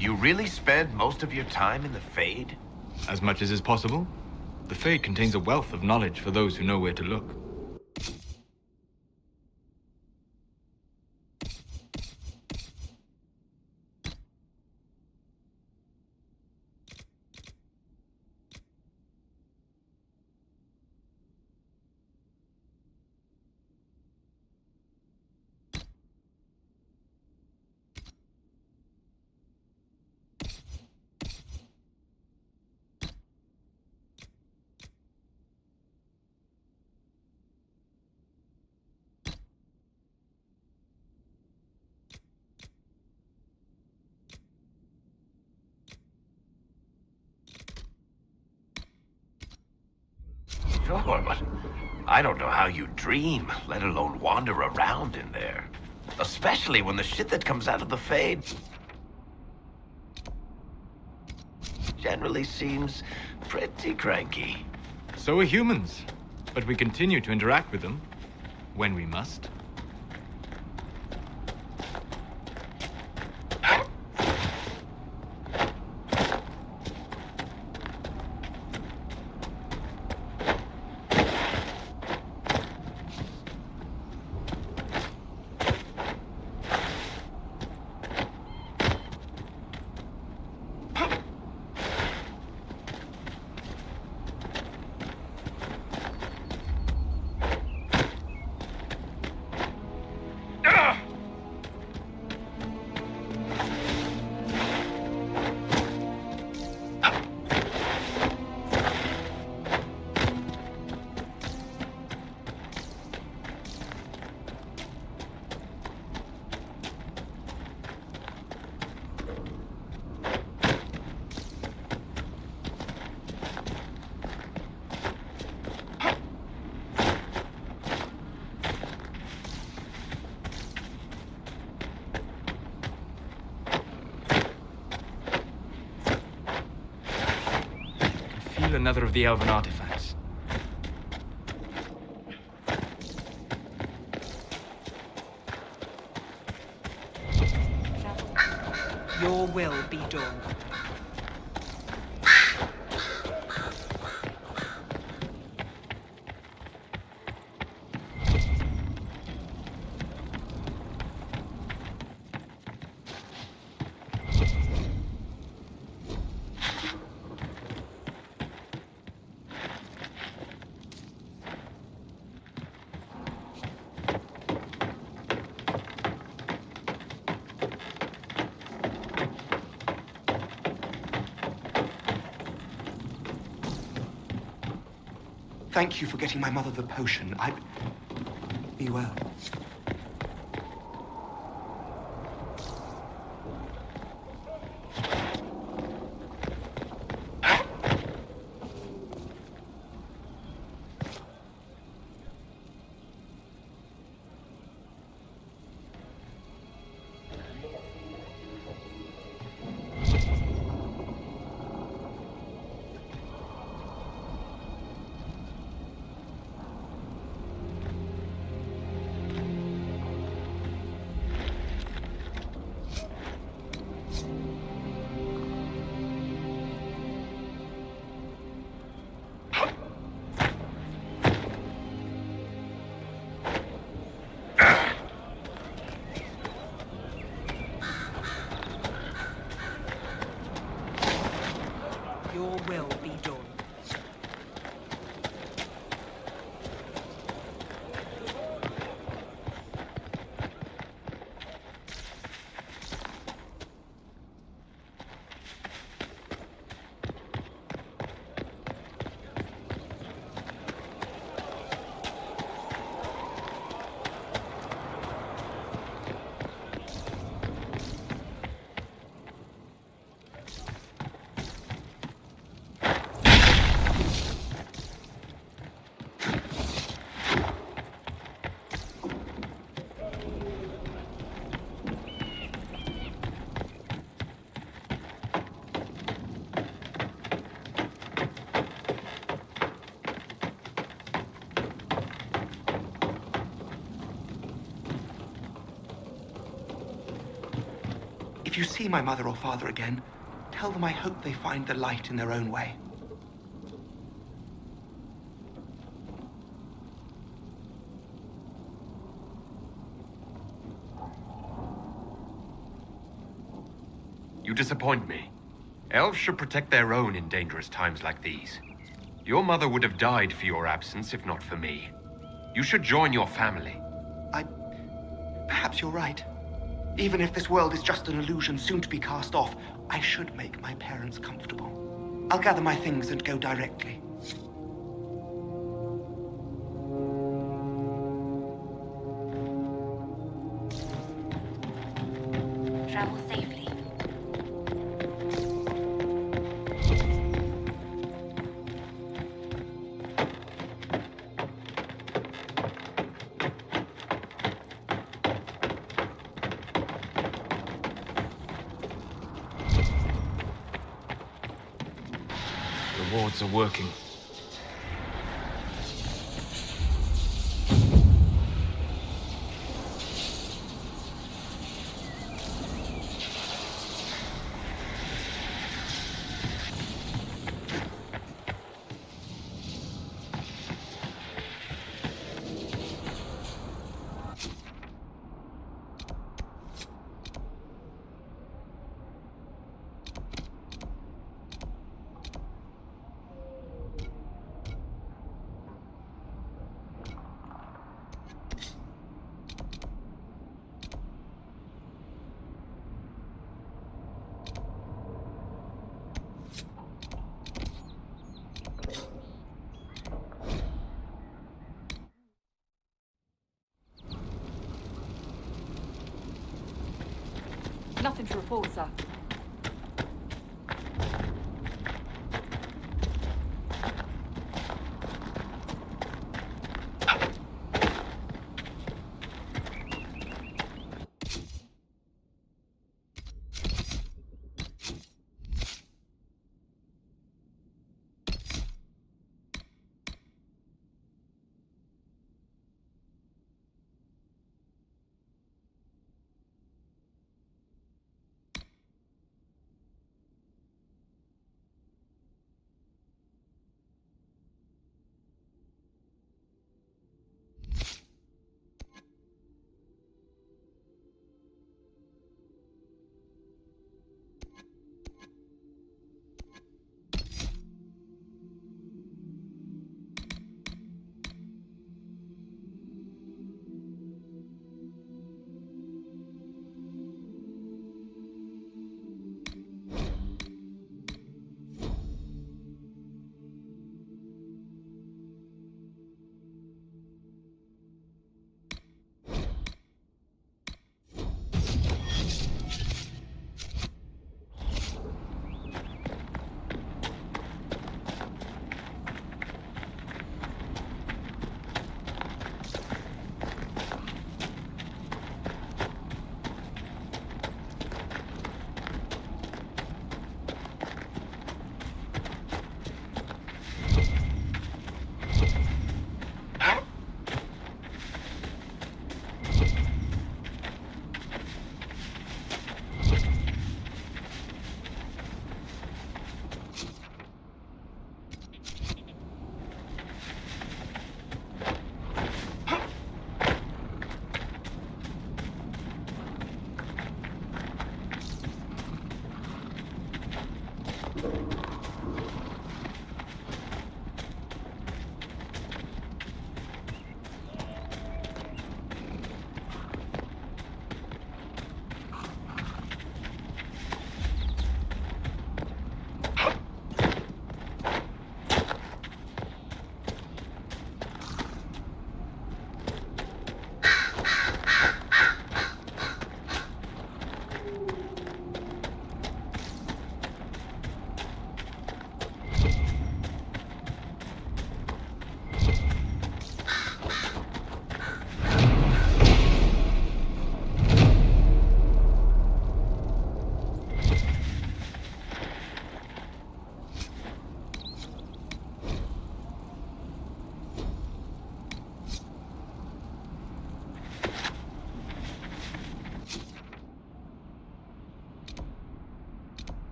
You really spend most of your time in the Fade? As much as is possible. The Fade contains a wealth of knowledge for those who know where to look. Sure, but I don't know how you dream, let alone wander around in there. Especially when the shit that comes out of the Fade generally seems pretty cranky. So are humans. But we continue to interact with them when we must. Another of the elven artifacts. Your will be done. Thank you for getting my mother the potion. Be well. Your will be done. If you see my mother or father again, tell them I hope they find the light in their own way. You disappoint me. Elves should protect their own in dangerous times like these. Your mother would have died for your absence if not for me. You should join your family. Perhaps you're right. Even if this world is just an illusion soon to be cast off, I should make my parents comfortable. I'll gather my things and go directly. Travel safely. wards are working. Nothing to report, sir.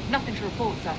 Nothing to report, sir.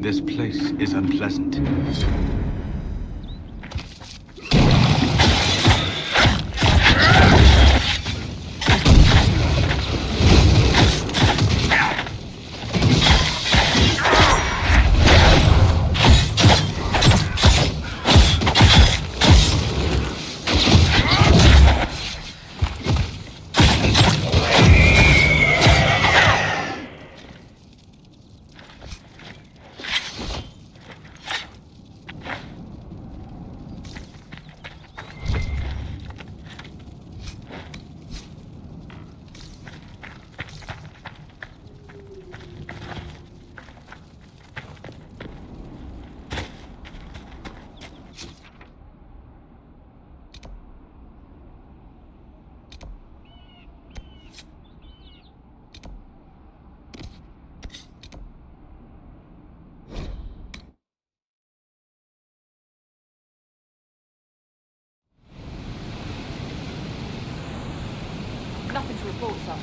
This place is unpleasant. Nothing to report, sir.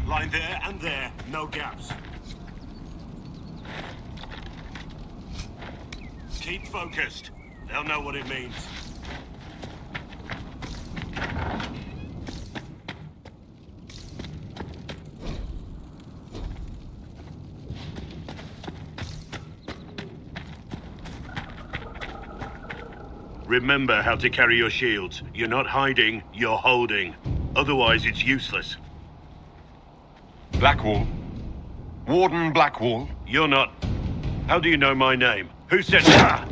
Line there and there, no gaps. Keep focused. They'll know what it means. Remember how to carry your shields. You're not hiding, you're holding. Otherwise, it's useless. Blackwall? Warden Blackwall? You're not. How do you know my name? Who said that?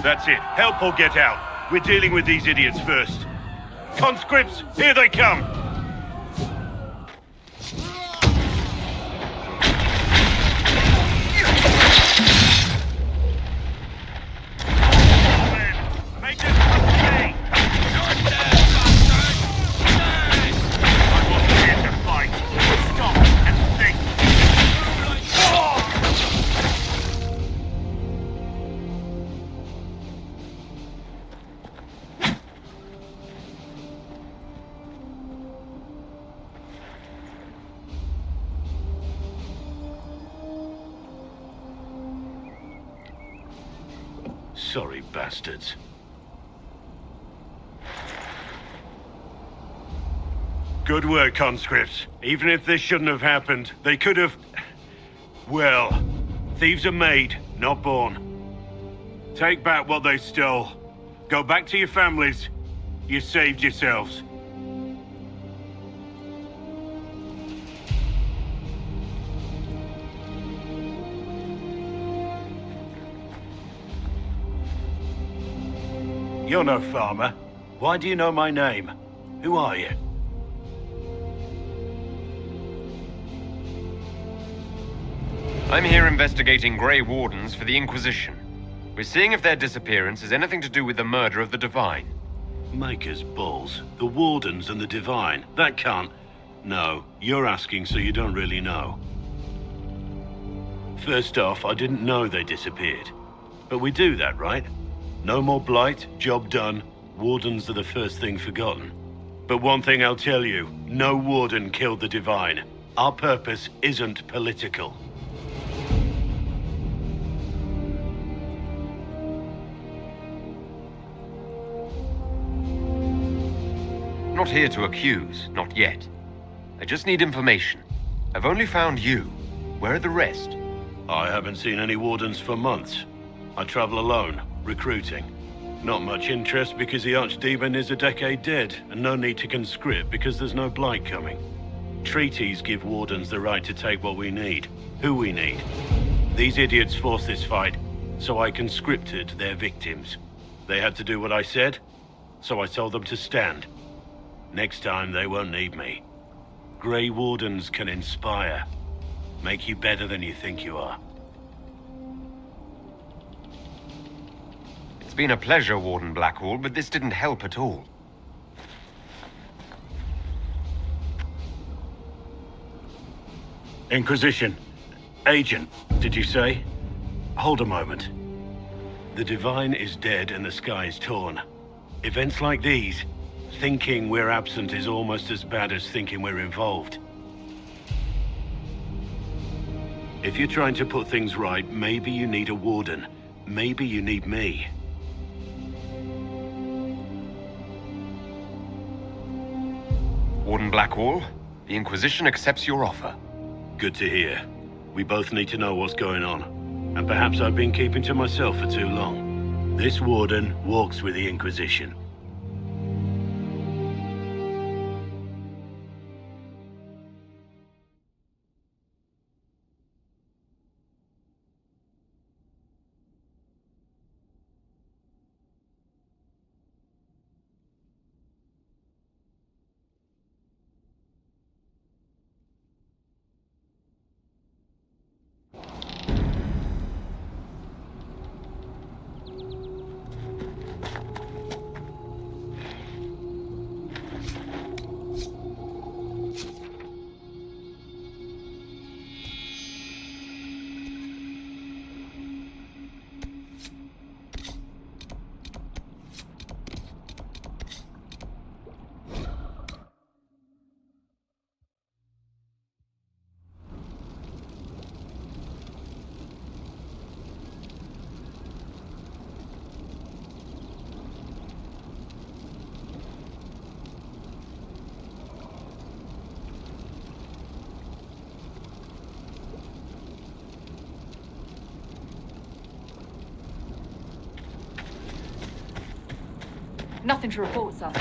That's it. Help or get out. We're dealing with these idiots first. Conscripts, here they come! Sorry, bastards. Good work, conscripts. Even if this shouldn't have happened, they could have... Well, thieves are made, not born. Take back what they stole. Go back to your families. You saved yourselves. You're no farmer. Why do you know my name? Who are you? I'm here investigating Grey Wardens for the Inquisition. We're seeing if their disappearance has anything to do with the murder of the Divine. Maker's balls. The Wardens and the Divine. That can't... No, you're asking so you don't really know. First off, I didn't know they disappeared. But we do that, right? No more blight, job done. Wardens are the first thing forgotten. But one thing I'll tell you, no warden killed the Divine. Our purpose isn't political. Not here to accuse, not yet. I just need information. I've only found you. Where are the rest? I haven't seen any wardens for months. I travel alone, recruiting. Not much interest because the Archdemon is a decade dead, and no need to conscript because there's no blight coming. Treaties give wardens the right to take what we need, who we need. These idiots forced this fight, so I conscripted their victims. They had to do what I said, so I told them to stand. Next time they won't need me. Grey Wardens can inspire. Make you better than you think you are. It's been a pleasure, Warden Blackwall, but this didn't help at all. Inquisition. Agent, did you say? Hold a moment. The Divine is dead and the sky is torn. Events like these, thinking we're absent is almost as bad as thinking we're involved. If you're trying to put things right, maybe you need a warden. Maybe you need me. Warden Blackwall, the Inquisition accepts your offer. Good to hear. We both need to know what's going on. And perhaps I've been keeping to myself for too long. This warden walks with the Inquisition. Nothing to report, sir.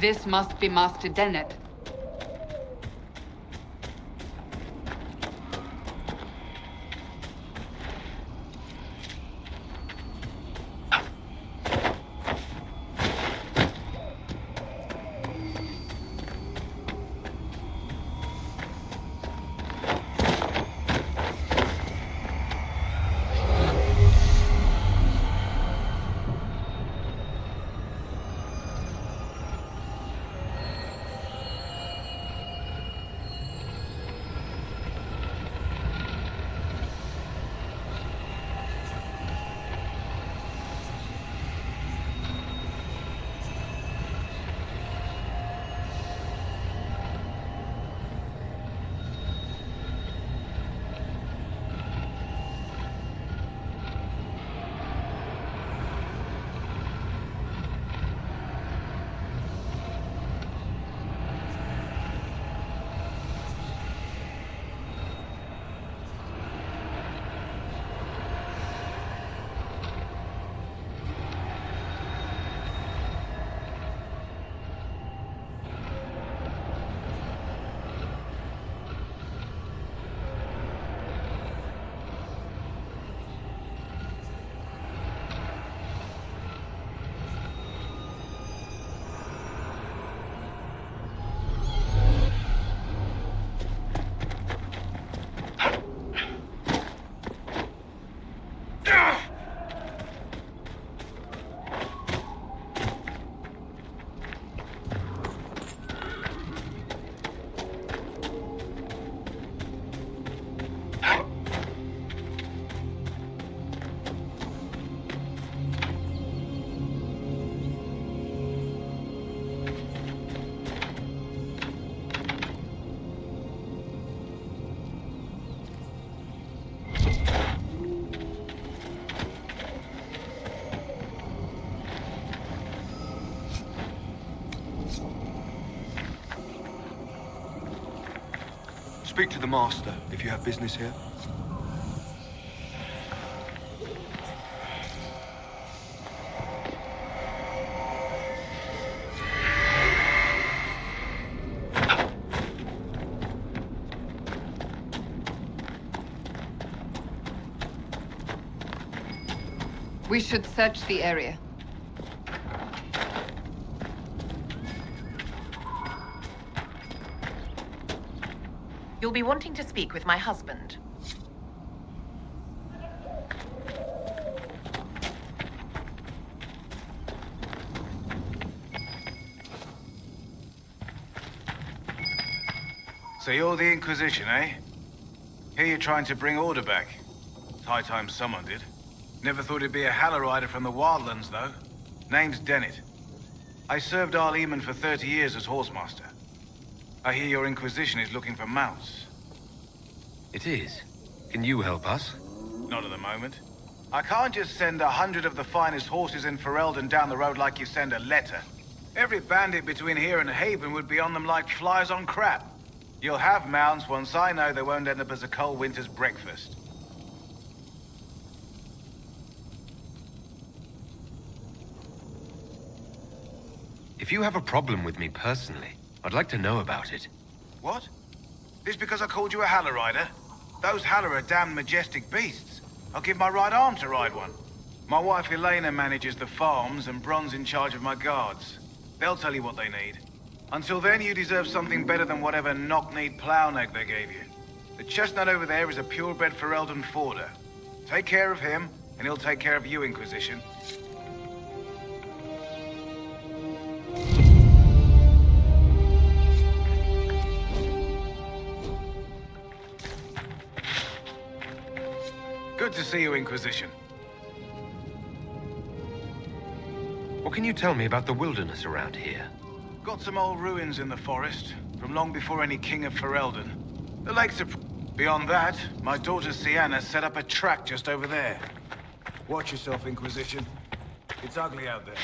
This must be Master Dennett. Speak to the Master, if you have business here. We should search the area. You'll be wanting to speak with my husband. So you're the Inquisition, eh? Here you're trying to bring order back. It's high time someone did. Never thought it'd be a Hallow-Rider from the Wildlands, though. Name's Dennett. I served Arl Eamon for 30 years as Horsemaster. I hear your Inquisition is looking for mounts. It is. Can you help us? Not at the moment. I can't just send 100 of the finest horses in Ferelden down the road like you send a letter. Every bandit between here and Haven would be on them like flies on crap. You'll have mounts once I know they won't end up as a cold winter's breakfast. If you have a problem with me personally, I'd like to know about it. What? This because I called you a Hallow-Rider? Those Hallow are damn majestic beasts. I'll give my right arm to ride one. My wife Elena manages the farms and Bron's in charge of my guards. They'll tell you what they need. Until then, you deserve something better than whatever knock-kneed plow neck they gave you. The chestnut over there is a purebred Ferelden forder. Take care of him, and he'll take care of you, Inquisition. Good to see you, Inquisition. What can you tell me about the wilderness around here? Got some old ruins in the forest, from long before any king of Ferelden. The lakes are... Beyond that, my daughter Sienna set up a track just over there. Watch yourself, Inquisition. It's ugly out there.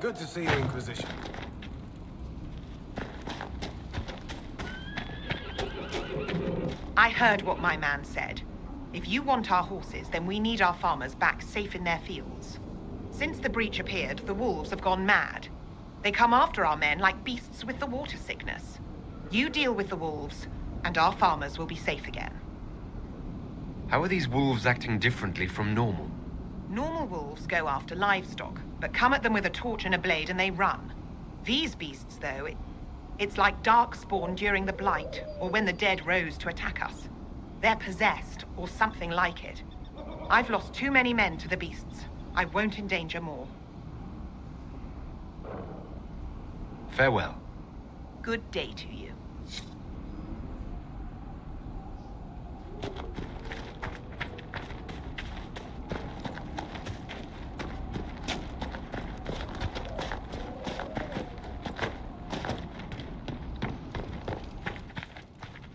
Good to see you, Inquisition. I heard what my man said. If you want our horses, then we need our farmers back safe in their fields. Since the breach appeared, the wolves have gone mad. They come after our men like beasts with the water sickness. You deal with the wolves, and our farmers will be safe again. How are these wolves acting differently from normal? Normal wolves go after livestock, but come at them with a torch and a blade and they run. These beasts, though, it's like darkspawn during the Blight, or when the dead rose to attack us. They're possessed, or something like it. I've lost too many men to the beasts. I won't endanger more. Farewell. Good day to you.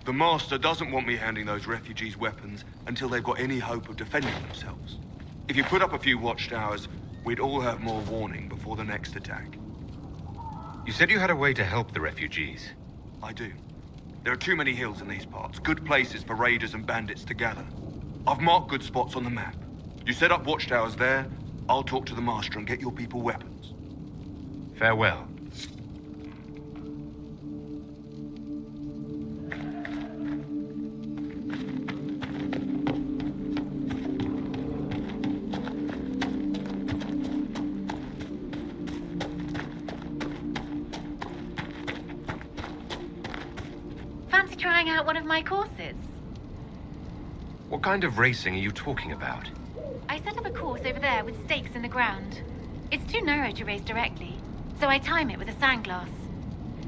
The Master doesn't want me handing those refugees weapons until they've got any hope of defending themselves. If you put up a few watchtowers, we'd all have more warning before the next attack. You said you had a way to help the refugees. I do. There are too many hills in these parts, good places for raiders and bandits to gather. I've marked good spots on the map. You set up watchtowers there, I'll talk to the Master and get your people weapons. Farewell. Fancy trying out one of my courses? What kind of racing are you talking about? I set up a course over there with stakes in the ground. It's too narrow to race directly, so I time it with a sandglass.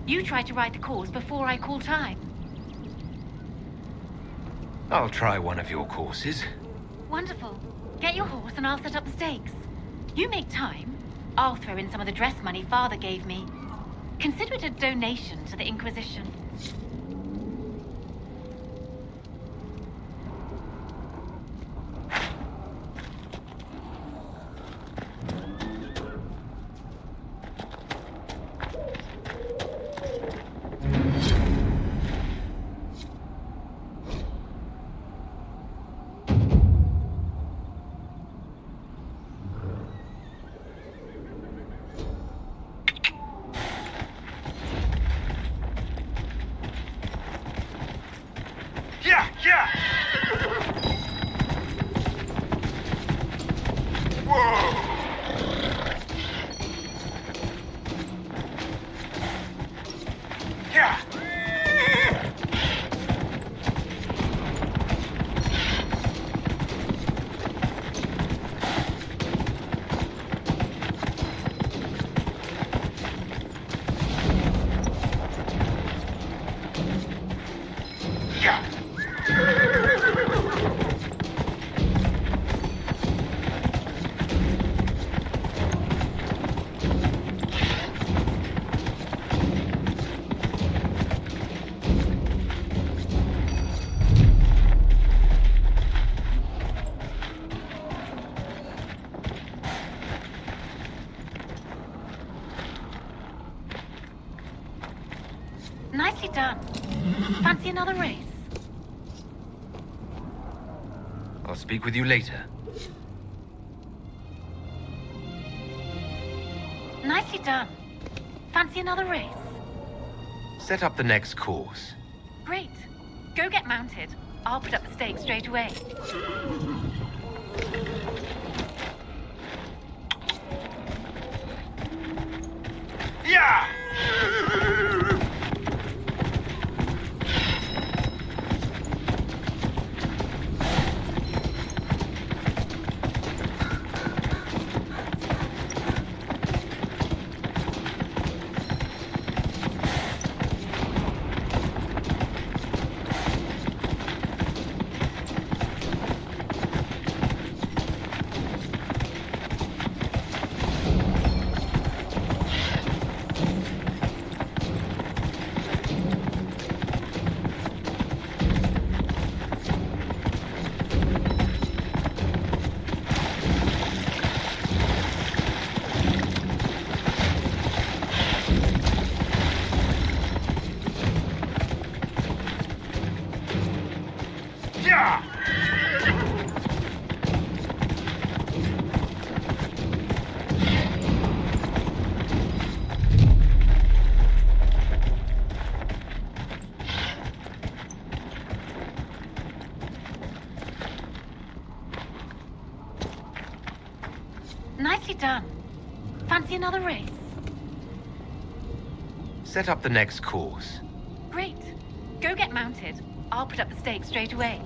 You try to ride the course before I call time. I'll try one of your courses. Wonderful. Get your horse and I'll set up the stakes. You make time. I'll throw in some of the dress money Father gave me. Consider it a donation to the Inquisition. Yeah, yeah! Whoa! Yeah! Nicely done. Fancy another race? I'll speak with you later. Nicely done. Fancy another race? Set up the next course. Great. Go get mounted. I'll put up the stakes straight away. Yeah! Nicely done. Fancy another race? Set up the next course. Great. Go get mounted. I'll put up the stakes straight away.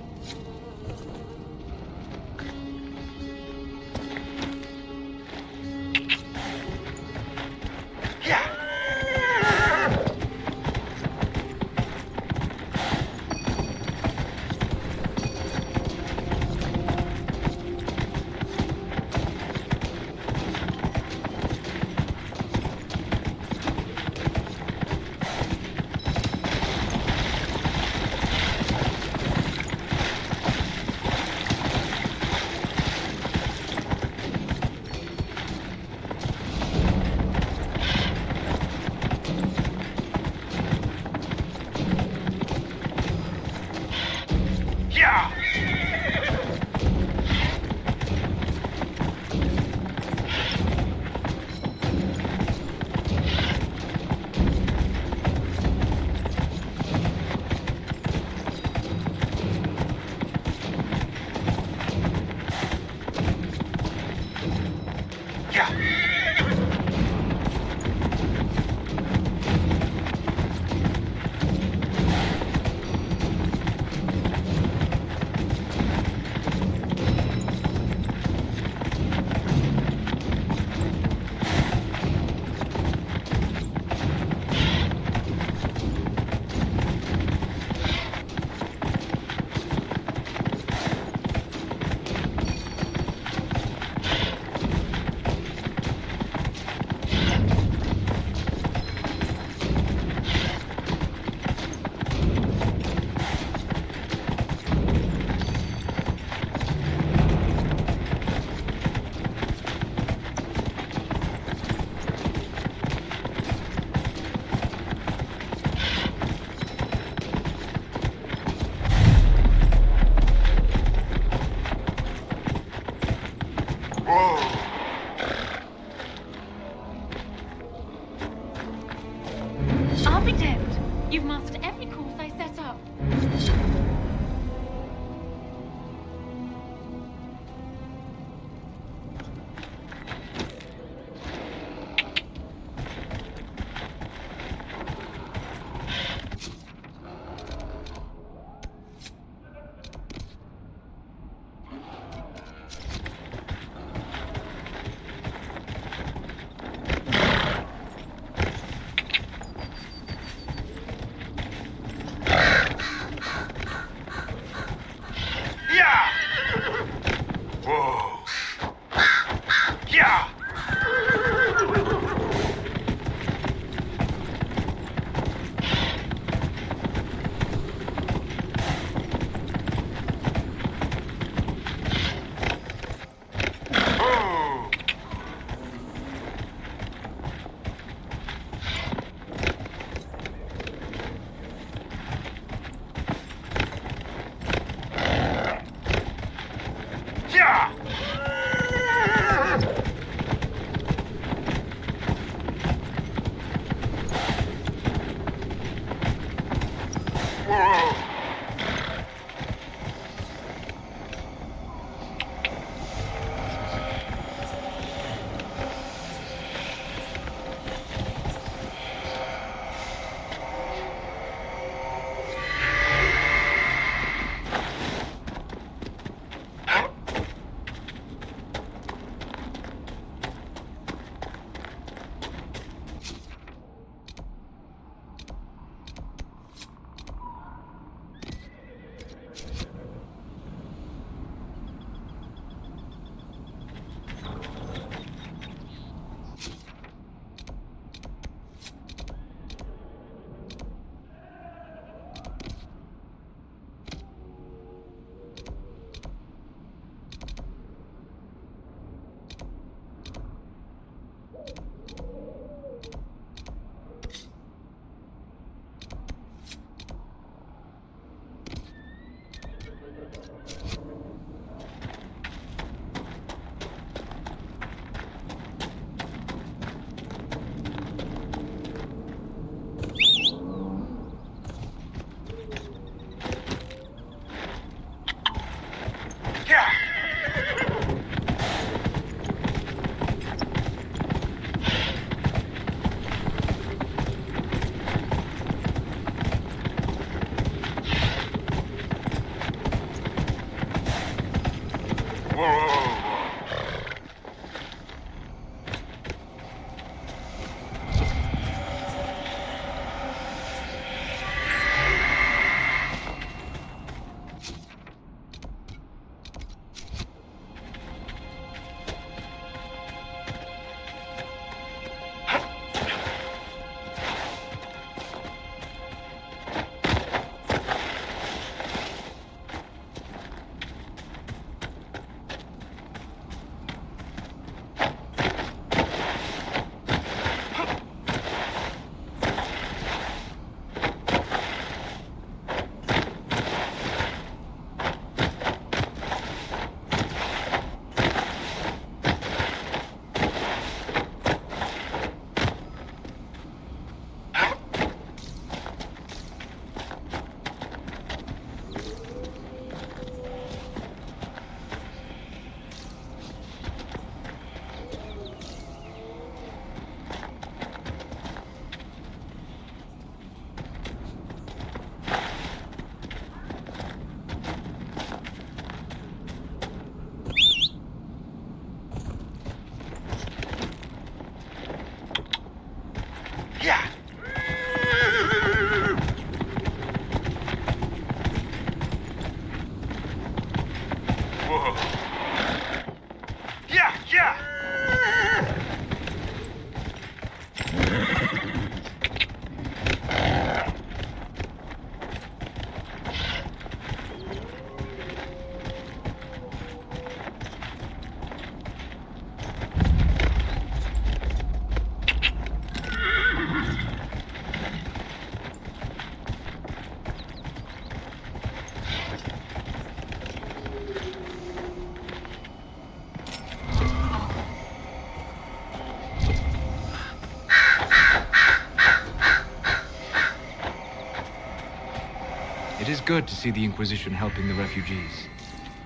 It is good to see the Inquisition helping the refugees.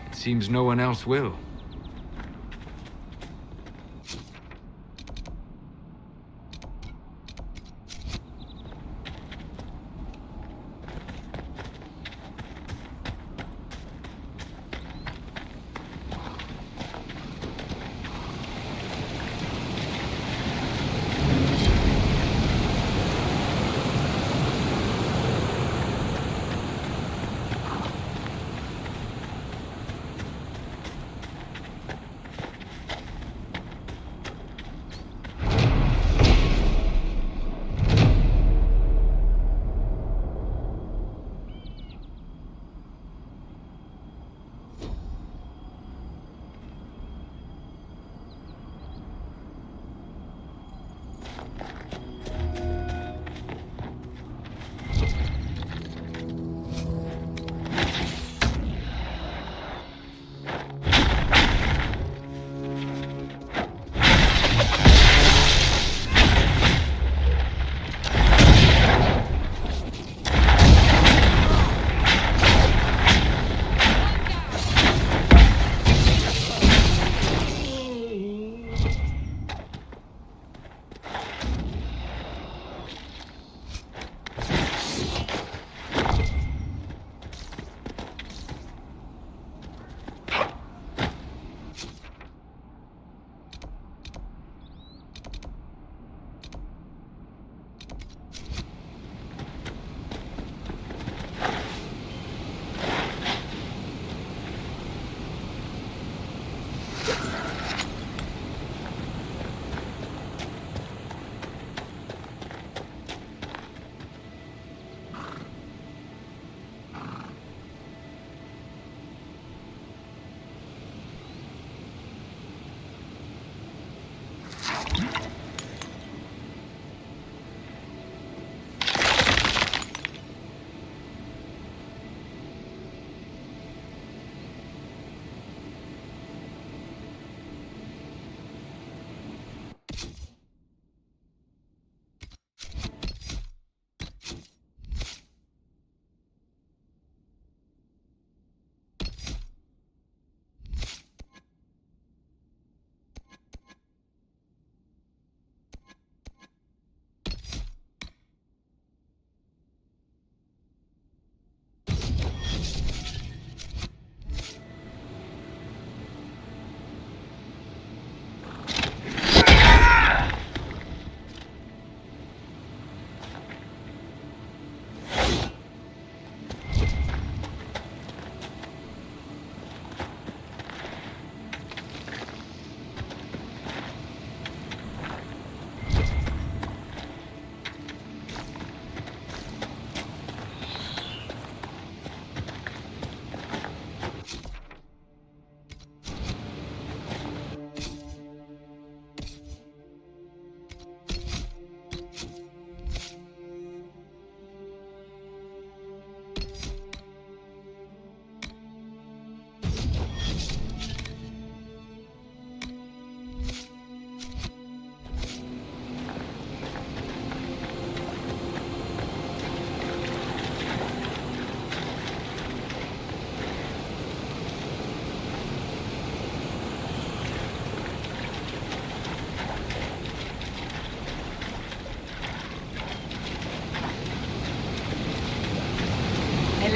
It seems no one else will.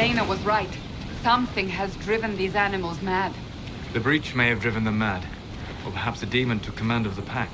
Elena was right. Something has driven these animals mad. The breach may have driven them mad. Or perhaps a demon took command of the pack.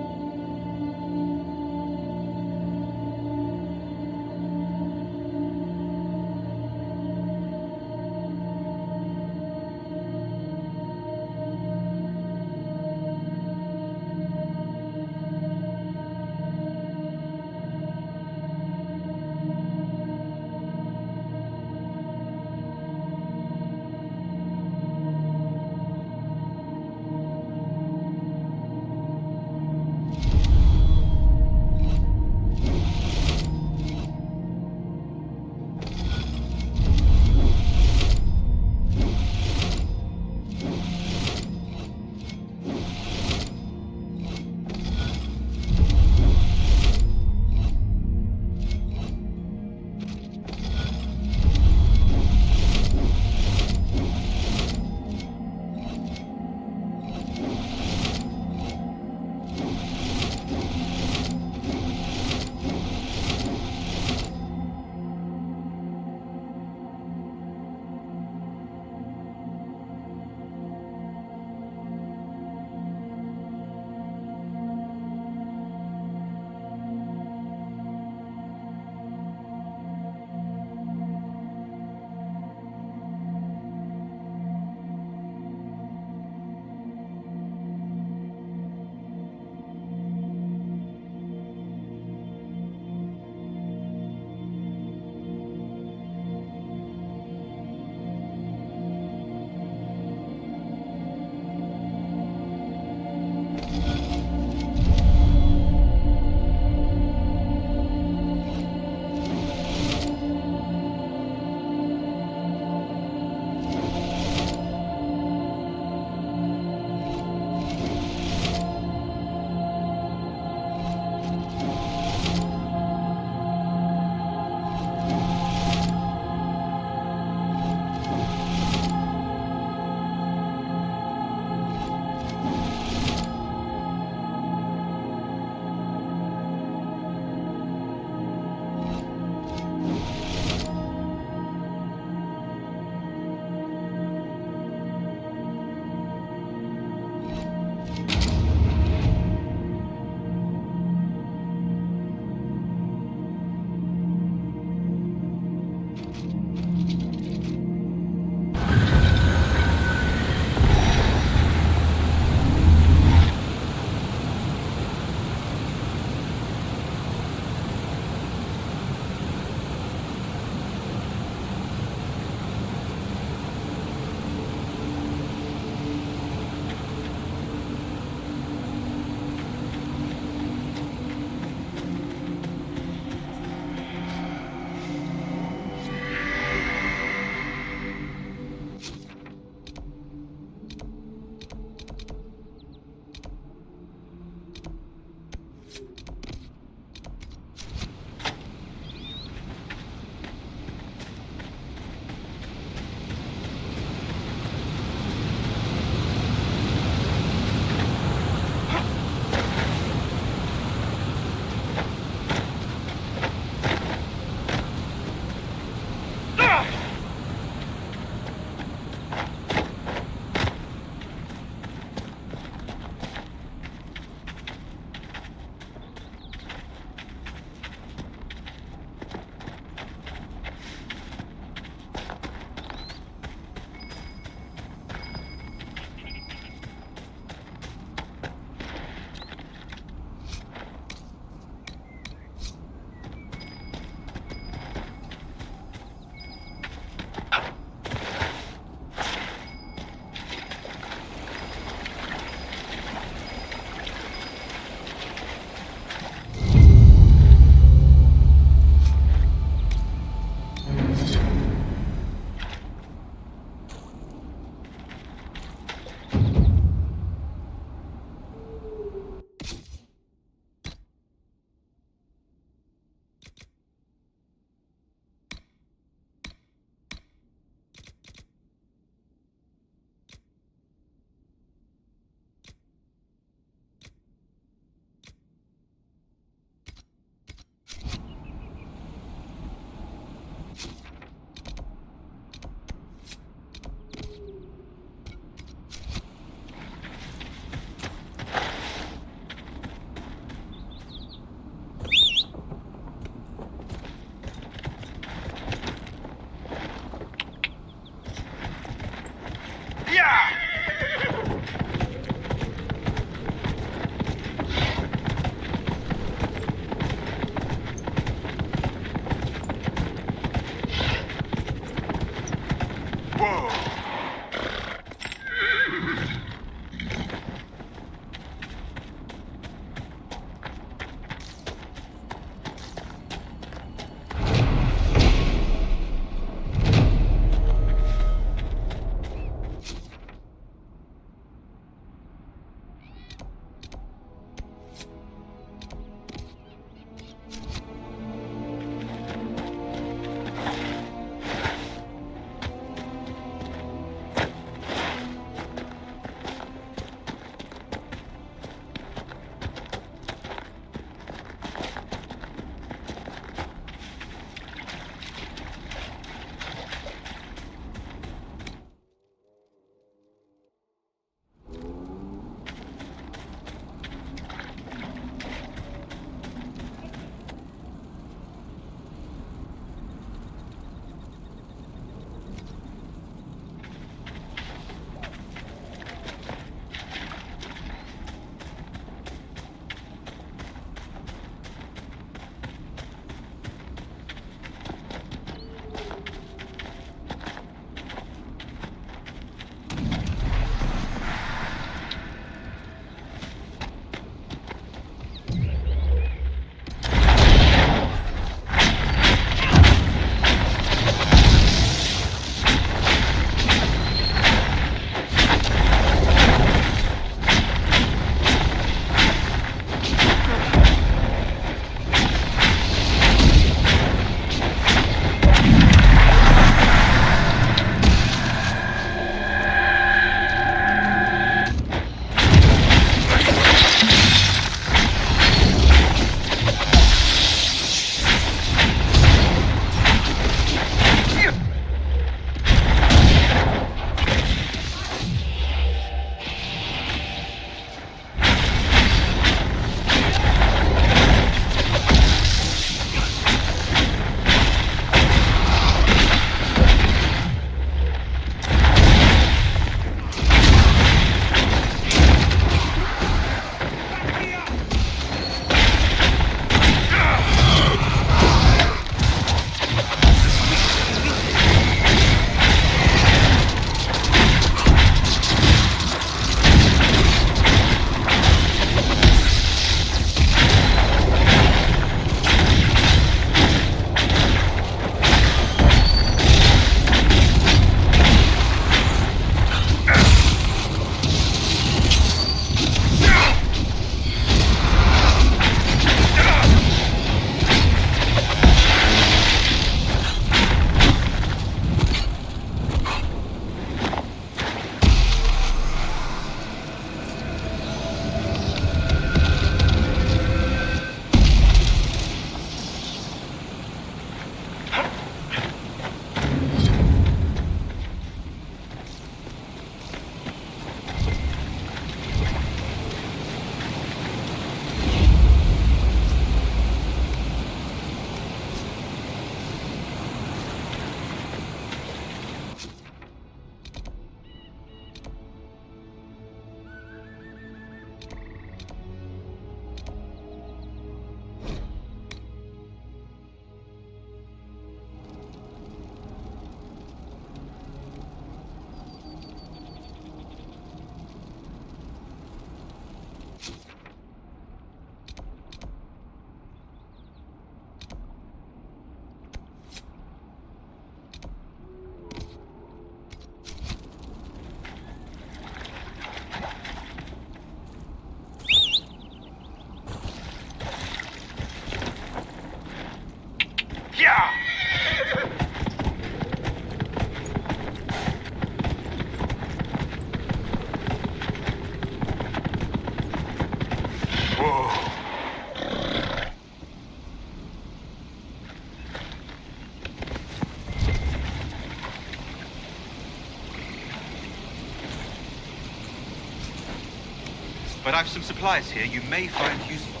But I've some supplies here you may find useful.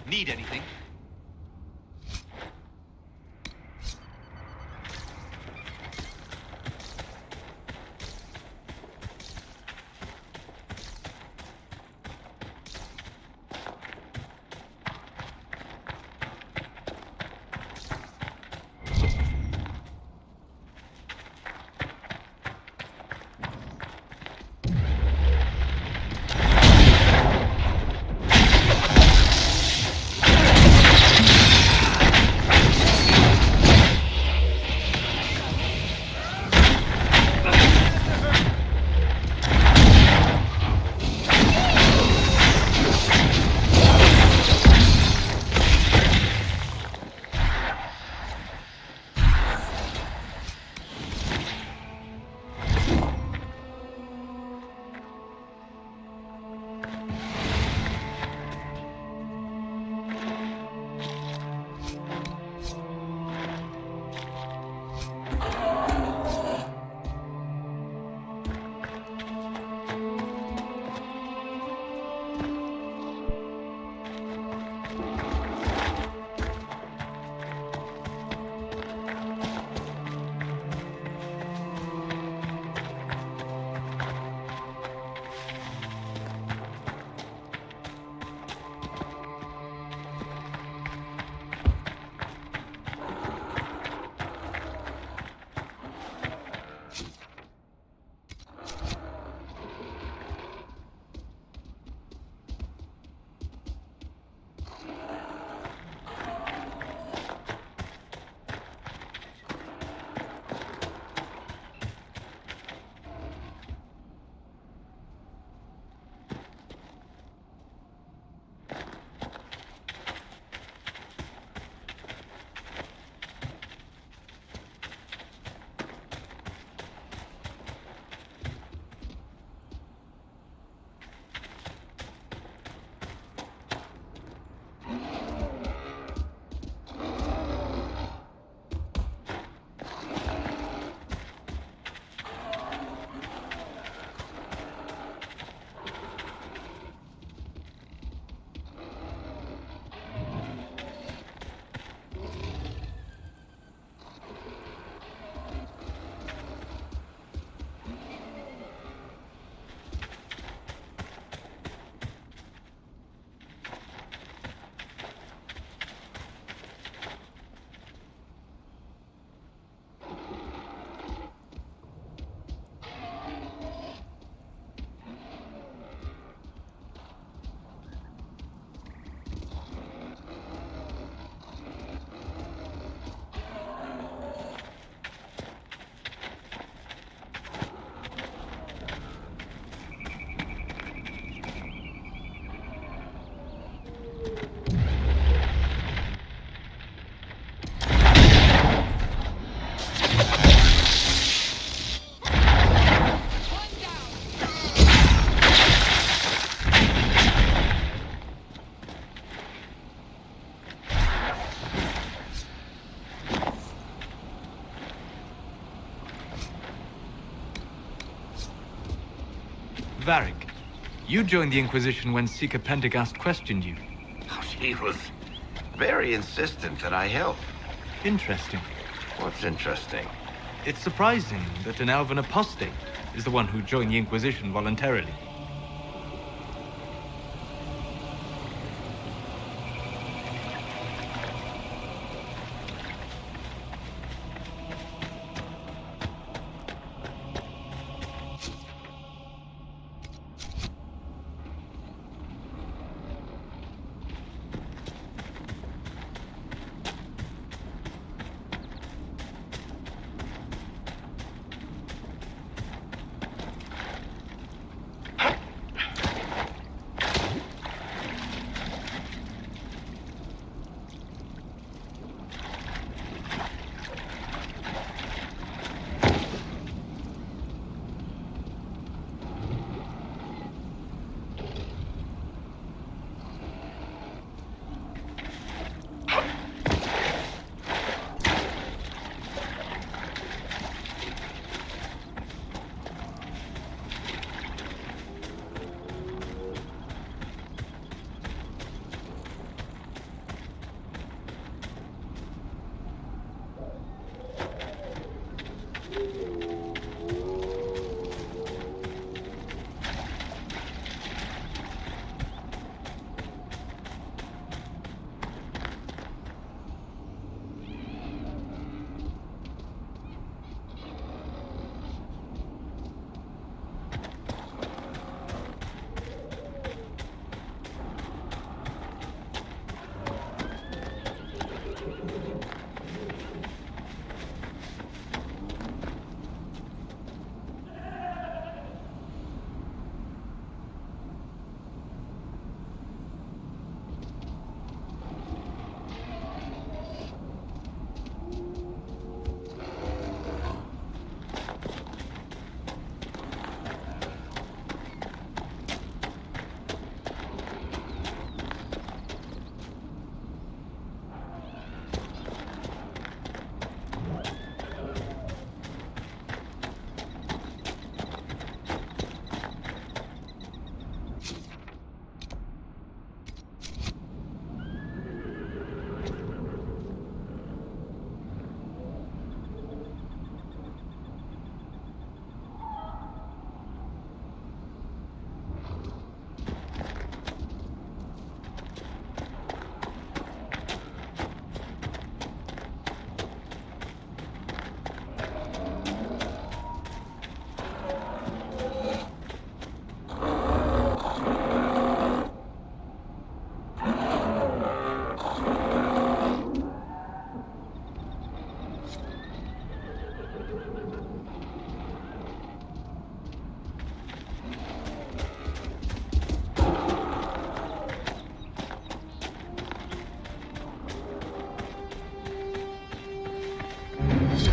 Need anything? Varric, you joined the Inquisition when Seeker Pendergast questioned you. She was very insistent that I help. Interesting. What's interesting? It's surprising that an elven apostate is the one who joined the Inquisition voluntarily.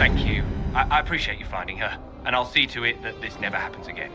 Thank you. I appreciate you finding her, and I'll see to it that this never happens again.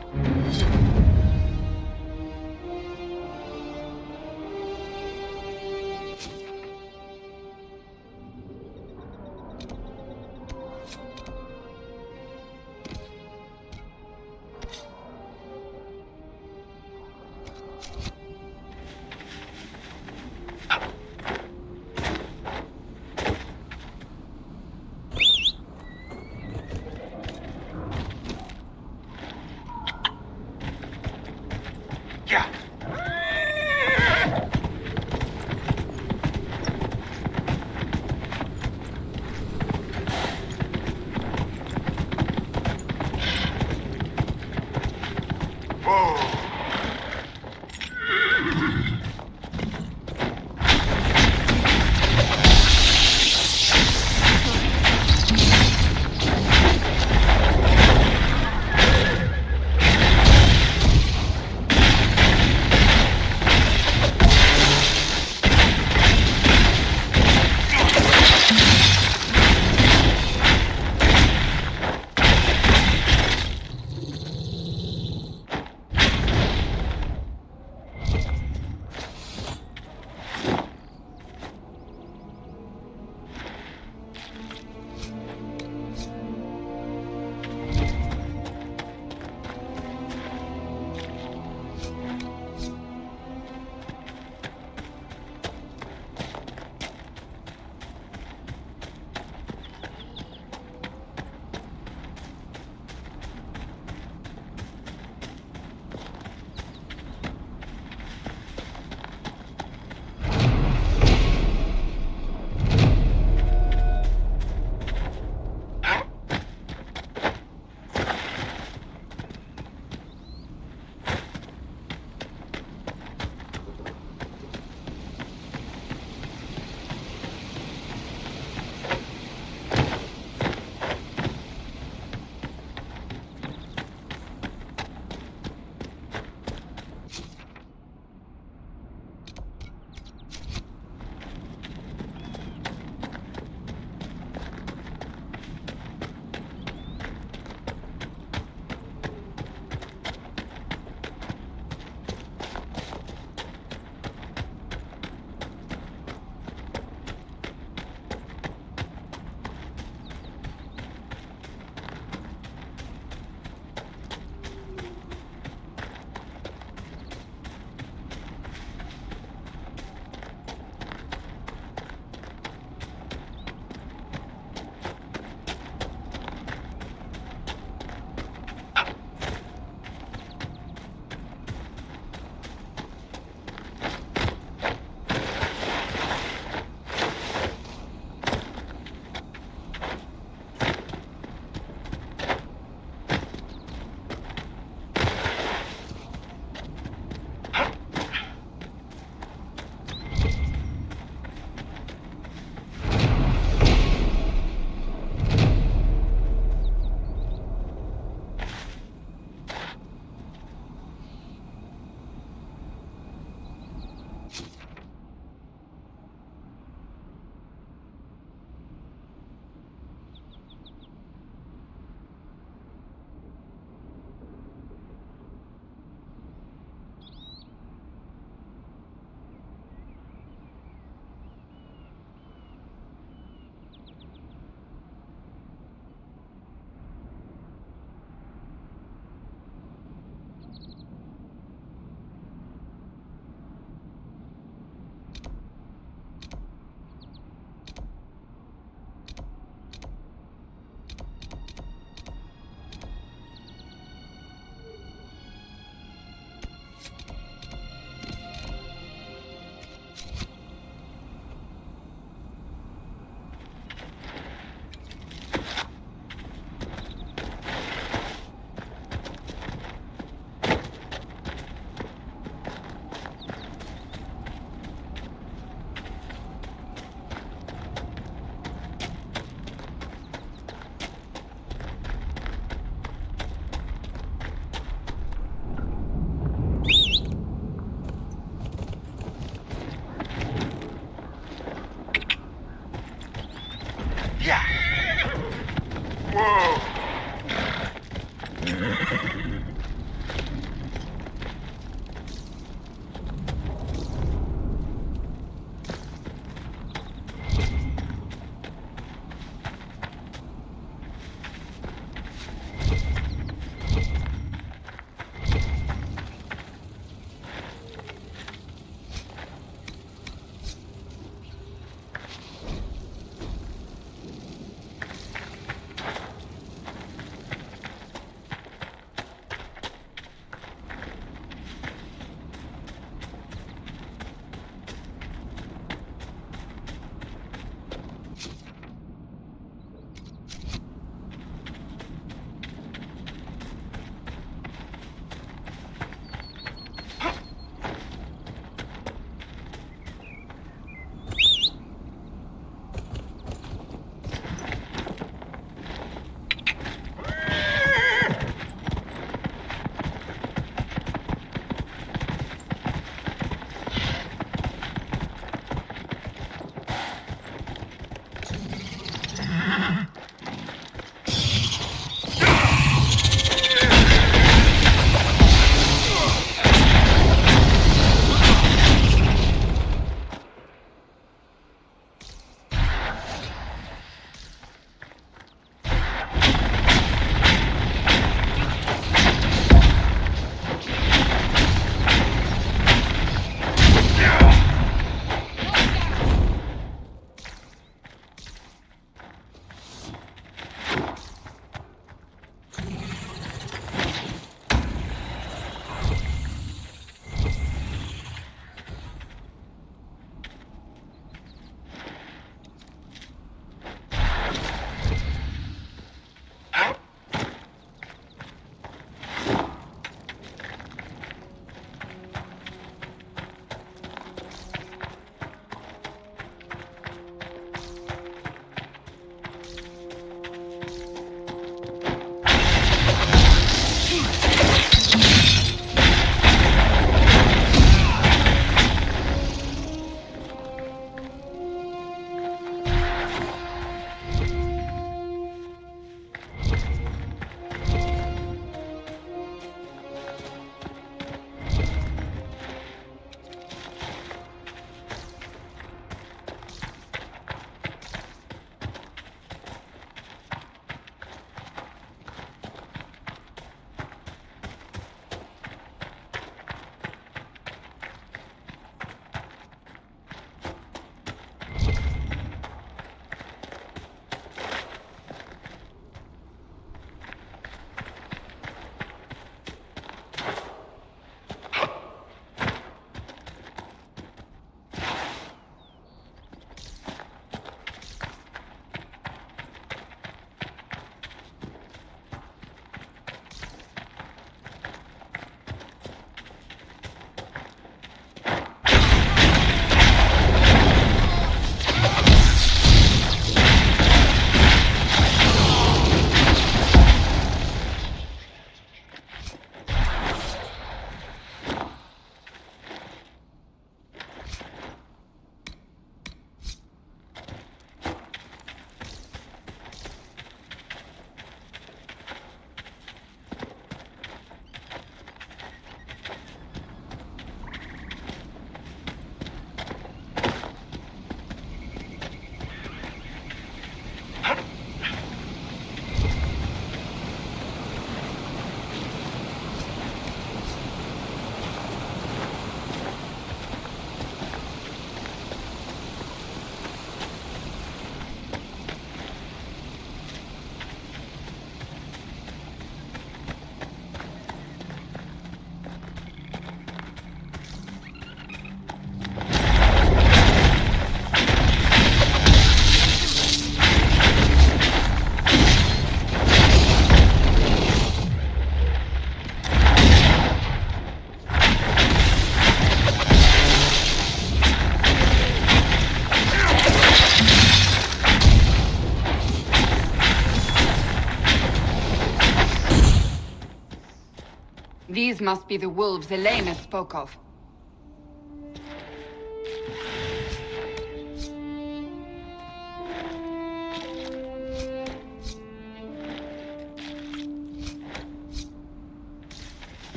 These must be the wolves Elena spoke of.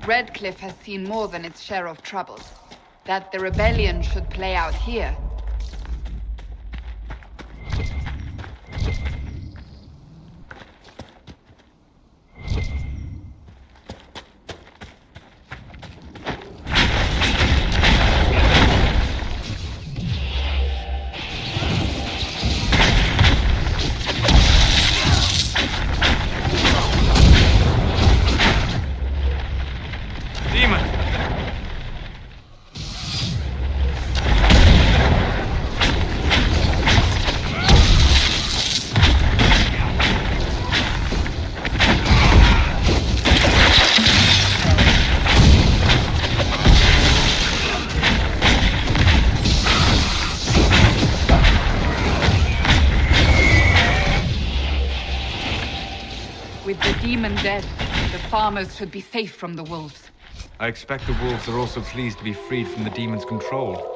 Redcliffe has seen more than its share of troubles. That the rebellion should play out here. With the demon dead, the farmers should be safe from the wolves. I expect the wolves are also pleased to be freed from the demon's control.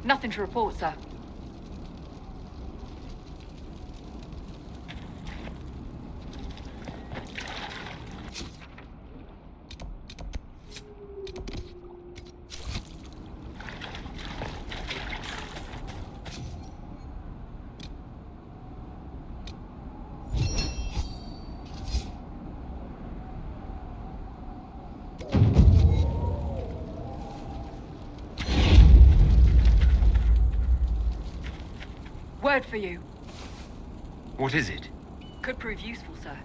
Nothing to report, sir. Word for you. What is it? Could prove useful, sir.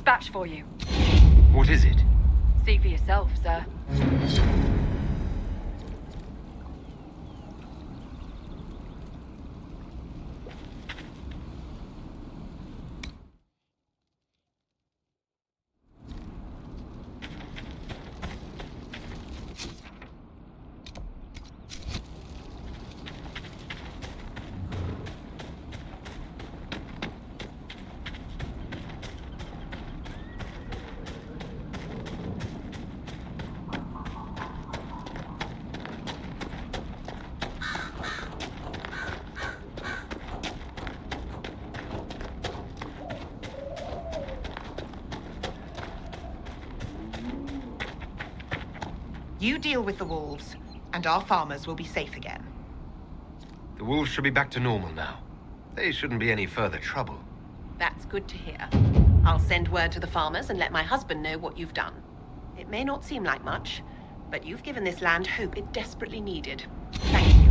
dispatch for you. What is it? See for yourself, sir. You deal with the wolves, and our farmers will be safe again. The wolves should be back to normal now. They shouldn't be any further trouble. That's good to hear. I'll send word to the farmers and let my husband know what you've done. It may not seem like much, but you've given this land hope it desperately needed. Thank you.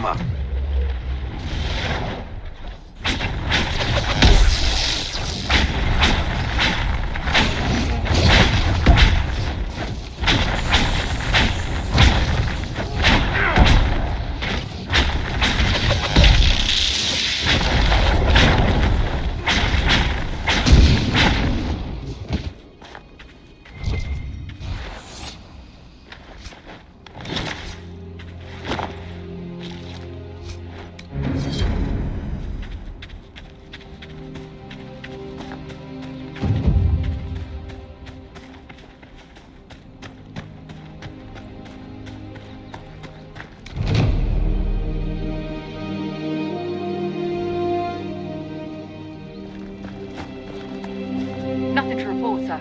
up. Nothing to report, sir.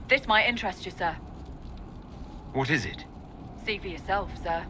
This might interest you, sir. What is it? See for yourself, sir.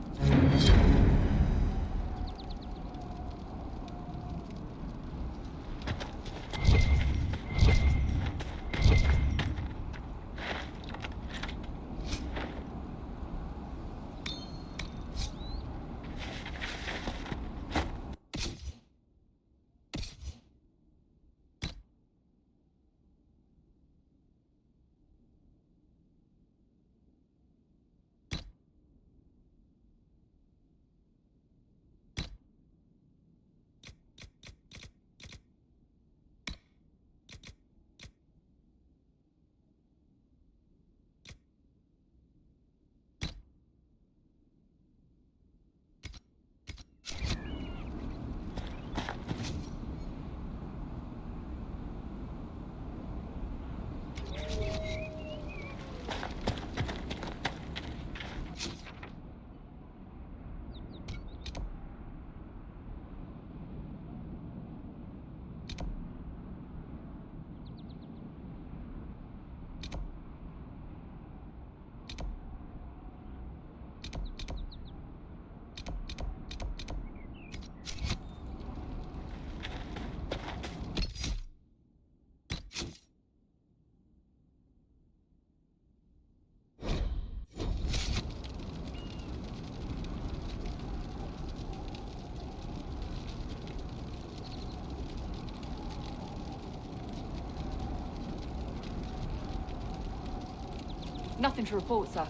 Nothing to report, sir.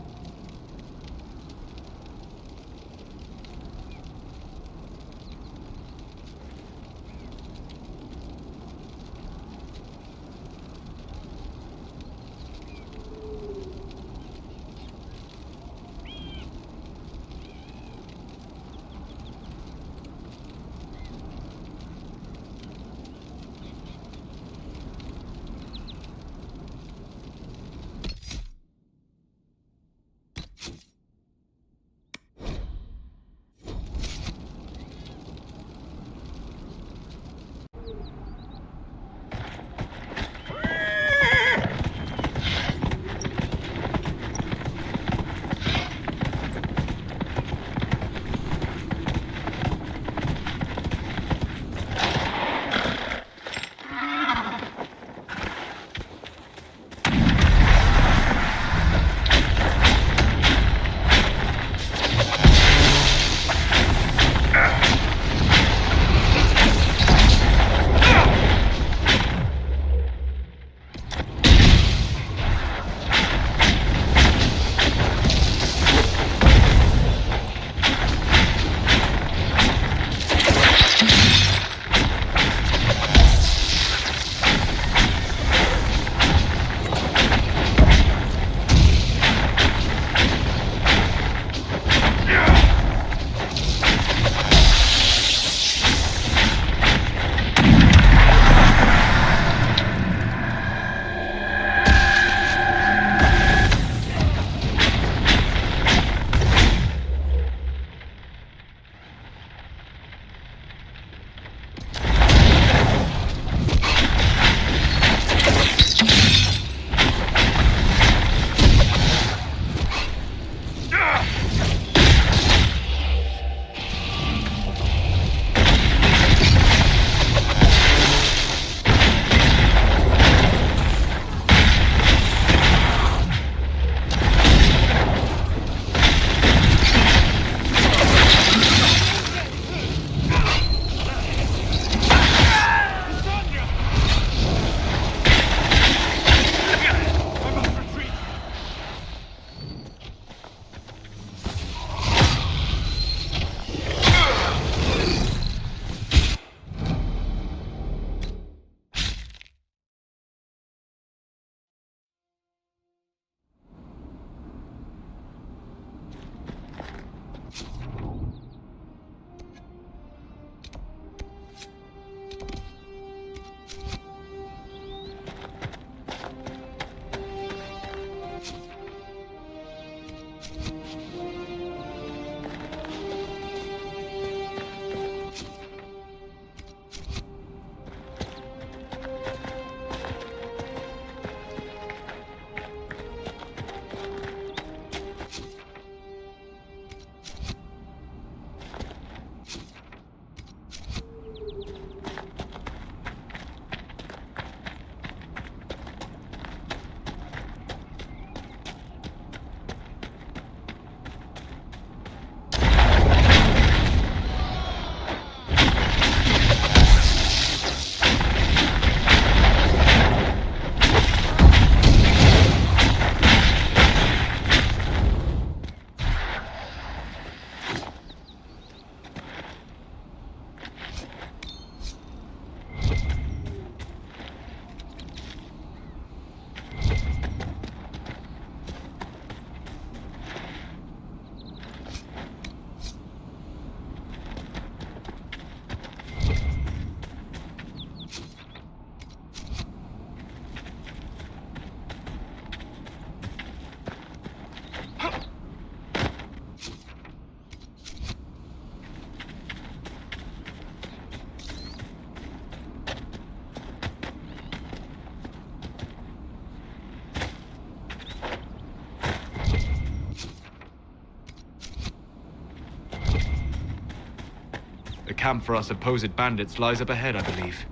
camp for our supposed bandits lies up ahead, I believe.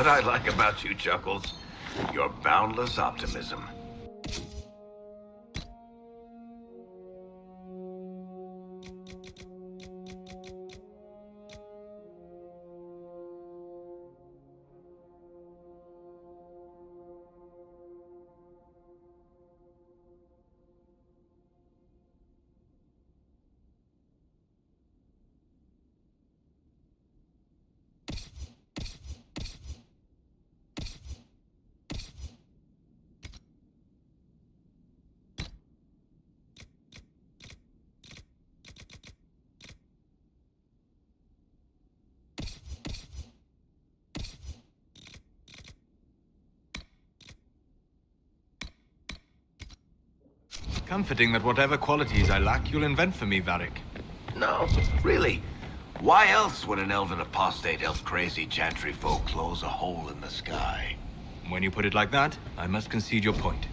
what I like about you, Chuckles. Your boundless optimism. Comforting that whatever qualities I lack, you'll invent for me, Varric. No, really. Why else would an elven apostate, elf-crazy chantry folk close a hole in the sky? When you put it like that, I must concede your point.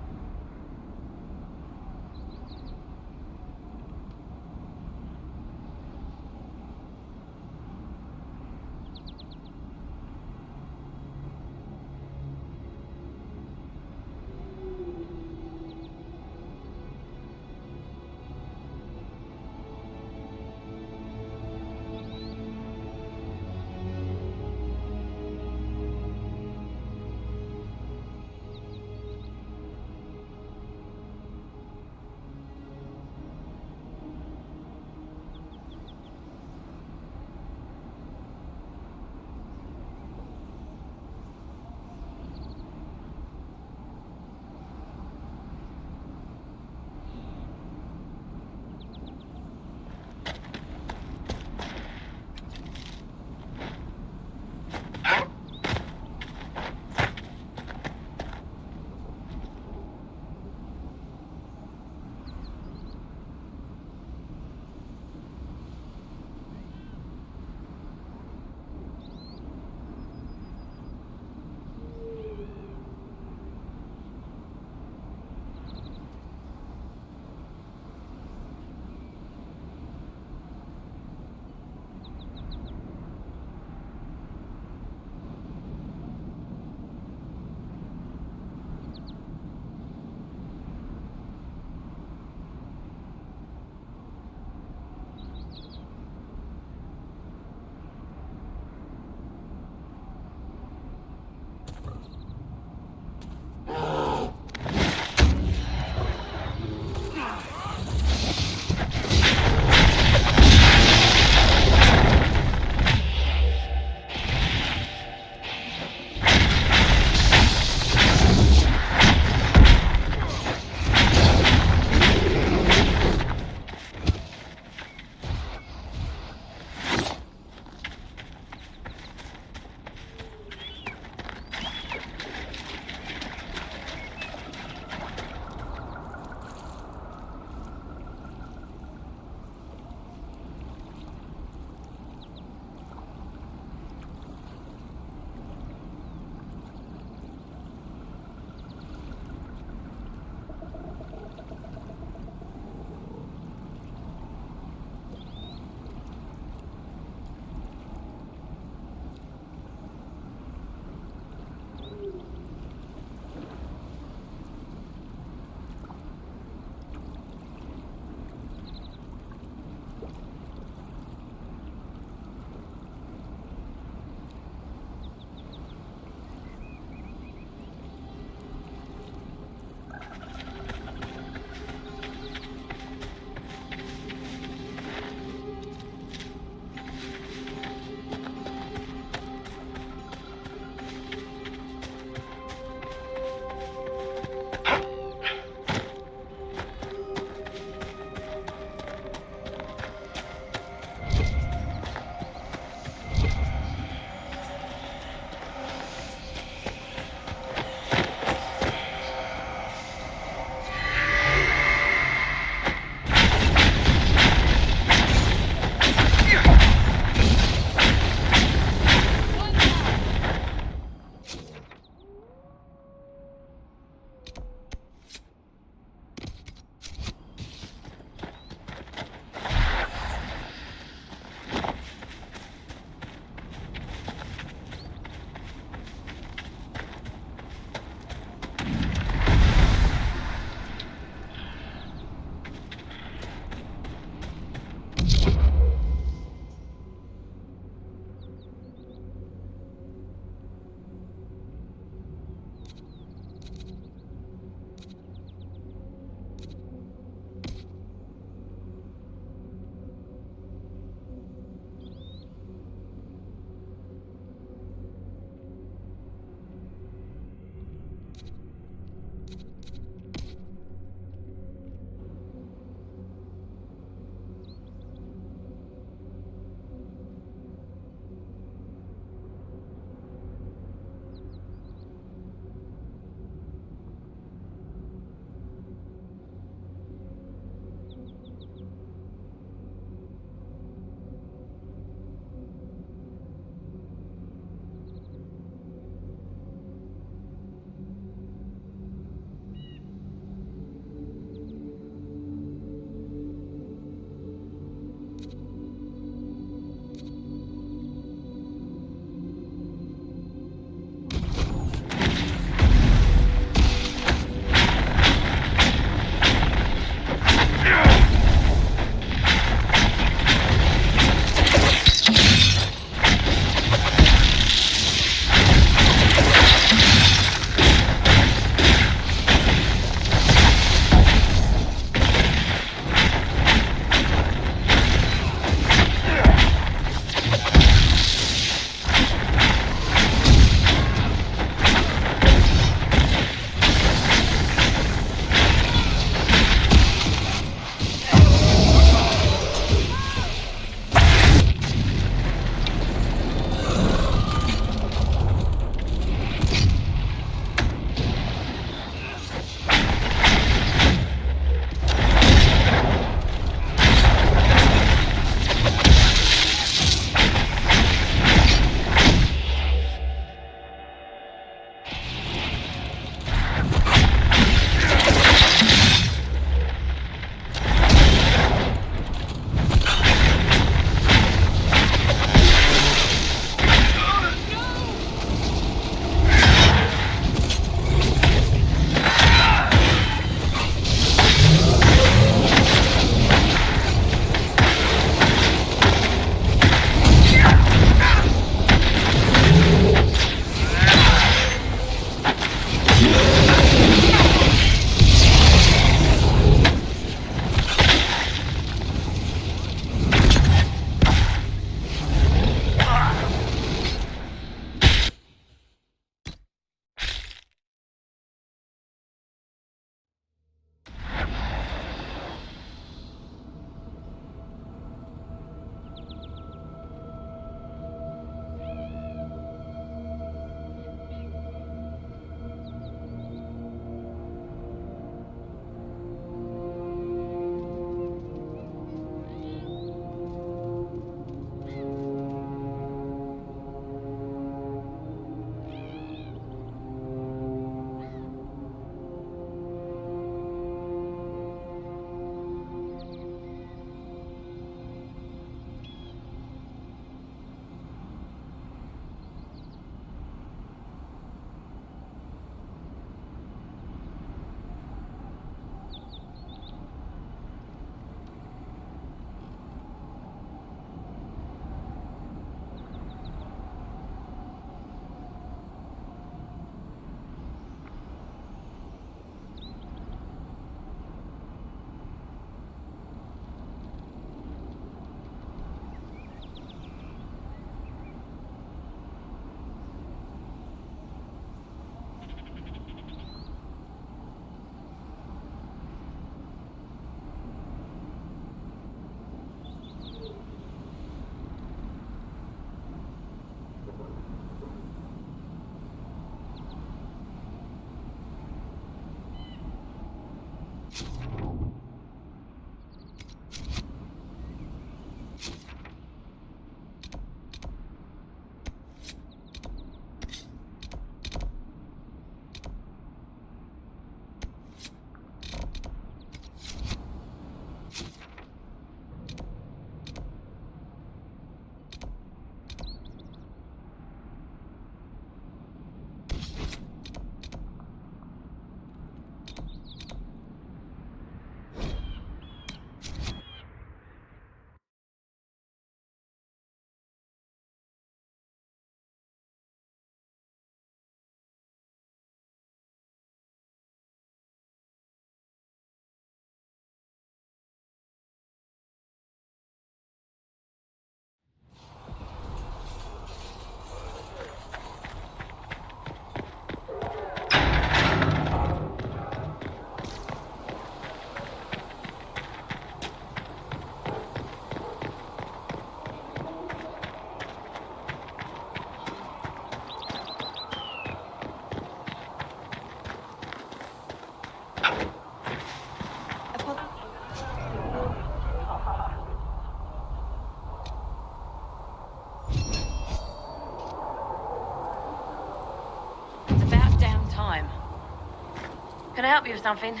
Can I help you with something?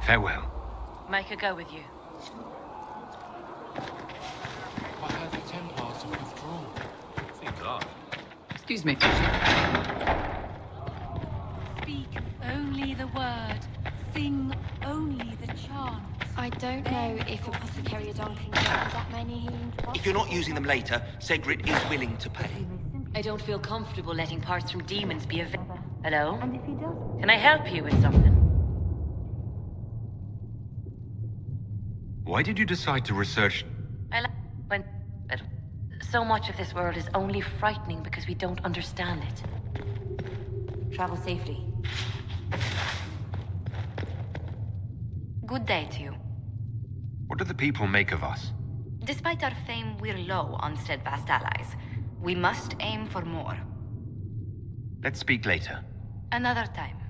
Farewell. Make a go with you. I heard the Templars have withdrawn. Seems odd. Excuse me. Speak only the word. Sing only the chant. I don't know if Apothecary Adon can get you that many healing drops. If you're not using them later, Segrit is willing to pay. I don't feel comfortable letting parts from demons be Hello? And if he does? Can I help you with something? Why did you decide to research... I like when... But so much of this world is only frightening because we don't understand it. Travel safely. Good day to you. What do the people make of us? Despite our fame, we're low on steadfast allies. We must aim for more. Let's speak later. Another time.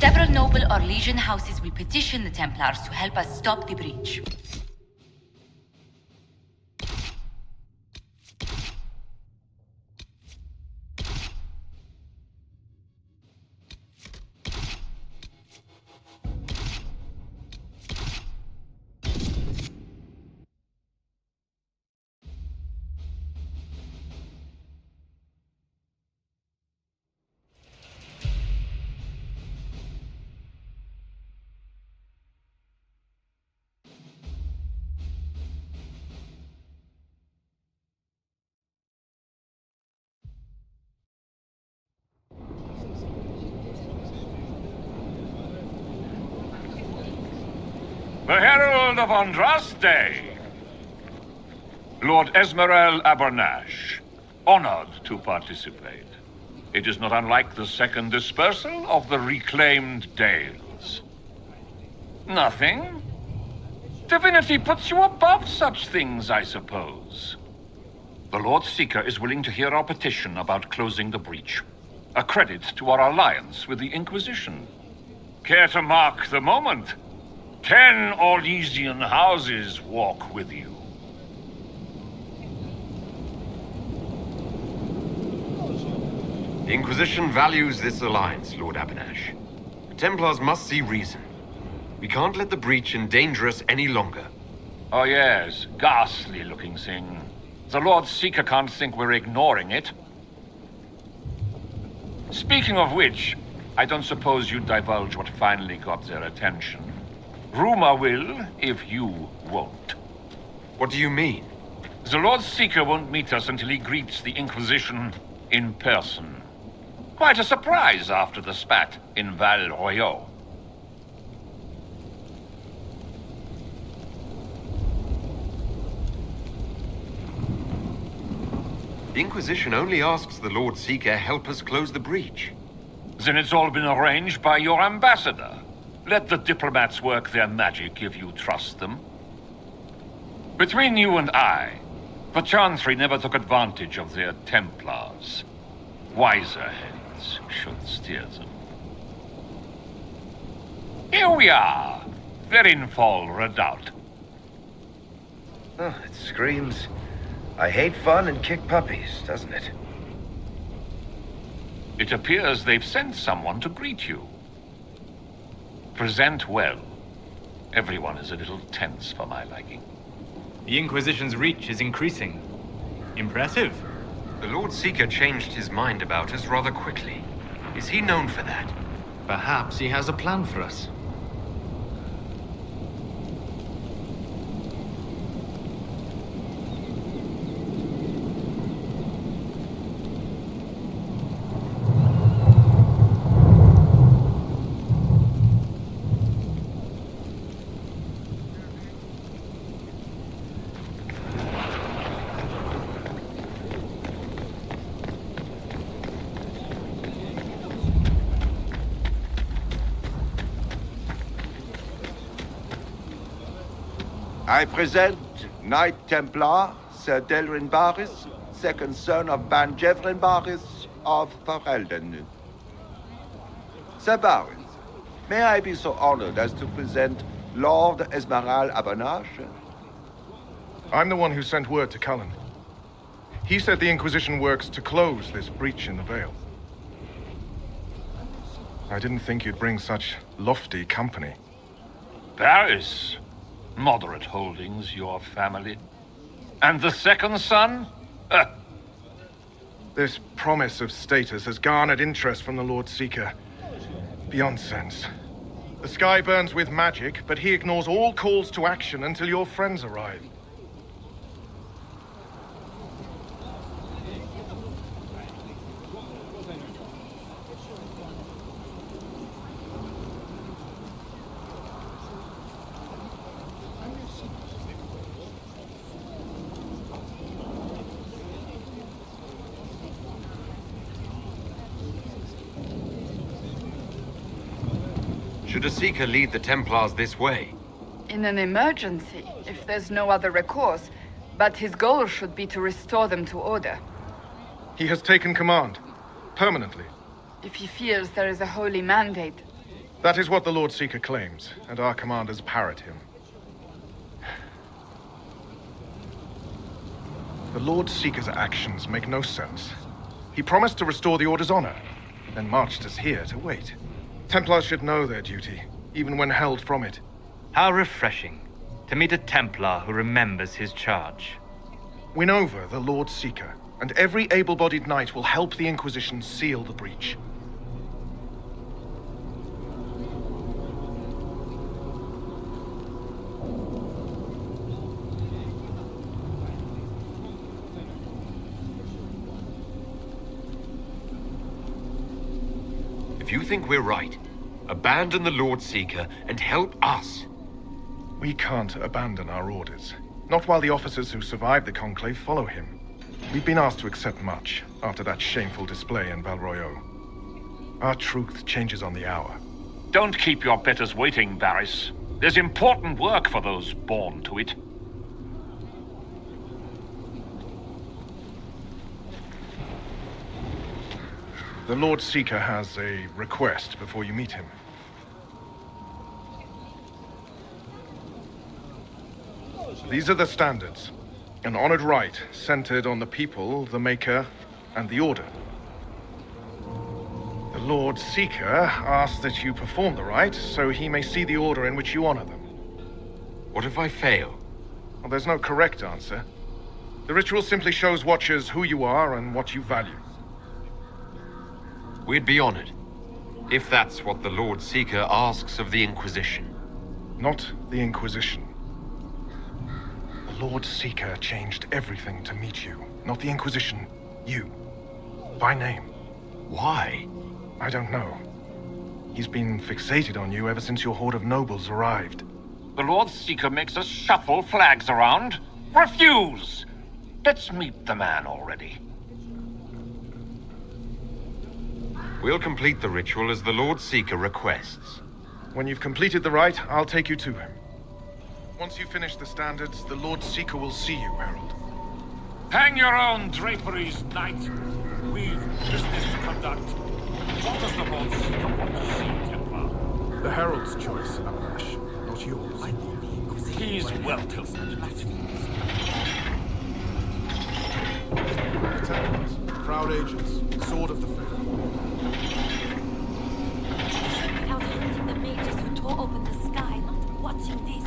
Several noble or legion houses will petition the Templars to help us stop the breach. The Herald of Andraste. Lord Esmerel Abernash, honored to participate. It is not unlike the second dispersal of the reclaimed Dales. Nothing? Divinity puts you above such things, I suppose. The Lord Seeker is willing to hear our petition about closing the breach. A credit to our alliance with the Inquisition. Care to mark the moment? 10 Orlesian houses walk with you. The Inquisition values this alliance, Lord Abernash. The Templars must see reason. We can't let the breach endanger us any longer. Oh yes, ghastly-looking thing. The Lord Seeker can't think we're ignoring it. Speaking of which, I don't suppose you'd divulge what finally got their attention. Rumor will, if you won't. What do you mean? The Lord Seeker won't meet us until he greets the Inquisition in person. Quite a surprise after the spat in Val Royeaux. The Inquisition only asks the Lord Seeker help us close the breach. Then it's all been arranged by your ambassador. Let the diplomats work their magic if you trust them. Between you and I, the Chantry never took advantage of their Templars. Wiser heads should steer them. Here we are, Verinfol Redoubt. Oh, it screams, I hate fun and kick puppies, doesn't it? It appears they've sent someone to greet you. Present well. Everyone is a little tense for my liking. The Inquisition's reach is increasing. Impressive. The Lord Seeker changed his mind about us rather quickly. Is he known for that? Perhaps he has a plan for us. I present Knight Templar Sir Delrin Barris, second son of Ban Jevrin Barris of Ferelden. Sir Barris, may I be so honored as to present Lord Esmeralda Abonache? I'm the one who sent word to Cullen. He said the Inquisition works to close this breach in the Vale. I didn't think you'd bring such lofty company. Paris. Moderate holdings, your family. And the second son? This promise of status has garnered interest from the Lord Seeker. Beyond sense. The sky burns with magic, but he ignores all calls to action until your friends arrive. Should a Seeker lead the Templars this way? In an emergency, if there's no other recourse. But his goal should be to restore them to order. He has taken command. Permanently. If he feels there is a holy mandate. That is what the Lord Seeker claims, and our commanders parrot him. The Lord Seeker's actions make no sense. He promised to restore the Order's honor, then marched us here to wait. Templars should know their duty, even when held from it. How refreshing to meet a Templar who remembers his charge. Win over the Lord Seeker, and every able-bodied knight will help the Inquisition seal the breach. If you think we're right, abandon the Lord Seeker and help us. We can't abandon our orders. Not while the officers who survived the Conclave follow him. We've been asked to accept much after that shameful display in Val Royeaux. Our truth changes on the hour. Don't keep your betters waiting, Barris. There's important work for those born to it. The Lord Seeker has a request before you meet him. These are the standards. An honored right centered on the people, the Maker, and the Order. The Lord Seeker asks that you perform the rite so he may see the order in which you honor them. What if I fail? Well, there's no correct answer. The ritual simply shows Watchers who you are and what you value. We'd be honored, if that's what the Lord Seeker asks of the Inquisition. Not the Inquisition. The Lord Seeker changed everything to meet you. Not the Inquisition. You. By name. Why? I don't know. He's been fixated on you ever since your horde of nobles arrived. The Lord Seeker makes us shuffle flags around. Refuse! Let's meet the man already. We'll complete the ritual as the Lord Seeker requests. When you've completed the rite, I'll take you to him. Once you finish the standards, the Lord Seeker will see you, Herald. Hang your own draperies, knight. We've business to conduct. What does the Lord Seeker want to see, Templar? The Herald's choice, Abonache, not yours. He's welcome. The Templars, proud agents, sword of the faith. Out hunting the mages who tore open the sky, not watching this.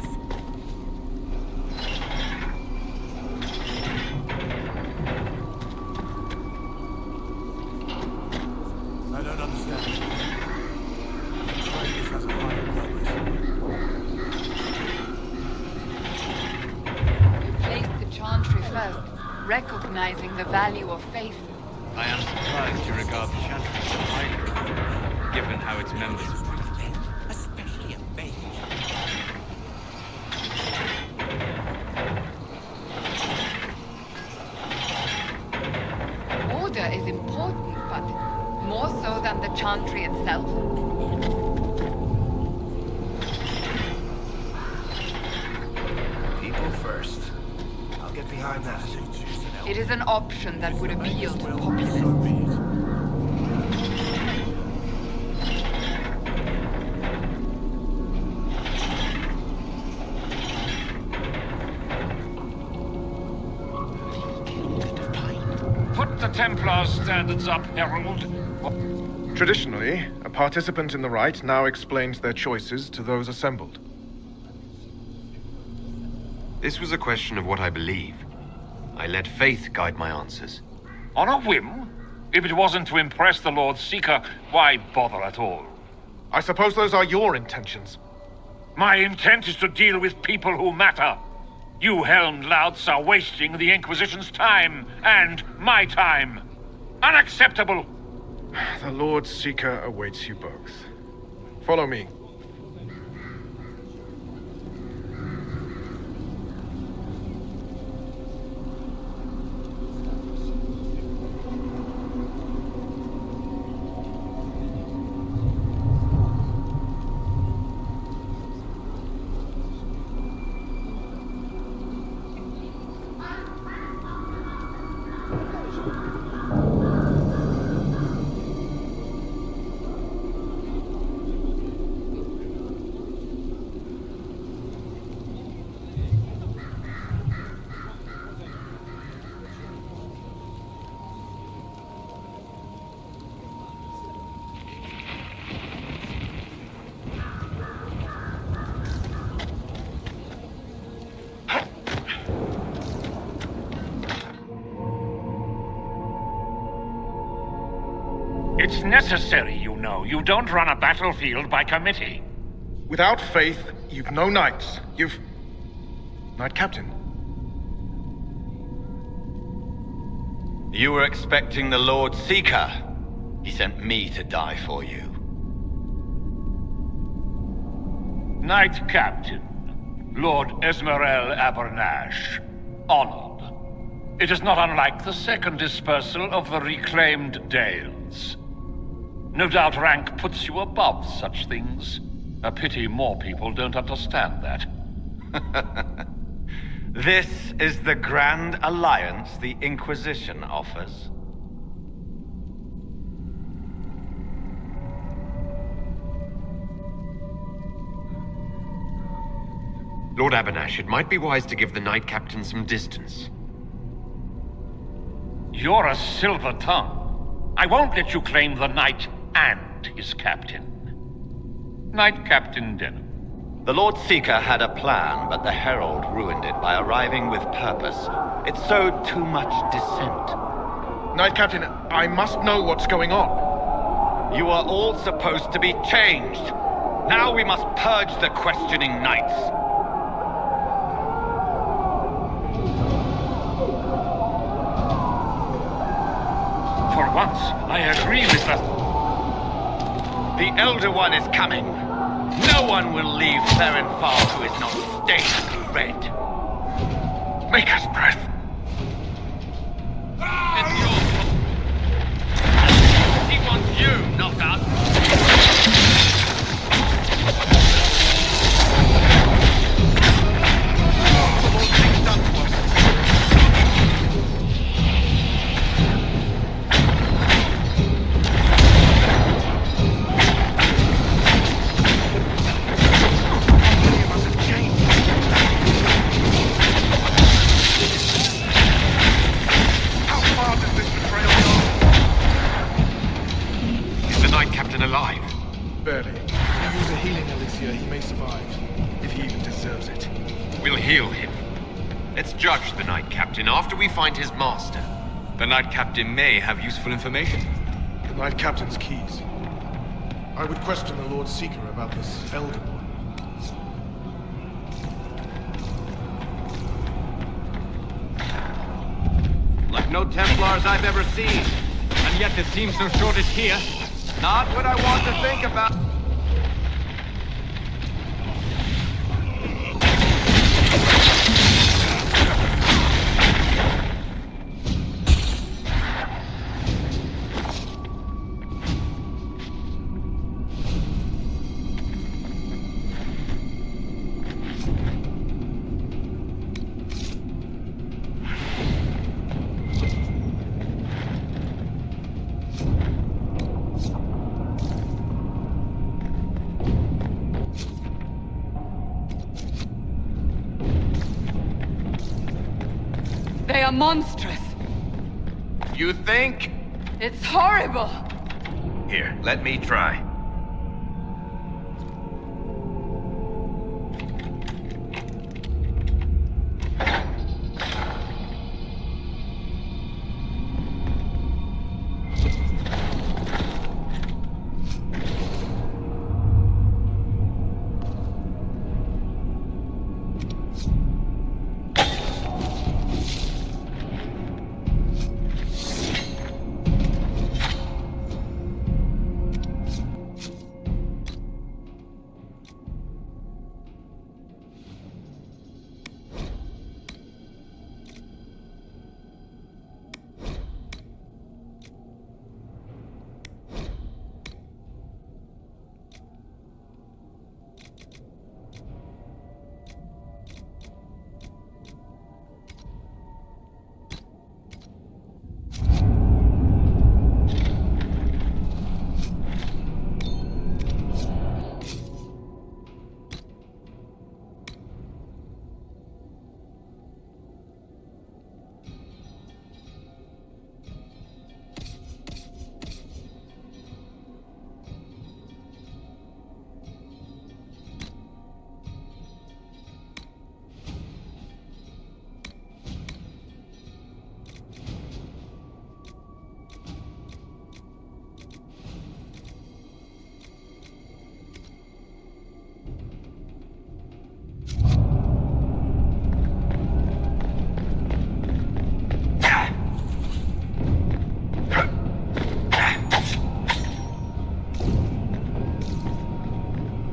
I don't understand. This has a higher purpose. You placed the chantry first, recognizing the value of faith. I am surprised you regard the chantry so highly, given how its members have been. Especially a mage. Order is important, but more so than the chantry itself. People It is an option that would appeal to populists. Put the Templar's standards up, Herald. Traditionally, a participant in the rite now explains their choices to those assembled. This was a question of what I believe. I let faith guide my answers. On a whim? If it wasn't to impress the Lord Seeker, why bother at all? I suppose those are your intentions. My intent is to deal with people who matter. You helmed louts are wasting the Inquisition's time, and my time. Unacceptable! The Lord Seeker awaits you both. Follow me. It's necessary, you know. You don't run a battlefield by committee. Without faith, you've no knights. You've... Knight Captain. You were expecting the Lord Seeker. He sent me to die for you. Knight Captain, Lord Esmerel Abernash. Honored. It is not unlike the second dispersal of the reclaimed Dales. No doubt rank puts you above such things. A pity more people don't understand that. This is the grand alliance the Inquisition offers. Lord Abernash, it might be wise to give the Knight Captain some distance. You're a silver tongue. I won't let you claim the Knight and his captain. Knight Captain Denham. The Lord Seeker had a plan, but the Herald ruined it by arriving with purpose. It sowed too much dissent. Knight Captain, I must know what's going on. You are all supposed to be changed. Now we must purge the questioning knights. For once, I agree with the... The Elder One is coming. No one will leave Therenfal who is not stained red. Maker's breath. It's your fault. He wants you, not us. Alive? Barely. If you use a healing elixir, he may survive. If he even deserves it. We'll heal him. Let's judge the Knight Captain after we find his master. The Knight Captain may have useful information. The Knight Captain's keys. I would question the Lord Seeker about this Elder One. Like no Templars I've ever seen. And yet it seems no shortage here. Not what I want to think about. monstrous. You think? It's horrible. Here, let me try.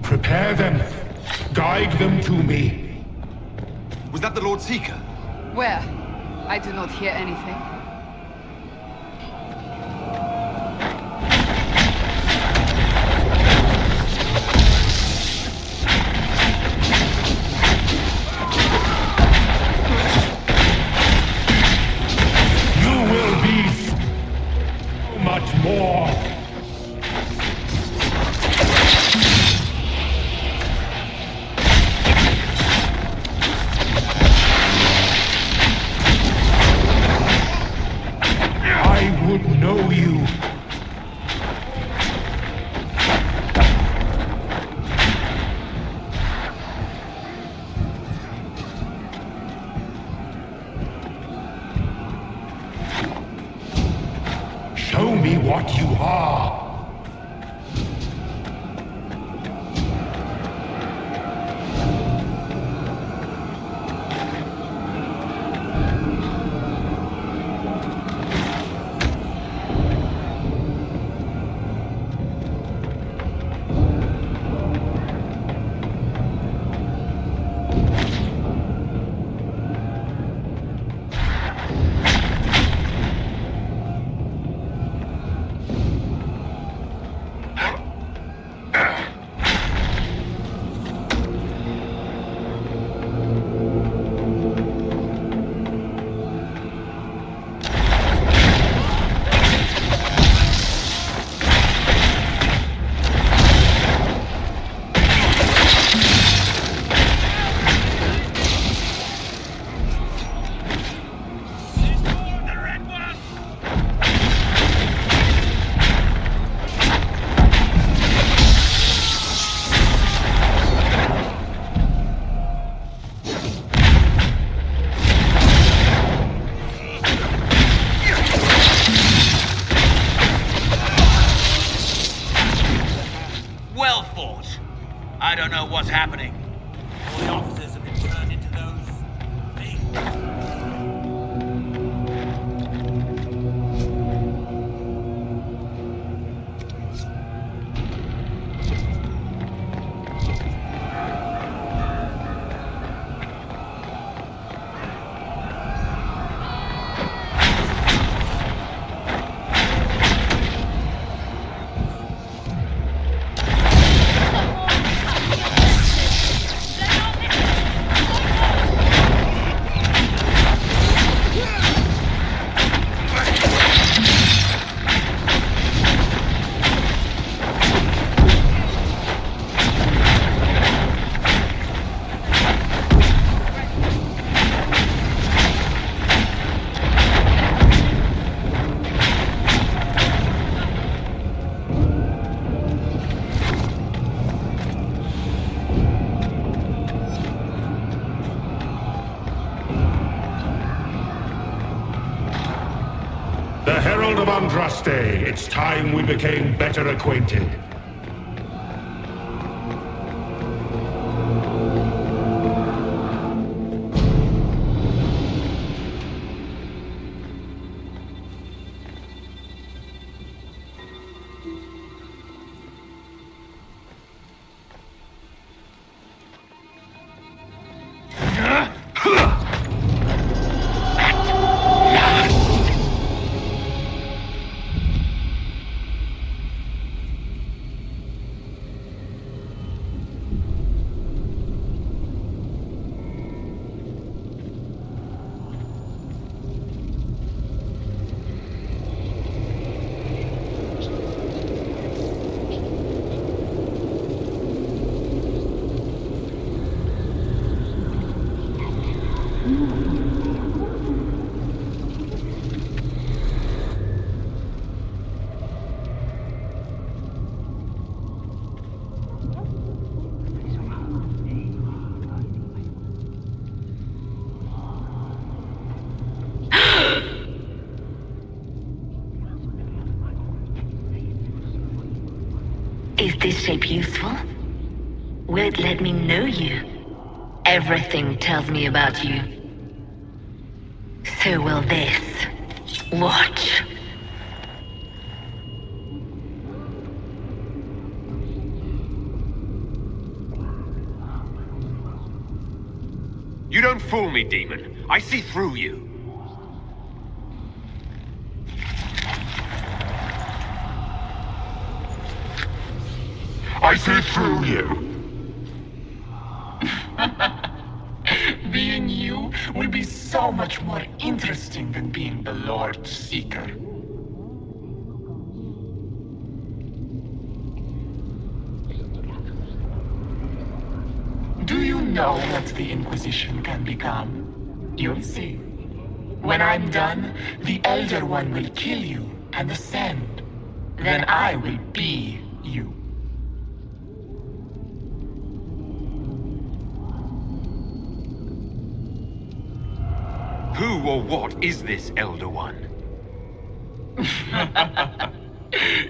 Prepare them. Guide them to me. Was that the Lord Seeker? Where? I do not hear anything. You will be so much more. Know you. Show me what you are. Well fought. I don't know what's happening. All the officers have been turned into those things. Andraste, it's time we became better acquainted. Is this shape useful? Will it let me know you? Everything tells me about you. So will this. Watch. You don't fool me, demon. I see through you. I see through you. Being you will be so much more interesting than being the Lord Seeker. Do you know what the Inquisition can become? You'll see. When I'm done, the Elder One will kill you and ascend. Then I will be you. Who or what is this Elder One?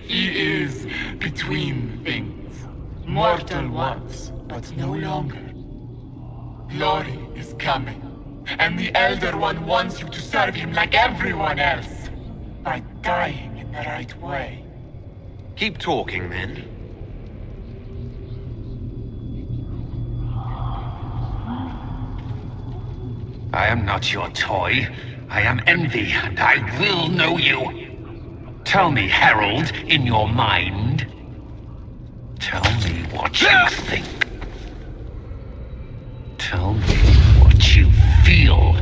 He is between things. Mortal once, but no longer. Glory is coming, and the Elder One wants you to serve him like everyone else, by dying in the right way. Keep talking, then. I am not your toy. I am Envy, and I will know you. Tell me, Herald, in your mind. Tell me what you think. Tell me what you feel.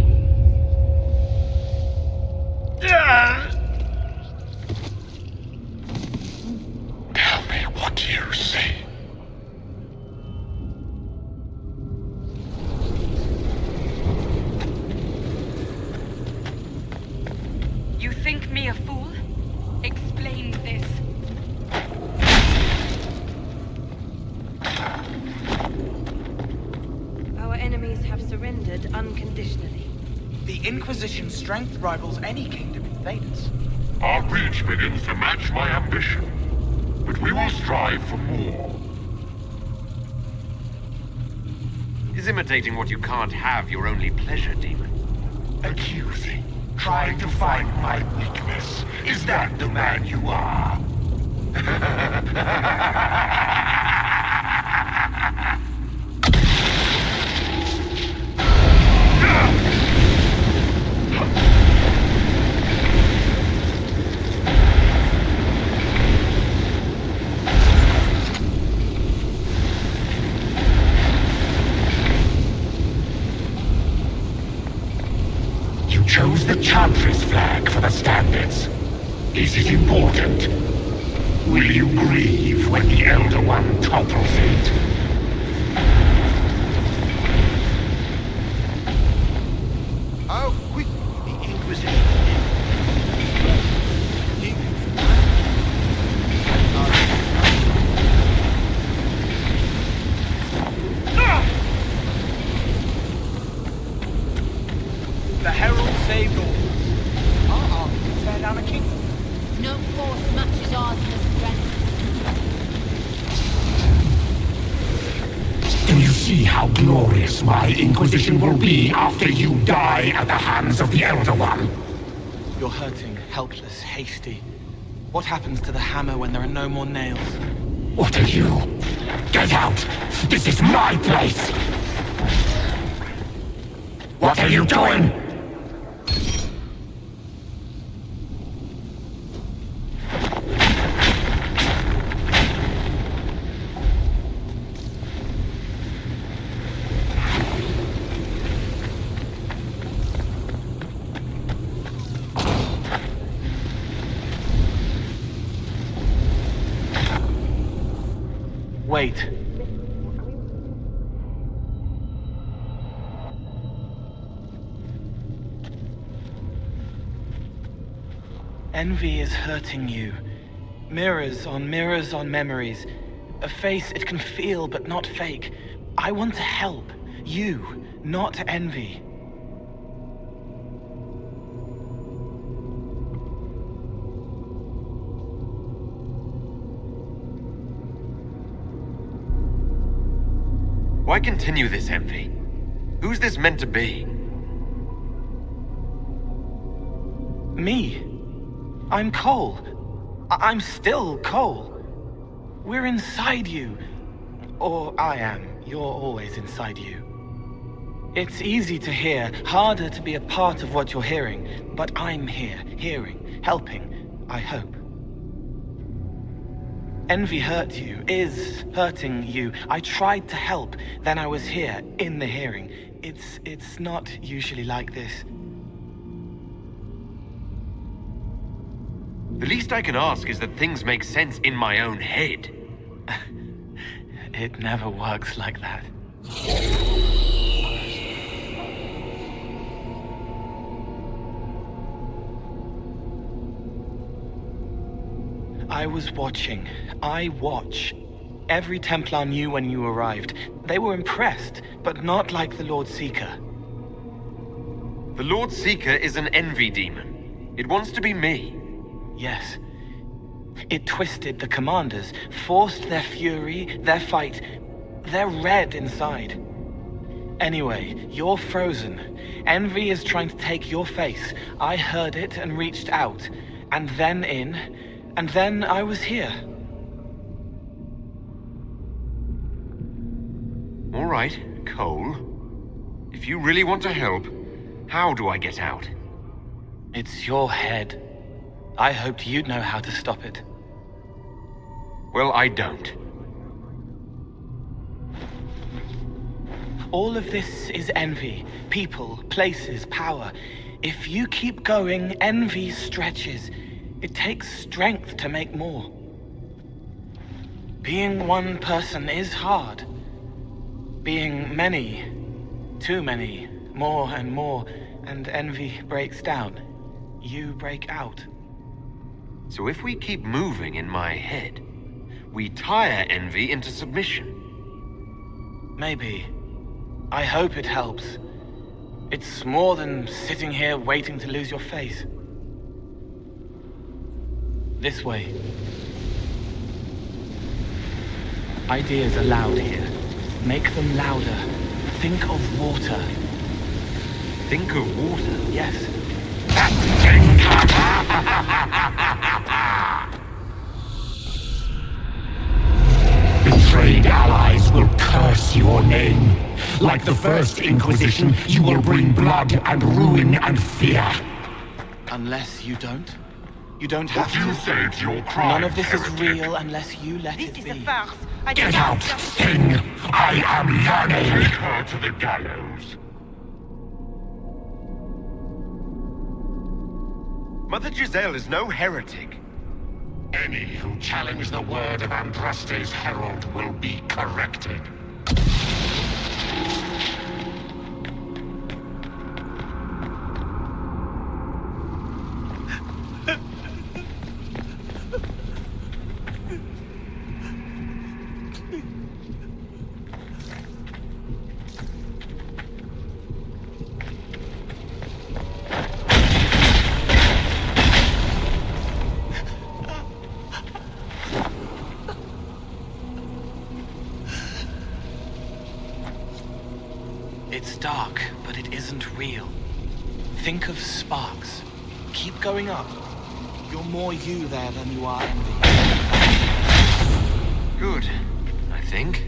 Tell me what you see. You think me a fool? Explain this. Our enemies have surrendered unconditionally. The Inquisition's strength rivals any kingdom in Thedas. Our reach begins to match my ambition, but we will strive for more. Is imitating what you can't have your only pleasure, demon? Accusing, trying to find my weakness. Is that the man you are? You chose the Chantry's flag for the standards. Is it important? Will you grieve when the Elder One topples it? How quick the Inquisition The Herald saved all. Our army can tear down a kingdom. how glorious my Inquisition will be after you die at the hands of the Elder One. You're hurting, helpless, hasty. What happens to the hammer when there are no more nails? What are you? Get out! This is my place! What are you doing? Wait. Envy is hurting you. Mirrors on memories. A face it can feel but not fake. I want to help. You, not envy. Why continue this envy? Who's this meant to be? Me? I'm Cole. I'm still Cole. We're inside you. Or I am. You're always inside you. It's easy to hear, harder to be a part of what you're hearing. But I'm here, hearing, helping, I hope. Envy hurt you, is hurting you. I tried to help, then I was here, in the hearing. It's not usually like this. The least I can ask is that things make sense in my own head. It never works like that. I was watching. I watch. Every Templar knew when you arrived. They were impressed, but not like the Lord Seeker. The Lord Seeker is an envy demon. It wants to be me. Yes. It twisted the commanders, forced their fury, their fight. They're red inside. Anyway, you're frozen. Envy is trying to take your face. I heard it and reached out. And then in. And then I was here. All right, Cole. If you really want to help, how do I get out? It's your head. I hoped you'd know how to stop it. Well, I don't. All of this is envy. People, places, power. If you keep going, envy stretches. It takes strength to make more. Being one person is hard. Being many, too many, more and more, and envy breaks down. You break out. So if we keep moving in my head, we tire envy into submission. Maybe. I hope it helps. It's more than sitting here waiting to lose your face. This way. Ideas are loud here. Make them louder. Think of water. Think of water? Yes. Betrayed allies will curse your name. Like the first Inquisition, you will bring blood and ruin and fear. Unless you don't? You don't have to. You saved your crime. None of this is real unless you let it be. This is a farce. Get out, King! I am yearning! Take her to the gallows. Mother Giselle is no heretic. Any who challenge the word of Andraste's herald will be corrected. It's dark, but it isn't real. Think of sparks. Keep going up. You're more you there than you are envy. Good, I think.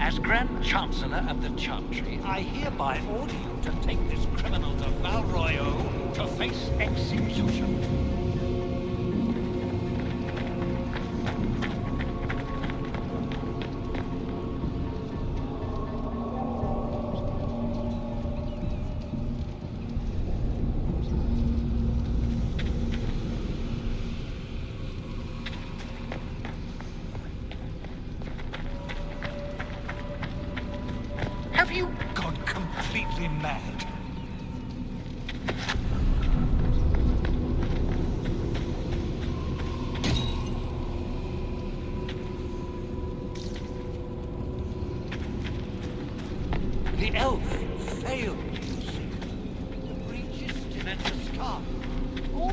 As Grand Chancellor of the Chantry, I hereby order you to take this criminal to Val Royaux to face execution. Have you gone completely mad? The elf failed, you see. The breach is still in the sky. Oh.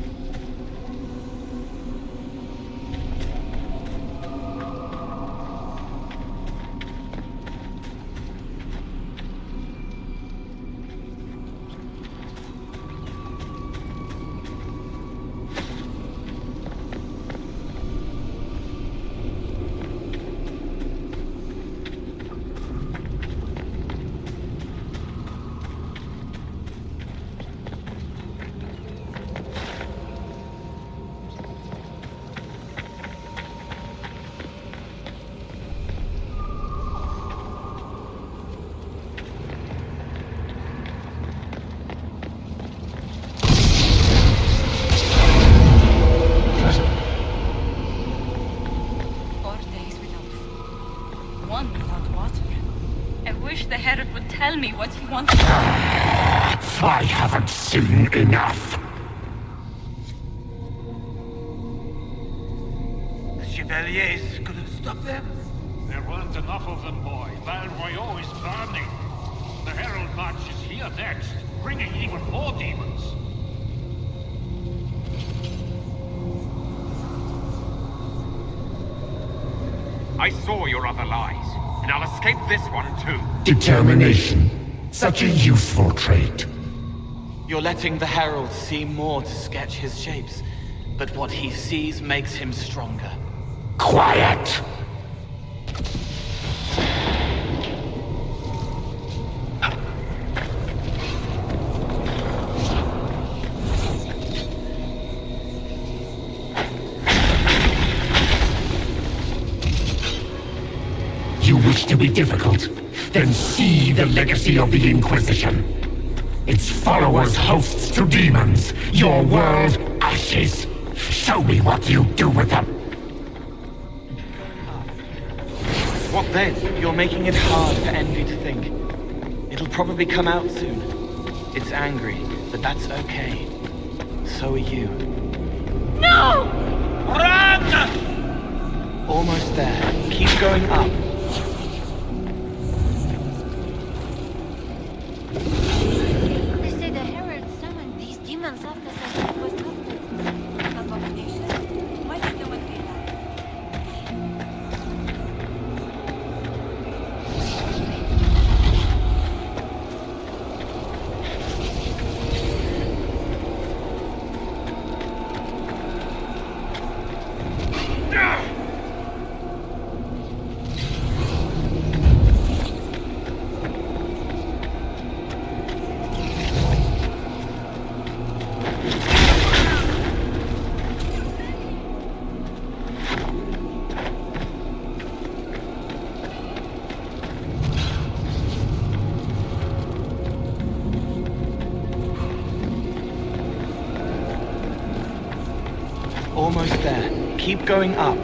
Tell me what he wants. I haven't seen enough. The Chevaliers couldn't stop them. There weren't enough of them, boy. Val Royaux is burning. The Herald March is here next, bringing even more demons. I saw your other lies, and I'll escape this one too. Determination. Such a useful trait. You're letting the Herald see more to sketch his shapes, but what he sees makes him stronger. Quiet! You wish to be difficult? Then see the legacy of the Inquisition. Its followers hosts to demons, your world ashes. Show me what you do with them. What then? You're making it hard for Envy to think. It'll probably come out soon. It's angry, but that's okay. So are you. No! Run! Almost there. Keep going up. They say the Herald summoned these demons after the was captured. Abomination? Why did no one pay Almost there. Keep going up.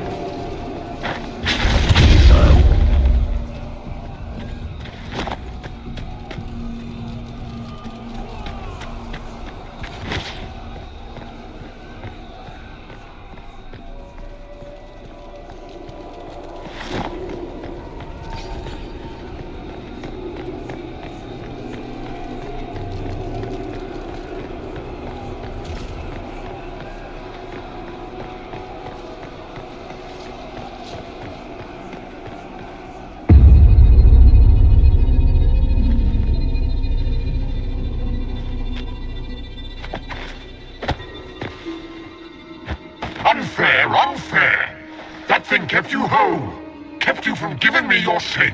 Unfair, unfair! That thing kept you whole! Kept you from giving me your shape!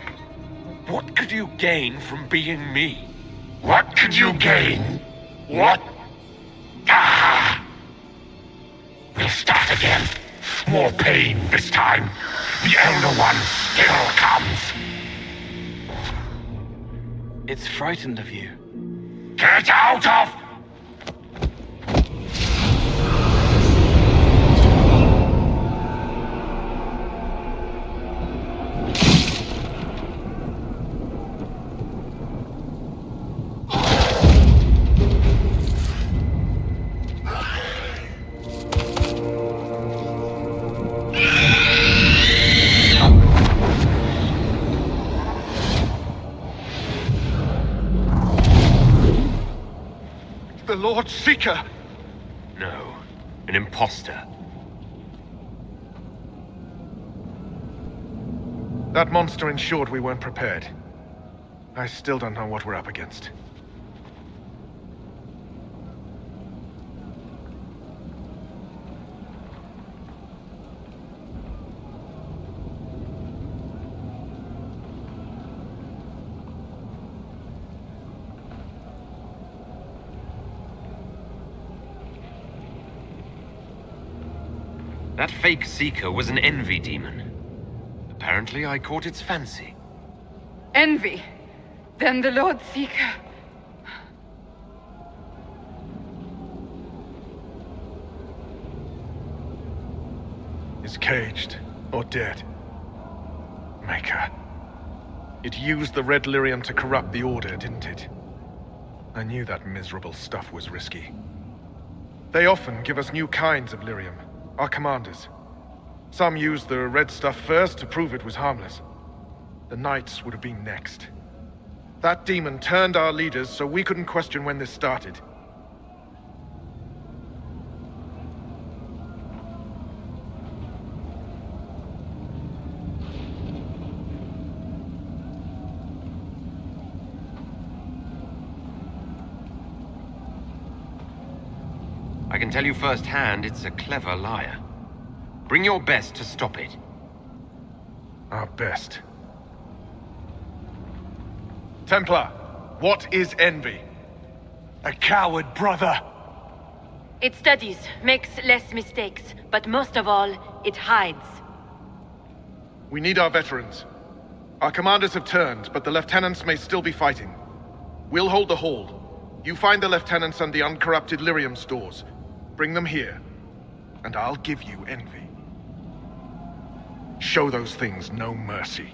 What could you gain from being me? What could you gain? What? Ah! We'll start again. More pain this time. The Elder One still comes. It's frightened of you. Get out of... The Lord Seeker! No, an imposter. That monster ensured we weren't prepared. I still don't know what we're up against. That fake Seeker was an envy demon. Apparently, I caught its fancy. Envy? Then the Lord Seeker... Is caged or dead. Maker. It used the red lyrium to corrupt the Order, didn't it? I knew that miserable stuff was risky. They often give us new kinds of lyrium. Our commanders. Some used the red stuff first to prove it was harmless. The Knights would have been next. That demon turned our leaders so we couldn't question when this started. I can tell you firsthand, it's a clever liar. Bring your best to stop it. Our best. Templar, what is envy? A coward, brother. It studies, makes less mistakes, but most of all, it hides. We need our veterans. Our commanders have turned, but the lieutenants may still be fighting. We'll hold the hall. You find the lieutenants and the uncorrupted lyrium stores. Bring them here, and I'll give you envy. Show those things no mercy.